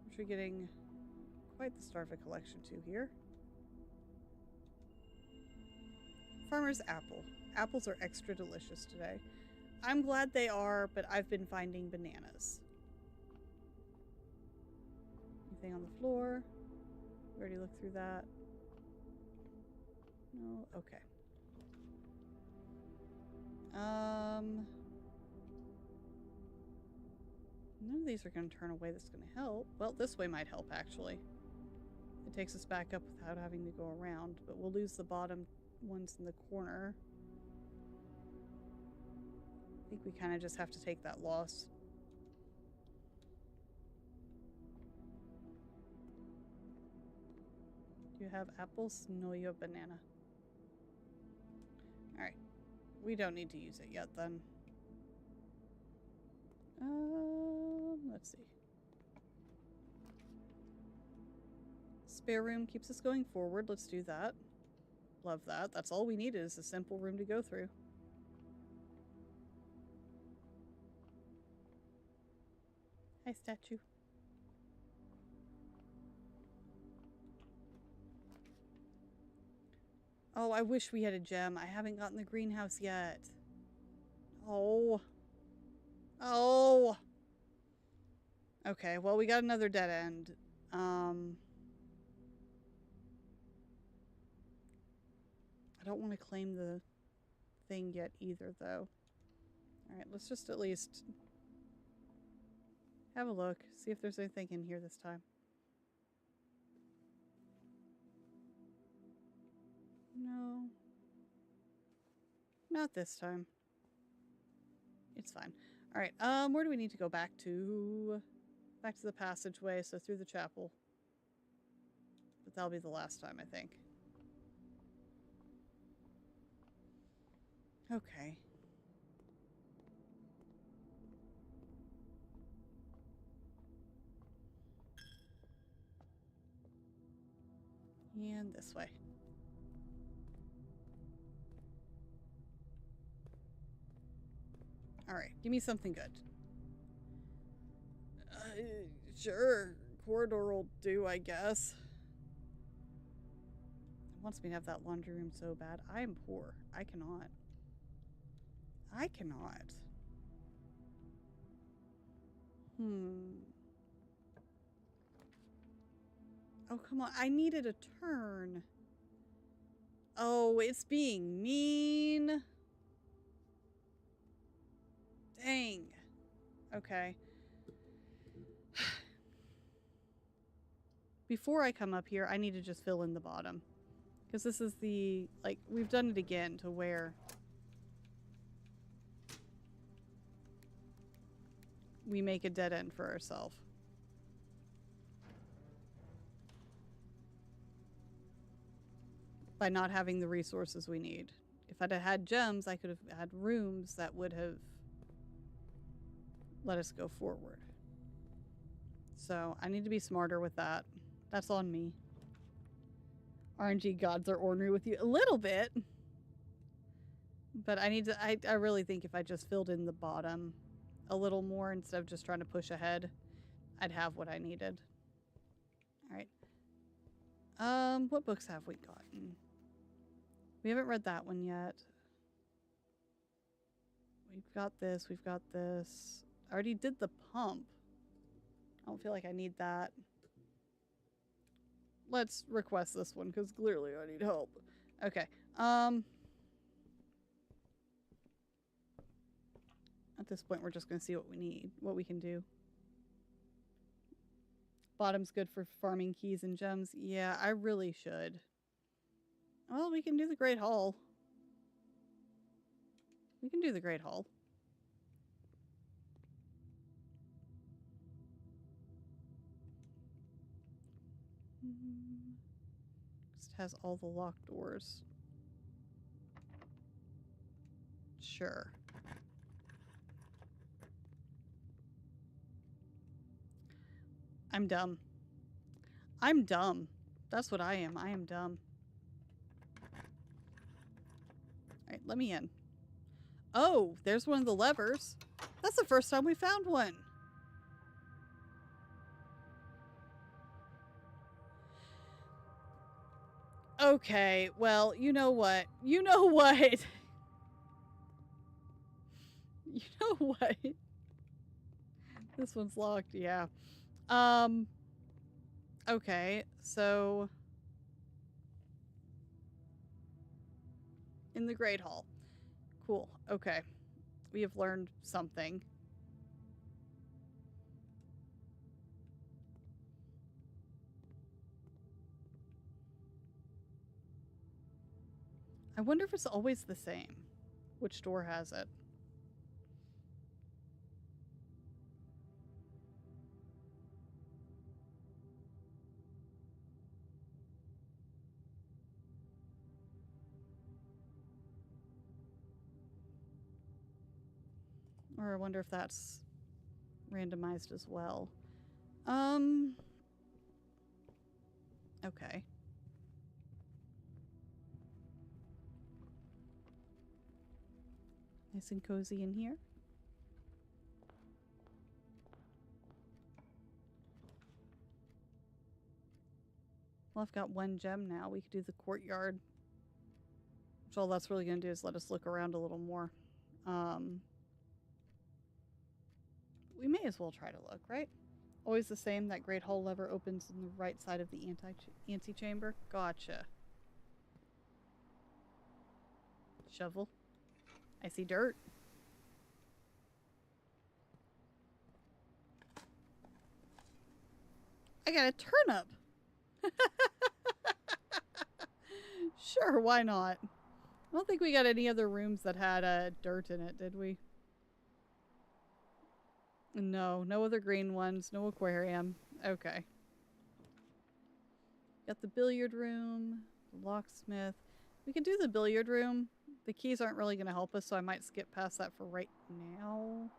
Which we're getting quite the start of a collection too here. Farmer's apple. Apples are extra delicious today. I'm glad they are, but I've been finding bananas. Anything on the floor? We already looked through that. No? Okay. None of these are going to turn away that's going to help. Well, this way might help, actually. It takes us back up without having to go around, but we'll lose the bottom ones in the corner. I think we kind of just have to take that loss. Do you have apples? No, you have banana. Alright. We don't need to use it yet, then. Let's see. Spare room keeps us going forward. Let's do that. Love that. That's all we needed is a simple room to go through. Hi, statue. Oh, I wish we had a gem. I haven't gotten the greenhouse yet. Oh. Oh. Okay, well, we got another dead end. I don't want to claim the thing yet either, though. Alright, let's just at least have a look. See if there's anything in here this time. No. Not this time. It's fine. Alright, where do we need to go back to? Back to the passageway, so through the chapel. But that'll be the last time, I think. Okay. And this way. Alright, give me something good. Sure. Corridor will do, I guess. It wants me to have that laundry room so bad. I am poor. I cannot. I cannot. Oh, come on. I needed a turn. Oh, it's being mean. Dang. Okay. Before I come up here, I need to just fill in the bottom. Because this is the... Like, we've done it again to where... we make a dead end for ourselves. By not having the resources we need. If I'd have had gems, I could have had rooms that would have let us go forward. So I need to be smarter with that. That's on me. RNG gods are ornery with you a little bit. But I need to, I really think if I just filled in the bottom a little more instead of just trying to push ahead, I'd have what I needed. All right. What books have we gotten? We haven't read that one yet. We've got this. We've got this. I already did the pump. I don't feel like I need that. Let's request this one because clearly I need help. Okay. At this point, we're just going to see what we need, what we can do. Bottom's good for farming keys and gems. Yeah, I really should. Well, we can do the Great Hall. We can do the Great Hall. Just has all the locked doors. Sure. I'm dumb. I'm dumb. That's what I am. I am dumb. Alright, let me in. Oh, there's one of the levers. That's the first time we found one. Okay, well, you know what? You know what? You know what? This one's locked, yeah. Okay, so in the Great Hall. Cool. Okay. We have learned something. I wonder if it's always the same. Which door has it? Or I wonder if that's randomized as well. Okay. Nice and cozy in here. Well, I've got one gem now. We could do the courtyard. Which all that's really going to do is let us look around a little more. We may as well try to look, right? Always the same. That Great Hall lever opens on the right side of the antechamber. Gotcha. Shovel. I see dirt. I got a turnip. Sure, why not? I don't think we got any other rooms that had dirt in it, did we? No, no other green ones, no aquarium. Okay. Got the billiard room, the locksmith. We can do the billiard room. The keys aren't really going to help us, so I might skip past that for right now.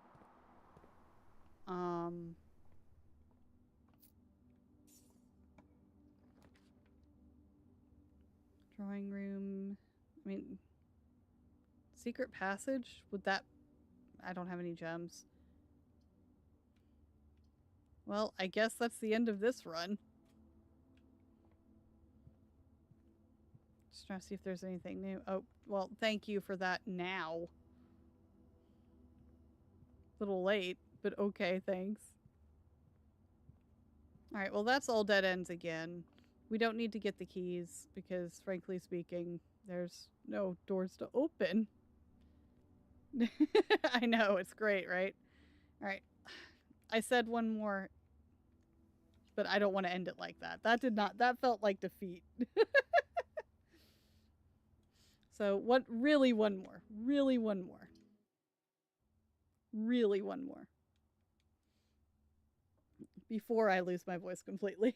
Drawing room. I mean, secret passage? Would that... I don't have any gems. Well, I guess that's the end of this run. Just trying to see if there's anything new. Oh, well, thank you for that now. A little late, but okay, thanks. Alright, well that's all dead ends again. We don't need to get the keys because, frankly speaking, there's no doors to open. I know, it's great, right? Alright. I said one more, but I don't want to end it like that. That felt like defeat. So, really one more. Really one more. Really one more. Before I lose my voice completely.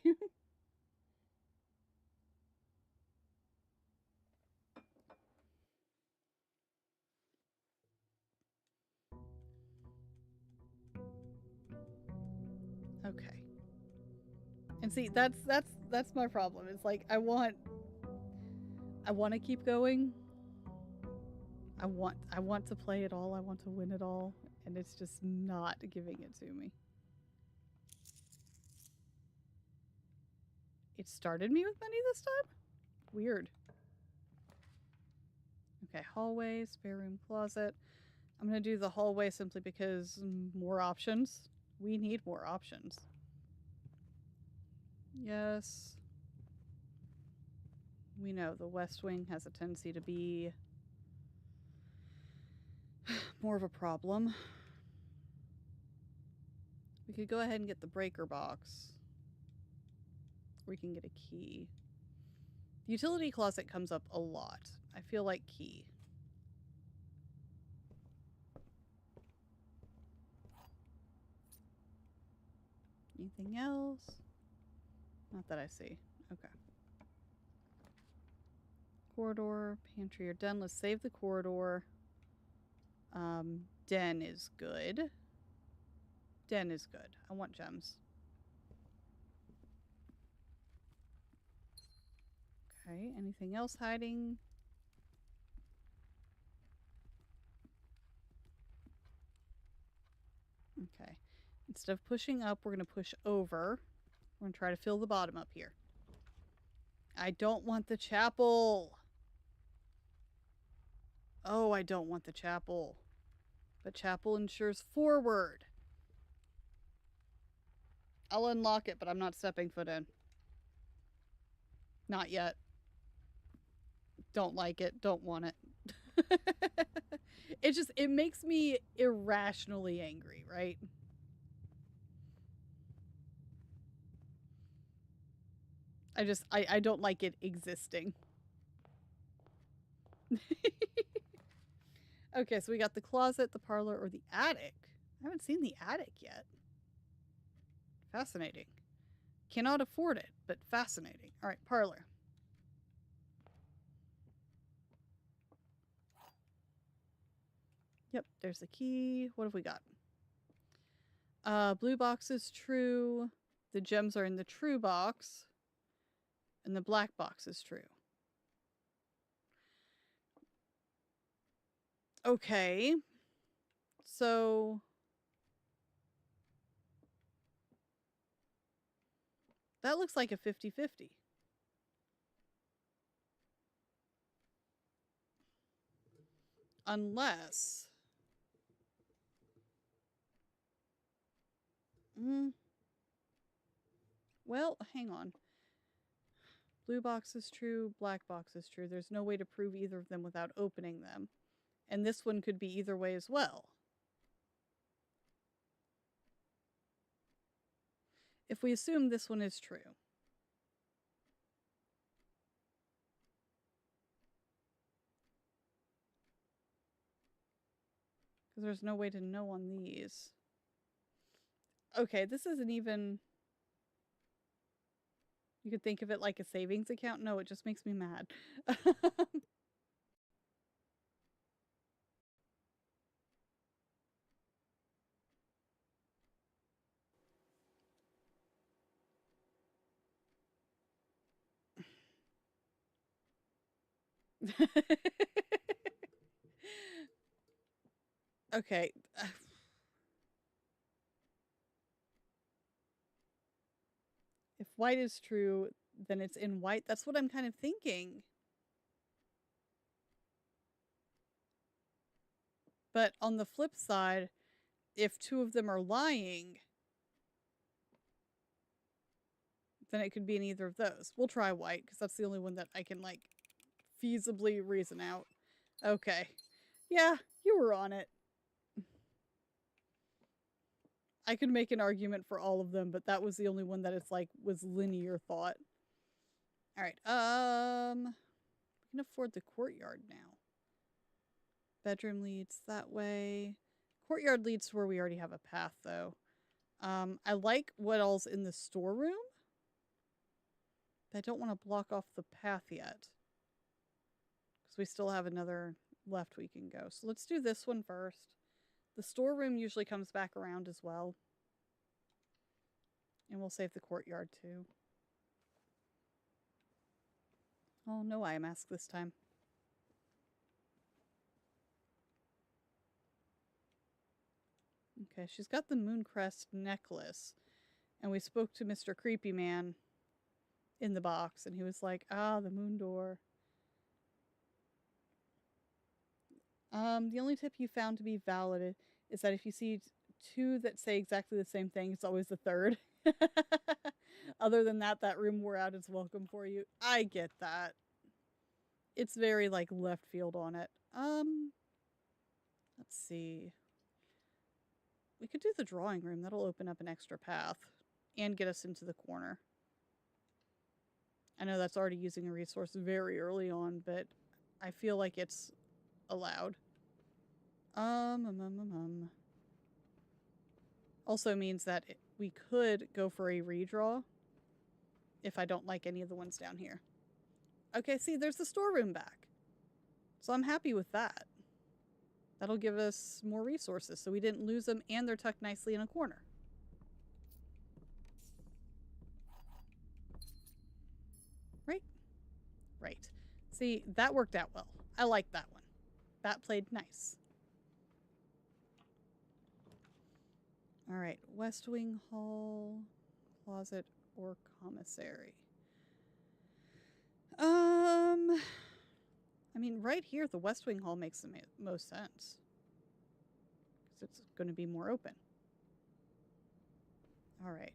And see, that's my problem. It's like I want to keep going. I want to play it all. I want to win it all, and it's just not giving it to me. It started me with many this time? Weird. Okay, hallway, spare room, closet. I'm going to do the hallway simply because more options. We need more options. Yes. We know the West Wing has a tendency to be more of a problem. We could go ahead and get the breaker box. We can get a key. The utility closet comes up a lot. I feel like key. Anything else? Not that I see. Okay. Corridor, pantry, or den. Let's save the corridor. Den is good. Den is good. I want gems. Okay, anything else hiding? Okay. Instead of pushing up, we're going to push over. We're going to try to fill the bottom up here. I don't want the chapel. Oh, I don't want the chapel. But chapel ensures forward. I'll unlock it, but I'm not stepping foot in. Not yet. Don't like it. Don't want it. It makes me irrationally angry, right? I don't like it existing. Okay, so we got the closet, the parlor, or the attic. I haven't seen the attic yet. Fascinating. Cannot afford it, but fascinating. All right, parlor. Yep, there's the key. What have we got? Blue box is true. The gems are in the true box. And the black box is true. Okay. So that looks like a 50-50. Unless... Well, hang on. Blue box is true, black box is true. There's no way to prove either of them without opening them. And this one could be either way as well. If we assume this one is true. Because there's no way to know on these. Okay, this isn't even... You could think of it like a savings account. No, it just makes me mad. Okay. If white is true, then it's in white. That's what I'm kind of thinking. But on the flip side, if two of them are lying, then it could be in either of those. We'll try white, because that's the only one that I can, like, feasibly reason out. Okay. Yeah, you were on it. I could make an argument for all of them, but that was the only one that it's like was linear thought. All right. We can afford the courtyard now. Bedroom leads that way. Courtyard leads to where we already have a path, though. I like what all's in the storeroom. But I don't want to block off the path yet. Because we still have another left we can go. So let's do this one first. The storeroom usually comes back around as well. And we'll save the courtyard too. Oh, no eye mask this time. Okay, she's got the Mooncrest necklace. And we spoke to Mr. Creepy Man in the box, and he was like, ah, the moon door. The only tip you found to be valid is that if you see two that say exactly the same thing, it's always the third. Other than that, that room wore out is welcome for you. I get that. It's very, like, left field on it. Let's see. We could do the drawing room. That'll open up an extra path and get us into the corner. I know that's already using a resource very early on, but I feel like it's allowed. Also means that we could go for a redraw if I don't like any of the ones down here. Okay, see, there's the storeroom back. So I'm happy with that. That'll give us more resources so we didn't lose them, and they're tucked nicely in a corner. Right? Right. See, that worked out well. I like that one. That played nice. All right, West Wing Hall, closet, or commissary. I mean, right here, the West Wing Hall makes the most sense. Because it's going to be more open. All right.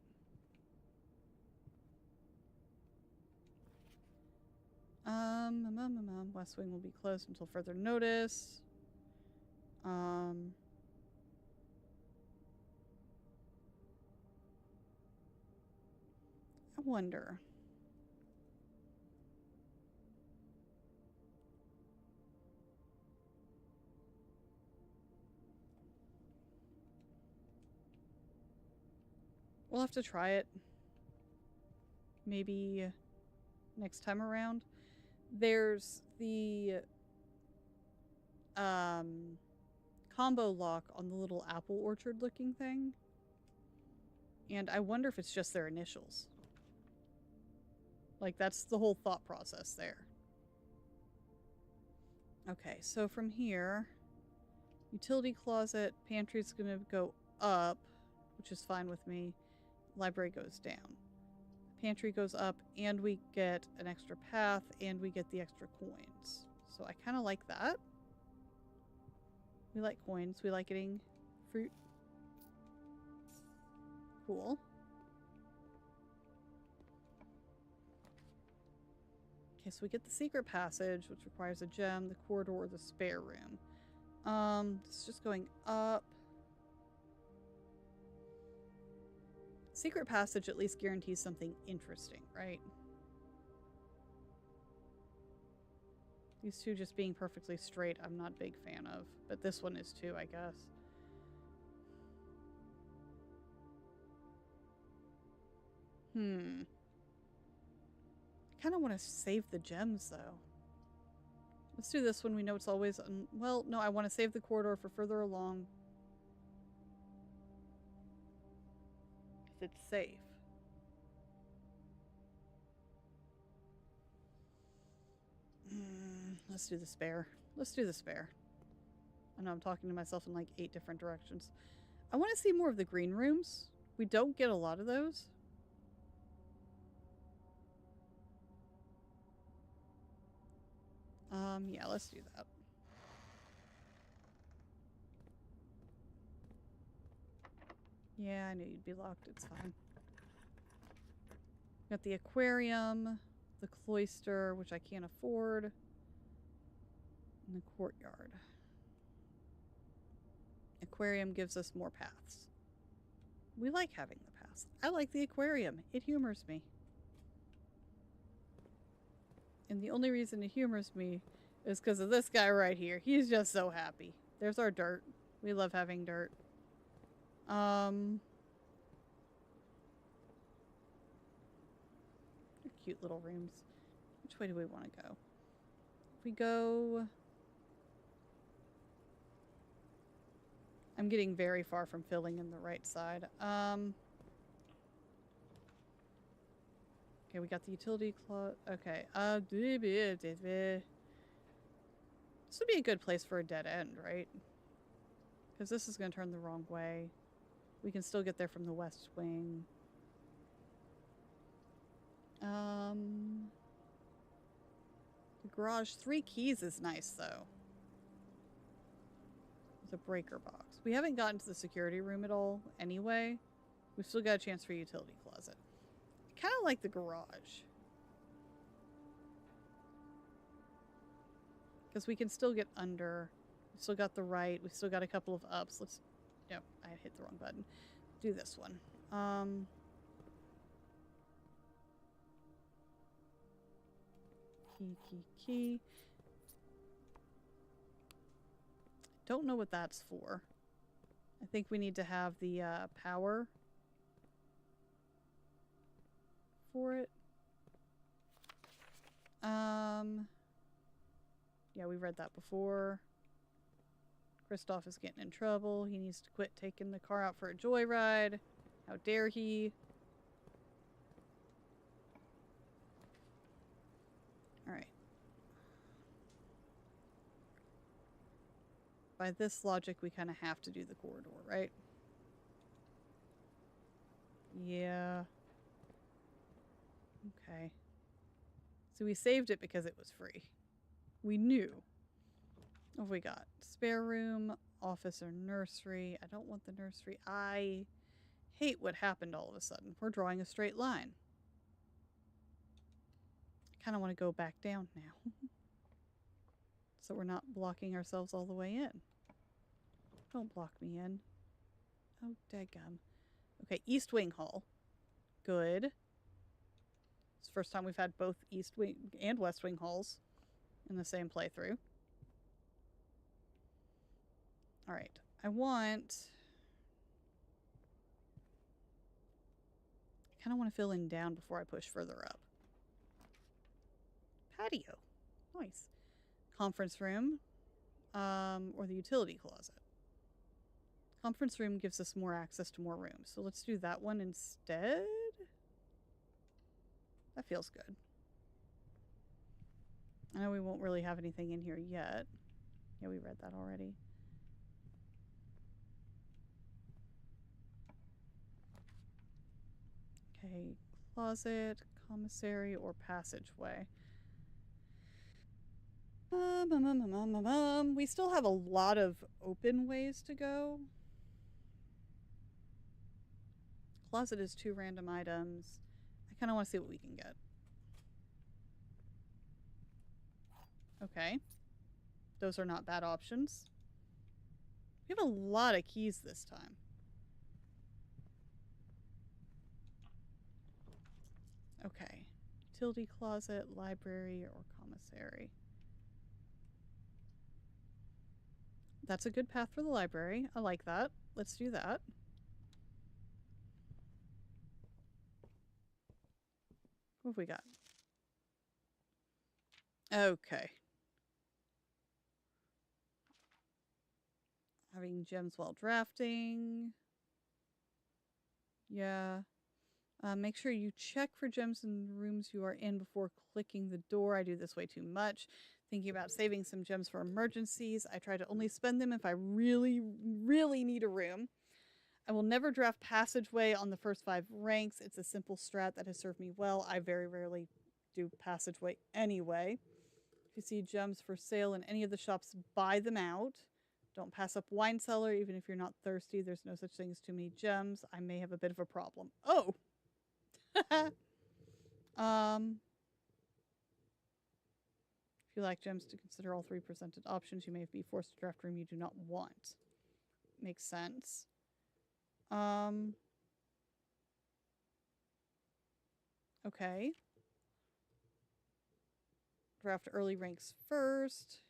West Wing will be closed until further notice. I wonder. We'll have to try it. Maybe next time around. There's the combo lock on the little apple orchard looking thing. And I wonder if it's just their initials. Like, that's the whole thought process there. Okay, so from here, utility closet, pantry's gonna go up, which is fine with me. Library goes down. Pantry goes up, and we get an extra path, and we get the extra coins. So I kind of like that. We like coins. We like getting fruit. Cool. Okay, so we get the secret passage, which requires a gem, the corridor, or the spare room. It's just going up. Secret passage at least guarantees something interesting, right? These two just being perfectly straight, I'm not a big fan of. But this one is too, I guess. I kind of want to save the gems, though. Let's do this one. We know it's always... well, no, I want to save the corridor for further along. Because it's safe. Let's do the spare. Let's do the spare. I know I'm talking to myself in like 8 different directions. I want to see more of the green rooms. We don't get a lot of those. Yeah, let's do that. Yeah, I knew you'd be locked. It's fine. Got the aquarium, the cloister, which I can't afford, and the courtyard. Aquarium gives us more paths. We like having the paths. I like the aquarium. It humors me. And the only reason it humors me is because of this guy right here. He's just so happy. There's our dirt. We love having dirt. Cute little rooms. Which way do we want to go? If we go... I'm getting very far from filling in the right side. Okay, we got the utility closet. Okay. This would be a good place for a dead end, right? Because this is going to turn the wrong way. We can still get there from the west wing. The garage, 3 keys is nice, though. With a breaker box. We haven't gotten to the security room at all, anyway. We've still got a chance for a utility closet. I kind of like the garage. Because we can still get under. We've still got the right. We've still got a couple of ups. Let's... Nope, I hit the wrong button. Do this one. Key. Don't know what that's for. I think we need to have the power for it. Yeah, we read that before. Kristoff is getting in trouble. He needs to quit taking the car out for a joyride. How dare he? Alright. By this logic, we kind of have to do the corridor, right? Yeah. Okay. So we saved it because it was free. We knew. What have we got? Spare room, office, or nursery. I don't want the nursery. I hate what happened all of a sudden. We're drawing a straight line. I kind of want to go back down now. So we're not blocking ourselves all the way in. Don't block me in. Oh, daggum. Okay, East Wing Hall. Good. It's the first time we've had both East Wing and West Wing halls in the same playthrough. Alright, I kind of want to fill in down before I push further up. Patio. Nice. Conference room. Or the utility closet. Conference room gives us more access to more rooms. So let's do that one instead. That feels good. I know we won't really have anything in here yet. Yeah, we read that already. Okay, closet, commissary, or passageway. We still have a lot of open ways to go. Closet is 2 random items. I kind of want to see what we can get. Okay. Those are not bad options. We have a lot of keys this time. Okay. Utility closet, library, or commissary. That's a good path for the library. I like that. Let's do that. What have we got? Okay. Having gems while drafting. Yeah. Make sure you check for gems in the rooms you are in before clicking the door. I do this way too much. Thinking about saving some gems for emergencies. I try to only spend them if I really, really need a room. I will never draft passageway on the first 5 ranks. It's a simple strat that has served me well. I very rarely do passageway anyway. If you see gems for sale in any of the shops, buy them out. Don't pass up wine cellar, even if you're not thirsty. There's no such thing as too many gems. I may have a bit of a problem. Oh! If you like gems to consider all 3 presented options, you may be forced to draft a room you do not want. Makes sense. Okay. Draft early ranks first.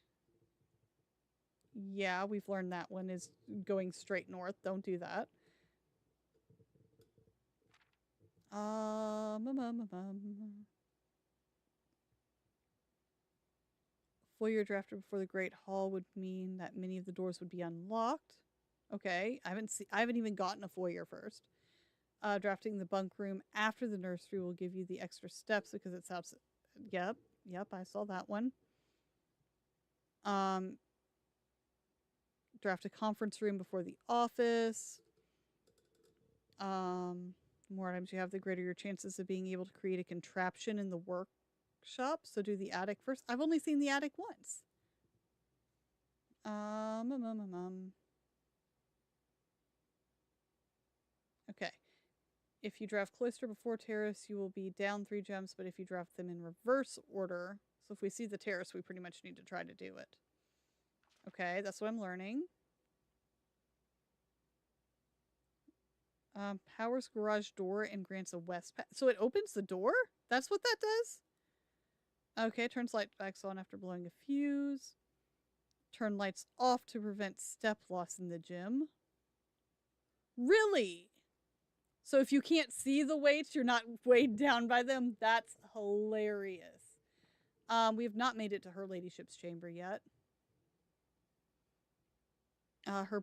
Yeah, we've learned that one is going straight north. Don't do that. Foyer drafted before the Great Hall would mean that many of the doors would be unlocked. Okay, I haven't even gotten a foyer first. Drafting the bunk room after the nursery will give you the extra steps because it stops. Yep, I saw that one. Draft a conference room before the office. The more items you have, the greater your chances of being able to create a contraption in the workshop. So do the attic first. I've only seen the attic once. Okay. If you draft cloister before terrace, you will be down 3 gems, but if you draft them in reverse order, so if we see the terrace, we pretty much need to try to do it. Okay, that's what I'm learning. Powers garage door and grants a west so it opens the door? That's what that does? Okay, turns light back on after blowing a fuse. Turn lights off to prevent step loss in the gym. Really? So if you can't see the weights, you're not weighed down by them? That's hilarious. We have not made it to her ladyship's chamber yet. Her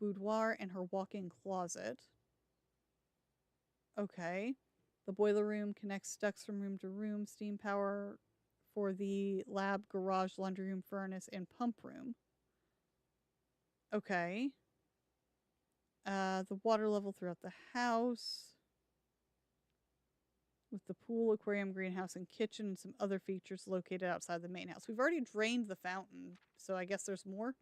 boudoir and her walk-in closet. Okay. The boiler room connects ducts from room to room. Steam power for the lab, garage, laundry room, furnace, and pump room. Okay. The water level throughout the house. With the pool, aquarium, greenhouse, and kitchen, and some other features located outside the main house. We've already drained the fountain, so I guess there's more.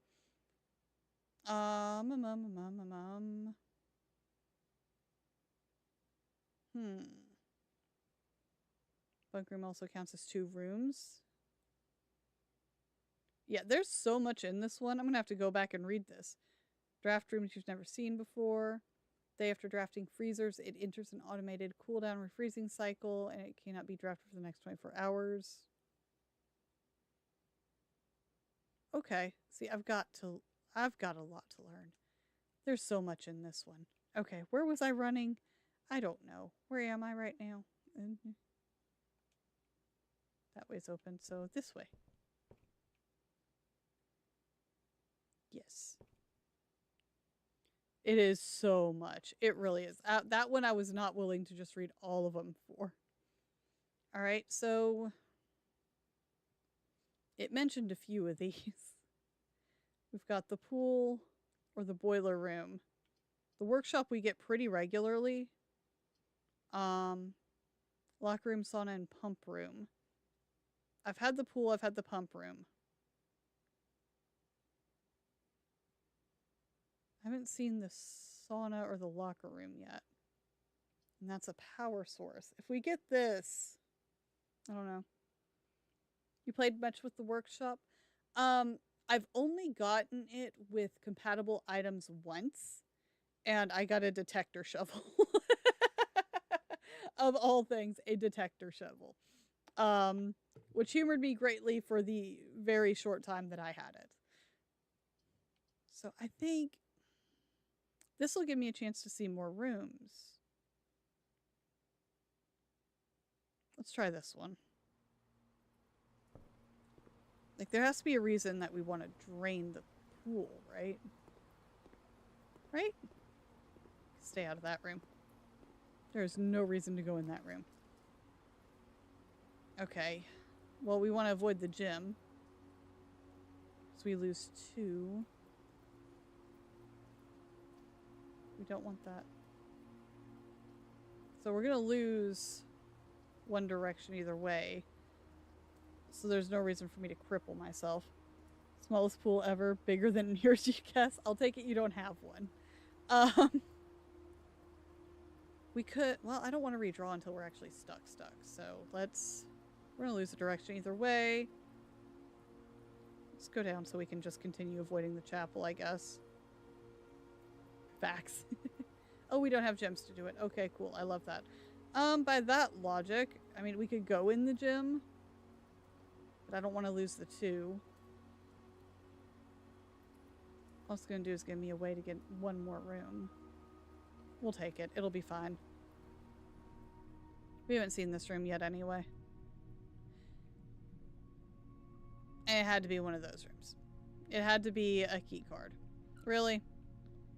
Bunk room also counts as 2 rooms. Yeah, there's so much in this one. I'm going to have to go back and read this. Draft rooms you've never seen before. Day after drafting freezers, it enters an automated cooldown refreezing cycle, and it cannot be drafted for the next 24 hours. Okay, see, I've got a lot to learn. There's so much in this one. Okay, where was I running? I don't know. Where am I right now? That way's open, so this way. Yes. It is so much. It really is. That one I was not willing to just read all of them for. All right, so it mentioned a few of these. We've got the pool or the boiler room. The workshop we get pretty regularly. Locker room, sauna, and pump room. I've had the pool, I've had the pump room. I haven't seen the sauna or the locker room yet. And that's a power source. If we get this, I don't know. You played much with the workshop? I've only gotten it with compatible items once, and I got a detector shovel. Of all things, a detector shovel. Which humored me greatly for the very short time that I had it. So I think this will give me a chance to see more rooms. Let's try this one. Like, there has to be a reason that we want to drain the pool, right? Right? Stay out of that room. There's no reason to go in that room. Okay. Well, we want to avoid the gym. So we lose 2. We don't want that. So we're going to lose one direction either way. So there's no reason for me to cripple myself. Smallest pool ever, bigger than yours, you guess. I'll take it you don't have one. We could, well, I don't want to redraw until we're actually stuck. So we're going to lose the direction either way. Let's go down so we can just continue avoiding the chapel, I guess. Facts. Oh, we don't have gems to do it. Okay, cool. I love that. By that logic, I mean, we could go in the gym, but I don't want to lose the 2. All it's going to do is give me a way to get one more room. We'll take it. It'll be fine. We haven't seen this room yet anyway. And it had to be one of those rooms. It had to be a key card. Really?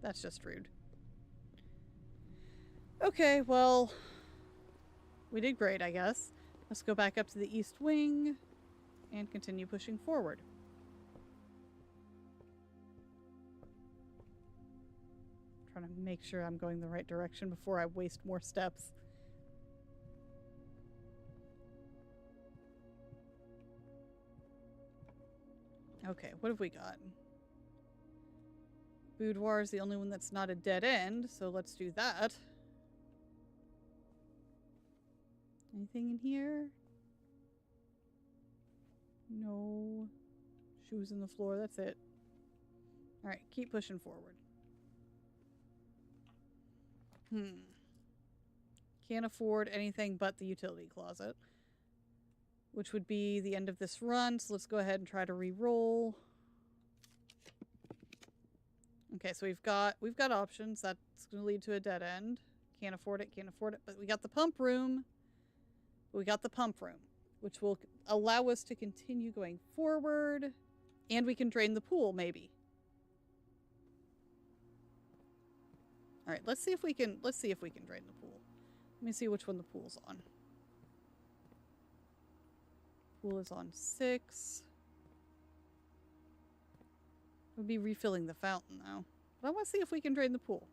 That's just rude. Okay, well, we did great, I guess. Let's go back up to the east wing and continue pushing forward. Trying to make sure I'm going the right direction before I waste more steps. Okay, what have we got? Boudoir is the only one that's not a dead end, so let's do that. Anything in here? No. Shoes in the floor, that's it. Alright, keep pushing forward. Can't afford anything but the utility closet, which would be the end of this run, so let's go ahead and try to re-roll. Okay, so we've got options. That's going to lead to a dead end. Can't afford it, but we got the pump room. Which will allow us to continue going forward, and we can drain the pool, maybe. All right, let's see if we can drain the pool. Let me see which one the pool's on. Pool is on 6. We'll be refilling the fountain, though. But I want to see if we can drain the pool.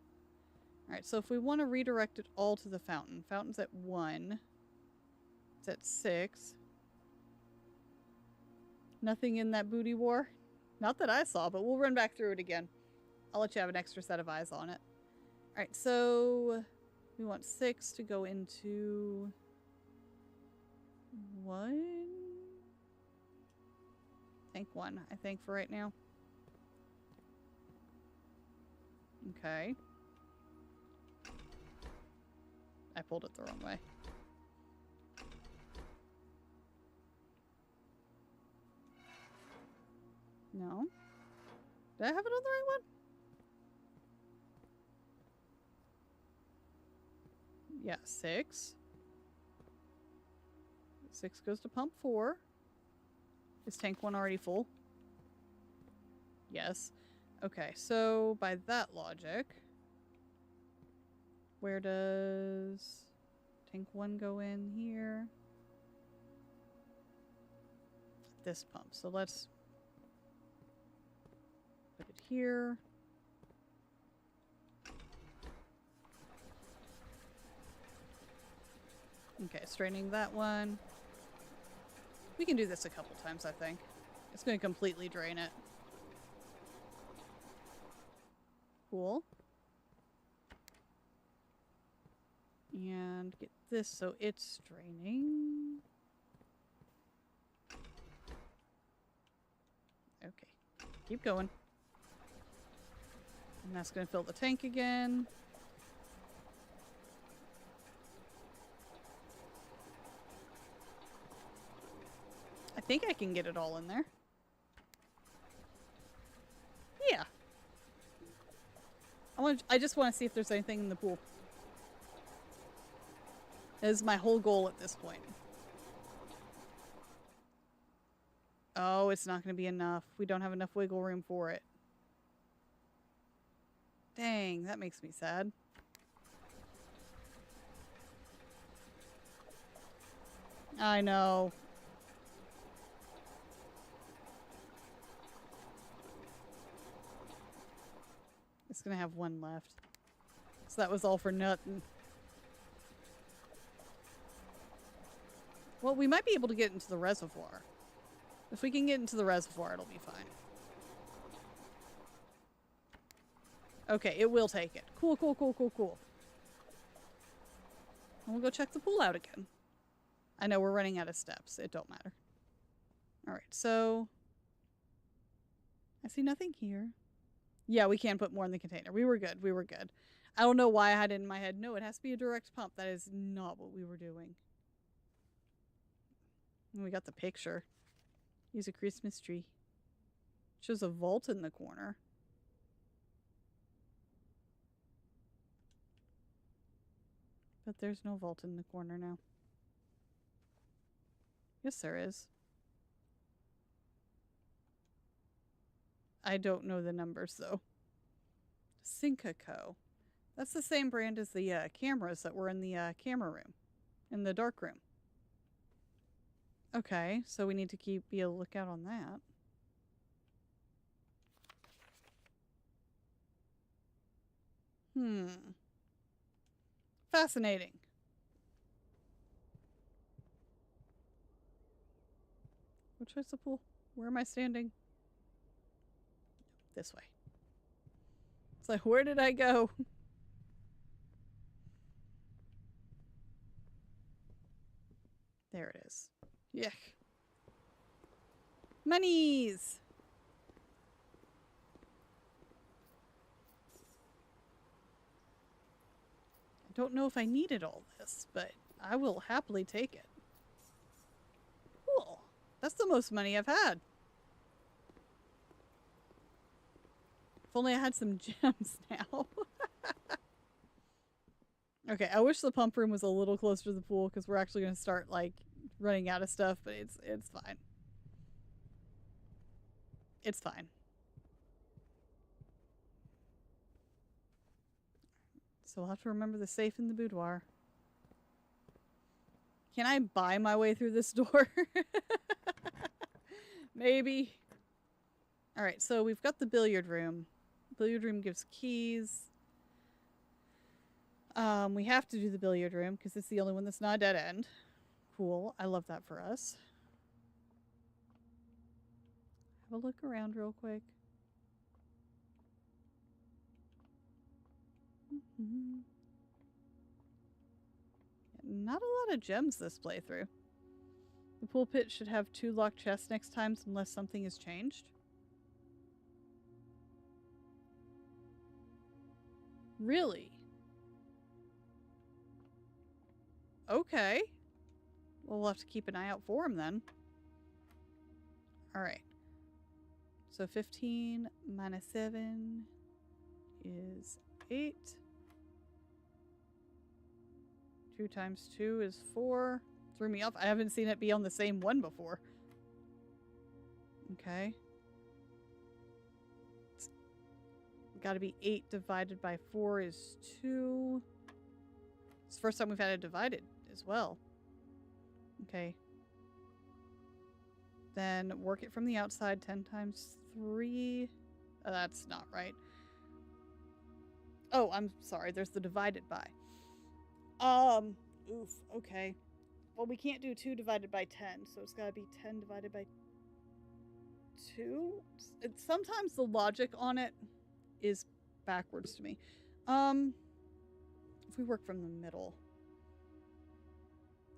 Alright, so if we want to redirect it all to the fountain. Fountain's at 1. It's at 6. Nothing in that booty war? Not that I saw, but we'll run back through it again. I'll let you have an extra set of eyes on it. Alright, so we want 6 to go into 1. Tank 1, I think, for right now. Okay. I pulled it the wrong way. No. Did I have it on the right one? Yeah, 6. 6 goes to pump 4. Is tank 1 already full? Yes. Okay, so by that logic, where does tank 1 go in here? This pump. So let's put it here. Okay, straining that one. We can do this a couple times, I think. It's going to completely drain it. Cool. And get this so it's draining. Okay. Keep going. And that's going to fill the tank again. I think I can get it all in there. Yeah. I just want to see if there's anything in the pool. That is my whole goal at this point. Oh, it's not going to be enough. We don't have enough wiggle room for it. Dang, that makes me sad. I know. It's gonna have one left. So that was all for nothing. Well, we might be able to get into the reservoir. If we can get into the reservoir, it'll be fine. Okay, it will take it. Cool, cool, cool, cool, cool. And we'll go check the pool out again. I know we're running out of steps. It don't matter. Alright, so... I see nothing here. Yeah, we can put more in the container. We were good. We were good. I don't know why I had it in my head. No, it has to be a direct pump. That is not what we were doing. And we got the picture. Use a Christmas tree. Shows a vault in the corner. But there's no vault in the corner now. Yes, there is. I don't know the numbers, though. Syncaco. That's the same brand as the cameras that were in the camera room, in the dark room. Okay, so we need to be a lookout on that. Fascinating. Which way's the pool? Where am I standing? This way. It's like, where did I go? There it is. Yuck. Monies! I don't know if I needed all this, but I will happily take it. Cool. That's the most money I've had. If only I had some gems now. Okay, I wish the pump room was a little closer to the pool because we're actually going to start, like, running out of stuff, but it's fine. It's fine. So we'll have to remember the safe in the boudoir. Can I buy my way through this door? Maybe. Alright, so we've got the billiard room. Billiard room gives keys. We have to do the billiard room because it's the only one that's not a dead end. Cool. I love that for us. Have a look around real quick. Not a lot of gems this playthrough. The pool pit should have 2 locked chests next time unless something has changed. Really? Okay. Well, we'll have to keep an eye out for him then. Alright. So 15 minus 7 is 8. 2 times 2 is 4. Threw me off. I haven't seen it be on the same one before. Okay. It's gotta be 8 divided by 4 is 2. It's the first time we've had it divided as well. Okay. Then work it from the outside. 10 times 3. Oh, that's not right. Oh, I'm sorry. There's the divided by. Oof. Okay. Well, we can't do 2 divided by 10, so it's gotta be 10 divided by 2. Sometimes the logic on it is backwards to me. If we work from the middle.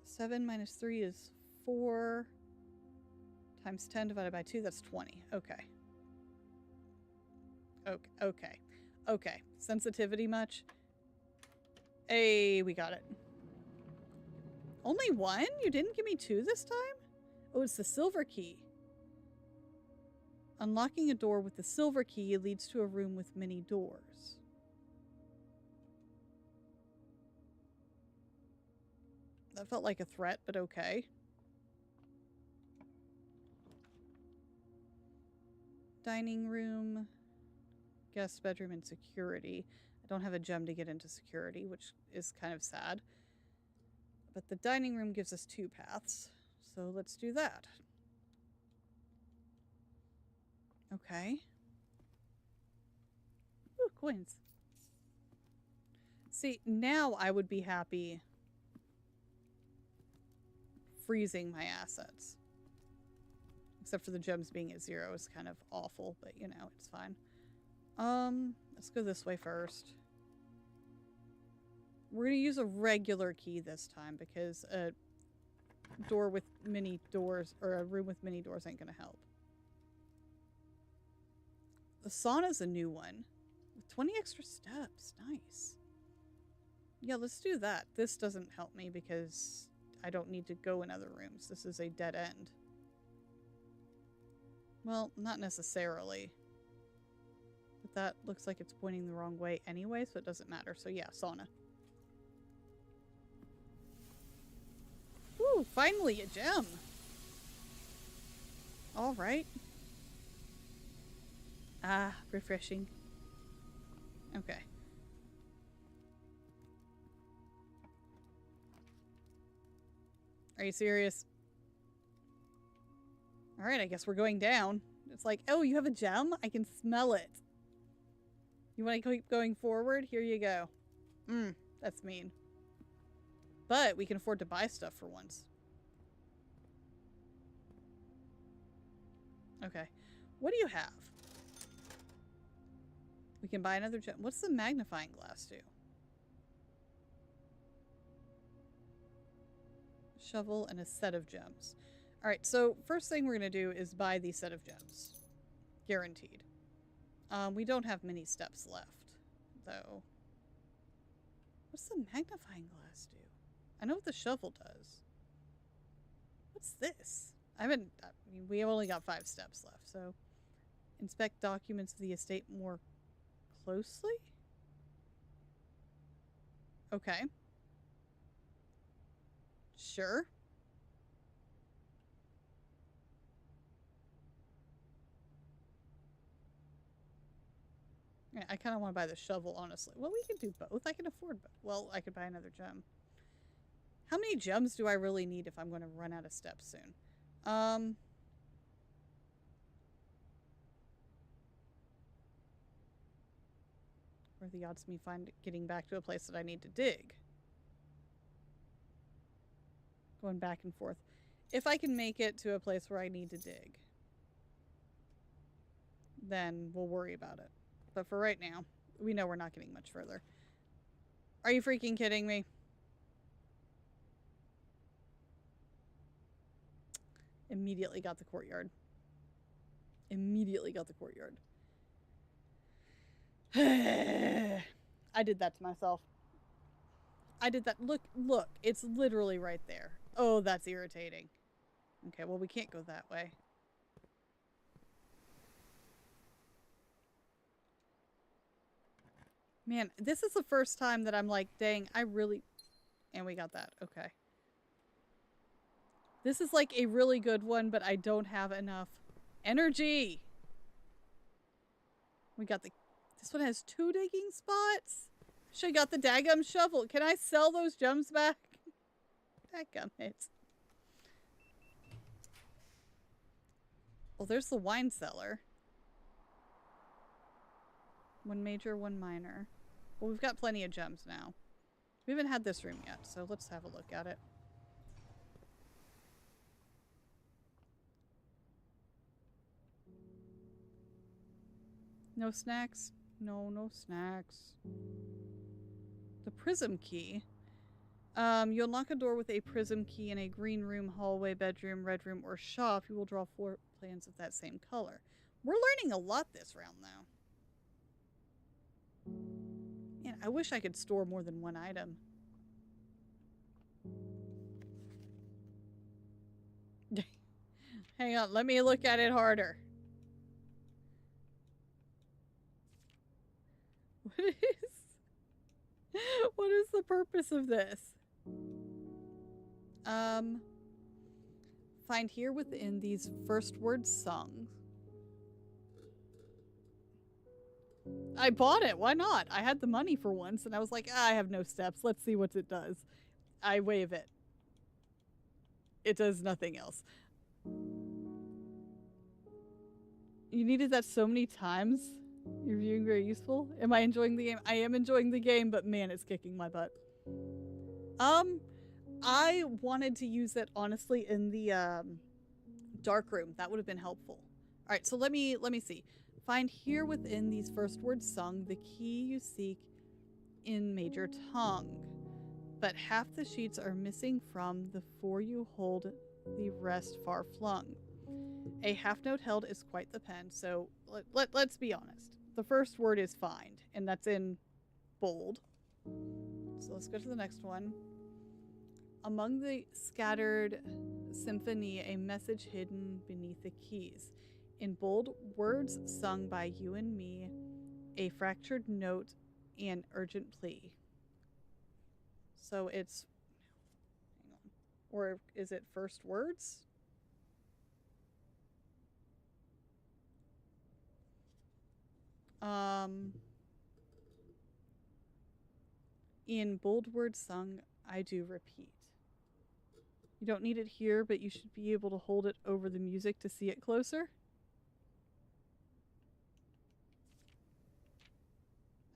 7 minus 3 is 4. Times 10 divided by 2, that's 20. Okay. Okay. Okay. Sensitivity much? Hey, we got it. Only 1? You didn't give me 2 this time? Oh, it's the silver key. Unlocking a door with the silver key leads to a room with many doors. That felt like a threat, but okay. Dining room, guest bedroom, and security. I don't have a gem to get into security, which is kind of sad. But the dining room gives us 2 paths, so let's do that. Okay. Ooh, coins. See, now I would be happy freezing my assets. Except for the gems being at 0 is kind of awful, but you know, it's fine. Let's go this way first. We're gonna use a regular key this time because a door with many doors, or a room with many doors, ain't gonna help. The sauna's a new one with 20 extra steps. Nice. Yeah, let's do that. This doesn't help me because I don't need to go in other rooms. This is a dead end. Well, not necessarily. But that looks like it's pointing the wrong way anyway, so it doesn't matter. So yeah, sauna. Ooh, finally a gem. All right. Ah, refreshing. Okay. Are you serious? Alright, I guess we're going down. It's like, oh, you have a gem? I can smell it. You want to keep going forward? Here you go. That's mean. But we can afford to buy stuff for once. Okay. What do you have? We can buy another gem. What's the magnifying glass do? Shovel and a set of gems. Alright, so first thing we're going to do is buy the set of gems. Guaranteed. We don't have many steps left, though. What's the magnifying glass do? I know what the shovel does. What's this? I mean, we have only got 5 steps left, so. Inspect documents of the estate more closely? Okay. Sure. Yeah, I kind of want to buy the shovel, honestly. Well, we can do both. I can afford both. Well, I could buy another gem. How many gems do I really need if I'm going to run out of steps soon? What are the odds of me getting back to a place that I need to dig? Going back and forth. If I can make it to a place where I need to dig, then we'll worry about it. But for right now, we know we're not getting much further. Are you freaking kidding me? Immediately got the courtyard. Immediately got the courtyard. I did that to myself. I did that. Look, it's literally right there. Oh, that's irritating. Okay, well, we can't go that way. Man, this is the first time that I'm like, dang, I really... And we got that. Okay. This is like a really good one, but I don't have enough energy. We got the... This one has 2 digging spots? Should have got the daggum shovel. Can I sell those gems back? Dadgummit. Well, there's the wine cellar. 1 major, 1 minor. Well, we've got plenty of gems now. We haven't had this room yet, so let's have a look at it. No snacks? No, no snacks. The prism key. You unlock a door with a prism key in a green room, hallway, bedroom, red room, or shop. You will draw 4 plans of that same color. We're learning a lot this round, though. Man, I wish I could store more than 1 item. Hang on, let me look at it harder. What is the purpose of this? Find here within these first words sung. I bought it. Why not? I had the money for once, and I was like, I have no steps. Let's see what it does. I wave it. It does nothing else. You needed that so many times. You're viewing very useful. Am I enjoying the game? I am enjoying the game, but man, it's kicking my butt. I wanted to use it honestly in the dark room. That would have been helpful. All right, so let me see. Find here within these first words sung the key you seek in major tongue, but half the sheets are missing from the 4 you hold, the rest far flung. A half note held is quite the pen, so let's be honest. The first word is find, and that's in bold. So let's go to the next one. Among the scattered symphony, a message hidden beneath the keys. In bold, words sung by you and me, a fractured note and urgent plea. So it's... Hang on. Or is it first words? In bold words sung, I do repeat. You don't need it here, but you should be able to hold it over the music to see it closer.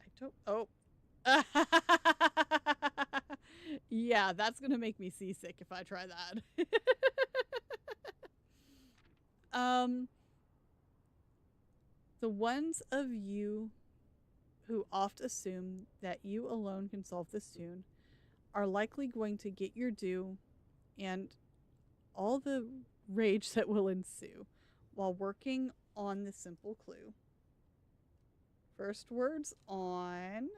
I don't... Oh. Yeah, that's gonna make me seasick if I try that. The ones of you who oft assume that you alone can solve this tune are likely going to get your due and all the rage that will ensue while working on the simple clue. First words on.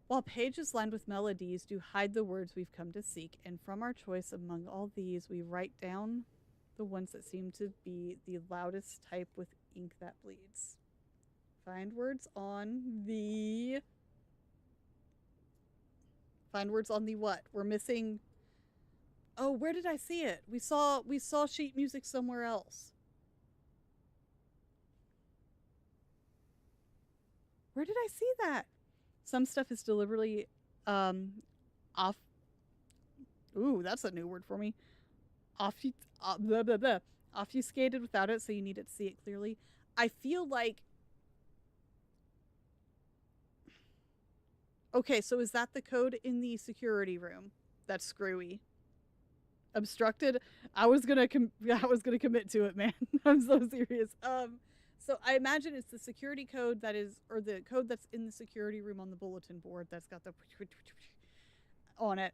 While pages lined with melodies do hide the words we've come to seek, and from our choice among all these, we write down the ones that seem to be the loudest type with ink that bleeds. Find words on the... Find words on the what? We're missing... Oh, where did I see it? We saw sheet music somewhere else. Where did I see that? Some stuff is deliberately off. Ooh, that's a new word for me. Obfuscated without it, so you need to see it clearly. I feel like... Okay, so is that the code in the security room? That's screwy. Obstructed. I was gonna commit to it, man. I'm so serious. So I imagine it's the security code that is, or the code that's in the security room on the bulletin board that's got the on it.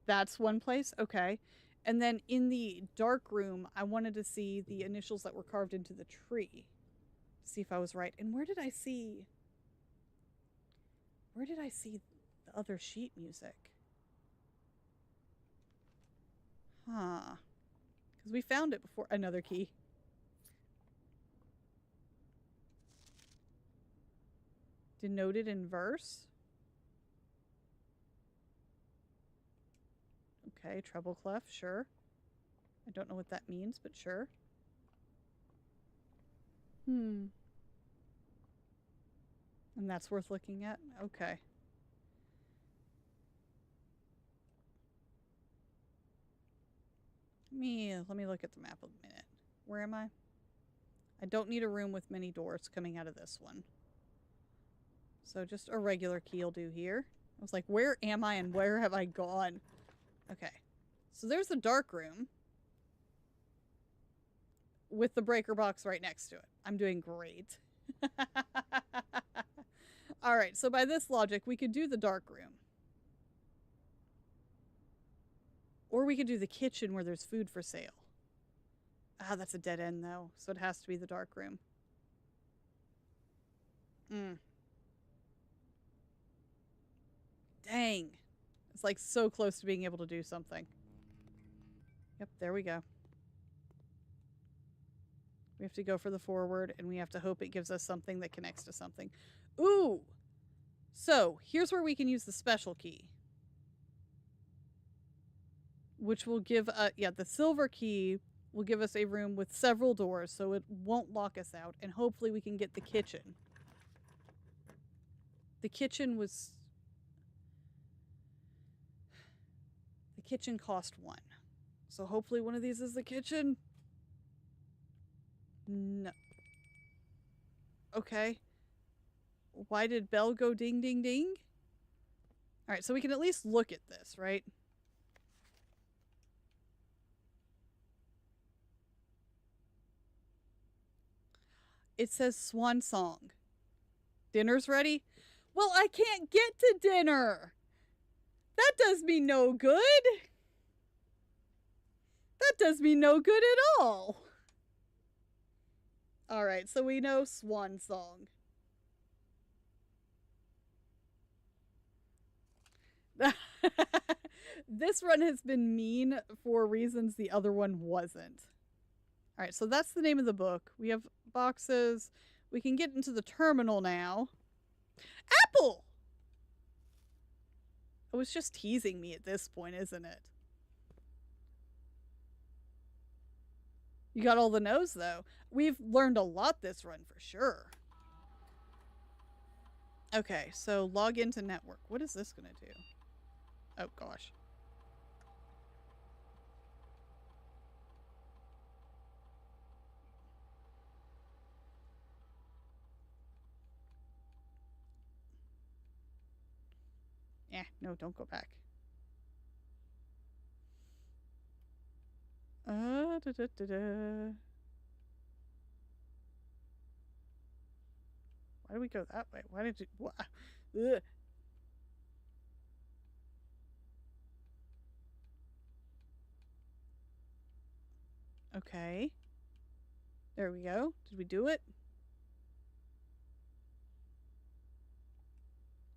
That's one place. Okay. And then in the dark room, I wanted to see the initials that were carved into the tree. See if I was right. And where did I see the other sheet music? Huh. Because we found it before. Another key. Denoted in verse. Okay, treble clef, sure. I don't know what that means, but sure. And that's worth looking at? Okay. Let me look at the map a minute. Where am I? I don't need a room with many doors coming out of this one. So just a regular key will do here. I was like, where am I and where have I gone? Okay. So there's the dark room. With the breaker box right next to it. I'm doing great. Alright, so by this logic, we could do the dark room. Or we could do the kitchen where there's food for sale. Ah, that's a dead end though, so it has to be the dark room. Dang. It's like so close to being able to do something. Yep, there we go. We have to go for the forward, and we have to hope it gives us something that connects to something. Ooh! So, here's where we can use the special key. Which will give the silver key will give us a room with several doors, so it won't lock us out, and hopefully we can get the kitchen. The kitchen was... The kitchen cost 1. So hopefully one of these is the kitchen. No. Okay. Why did bell go ding, ding, ding? Alright, so we can at least look at this, right? It says swan song. Dinner's ready? Well, I can't get to dinner! That does me no good! That does me no good at all! Alright, so we know swan song. This run has been mean for reasons the other one wasn't. Alright, so that's the name of the book. We have boxes. We can get into the terminal now. Apple! It was just teasing me at this point, isn't it? You got all the no's, though. We've learned a lot this run for sure. Okay, so log into network. What is this going to do? Oh, gosh. No, don't go back. Da, da, da, da. Why did we go that way? Why did you... What? Ugh. Okay. There we go. Did we do it?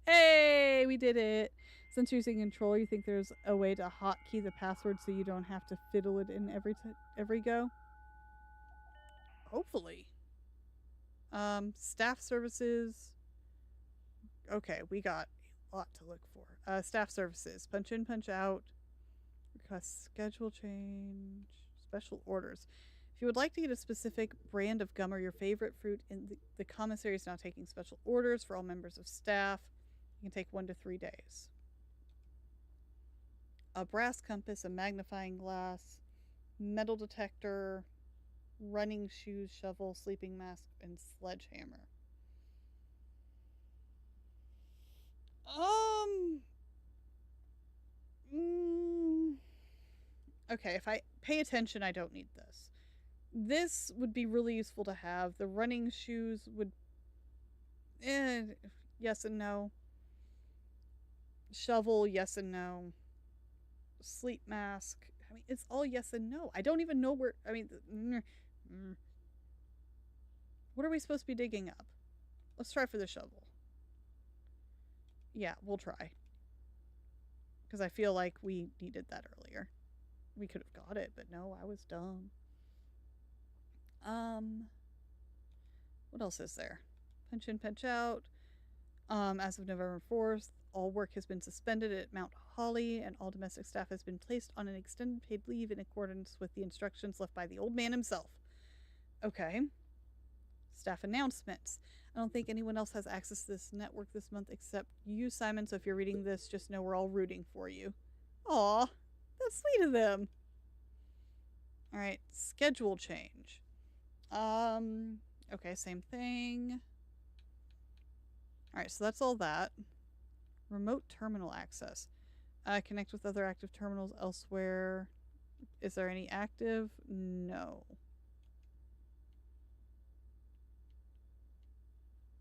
Hey, we did it. Since you're using control, you think there's a way to hotkey the password so you don't have to fiddle it in every go? Hopefully. Staff services. Okay, we got a lot to look for. Staff services. Punch in, punch out. Request schedule change. Special orders. If you would like to get a specific brand of gum or your favorite fruit, the commissary is now taking special orders for all members of staff. It can take 1 to 3 days. A brass compass, a magnifying glass, metal detector, running shoes, shovel, sleeping mask, and sledgehammer. Okay, if I pay attention, I don't need this. This would be really useful to have. The running shoes would... yes and no. Shovel, yes and no. Sleep mask. I mean, it's all yes and no. I don't even know where... I mean... What are we supposed to be digging up? Let's try for the shovel. Yeah, we'll try. Because I feel like we needed that earlier. We could have got it, but no, I was dumb. What else is there? Punch in, punch out. As of November 4th, all work has been suspended at Mount Holly, and all domestic staff has been placed on an extended paid leave in accordance with the instructions left by the old man himself. Okay. Staff announcements. I don't think anyone else has access to this network this month except you, Simon, so if you're reading this, just know we're all rooting for you. Aw, that's sweet of them. Alright, schedule change. Okay, same thing. Alright, so that's all that. Remote terminal access. Connect with other active terminals elsewhere. Is there any active? No.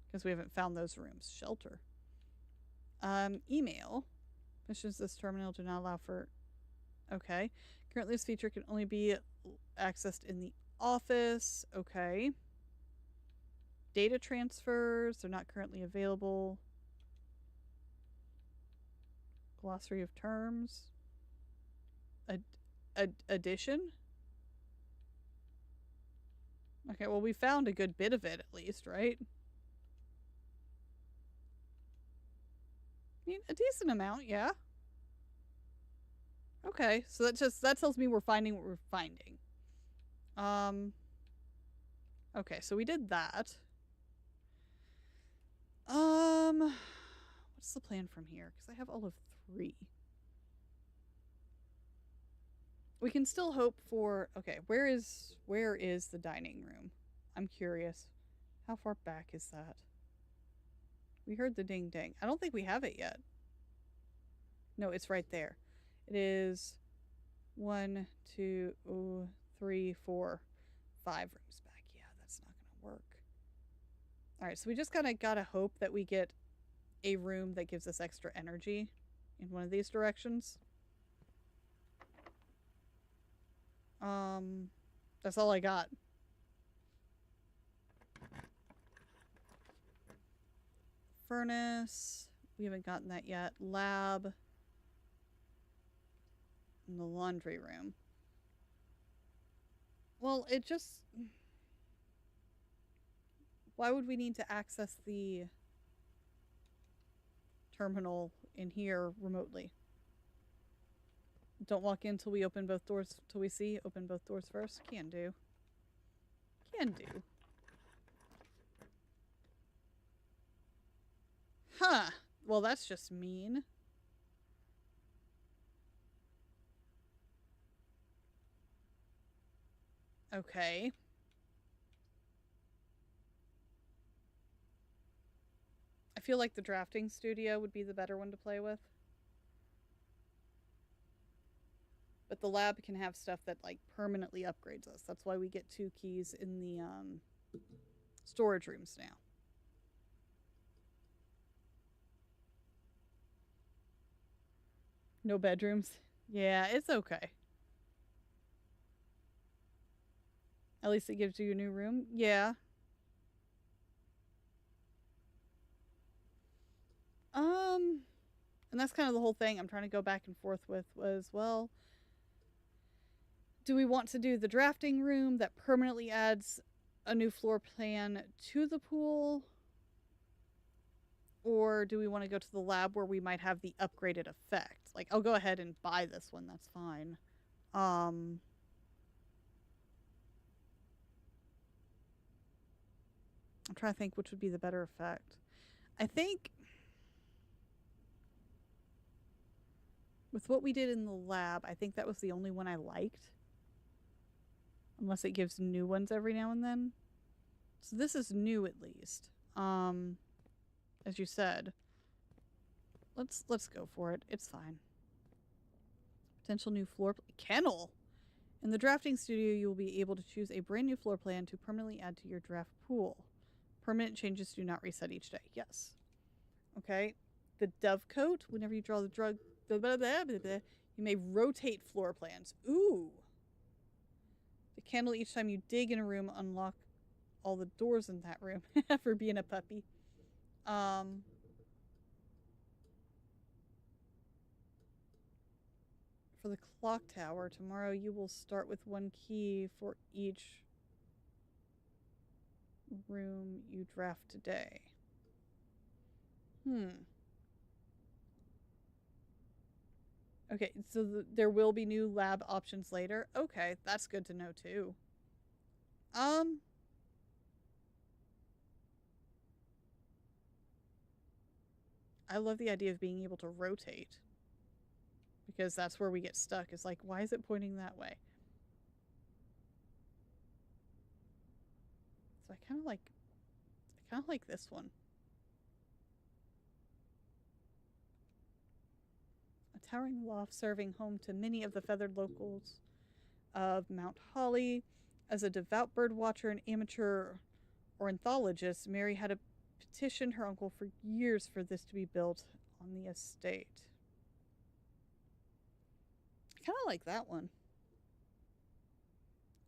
Because we haven't found those rooms. Shelter. Email. Missions this terminal do not allow for... Okay. Currently this feature can only be accessed in the office. Okay. Data transfers. They're not currently available. Glossary of terms. Addition? Okay, well we found a good bit of it at least, right? I mean, a decent amount, yeah. Okay, so that tells me we're finding what we're finding. Okay, so we did that. What's the plan from here? Because I have all of 3. We can still hope for... Okay, where is the dining room? I'm curious. How far back is that? We heard the ding ding. I don't think we have it yet. No, it's right there. It is 1, 2, 3, 4, 5 rooms back. Yeah, that's not gonna work. Alright, so we just kinda gotta hope that we get a room that gives us extra energy in one of these directions. That's all I got. Furnace. We haven't gotten that yet. Lab. And the laundry room. Well, it just... Why would we need to access the terminal in here remotely? Don't walk in till we open both doors, till we see. Open both doors first. Can do. Can do. Huh. Well, that's just mean. Okay. I feel like the drafting studio would be the better one to play with. But the lab can have stuff that like permanently upgrades us. That's why we get 2 keys in the storage rooms now. No bedrooms. Yeah, it's okay. At least it gives you a new room. Yeah. And that's kind of the whole thing I'm trying to go back and forth with was, well, do we want to do the drafting room that permanently adds a new floor plan to the pool? Or do we want to go to the lab where we might have the upgraded effect? Like, I'll go ahead and buy this one. That's fine. I'm trying to think which would be the better effect. I think with what we did in the lab, I think that was the only one I liked. Unless it gives new ones every now and then. So this is new at least. As you said. Let's go for it. It's fine. Potential new floor kennel. In the drafting studio, you will be able to choose a brand new floor plan to permanently add to your draft pool. Permanent changes do not reset each day. Yes. Okay. The dovecote. Whenever you draw the drug, blah, blah, blah, blah, blah, you may rotate floor plans. Ooh. The candle each time you dig in a room unlock all the doors in that room for being a puppy. For the clock tower, tomorrow you will start with 1 key for each room you draft today. Okay, so there will be new lab options later. Okay, that's good to know too. I love the idea of being able to rotate. Because that's where we get stuck. It's like, why is it pointing that way? So I kind of like this one. A towering loft serving home to many of the feathered locals of Mount Holly. As a devout bird watcher and amateur ornithologist, Mary had petitioned her uncle for years for this to be built on the estate. I kind of like that one.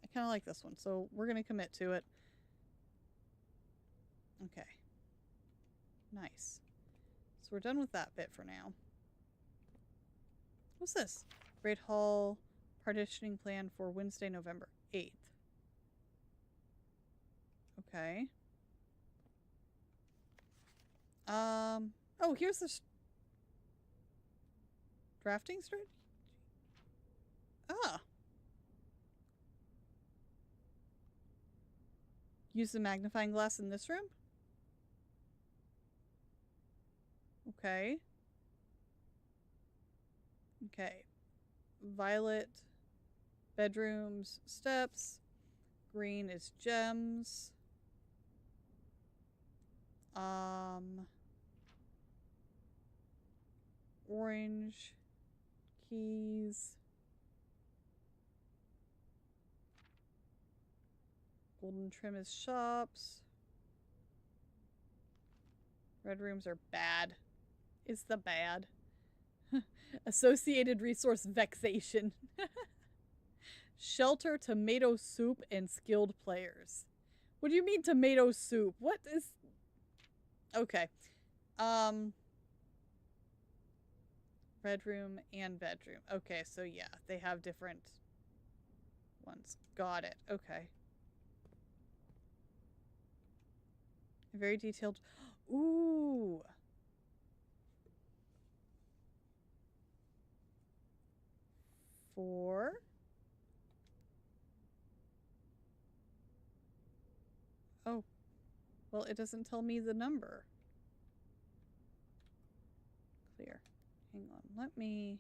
I kind of like this one, so we're going to commit to it. Okay. Nice. So we're done with that bit for now. What's this? Great Hall partitioning plan for Wednesday, November 8th. Okay. Oh, here's the drafting strategy. Ah. Use the magnifying glass in this room? Okay. Okay. Violet, bedrooms, steps. Green is gems. Orange, keys. Golden trim is shops. Red rooms are bad. It's the bad. Associated resource vexation. Shelter, tomato soup, and skilled players. What do you mean tomato soup? What is... Okay. Red room and bedroom. Okay, so yeah, they have different ones. Got it. Okay. Very detailed. Ooh. Four. Oh. Well, it doesn't tell me the number. Clear. Hang on. Let me...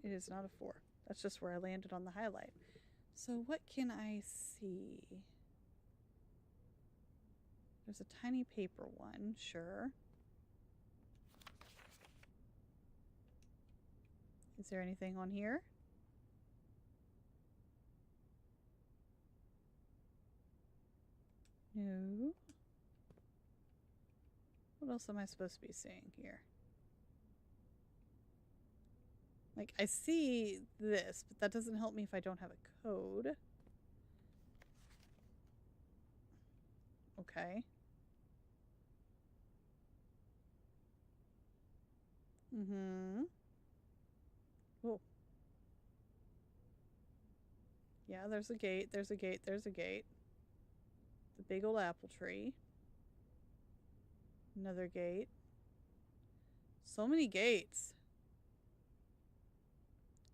It is not a 4. That's just where I landed on the highlight. So what can I see? There's a tiny paper one, sure. Is there anything on here? No. What else am I supposed to be seeing here? Like, I see this, but that doesn't help me if I don't have a code. Okay. Mm-hmm. Oh. Yeah, there's a gate, there's a gate, there's a gate. The big old apple tree. Another gate. So many gates.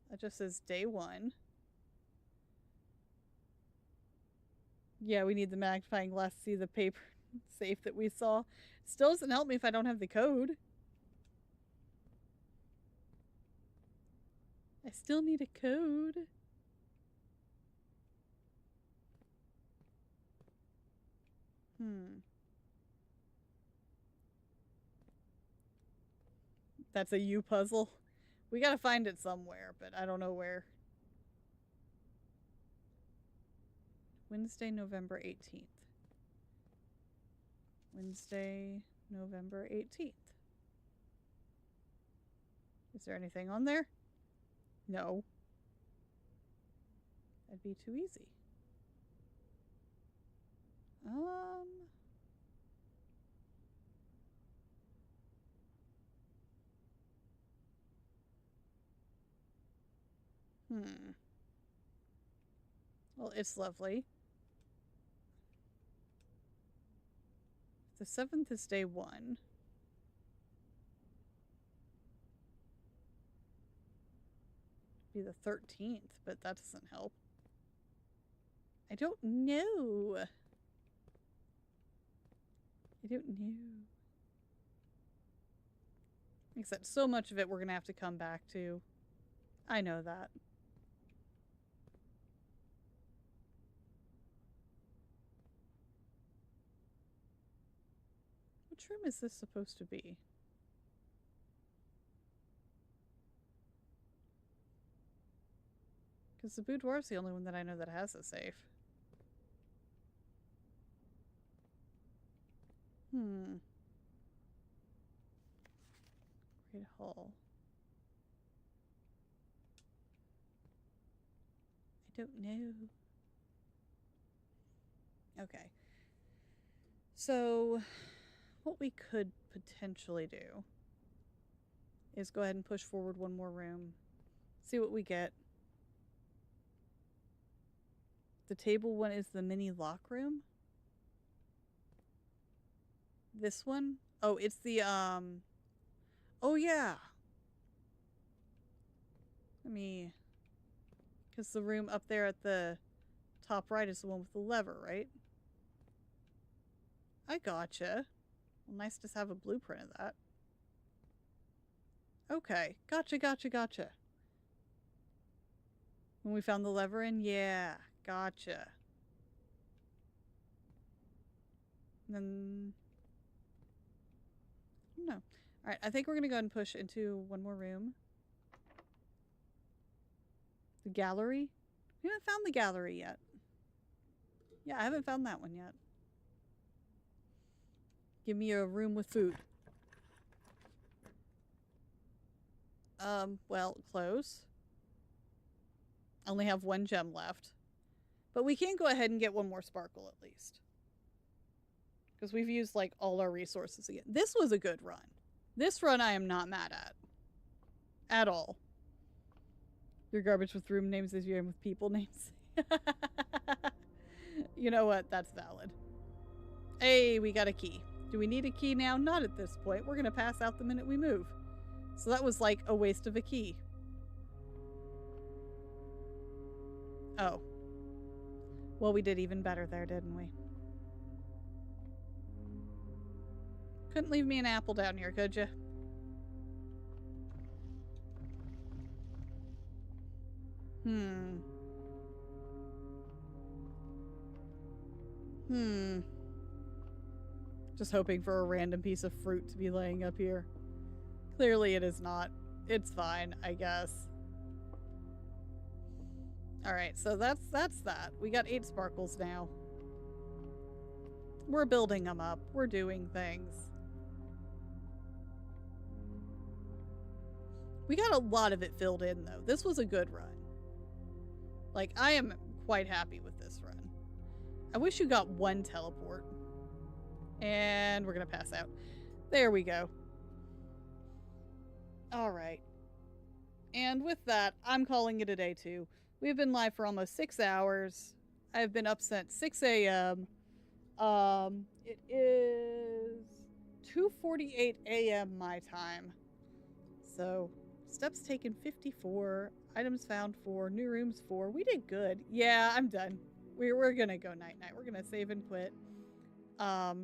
That just says day 1. Yeah, we need the magnifying glass to see the paper safe that we saw. Still doesn't help me if I don't have the code. I still need a code. That's a U puzzle. We gotta find it somewhere, but I don't know where. Wednesday, November 18th. Wednesday, November 18th. Is there anything on there? No. That'd be too easy. Well, it's lovely. The 7th is day 1. Be the 13th, but that doesn't help. I don't know. I don't know. Except so much of it we're gonna have to come back to. I know that. Which room is this supposed to be? Because the boudoir is the only one that I know that has a safe. Great Hall. I don't know. Okay. So, what we could potentially do is go ahead and push forward one more room. See what we get. The table one is the mini lock room. This one? Oh, it's the, oh yeah. Because the room up there at the top right is the one with the lever, right? I gotcha. Well, nice to have a blueprint of that. Okay, gotcha. When we found the lever in? Yeah, gotcha. And then... No. Alright, I think we're gonna go ahead and push into one more room. The gallery? We haven't found the gallery yet. Yeah, I haven't found that one yet. Give me a room with food. Well, close. I only have 1 gem left. But we can go ahead and get 1 more sparkle at least. Because we've used, like, all our resources again. This was a good run. This run I am not mad at. At all. Your garbage with room names is your with people names. You know what? That's valid. Hey, we got a key. Do we need a key now? Not at this point. We're going to pass out the minute we move. So that was like a waste of a key. Oh. Well, we did even better there, didn't we? Couldn't leave me an apple down here, could you? Hmm. Just hoping for a random piece of fruit to be laying up here. Clearly it is not. It's fine, I guess. Alright, so that's that. We got 8 sparkles now. We're building them up. We're doing things. We got a lot of it filled in, though. This was a good run. Like, I am quite happy with this run. I wish you got 1 teleport. And we're gonna pass out. There we go. Alright. And with that, I'm calling it a day, too. We've been live for almost 6 hours. I've been up since 6 a.m. It is 2:48 a.m. my time. So, steps taken 54, items found 4, new rooms 4. We did good. Yeah, I'm done. We're gonna go night-night. We're gonna save and quit. I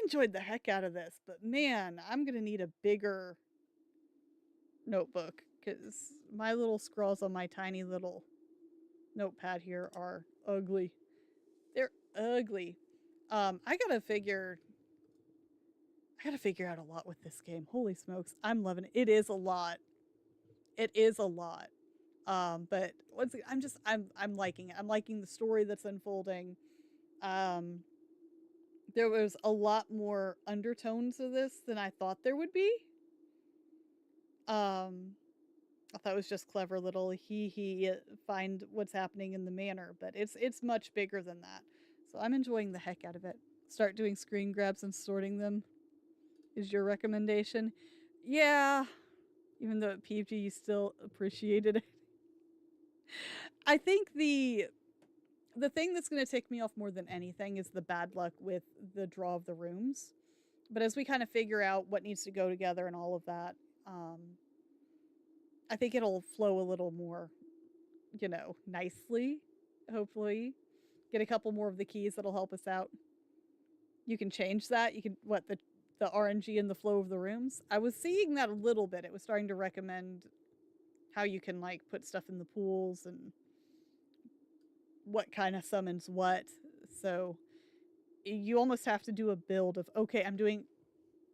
enjoyed the heck out of this, but man, I'm gonna need a bigger notebook because my little scrawls on my tiny little notepad here are ugly. They're ugly. I gotta figure out a lot with this game. Holy smokes, I'm loving it. It is a lot. It is a lot. But once again, I'm liking it. I'm liking the story that's unfolding. There was a lot more undertones of this than I thought there would be. I thought it was just clever little he find what's happening in the manor, but it's much bigger than that. So I'm enjoying the heck out of it. Start doing screen grabs and sorting them is your recommendation. Yeah, even though it peeved you still appreciated it. I think the thing that's going to tick me off more than anything is the bad luck with the draw of the rooms. But as we kind of figure out what needs to go together and all of that, I think it'll flow a little more, nicely, hopefully. Get a couple more of the keys that'll help us out. You can change that. You can, the RNG and the flow of the rooms. I was seeing that a little bit. It was starting to recommend how you can, like, put stuff in the pools and what kind of summons what. So you almost have to do a build of, okay, I'm doing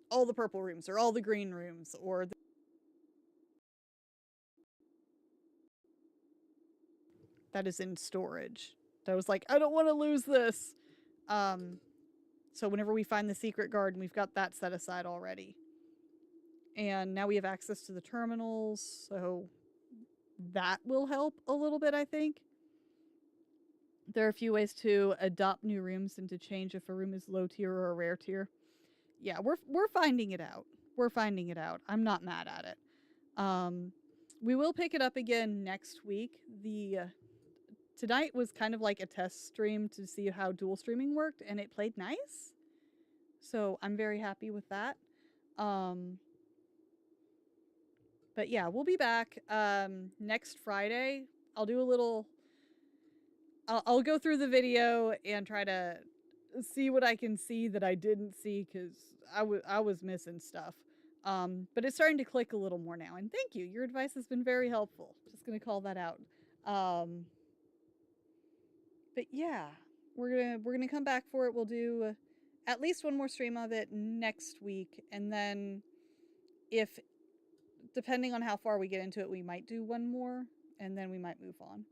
all the purple rooms or all the green rooms or that is in storage. That was like, I don't want to lose this. So whenever we find the secret garden, we've got that set aside already. And now we have access to the terminals, so that will help a little bit, I think. There are a few ways to adopt new rooms and to change if a room is low tier or a rare tier. Yeah, we're finding it out. We're finding it out. I'm not mad at it. We will pick it up again next week. Tonight was kind of like a test stream to see how dual streaming worked, and it played nice. So I'm very happy with that. But yeah, we'll be back next Friday. I'll do a little... I'll go through the video and try to see what I can see that I didn't see because I was missing stuff. But it's starting to click a little more now. And thank you. Your advice has been very helpful. Just going to call that out. But yeah, we're gonna come back for it. We'll do at least one more stream of it next week. And then if, depending on how far we get into it, we might do one more. And then we might move on.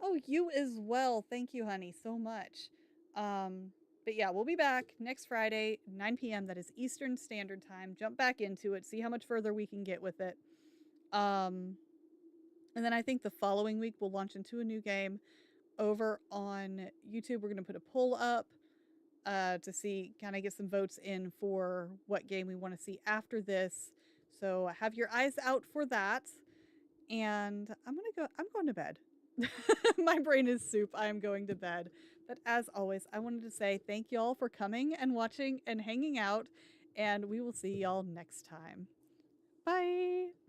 Oh, you as well. Thank you, honey, so much. But yeah, we'll be back next Friday, 9 p.m. That is Eastern Standard Time. Jump back into it, see how much further we can get with it. And then I think the following week we'll launch into a new game. Over on YouTube, we're going to put a poll up to see, kind of get some votes in for what game we want to see after this. So have your eyes out for that. And I'm going to bed. My brain is soup. I am going to bed. But as always, I wanted to say thank y'all for coming and watching and hanging out. And we will see y'all next time. Bye.